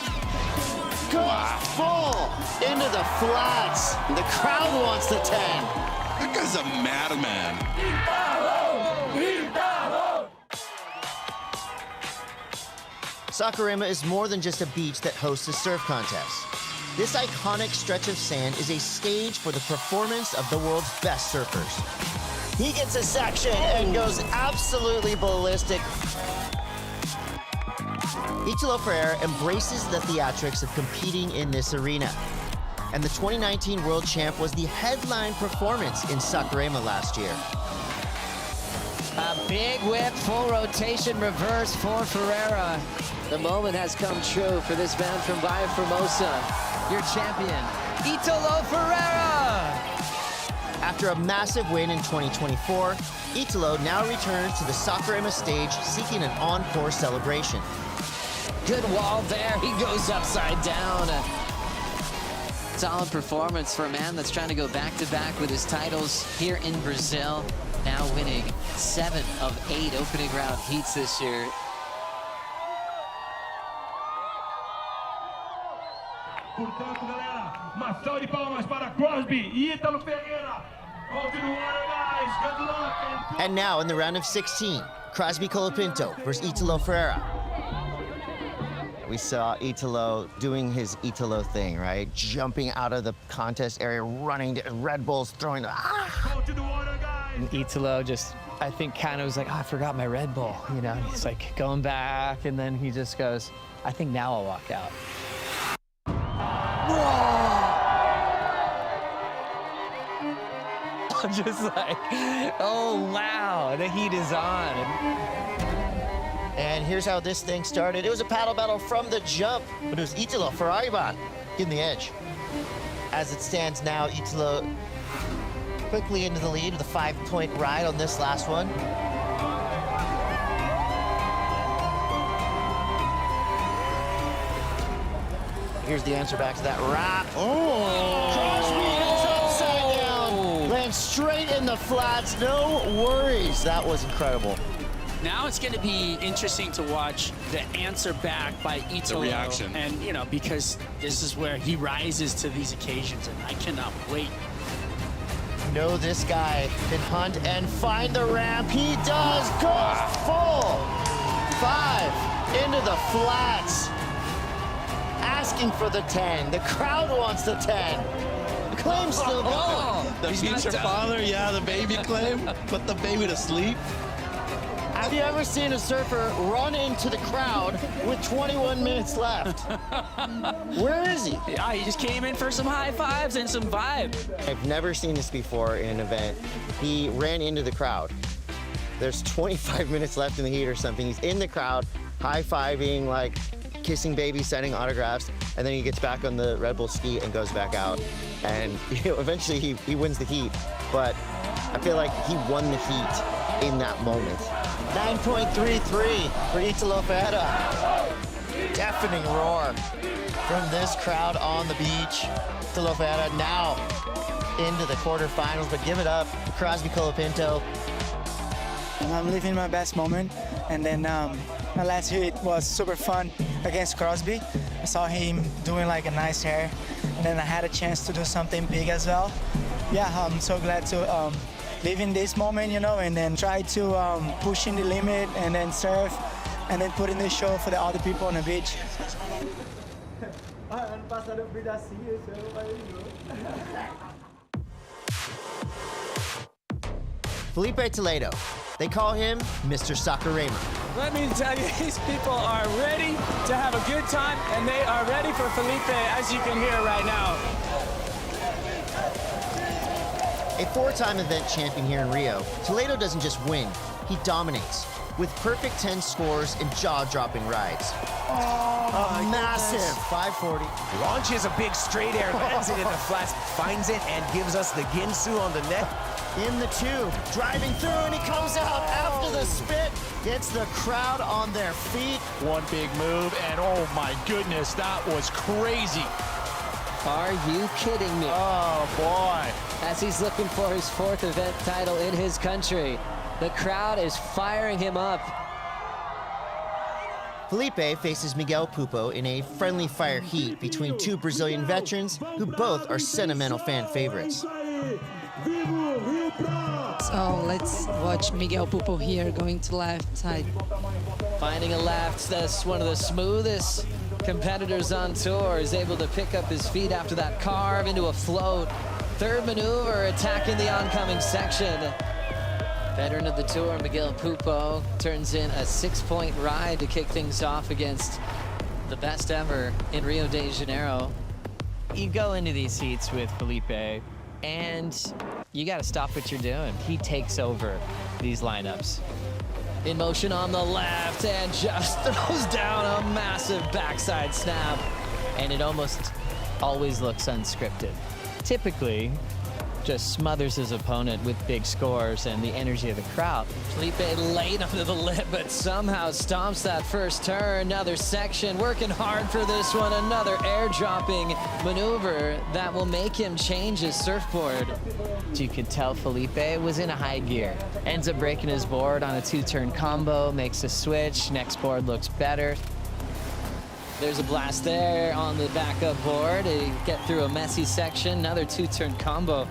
Goes full into the flats. The crowd wants the 10. That guy's a madman. Saquarema is more than just a beach that hosts a surf contest. This iconic stretch of sand is a stage for the performance of the world's best surfers. He gets a section and goes absolutely ballistic. Italo Ferreira embraces the theatrics of competing in this arena. And the 2019 World Champ was the headline performance in Saquarema last year. A big whip, full rotation reverse for Ferreira. The moment has come true for this man from Bahia Formosa, your champion, Italo Ferreira. After a massive win in 2024, Italo now returns to the Saquarema stage seeking an encore celebration. Good wall there, he goes upside down. Solid performance for a man that's trying to go back-to-back with his titles here in Brazil. Now winning 7 of 8 opening round heats this year. Portanto, galera, uma salva de palmas para Crosby e Italo Ferreira. Good luck. And now in the round of 16, Crosby Colapinto versus Italo Ferreira. We saw Italo doing his Italo thing, right? Jumping out of the contest area, running to Red Bulls, throwing. And Italo just, I think, kind of was like, oh, I forgot my Red Bull. You know, he's like going back, and then he just goes, I think now I'll walk out. Just like, oh, wow, the heat is on. And here's how this thing started. It was a paddle battle from the jump, but it was Italo Ferreira getting the edge. As it stands now, Italo quickly into the lead with a 5-point ride on this last one. Here's the answer back to that wrap. Crosby is upside down. Lands straight in the flats. No worries. That was incredible. Now it's going to be interesting to watch the answer back by Italo. The reaction. And, you know, because this is where he rises to these occasions, and I cannot wait. Know this guy can hunt and find the ramp. He does. Goes full. 5 into the flats. Asking for the 10. The crowd wants the 10. Claim's still going. The future father, yeah, the baby claim. Put the baby to sleep. Have you ever seen a surfer run into the crowd with 21 minutes left? Where is he? Yeah, he just came in for some high fives and some vibe. I've never seen this before in an event. He ran into the crowd. There's 25 minutes left in the heat or something. He's in the crowd, high-fiving, like kissing babies, signing autographs, and then he gets back on the Red Bull ski and goes back out. And eventually he wins the heat, but I feel like he won the heat in that moment. 9.33 for Italo Ferreira. Deafening roar from this crowd on the beach. Italo Ferreira now into the quarterfinals, but give it up for Crosby Colapinto. I'm living my best moment, and then my last hit was super fun against Crosby. I saw him doing like a nice hair, and then I had a chance to do something big as well. Yeah, I'm so glad to live in this moment, you know, and then try to push in the limit and then surf and then put in the show for the other people on the beach. Felipe Toledo. They call him Mr. Saquarema. Let me tell you, these people are ready to have a good time, and they are ready for Felipe, as you can hear right now. A four-time event champion here in Rio, Toledo doesn't just win, he dominates with perfect 10 scores and jaw-dropping rides. Massive 540. Launches a big straight air, lands it in the flats, finds it, and gives us the Ginsu on the net. In the tube, driving through, and he comes out after the spit, gets the crowd on their feet. One big move, and oh my goodness, that was crazy. Are you kidding me? Oh boy. As he's looking for his 4th event title in his country, the crowd is firing him up. Felipe faces Miguel Pupo in a friendly fire heat between two Brazilian veterans who both are sentimental fan favorites. So let's watch Miguel Pupo here going to left side. Finding a left, that's one of the smoothest competitors on tour. Is able to pick up his feet after that carve into a float. Third maneuver, attacking the oncoming section. Veteran of the tour, Miguel Pupo, turns in a 6-point ride to kick things off against the best ever in Rio de Janeiro. You go into these heats with Felipe, and you got to stop what you're doing. He takes over these lineups. In motion on the left, and just throws down a massive backside snap. And it almost always looks unscripted. Typically, just smothers his opponent with big scores and the energy of the crowd. Felipe late under the lip, but somehow stomps that first turn. Another section, working hard for this one. Another air-dropping maneuver that will make him change his surfboard. You could tell Felipe was in a high gear. Ends up breaking his board on a 2-turn combo, makes a switch, next board looks better. There's a blast there on the backup board. They get through a messy section, another 2-turn combo.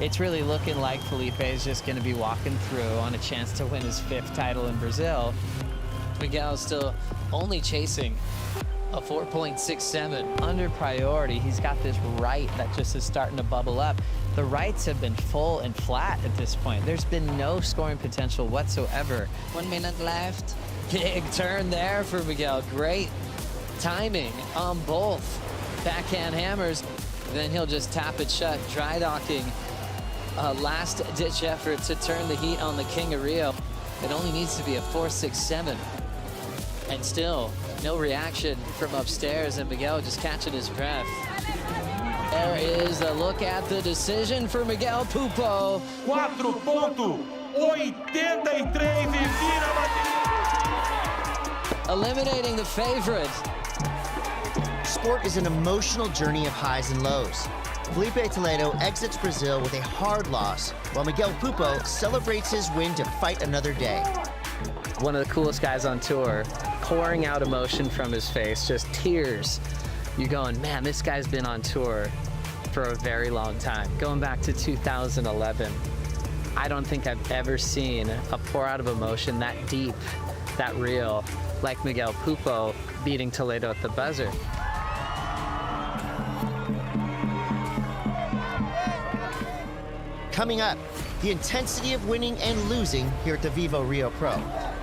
It's really looking like Felipe is just going to be walking through on a chance to win his 5th title in Brazil. Miguel still only chasing a 4.67. Under priority, he's got this right that just is starting to bubble up. The rights have been full and flat at this point. There's been no scoring potential whatsoever. 1 minute left. Big turn there for Miguel. Great timing on both backhand hammers. Then he'll just tap it shut, dry docking. Last-ditch effort to turn the heat on the King of Rio. It only needs to be a 4.67. And still, no reaction from upstairs, and Miguel just catching his breath. There is a look at the decision for Miguel Pupo. 4.83 e vira a eliminating the favorite. Sport is an emotional journey of highs and lows. Felipe Toledo exits Brazil with a hard loss, while Miguel Pupo celebrates his win to fight another day. One of the coolest guys on tour, pouring out emotion from his face, just tears. You're going, man, this guy's been on tour for a very long time. Going back to 2011, I don't think I've ever seen a pour out of emotion that deep, that real, like Miguel Pupo beating Toledo at the buzzer. Coming up, the intensity of winning and losing here at the VIVO Rio Pro.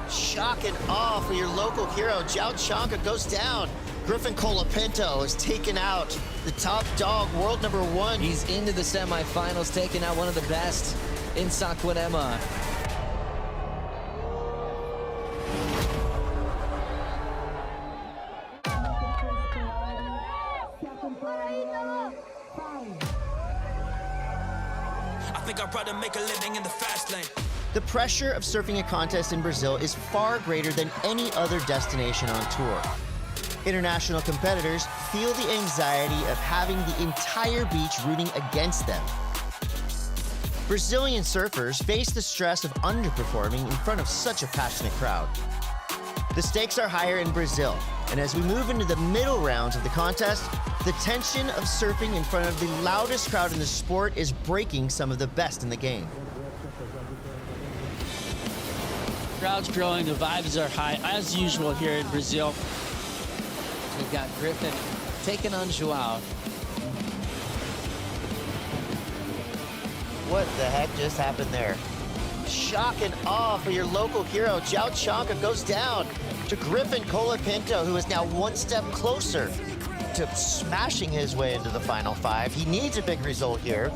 Shock and awe for your local hero. Zhao Chanka goes down. Griffin Colapinto is taken out. The top dog, world number 1. He's into the semifinals, taking out one of the best in Saquarema. I think I'd rather make a living in the fast lane. The pressure of surfing a contest in Brazil is far greater than any other destination on tour. International competitors feel the anxiety of having the entire beach rooting against them. Brazilian surfers face the stress of underperforming in front of such a passionate crowd. The stakes are higher in Brazil, and as we move into the middle rounds of the contest, the tension of surfing in front of the loudest crowd in the sport is breaking some of the best in the game. Crowd's growing, the vibes are high, as usual here in Brazil. We've got Griffin taking on Joao. What the heck just happened there? Shock and awe for your local hero. Zhao Chanka goes down to Griffin Colapinto, who is now one step closer to smashing his way into the final 5. He needs a big result here.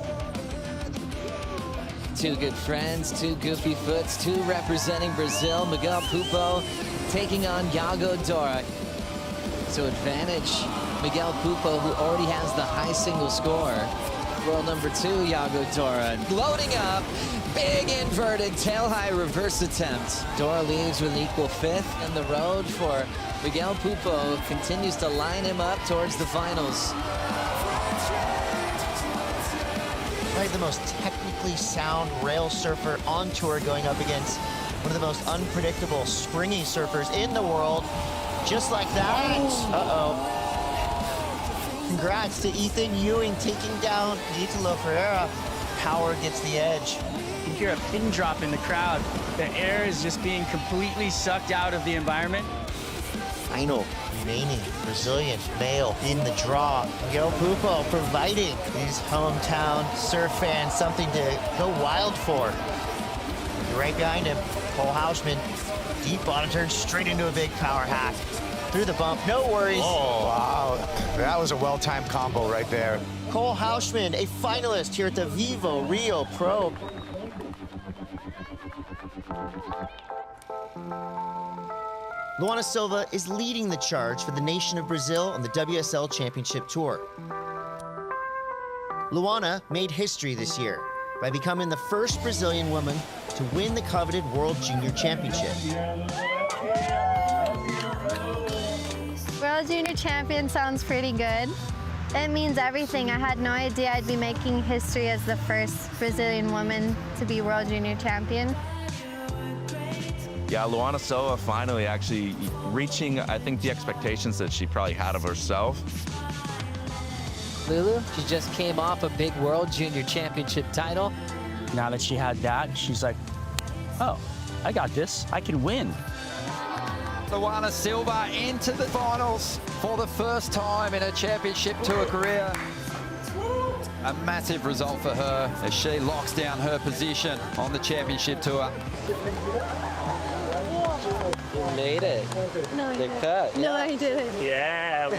Two good friends, two goofy foots, two representing Brazil. Miguel Pupo taking on Iago Dora. So advantage Miguel Pupo, who already has the high single score. World number 2, Iago Dora. Loading up, big inverted tail-high reverse attempt. Dora leaves with an equal 5th, and the road for Miguel Pupo continues to line him up towards the finals. Probably the most technically sound rail surfer on tour, going up against one of the most unpredictable springy surfers in the world. Just like that. Uh-oh. Congrats to Ethan Ewing taking down Italo Ferreira. Power gets the edge. You hear a pin drop in the crowd. The air is just being completely sucked out of the environment. Final remaining Brazilian male in the draw. Miguel Pupo providing these hometown surf fans something to go wild for. Right behind him, Cole Hausman. Deep bottom turn straight into a big power hack. Through the bump, no worries. Oh, wow. That was a well-timed combo right there. Cole Hausman, a finalist here at the VIVO Rio Pro. Luana Silva is leading the charge for the nation of Brazil on the WSL Championship Tour. Luana made history this year by becoming the first Brazilian woman to win the coveted World Junior Championship. World Junior Champion sounds pretty good. It means everything. I had no idea I'd be making history as the first Brazilian woman to be World Junior Champion. Yeah, Luana Silva finally actually reaching, I think, the expectations that she probably had of herself. Lulu, she just came off a big World Junior Championship title. Now that she had that, she's like, oh, I got this. I can win. Luana Silva into the finals for the first time in her championship tour career. A massive result for her as she locks down her position on the championship tour. You made it. No, I The didn't. cut. No, I didn't. Yeah.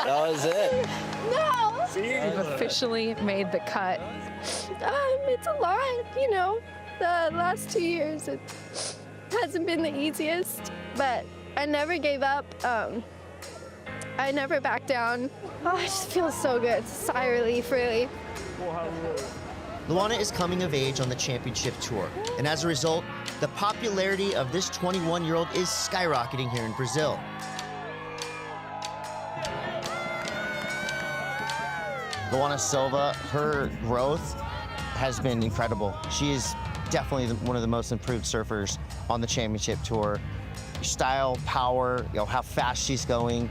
That was it. No. You've officially made the cut. It's a lot, you know. The last 2 years, it hasn't been the easiest, but I never gave up. I never backed down. Oh, it just feels so good. Sigh of relief, really. Luana is coming of age on the championship tour, and as a result, the popularity of this 21-year-old is skyrocketing here in Brazil. Luana Silva, her growth has been incredible. She is definitely one of the most improved surfers on the championship tour. Style, power, you know, how fast she's going.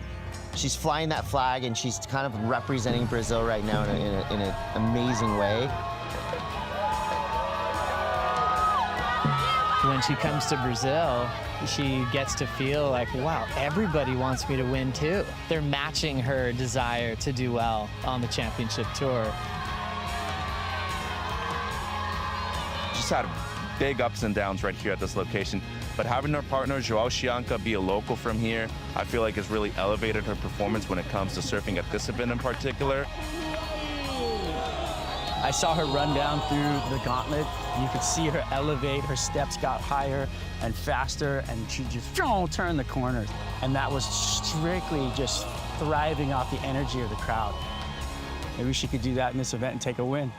She's flying that flag, and she's kind of representing Brazil right now in an amazing way. when she comes to Brazil, she gets to feel like, wow, everybody wants me to win too. They're matching her desire to do well on the championship tour. Just had big ups and downs right here at this location. But having her partner, João Chianca, be a local from here, I feel like has really elevated her performance when it comes to surfing at this event in particular. I saw her run down through the gauntlet. You could see her elevate. Her steps got higher and faster, and she just turned the corners. And that was strictly just thriving off the energy of the crowd. Maybe she could do that in this event and take a win.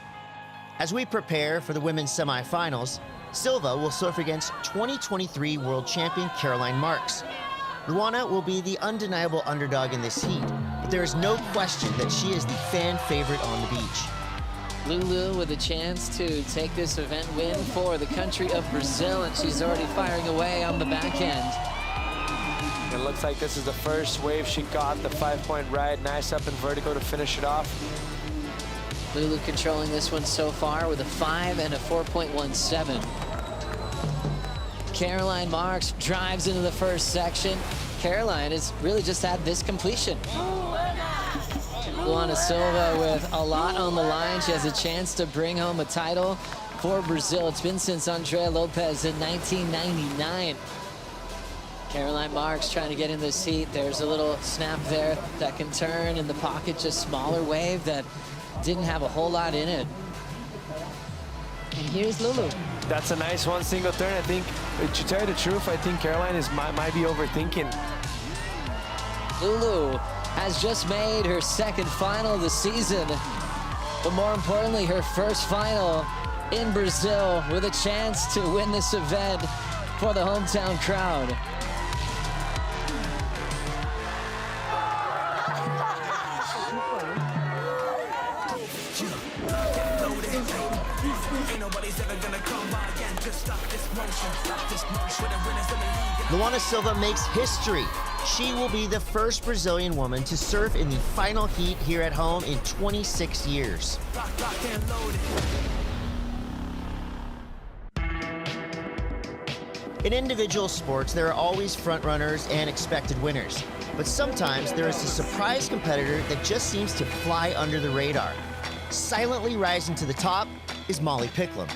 As we prepare for the women's semifinals, Silva will surf against 2023 world champion Caroline Marks. Luana will be the undeniable underdog in this heat, but there is no question that she is the fan favorite on the beach. Lulu with a chance to take this event win for the country of Brazil, and she's already firing away on the back end. It looks like this is the first wave she got, the 5-point ride. Nice up in vertical to finish it off. Lulu controlling this one so far with a 5 and a 4.17. Caroline Marks drives into the first section. Caroline has really just had this completion. Luana Silva with a lot on the line. She has a chance to bring home a title for Brazil. It's been since Andrea Lopez in 1999. Caroline Marks trying to get in this heat. There's a little snap there that can turn in the pocket, just smaller wave that didn't have a whole lot in it. And here's Lulu. That's a nice one single turn. I think, to tell you the truth, I think Caroline might be overthinking. Lulu has just made her second final of the season, but more importantly, her first final in Brazil with a chance to win this event for the hometown crowd. Luana Silva makes history. She will be the first Brazilian woman to surf in the final heat here at home in 26 years. In individual sports, there are always frontrunners and expected winners. But sometimes there is a surprise competitor that just seems to fly under the radar. Silently rising to the top is Molly Picklum.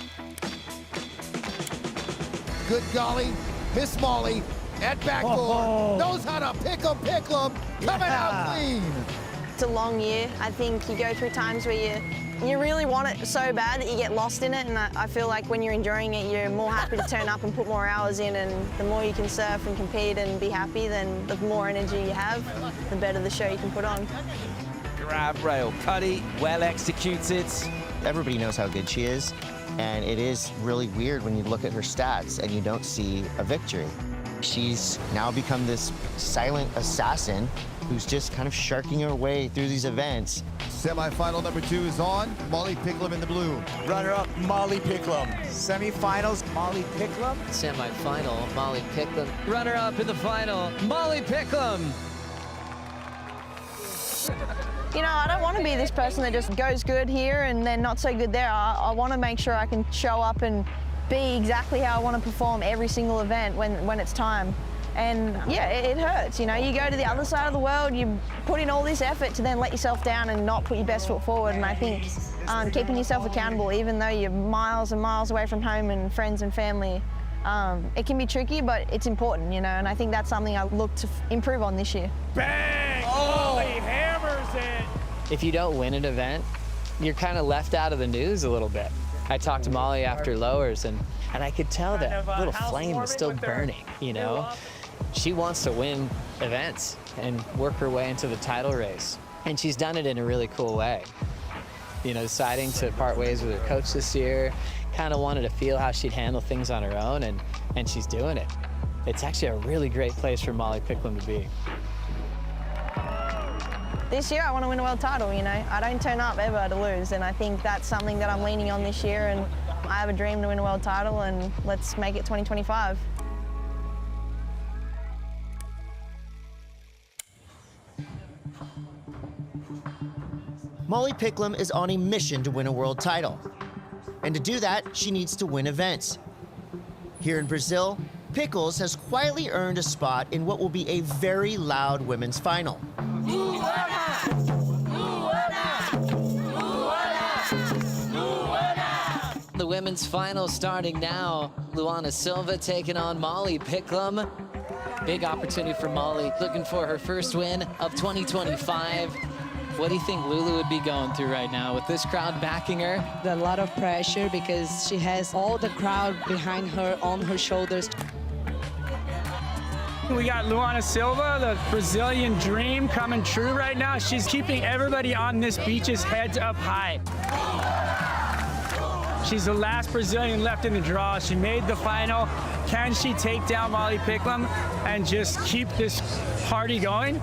Good golly, Miss Molly at backboard knows how to pick 'em, coming out clean. It's a long year. I think you go through times where you really want it so bad that you get lost in it, and I feel like when you're enjoying it, you're more happy to turn up and put more hours in, and the more you can surf and compete and be happy, then the more energy you have, the better the show you can put on. Grab rail putty, well executed. Everybody knows how good she is, and it is really weird when you look at her stats and you don't see a victory. She's now become this silent assassin who's just kind of sharking her way through these events. Semi-final number 2 is on. Molly Picklum in the blue. Runner-up, Molly Picklum. Semi-finals, Molly Picklum. Semi-final, Molly Picklum. Runner-up in the final, Molly Picklum. You know, I don't want to be this person that just goes good here and then not so good there. I want to make sure I can show up and be exactly how I want to perform every single event when it's time. And yeah, it hurts, you know. You go to the other side of the world, you put in all this effort to then let yourself down and not put your best foot forward. And I think keeping yourself accountable, even though you're miles and miles away from home and friends and family, it can be tricky, but it's important, you know. And I think that's something I look to improve on this year. Bang! Molly hammers it! If you don't win an event, you're kind of left out of the news a little bit. I talked to Molly after lowers, and I could tell that little flame was still burning, you know? She wants to win events and work her way into the title race. And she's done it in a really cool way. You know, deciding to part ways with her coach this year, kind of wanted to feel how she'd handle things on her own, and she's doing it. It's actually a really great place for Molly Picklum to be. This year, I want to win a world title, you know. I don't turn up ever to lose, and I think that's something that I'm leaning on this year, and I have a dream to win a world title, and let's make it 2025. Molly Picklum is on a mission to win a world title. And to do that, she needs to win events. Here in Brazil, Pickles has quietly earned a spot in what will be a very loud women's final. The women's final starting now. Luana Silva taking on Molly Picklum. Big opportunity for Molly, looking for her first win of 2025. What do you think Lulu would be going through right now with this crowd backing her? A lot of pressure because she has all the crowd behind her, on her shoulders. We got Luana Silva, the Brazilian dream coming true right now. She's keeping everybody on this beach's heads up high. She's the last Brazilian left in the draw. She made the final. Can she take down Molly Picklum and just keep this party going?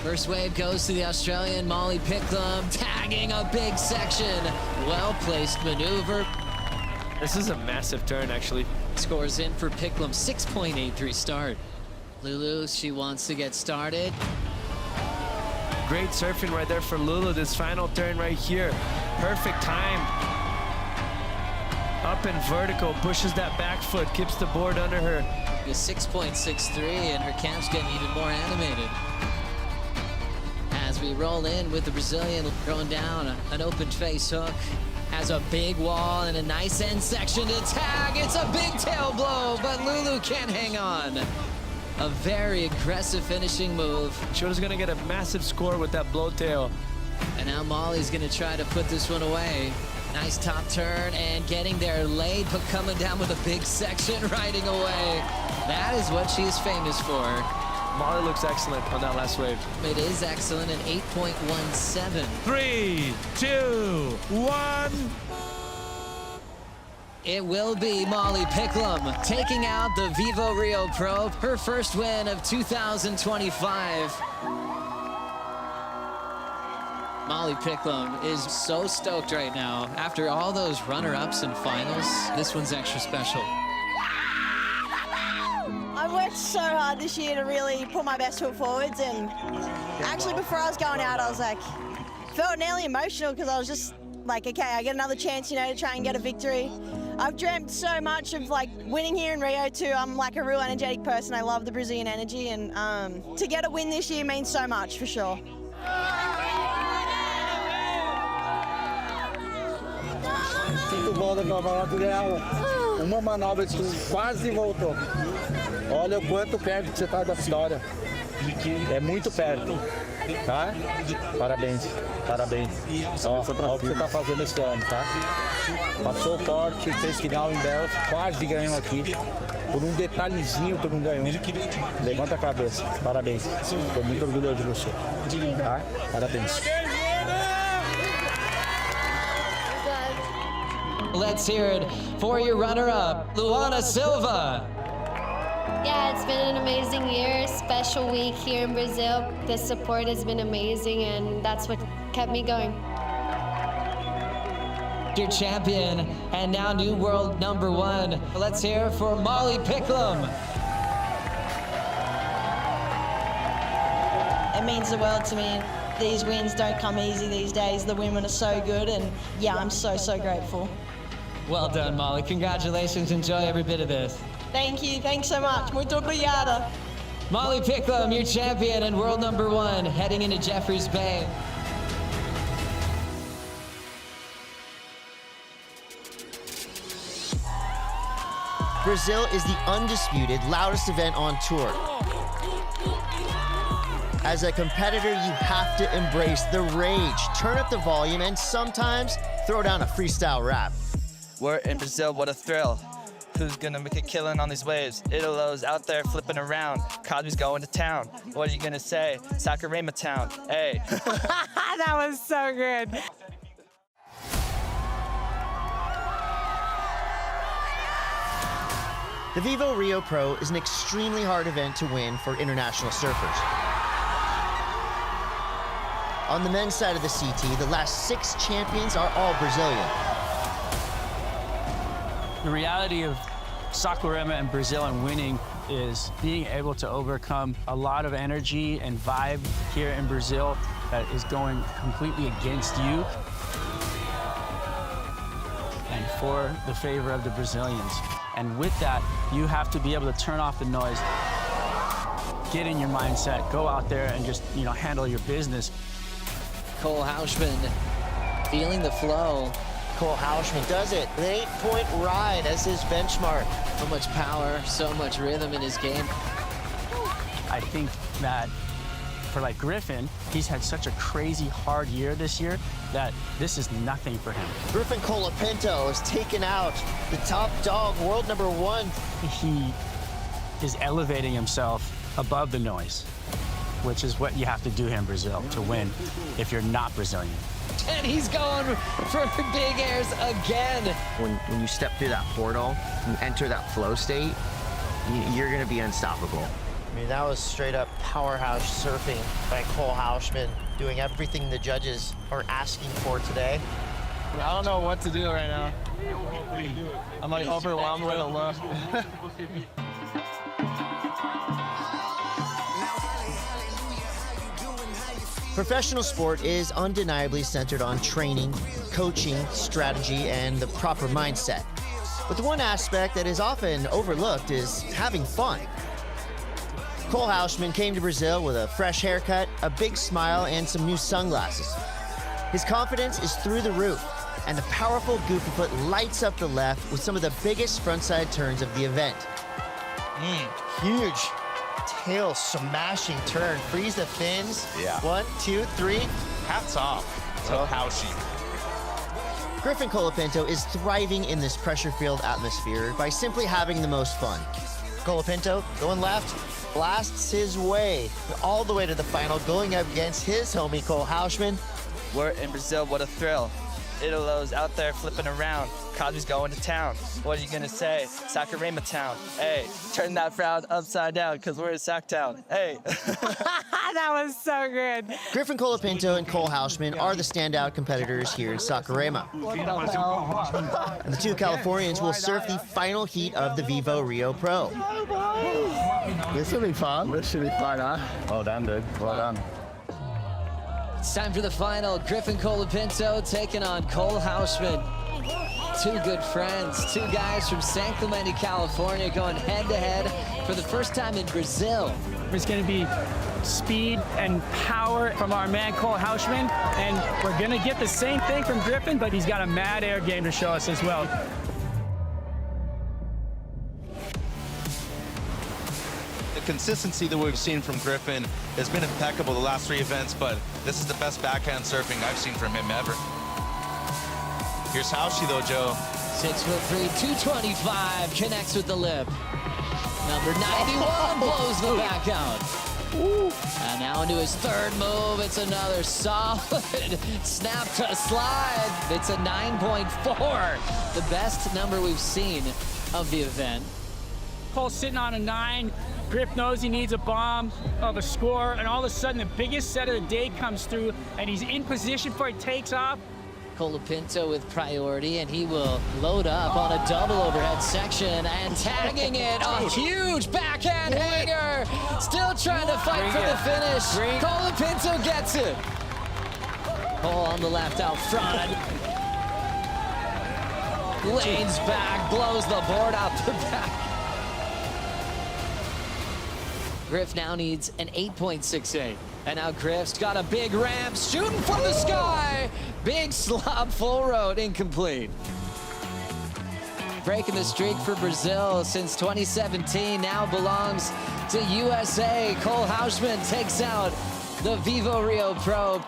First wave goes to the Australian Molly Picklum, tagging a big section. Well-placed maneuver. This is a massive turn, actually. Scores in for Picklum, 6.83 start. Lulu, she wants to get started. Great surfing right there for Lulu. This final turn right here. Perfect time. Up and vertical, pushes that back foot, keeps the board under her. A 6.63, and her camp's getting even more animated. As we roll in with the Brazilian throwing down an open face hook. Has a big wall and a nice end section to tag. It's a big tail blow, but Lulu can't hang on. A very aggressive finishing move. She was gonna get a massive score with that blow tail. And now Molly's gonna try to put this one away. Nice top turn and getting there late, but coming down with a big section riding away. That is what she is famous for. Molly looks excellent on that last wave. It is excellent, an 8.17. 3, 2, 1. It will be Molly Picklum taking out the VIVO Rio Pro, her first win of 2025. Molly Picklum is so stoked right now. After all those runner-ups and finals, this one's extra special. I worked so hard this year to really put my best foot forwards, and actually before I was going out, I was like, felt nearly emotional because I was just like, okay, I get another chance, you know, to try and get a victory. I've dreamt so much of like winning here in Rio too. I'm like a real energetic person. I love the Brazilian energy, and to get a win this year means so much for sure. Muito bom da campeonato dela. Uma manobra que quase voltou. Olha o quanto perto que você está da vitória. É muito perto, tá? Parabéns, parabéns. Ó, o que você está fazendo esse ano, tá? Passou forte, fez final em Belo, quase ganhou aqui. Por um detalhezinho que não ganhou. Levanta a cabeça, parabéns. Estou muito orgulhoso de você, tá? Parabéns. Let's hear it for your runner-up, Luana Silva. Yeah, it's been an amazing year, special week here in Brazil. The support has been amazing, and that's what kept me going. Your champion, and now new world #1. Let's hear it for Molly Picklum. It means the world to me. These wins don't come easy these days. The women are so good, and yeah, I'm so grateful. Well done, Molly. Congratulations. Enjoy every bit of this. Thank you. Thanks so much. Muito obrigada. Molly Picklum, your champion and world #1, heading into Jeffreys Bay. Brazil is the undisputed loudest event on tour. As a competitor, you have to embrace the rage, turn up the volume, and sometimes throw down a freestyle rap. We're in Brazil, what a thrill. Who's gonna make a killing on these waves? Italo's out there flipping around. Cosby's going to town. What are you gonna say? Saquarema town, hey. That was so good. The VIVO Rio Pro is an extremely hard event to win for international surfers. On the men's side of the CT, the last 6 champions are all Brazilian. The reality of Saquarema and Brazil and winning is being able to overcome a lot of energy and vibe here in Brazil that is going completely against you. for the favor of the Brazilians. And with that, you have to be able to turn off the noise, get in your mindset, go out there and just, handle your business. Cole Hausman feeling the flow. Cole Hausman does it with an 8-point ride as his benchmark. So much power, so much rhythm in his game. I think that for like Griffin, he's had such a crazy hard year this year that this is nothing for him. Griffin Colapinto has taken out the top dog, world number 1. He is elevating himself above the noise, which is what you have to do here in Brazil to win if you're not Brazilian. And he's going for big airs again. When you step through that portal, you enter that flow state, you're gonna be unstoppable. I mean, that was straight up powerhouse surfing by Cole Hausman, doing everything the judges are asking for today. I don't know what to do right now. I'm like overwhelmed with a look. Professional sport is undeniably centered on training, coaching, strategy, and the proper mindset. But the one aspect that is often overlooked is having fun. Cole Hausman came to Brazil with a fresh haircut, a big smile, and some new sunglasses. His confidence is through the roof, and the powerful goofy foot lights up the left with some of the biggest frontside turns of the event. Huge tail smashing turn, freeze the fins. Yeah. 1, 2, 3. Hats off to Hausman. Griffin Colapinto is thriving in this pressure-filled atmosphere by simply having the most fun. Colapinto, going left, blasts his way all the way to the final, going up against his homie Cole Hausman. We're in Brazil, what a thrill. Italo's out there flipping around. Cosby's going to town. What are you gonna say? Saquarema town. Hey, turn that frown upside down, cause we're in Sac Town. Hey. That was so good. Griffin Colapinto and Cole Hausman are the standout competitors here in Saquarema. And the two Californians will surf the final heat of the VIVO Rio Pro. This will be fun. This should be fun, huh? Well done, dude. Well done. It's time for the final. Griffin Colapinto taking on Cole Hausman. Two good friends, two guys from San Clemente, California, going head-to-head for the first time in Brazil. There's going to be speed and power from our man Cole Hausman, and we're going to get the same thing from Griffin, but he's got a mad air game to show us as well. The consistency that we've seen from Griffin has been impeccable the last 3 events, but this is the best backhand surfing I've seen from him ever. Here's Hausman though, Joe. 6'3", 225, connects with the lip. Number 91 blows the back out. And now into his third move. It's another solid snap to slide. It's a 9.4, the best number we've seen of the event. Cole's sitting on a 9. Griff knows he needs a bomb of a score, and all of a sudden the biggest set of the day comes through, and he's in position for it, takes off. Colapinto with priority, and he will load up on a double overhead section and tagging it. A huge backhand hanger. Still trying to fight for the finish. Colapinto gets it. Cole on the left out front. Lanes back, blows the board out the back. Griff now needs an 8.68. And now Griff's got a big ramp, shooting from the sky. Big slob, full road, incomplete. Breaking the streak for Brazil since 2017, now belongs to USA. Cole Hausman takes out the VIVO Rio Pro.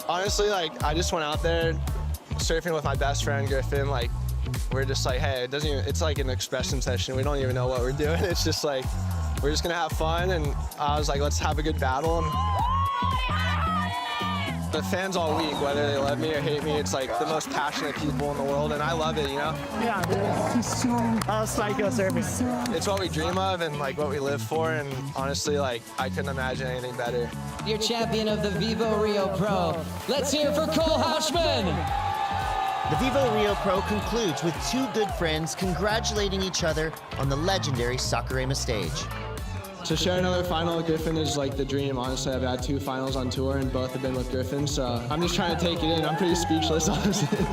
Honestly, I just went out there surfing with my best friend, Griffin. We're just hey, it's like an expression session. We don't even know what we're doing. It's just we're just gonna have fun, and I was let's have a good battle. And the fans all week, whether they love me or hate me, it's the most passionate people in the world, and I love it, you know? Yeah, dude. Psycho surfing. It's what we dream of and what we live for, and honestly, I couldn't imagine anything better. Your champion of the VIVO Rio Pro. Let's hear for Cole Hausman. The VIVO Rio Pro concludes with two good friends congratulating each other on the legendary Saquarema stage. To share another final with Griffin is the dream. Honestly, I've had 2 finals on tour and both have been with Griffin, so I'm just trying to take it in. I'm pretty speechless, honestly.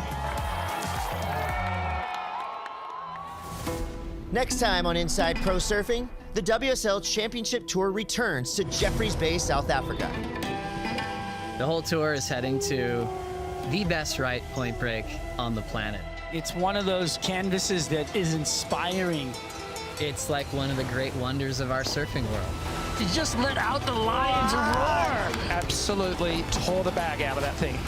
Next time on Inside Pro Surfing, the WSL Championship Tour returns to Jeffreys Bay, South Africa. The whole tour is heading to the best right point break on the planet. It's one of those canvases that is inspiring. It's like one of the great wonders of our surfing world. You just let out the lions roar. Absolutely tore the bag out of that thing.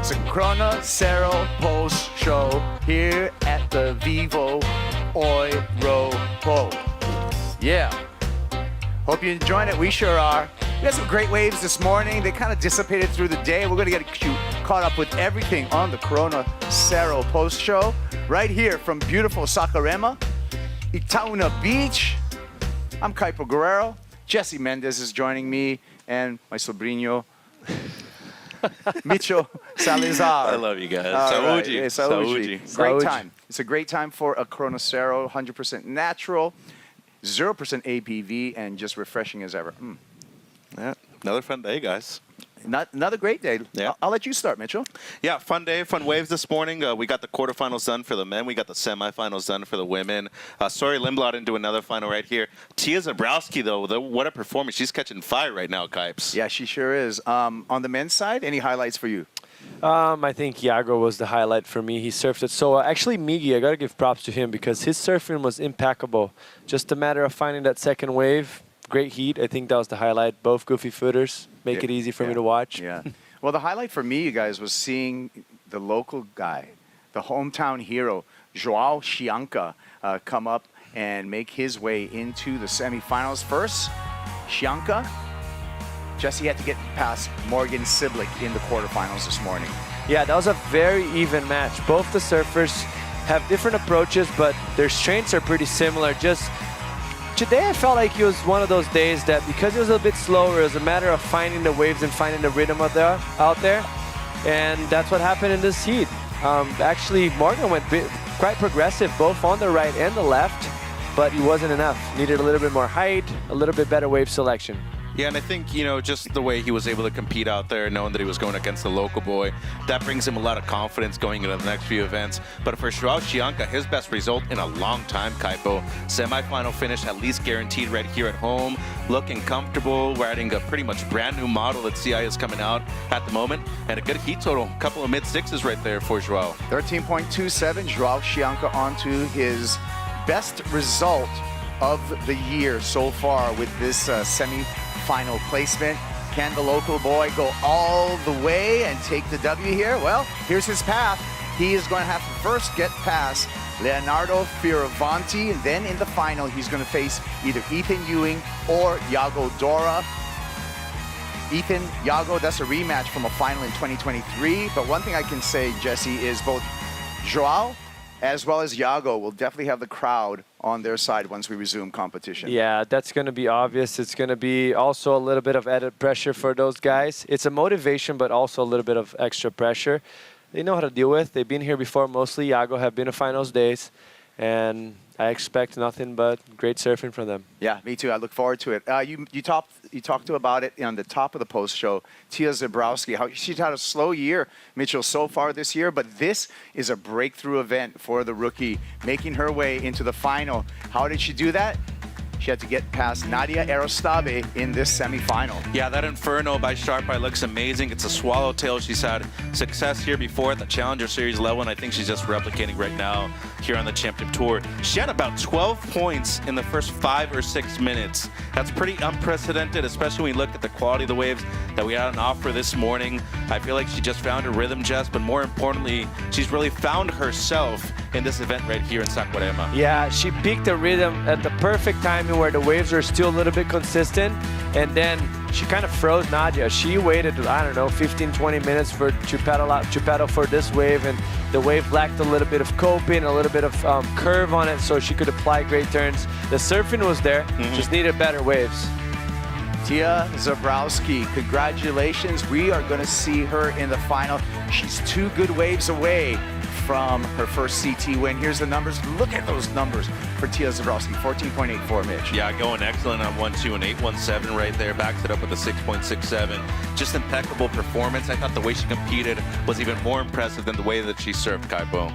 It's a Cero post show here at the VIVO Rio. Yeah. Hope you're enjoying it. We sure are. We had some great waves this morning. They kind of dissipated through the day. We're going to get you caught up with everything on the Cero post show right here from beautiful Saquarema, Itaúna Beach. I'm Kaipo Guerrero. Jesse Mendez is joining me and my sobrino, Micho Salazar. I love you guys. Saúde. Right. Saúde. Great time. It's a great time for a Cero, 100% natural, 0% ABV, and just refreshing as ever. Yeah, another fun day, guys. Another great day. Yeah. I'll let you start, Mitchell. Yeah, fun day, fun waves this morning. We got the quarterfinals done for the men. We got the semifinals done for the women. Sorry, Lindblad into another final right here. Tia Zabrowski, though, what a performance. She's catching fire right now, Kipes. Yeah, she sure is. On the men's side, any highlights for you? I think Iago was the highlight for me. He surfed it so actually, Miggy, I got to give props to him because his surfing was impeccable. Just a matter of finding that second wave. Great heat. I think that was the highlight. Both goofy footers. Make it easy for me to watch. Yeah. Well, the highlight for me, you guys, was seeing the local guy, the hometown hero, João Chianca, come up and make his way into the semifinals. First, Chianca, Jesse had to get past Morgan Siblick in the quarterfinals this morning. Yeah, that was a very even match. Both the surfers have different approaches, but their strengths are pretty similar. Just today I felt like it was one of those days that because it was a bit slower, it was a matter of finding the waves and finding the rhythm out there. And that's what happened in this heat. Actually, Morgan went quite progressive, both on the right and the left, but it wasn't enough. Needed a little bit more height, a little bit better wave selection. Yeah, and I think, just the way he was able to compete out there, knowing that he was going against the local boy, that brings him a lot of confidence going into the next few events. But for João Chianca, his best result in a long time, Kaipo. Semifinal finish at least guaranteed right here at home. Looking comfortable, riding a pretty much brand new model that CI is coming out at the moment. And a good heat total, a couple of mid-sixes right there for João. 13.27, João Chianca onto his best result of the year so far with this semi-final placement. Can the local boy go all the way and take the W here? Well, here's his path. He is going to have to first get past Leonardo Fioravanti, and then in the final, he's going to face either Ethan Ewing or Iago Dora. Ethan, Iago, that's a rematch from a final in 2023. But one thing I can say, Jesse, is both João as well as Iago will definitely have the crowd on their side once we resume competition. Yeah, that's going to be obvious. It's going to be also a little bit of added pressure for those guys. It's a motivation, but also a little bit of extra pressure. They know how to deal with. They've been here before. Mostly Iago have been to finals days, and I expect nothing but great surfing from them. Yeah, me too. I look forward to it. You talked about it on the top of the post show. Tia Zabrowski, how she's had a slow year, Mitchell, so far this year, but this is a breakthrough event for the rookie, making her way into the final. How did she do that? She had to get past Nadia Arostabe in this semifinal. Yeah, that Inferno by Sharp Eye looks amazing. It's a swallowtail. She's had success here before at the Challenger Series level, and I think she's just replicating right now here on the Championship Tour. She had about 12 points in the first 5 or 6 minutes. That's pretty unprecedented, especially when you look at the quality of the waves that we had on offer this morning. I feel like she just found her rhythm, Jess, but more importantly, she's really found herself in this event right here in Saquarema. Yeah, she peaked the rhythm at the perfect timing where the waves are still a little bit consistent, and then she kind of froze Nadia. She waited, I don't know, 15, 20 minutes to paddle for this wave, and the wave lacked a little bit of coping, a little bit of curve on it, so she could apply great turns. The surfing was there, just needed better waves. Tia Zabrowski, congratulations. We are going to see her in the final. She's 2 good waves away from her first CT win. Here's the numbers. Look at those numbers for Tia Zabrowski. 14.84, Mitch. Yeah, going excellent on 1-2 and 8.17 right there. Backs it up with a 6.67. Just impeccable performance. I thought the way she competed was even more impressive than the way that she surfed, Kaipo.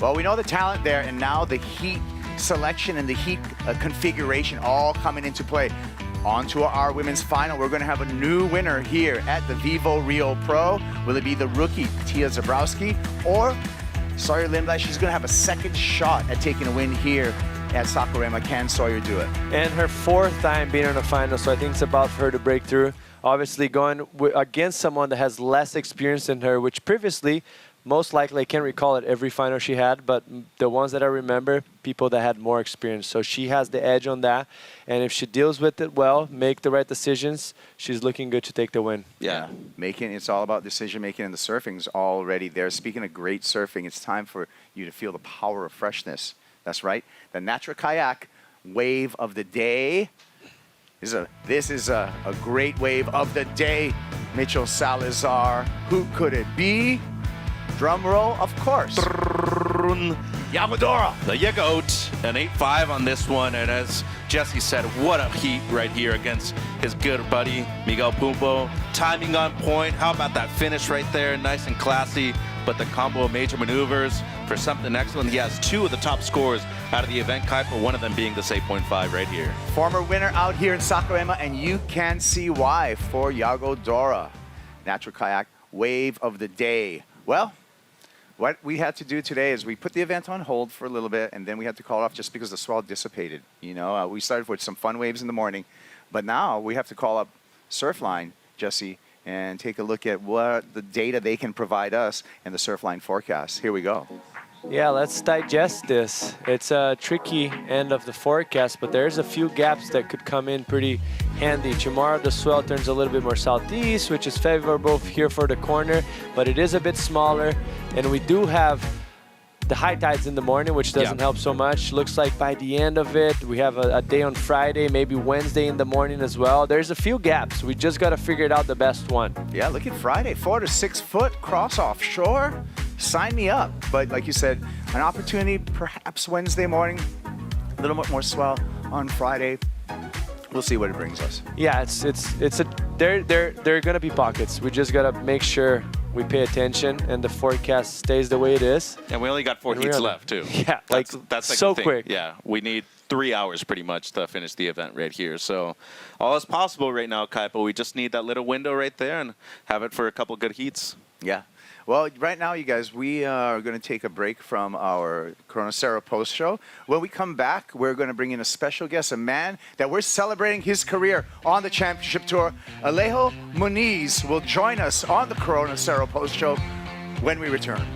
Well, we know the talent there, and now the heat selection and the heat configuration all coming into play. On to our women's final. We're going to have a new winner here at the VIVO Rio Pro. Will it be the rookie, Tia Zabrowski, or Sawyer Lindblad? She's going to have a second shot at taking a win here at Saquarema. Can Sawyer do it? And her 4th time being in the final, so I think it's about for her to break through. obviously going against someone that has less experience than her, which previously, most likely, I can't recall it every final she had, but the ones that I remember, people that had more experience. So she has the edge on that. And if she deals with it well, make the right decisions, she's looking good to take the win. Yeah, it's all about decision making, and the surfing's already there. Speaking of great surfing, it's time for you to feel the power of freshness. That's right. The Natural Kayak wave of the day. This is a great wave of the day. Mitchell Salazar. Who could it be? Drum roll, of course. Yagodora. The Yagoat, an 8.5 on this one. And as Jesse said, what a heat right here against his good buddy, Miguel Pumpo. Timing on point. How about that finish right there? Nice and classy. But the combo of major maneuvers for something excellent. He has 2 of the top scores out of the event, Kuiper, one of them being this 8.5 right here. Former winner out here in Saquarema, and you can see why for Yagodora. Natural Kayak wave of the day. Well, what we had to do today is we put the event on hold for a little bit, and then we had to call it off just because the swell dissipated. You know, we started with some fun waves in the morning, but now we have to call up Surfline, Jesse, and take a look at what the data they can provide us and the Surfline forecast. Here we go. Yeah, let's digest this. It's a tricky end of the forecast, but there's a few gaps that could come in pretty handy. Tomorrow the swell turns a little bit more southeast, which is favorable here for the corner, but it is a bit smaller. And we do have the high tides in the morning, which doesn't help so much. Looks like by the end of it, we have a day on Friday, maybe Wednesday in the morning as well. There's a few gaps. We just got to figure it out the best one. Yeah, look at Friday, 4 to 6 foot cross offshore. Sign me up. But like you said, an opportunity perhaps Wednesday morning, a little bit more swell on Friday. We'll see what it brings us. Yeah, they're gonna be pockets. We just gotta make sure we pay attention and the forecast stays the way it is. And we only got 4 heats left too. Yeah, that's like so the thing. quick. Yeah, we need 3 hours pretty much to finish the event right here. So all is possible right now, Kaipo. We just need that little window right there and have it for a couple good heats. Yeah. Well, right now, you guys, we are going to take a break from our Cero post show. When we come back, we're going to bring in a special guest, a man that we're celebrating his career on the championship tour. Alejo Muniz will join us on the Cero post show when we return.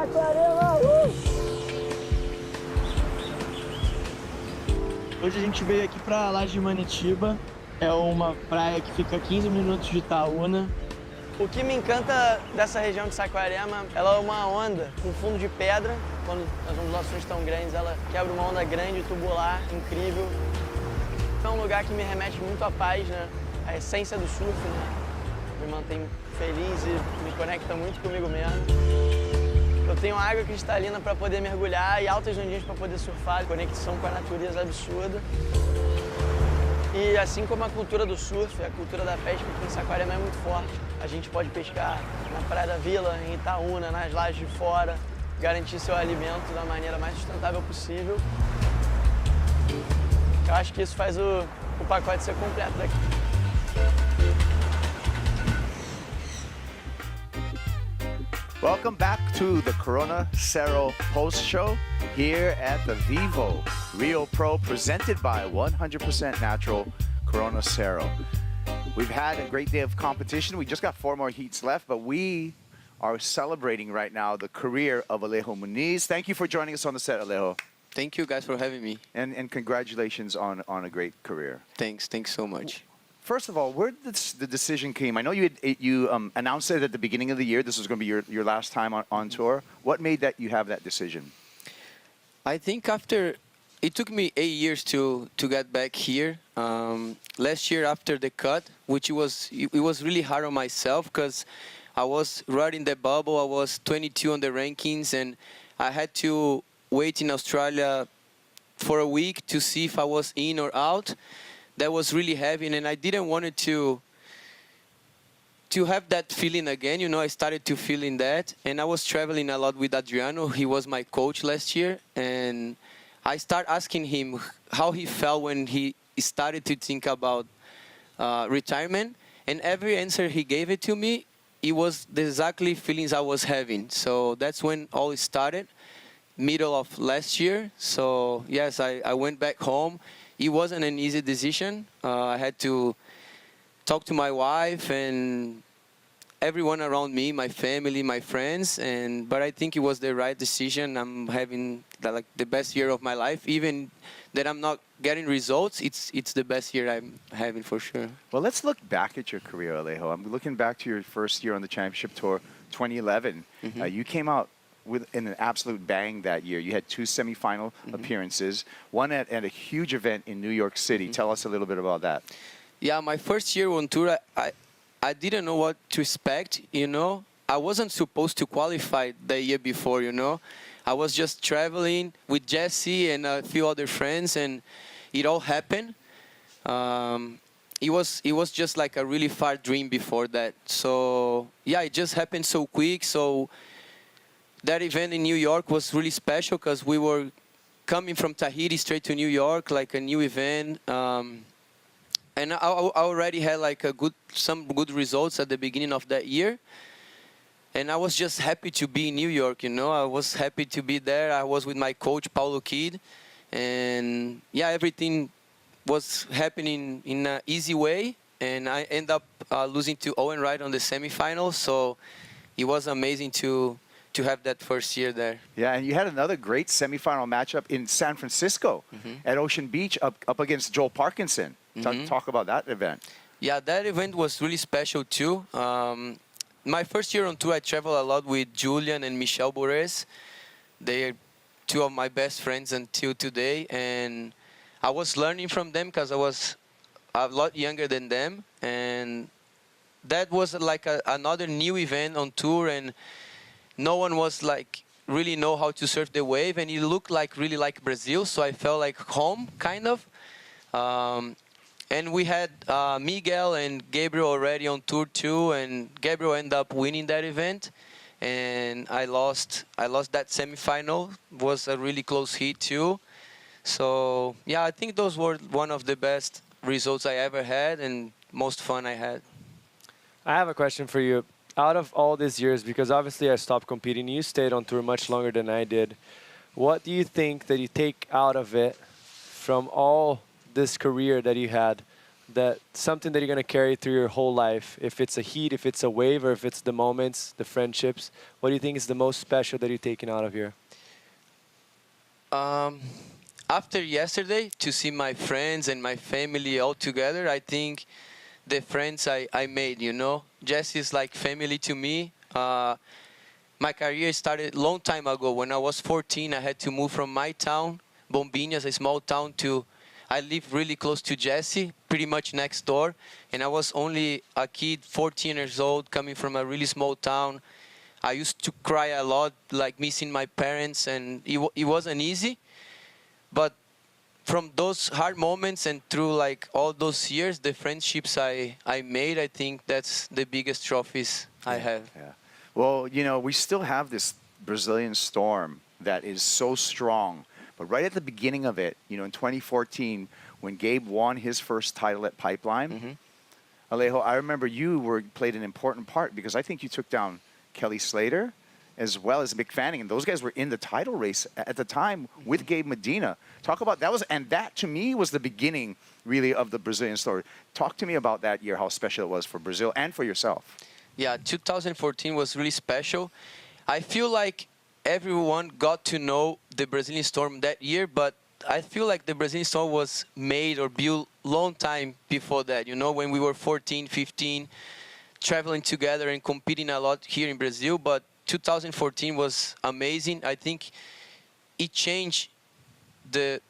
Saquarema! Hoje a gente veio aqui para Laje de Manitiba. É uma praia que fica a 15 minutos de Itaúna. O que me encanta dessa região de Saquarema, ela é uma onda com fundo de pedra. Quando as ondulações estão grandes, ela quebra uma onda grande, tubular, incrível. É um lugar que me remete muito à paz, né? A essência do surf, né? Me mantém feliz e me conecta muito comigo mesmo. Eu tenho água cristalina para poder mergulhar e altas ondinhas para poder surfar. Conexão com a natureza absurda. E assim como a cultura do surf, a cultura da pesca aqui em Saquarema é muito forte. A gente pode pescar na Praia da Vila, em Itaúna, nas lajes de fora, garantir seu alimento da maneira mais sustentável possível. Eu acho que isso faz o pacote ser completo daqui. Welcome back to the Corona Cero post show here at the VIVO Rio Pro, presented by 100% natural Corona Cero. We've had a great day of competition. We just got 4 more heats left, but we are celebrating right now the career of Alejo Muniz. Thank you for joining us on the set, Alejo. Thank you guys for having me. And congratulations on a great career. Thanks so much. First of all, where did the decision came? I know you announced it at the beginning of the year. This was going to be your last time on tour. What made that you have that decision? I think it took me 8 years to get back here. Last year after the cut, it was really hard on myself because I was riding the bubble. I was 22 on the rankings, and I had to wait in Australia for a week to see if I was in or out. That was really heavy, and I didn't want it to have that feeling again. You know, I started to feeling that, and I was traveling a lot with Adriano. He was my coach last year, and I started asking him how he felt when he started to think about retirement, and every answer he gave it to me, it was the exactly feelings I was having. So that's when all started, middle of last year. So yes, I went back home. It wasn't an easy decision. I had to talk to my wife and everyone around me, my family, my friends, but I think it was the right decision. I'm having the best year of my life. Even that I'm not getting results, it's the best year I'm having for sure. Well, let's look back at your career, Alejo. I'm looking back to your first year on the championship tour, 2011. You came out in an absolute bang that year. You had 2 semifinal appearances, one at a huge event in New York City. Tell us a little bit about that. Yeah, my first year on tour, I didn't know what to expect, you know. I wasn't supposed to qualify the year before, you know. I was just traveling with Jesse and a few other friends, and it all happened. It was just like a really far dream before that. So yeah, it just happened so quick. So that event in New York was really special because we were coming from Tahiti straight to New York, like a new event. And I already had like some good results at the beginning of that year. And I was just happy to be in New York, you know. I was happy to be there. I was with my coach, Paulo Kidd. And yeah, everything was happening in an easy way. And I ended up losing to Owen Wright on the semifinals. So it was amazing to have that first year there. Yeah, and you had another great semifinal matchup in San Francisco at Ocean Beach up against Joel Parkinson. Talk about that event. Yeah, that event was really special too. My first year on tour, I traveled a lot with Julian and Michel Bourez. They are 2 of my best friends until today, and I was learning from them because I was a lot younger than them, and that was like another new event on tour, and no one was like really know how to surf the wave, and it looked like really like Brazil, so I felt like home kind of. And we had Miguel and Gabriel already on tour too, and Gabriel ended up winning that event, and I lost that semifinal. It was a really close heat too. So yeah, I think those were one of the best results I ever had and most fun I had. I have a question for you. Out of all these years, because obviously I stopped competing, you stayed on tour much longer than I did. What do you think that you take out of it from all this career that you had, that something that you're going to carry through your whole life? If it's a heat, if it's a wave, or if it's the moments, the friendships, what do you think is the most special that you're taking out of here? After yesterday, to see my friends and my family all together, I think the friends I made, you know, Jesse is like family to me. My career started a long time ago. When I was 14, I had to move from my town, Bombinhas, a small town, to I live really close to Jesse, pretty much next door. And I was only a kid, 14 years old, coming from a really small town. I used to cry a lot, like missing my parents, and it wasn't easy. But from those hard moments and through like all those years, the friendships I made, I think that's the biggest trophies I have. Yeah. Well, you know, we still have this Brazilian storm that is so strong. But right at the beginning of it, you know, in 2014, when Gabe won his first title at Pipeline, Alejo, I remember you played an important part because I think you took down Kelly Slater as well as Mick Fanning, and those guys were in the title race at the time with Gabe Medina. Talk about that and that to me was the beginning really of the Brazilian story. Talk to me about that year, how special it was for Brazil and for yourself. Yeah, 2014 was really special. I feel like everyone got to know the Brazilian Storm that year, but I feel like the Brazilian Storm was made or built long time before that, you know, when we were 14, 15, traveling together and competing a lot here in Brazil. But 2014 was amazing. I think it changed the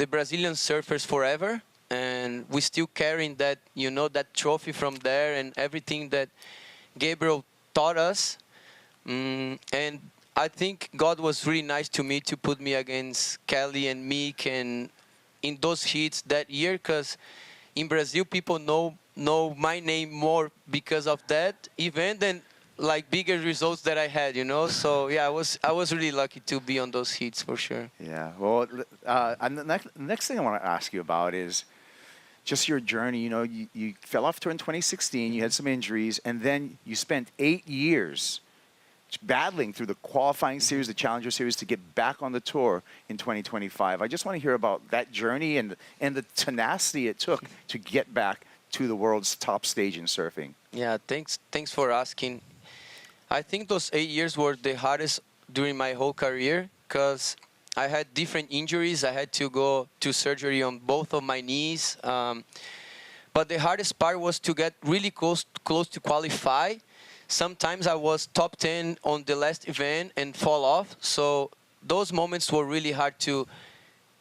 Brazilian surfers forever, and we still carrying that, you know, that trophy from there and everything that Gabriel taught us. And I think God was really nice to me to put me against Kelly and Mick and in those heats that year, because in Brazil people know my name more because of that event than like bigger results that I had, you know. So yeah, I was really lucky to be on those heats for sure. Yeah. Well, and the next thing I want to ask you about is just your journey. You know, you fell off tour in 2016. You had some injuries, and then you spent 8 years battling through the qualifying series, the Challenger Series, to get back on the tour in 2025. I just want to hear about that journey and the tenacity it took to get back to the world's top stage in surfing. Yeah, thanks for asking. I think those 8 years were the hardest during my whole career because I had different injuries. I had to go to surgery on both of my knees. But the hardest part was to get really close to qualify. Sometimes I was top 10 on the last event and fall off. So those moments were really hard to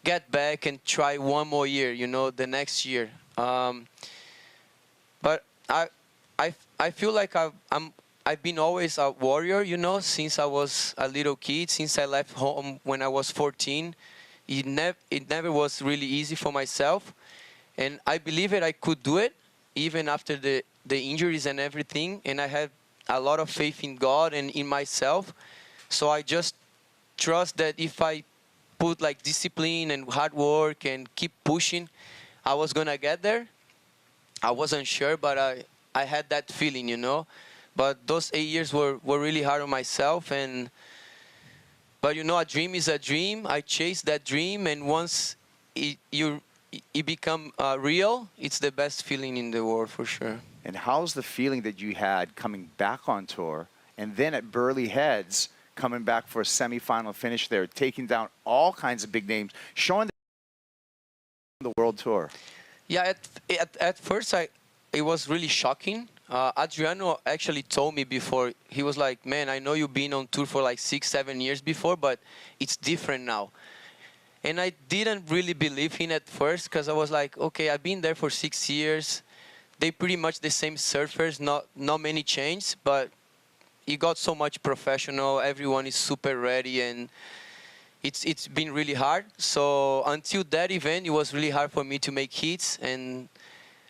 get back and try one more year, you know, the next year. But I feel like I've been always a warrior, you know, since I was a little kid, since I left home when I was 14. It never was really easy for myself. And I believe I could do it, even after the injuries and everything. And I had a lot of faith in God and in myself. So I just trust that if I put like discipline and hard work and keep pushing, I was going to get there. I wasn't sure, but I had that feeling, you know. But those 8 years were really hard on myself. But you know, a dream is a dream. I chased that dream, and once it become real, it's the best feeling in the world for sure. And how's the feeling that you had coming back on tour, and then at Burley Heads, coming back for a semifinal finish there, taking down all kinds of big names, showing the world tour? Yeah, at first it was really shocking. Adriano actually told me before, he was like, man, I know you've been on tour for like 6-7 years before, but it's different now. And I didn't really believe him at first, because I was like, okay, I've been there for 6 years. They pretty much the same surfers, not many changes, but it got so much professional. Everyone is super ready, and it's been really hard. So until that event, it was really hard for me to make hits. And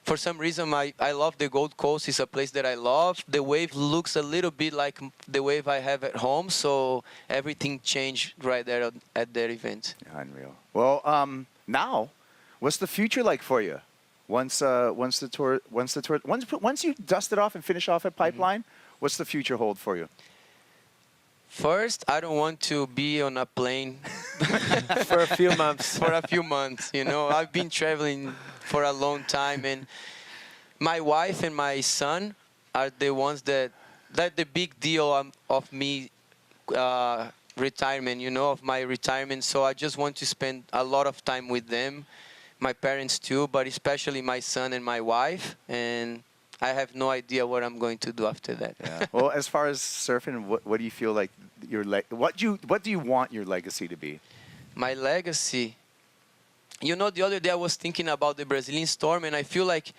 for some reason, I love the Gold Coast. It's a place that I love. The wave looks a little bit like the wave I have at home, so everything changed right there at that event. Unreal. Well, now, what's the future like for you? Once you dust it off and finish off at Pipeline, what's the future hold for you? First, I don't want to be on a plane for a few months. For a few months, you know. I've been traveling for a long time, and my wife and my son are the ones that the big deal of me retirement, you know, of my retirement. So I just want to spend a lot of time with them, my parents too, but especially my son and my wife. And I have no idea what I'm going to do after that. Yeah. Well, as far as surfing, what do you feel like what do you want your legacy to be? My legacy. You know, the other day I was thinking about the Brazilian storm, and I feel like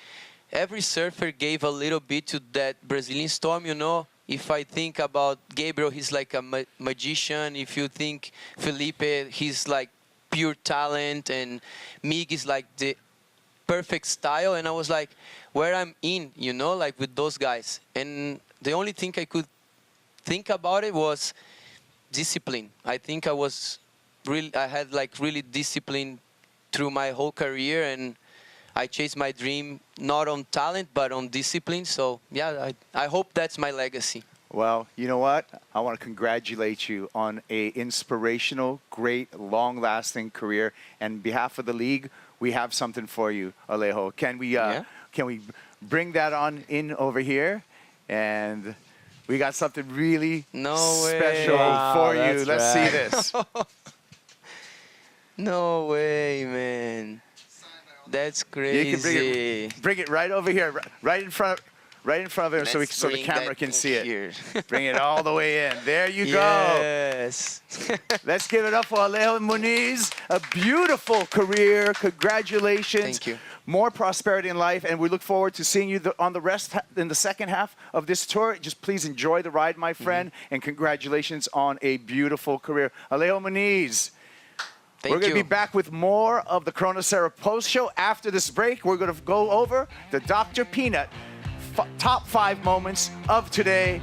every surfer gave a little bit to that Brazilian storm, you know. If I think about Gabriel, he's like a magician. If you think Felipe, he's like pure talent, and Mig is like the perfect style. And I was like, where I'm in, you know, like with those guys. And the only thing I could think about it was discipline. I think I had like really discipline through my whole career, and I chased my dream not on talent but on discipline. So yeah, I hope that's my legacy. Well, you know what? I want to congratulate you on a inspirational, great, long-lasting career. And on behalf of the league, we have something for you, Alejo. Can we bring that on in over here? And we got something really special for you. Let's see this. No way, man. That's crazy. You can bring it right over here, right in front of him, so the camera can see it. Bring it all the way in. There you go. Yes. Let's give it up for Alejo Muniz. A beautiful career. Congratulations. Thank you. More prosperity in life, and we look forward to seeing you on the rest in the second half of this tour. Just please enjoy the ride, my friend, and congratulations on a beautiful career. Alejo Muniz. We're going to be back with more of the Corona Cero post show. After this break, we're going to go over the Dr. Peanut top 5 moments of today.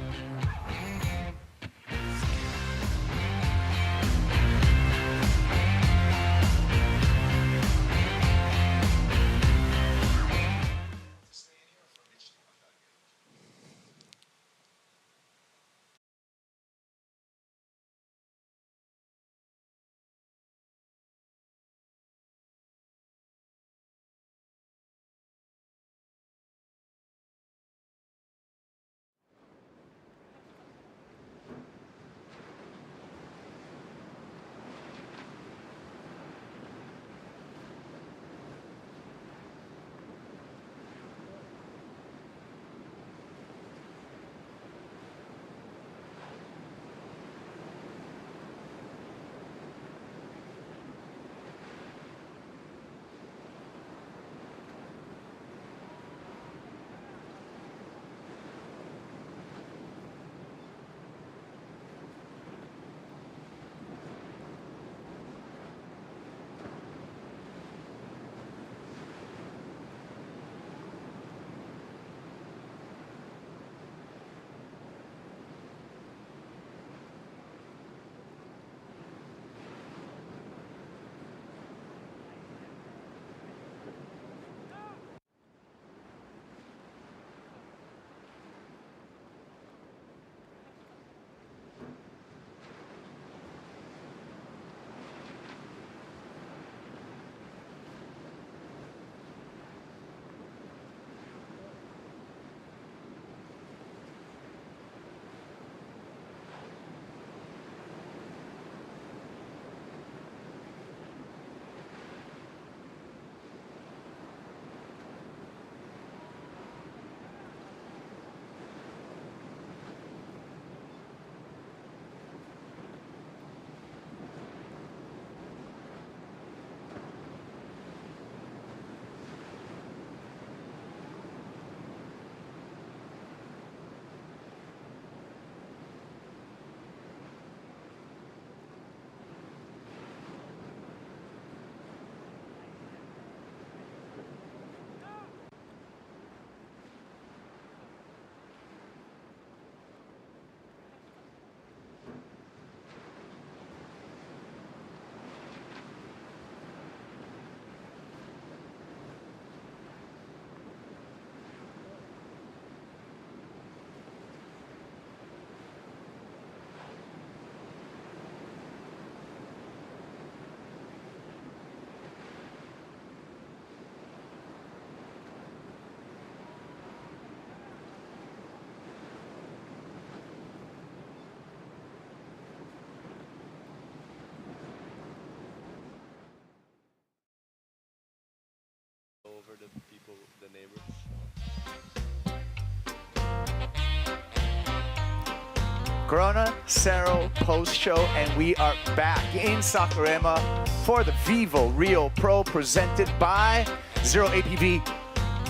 Corona, Cero post-show, and we are back in Saquarema for the VIVO Rio Pro presented by Zero APV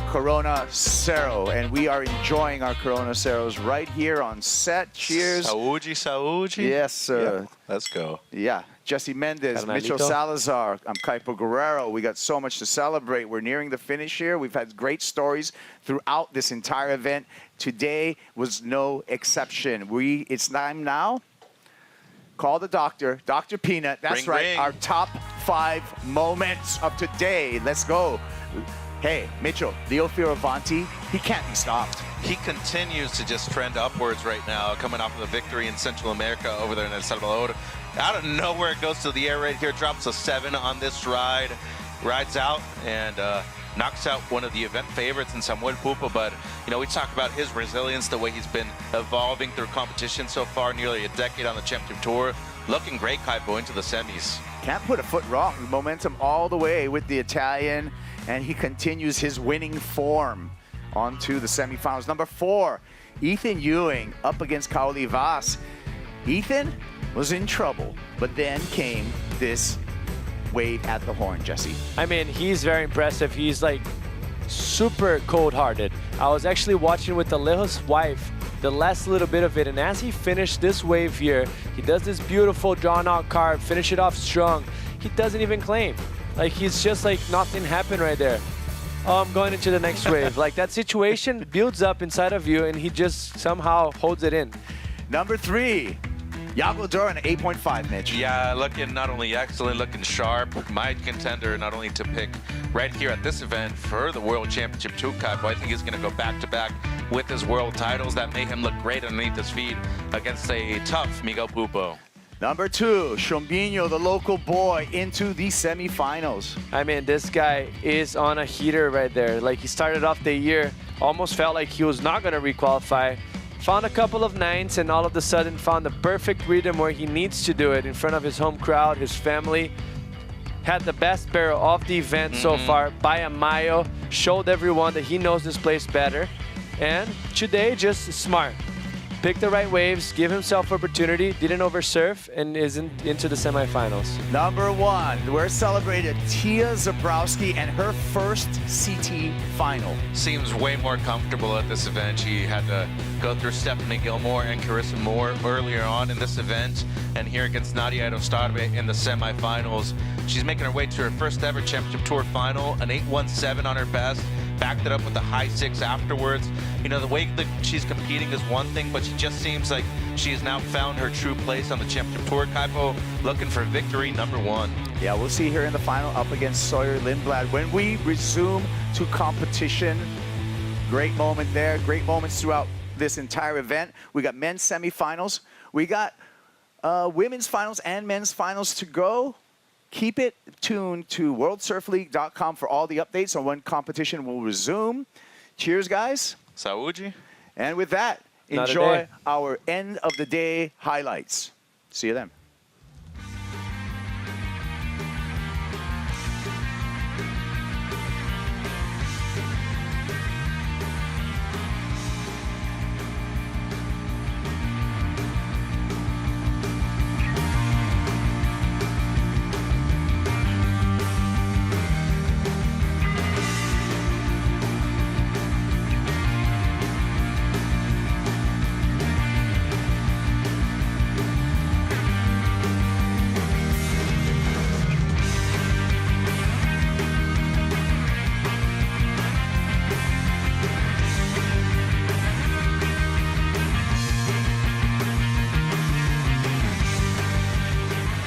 Corona Cero. And we are enjoying our Corona Ceros right here on set. Cheers. Saúde, saúde. Yes, sir. Yeah, let's go. Yeah. Jesse Mendez, Mitchell Salazar, I'm Kaipo Guerrero. We got so much to celebrate. We're nearing the finish here. We've had great stories throughout this entire event. Today was no exception. It's time now. Call the doctor, Dr. Peanut. That's Ring, right. ring. Our top 5 moments of today. Let's go. Hey, Mitchell, Leo Fioravanti, he can't be stopped. He continues to just trend upwards right now, coming off of the victory in Central America over there in El Salvador. Out of nowhere, it goes to the air right here, drops a 7 on this ride, rides out, and knocks out one of the event favorites in Samuel Pupo. But, you know, we talk about his resilience, the way he's been evolving through competition so far, nearly a decade on the Championship Tour. Looking great, Kaipo, into the semis. Can't put a foot wrong. Momentum all the way with the Italian, and he continues his winning form onto the semifinals. Number 4, Ethan Ewing up against Kaoli Vaz. Ethan was in trouble, but then came this wave at the horn, Jesse. I mean, he's very impressive. He's like super cold-hearted. I was actually watching with Alejo's wife the last little bit of it, and as he finished this wave here, he does this beautiful drawn-out carve, finish it off strong. He doesn't even claim. Like, he's just like nothing happened right there. Oh, I'm going into the next wave. Like, that situation builds up inside of you, and he just somehow holds it in. Number 3, Yago Duran, 8.5, Mitch. Yeah, looking not only excellent, looking sharp. My contender not only to pick right here at this event for the World Championship 2 Cup, but I think he's going to go back-to-back with his world titles. That made him look great underneath his feet against a tough Miguel Pupo. Number 2, Chombinho, the local boy, into the semifinals. I mean, this guy is on a heater right there. Like, he started off the year, almost felt like he was not going to requalify. Found a couple of 9s and all of a sudden found the perfect rhythm where he needs to do it in front of his home crowd, his family. Had the best barrel of the event so far by a mile. Showed everyone that he knows this place better. And today, just smart. Pick the right waves, give himself opportunity, didn't oversurf, and is into the semifinals. Number 1, we're celebrating Tia Zabrowski and her first CT final. Seems way more comfortable at this event. She had to go through Stephanie Gilmore and Carissa Moore earlier on in this event. And here against Nadia Erostarbe in the semifinals. She's making her way to her first ever Championship Tour final, an 8.17 on her best. Backed it up with a high 6 afterwards. You know, the way that she's competing is one thing, but she just seems like she has now found her true place on the Championship Tour. Kaipo looking for victory number 1. Yeah, we'll see her in the final up against Sawyer Lindblad. When we resume to competition, great moment there, great moments throughout this entire event. We got men's semifinals. We got women's finals and men's finals to go. Keep it tuned to worldsurfleague.com for all the updates on when competition will resume. Cheers, guys. Saúde. And with that, enjoy our end of the day highlights. See you then.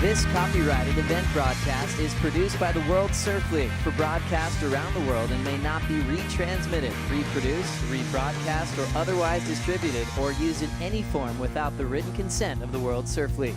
This copyrighted event broadcast is produced by the World Surf League for broadcast around the world and may not be retransmitted, reproduced, rebroadcast, or otherwise distributed or used in any form without the written consent of the World Surf League.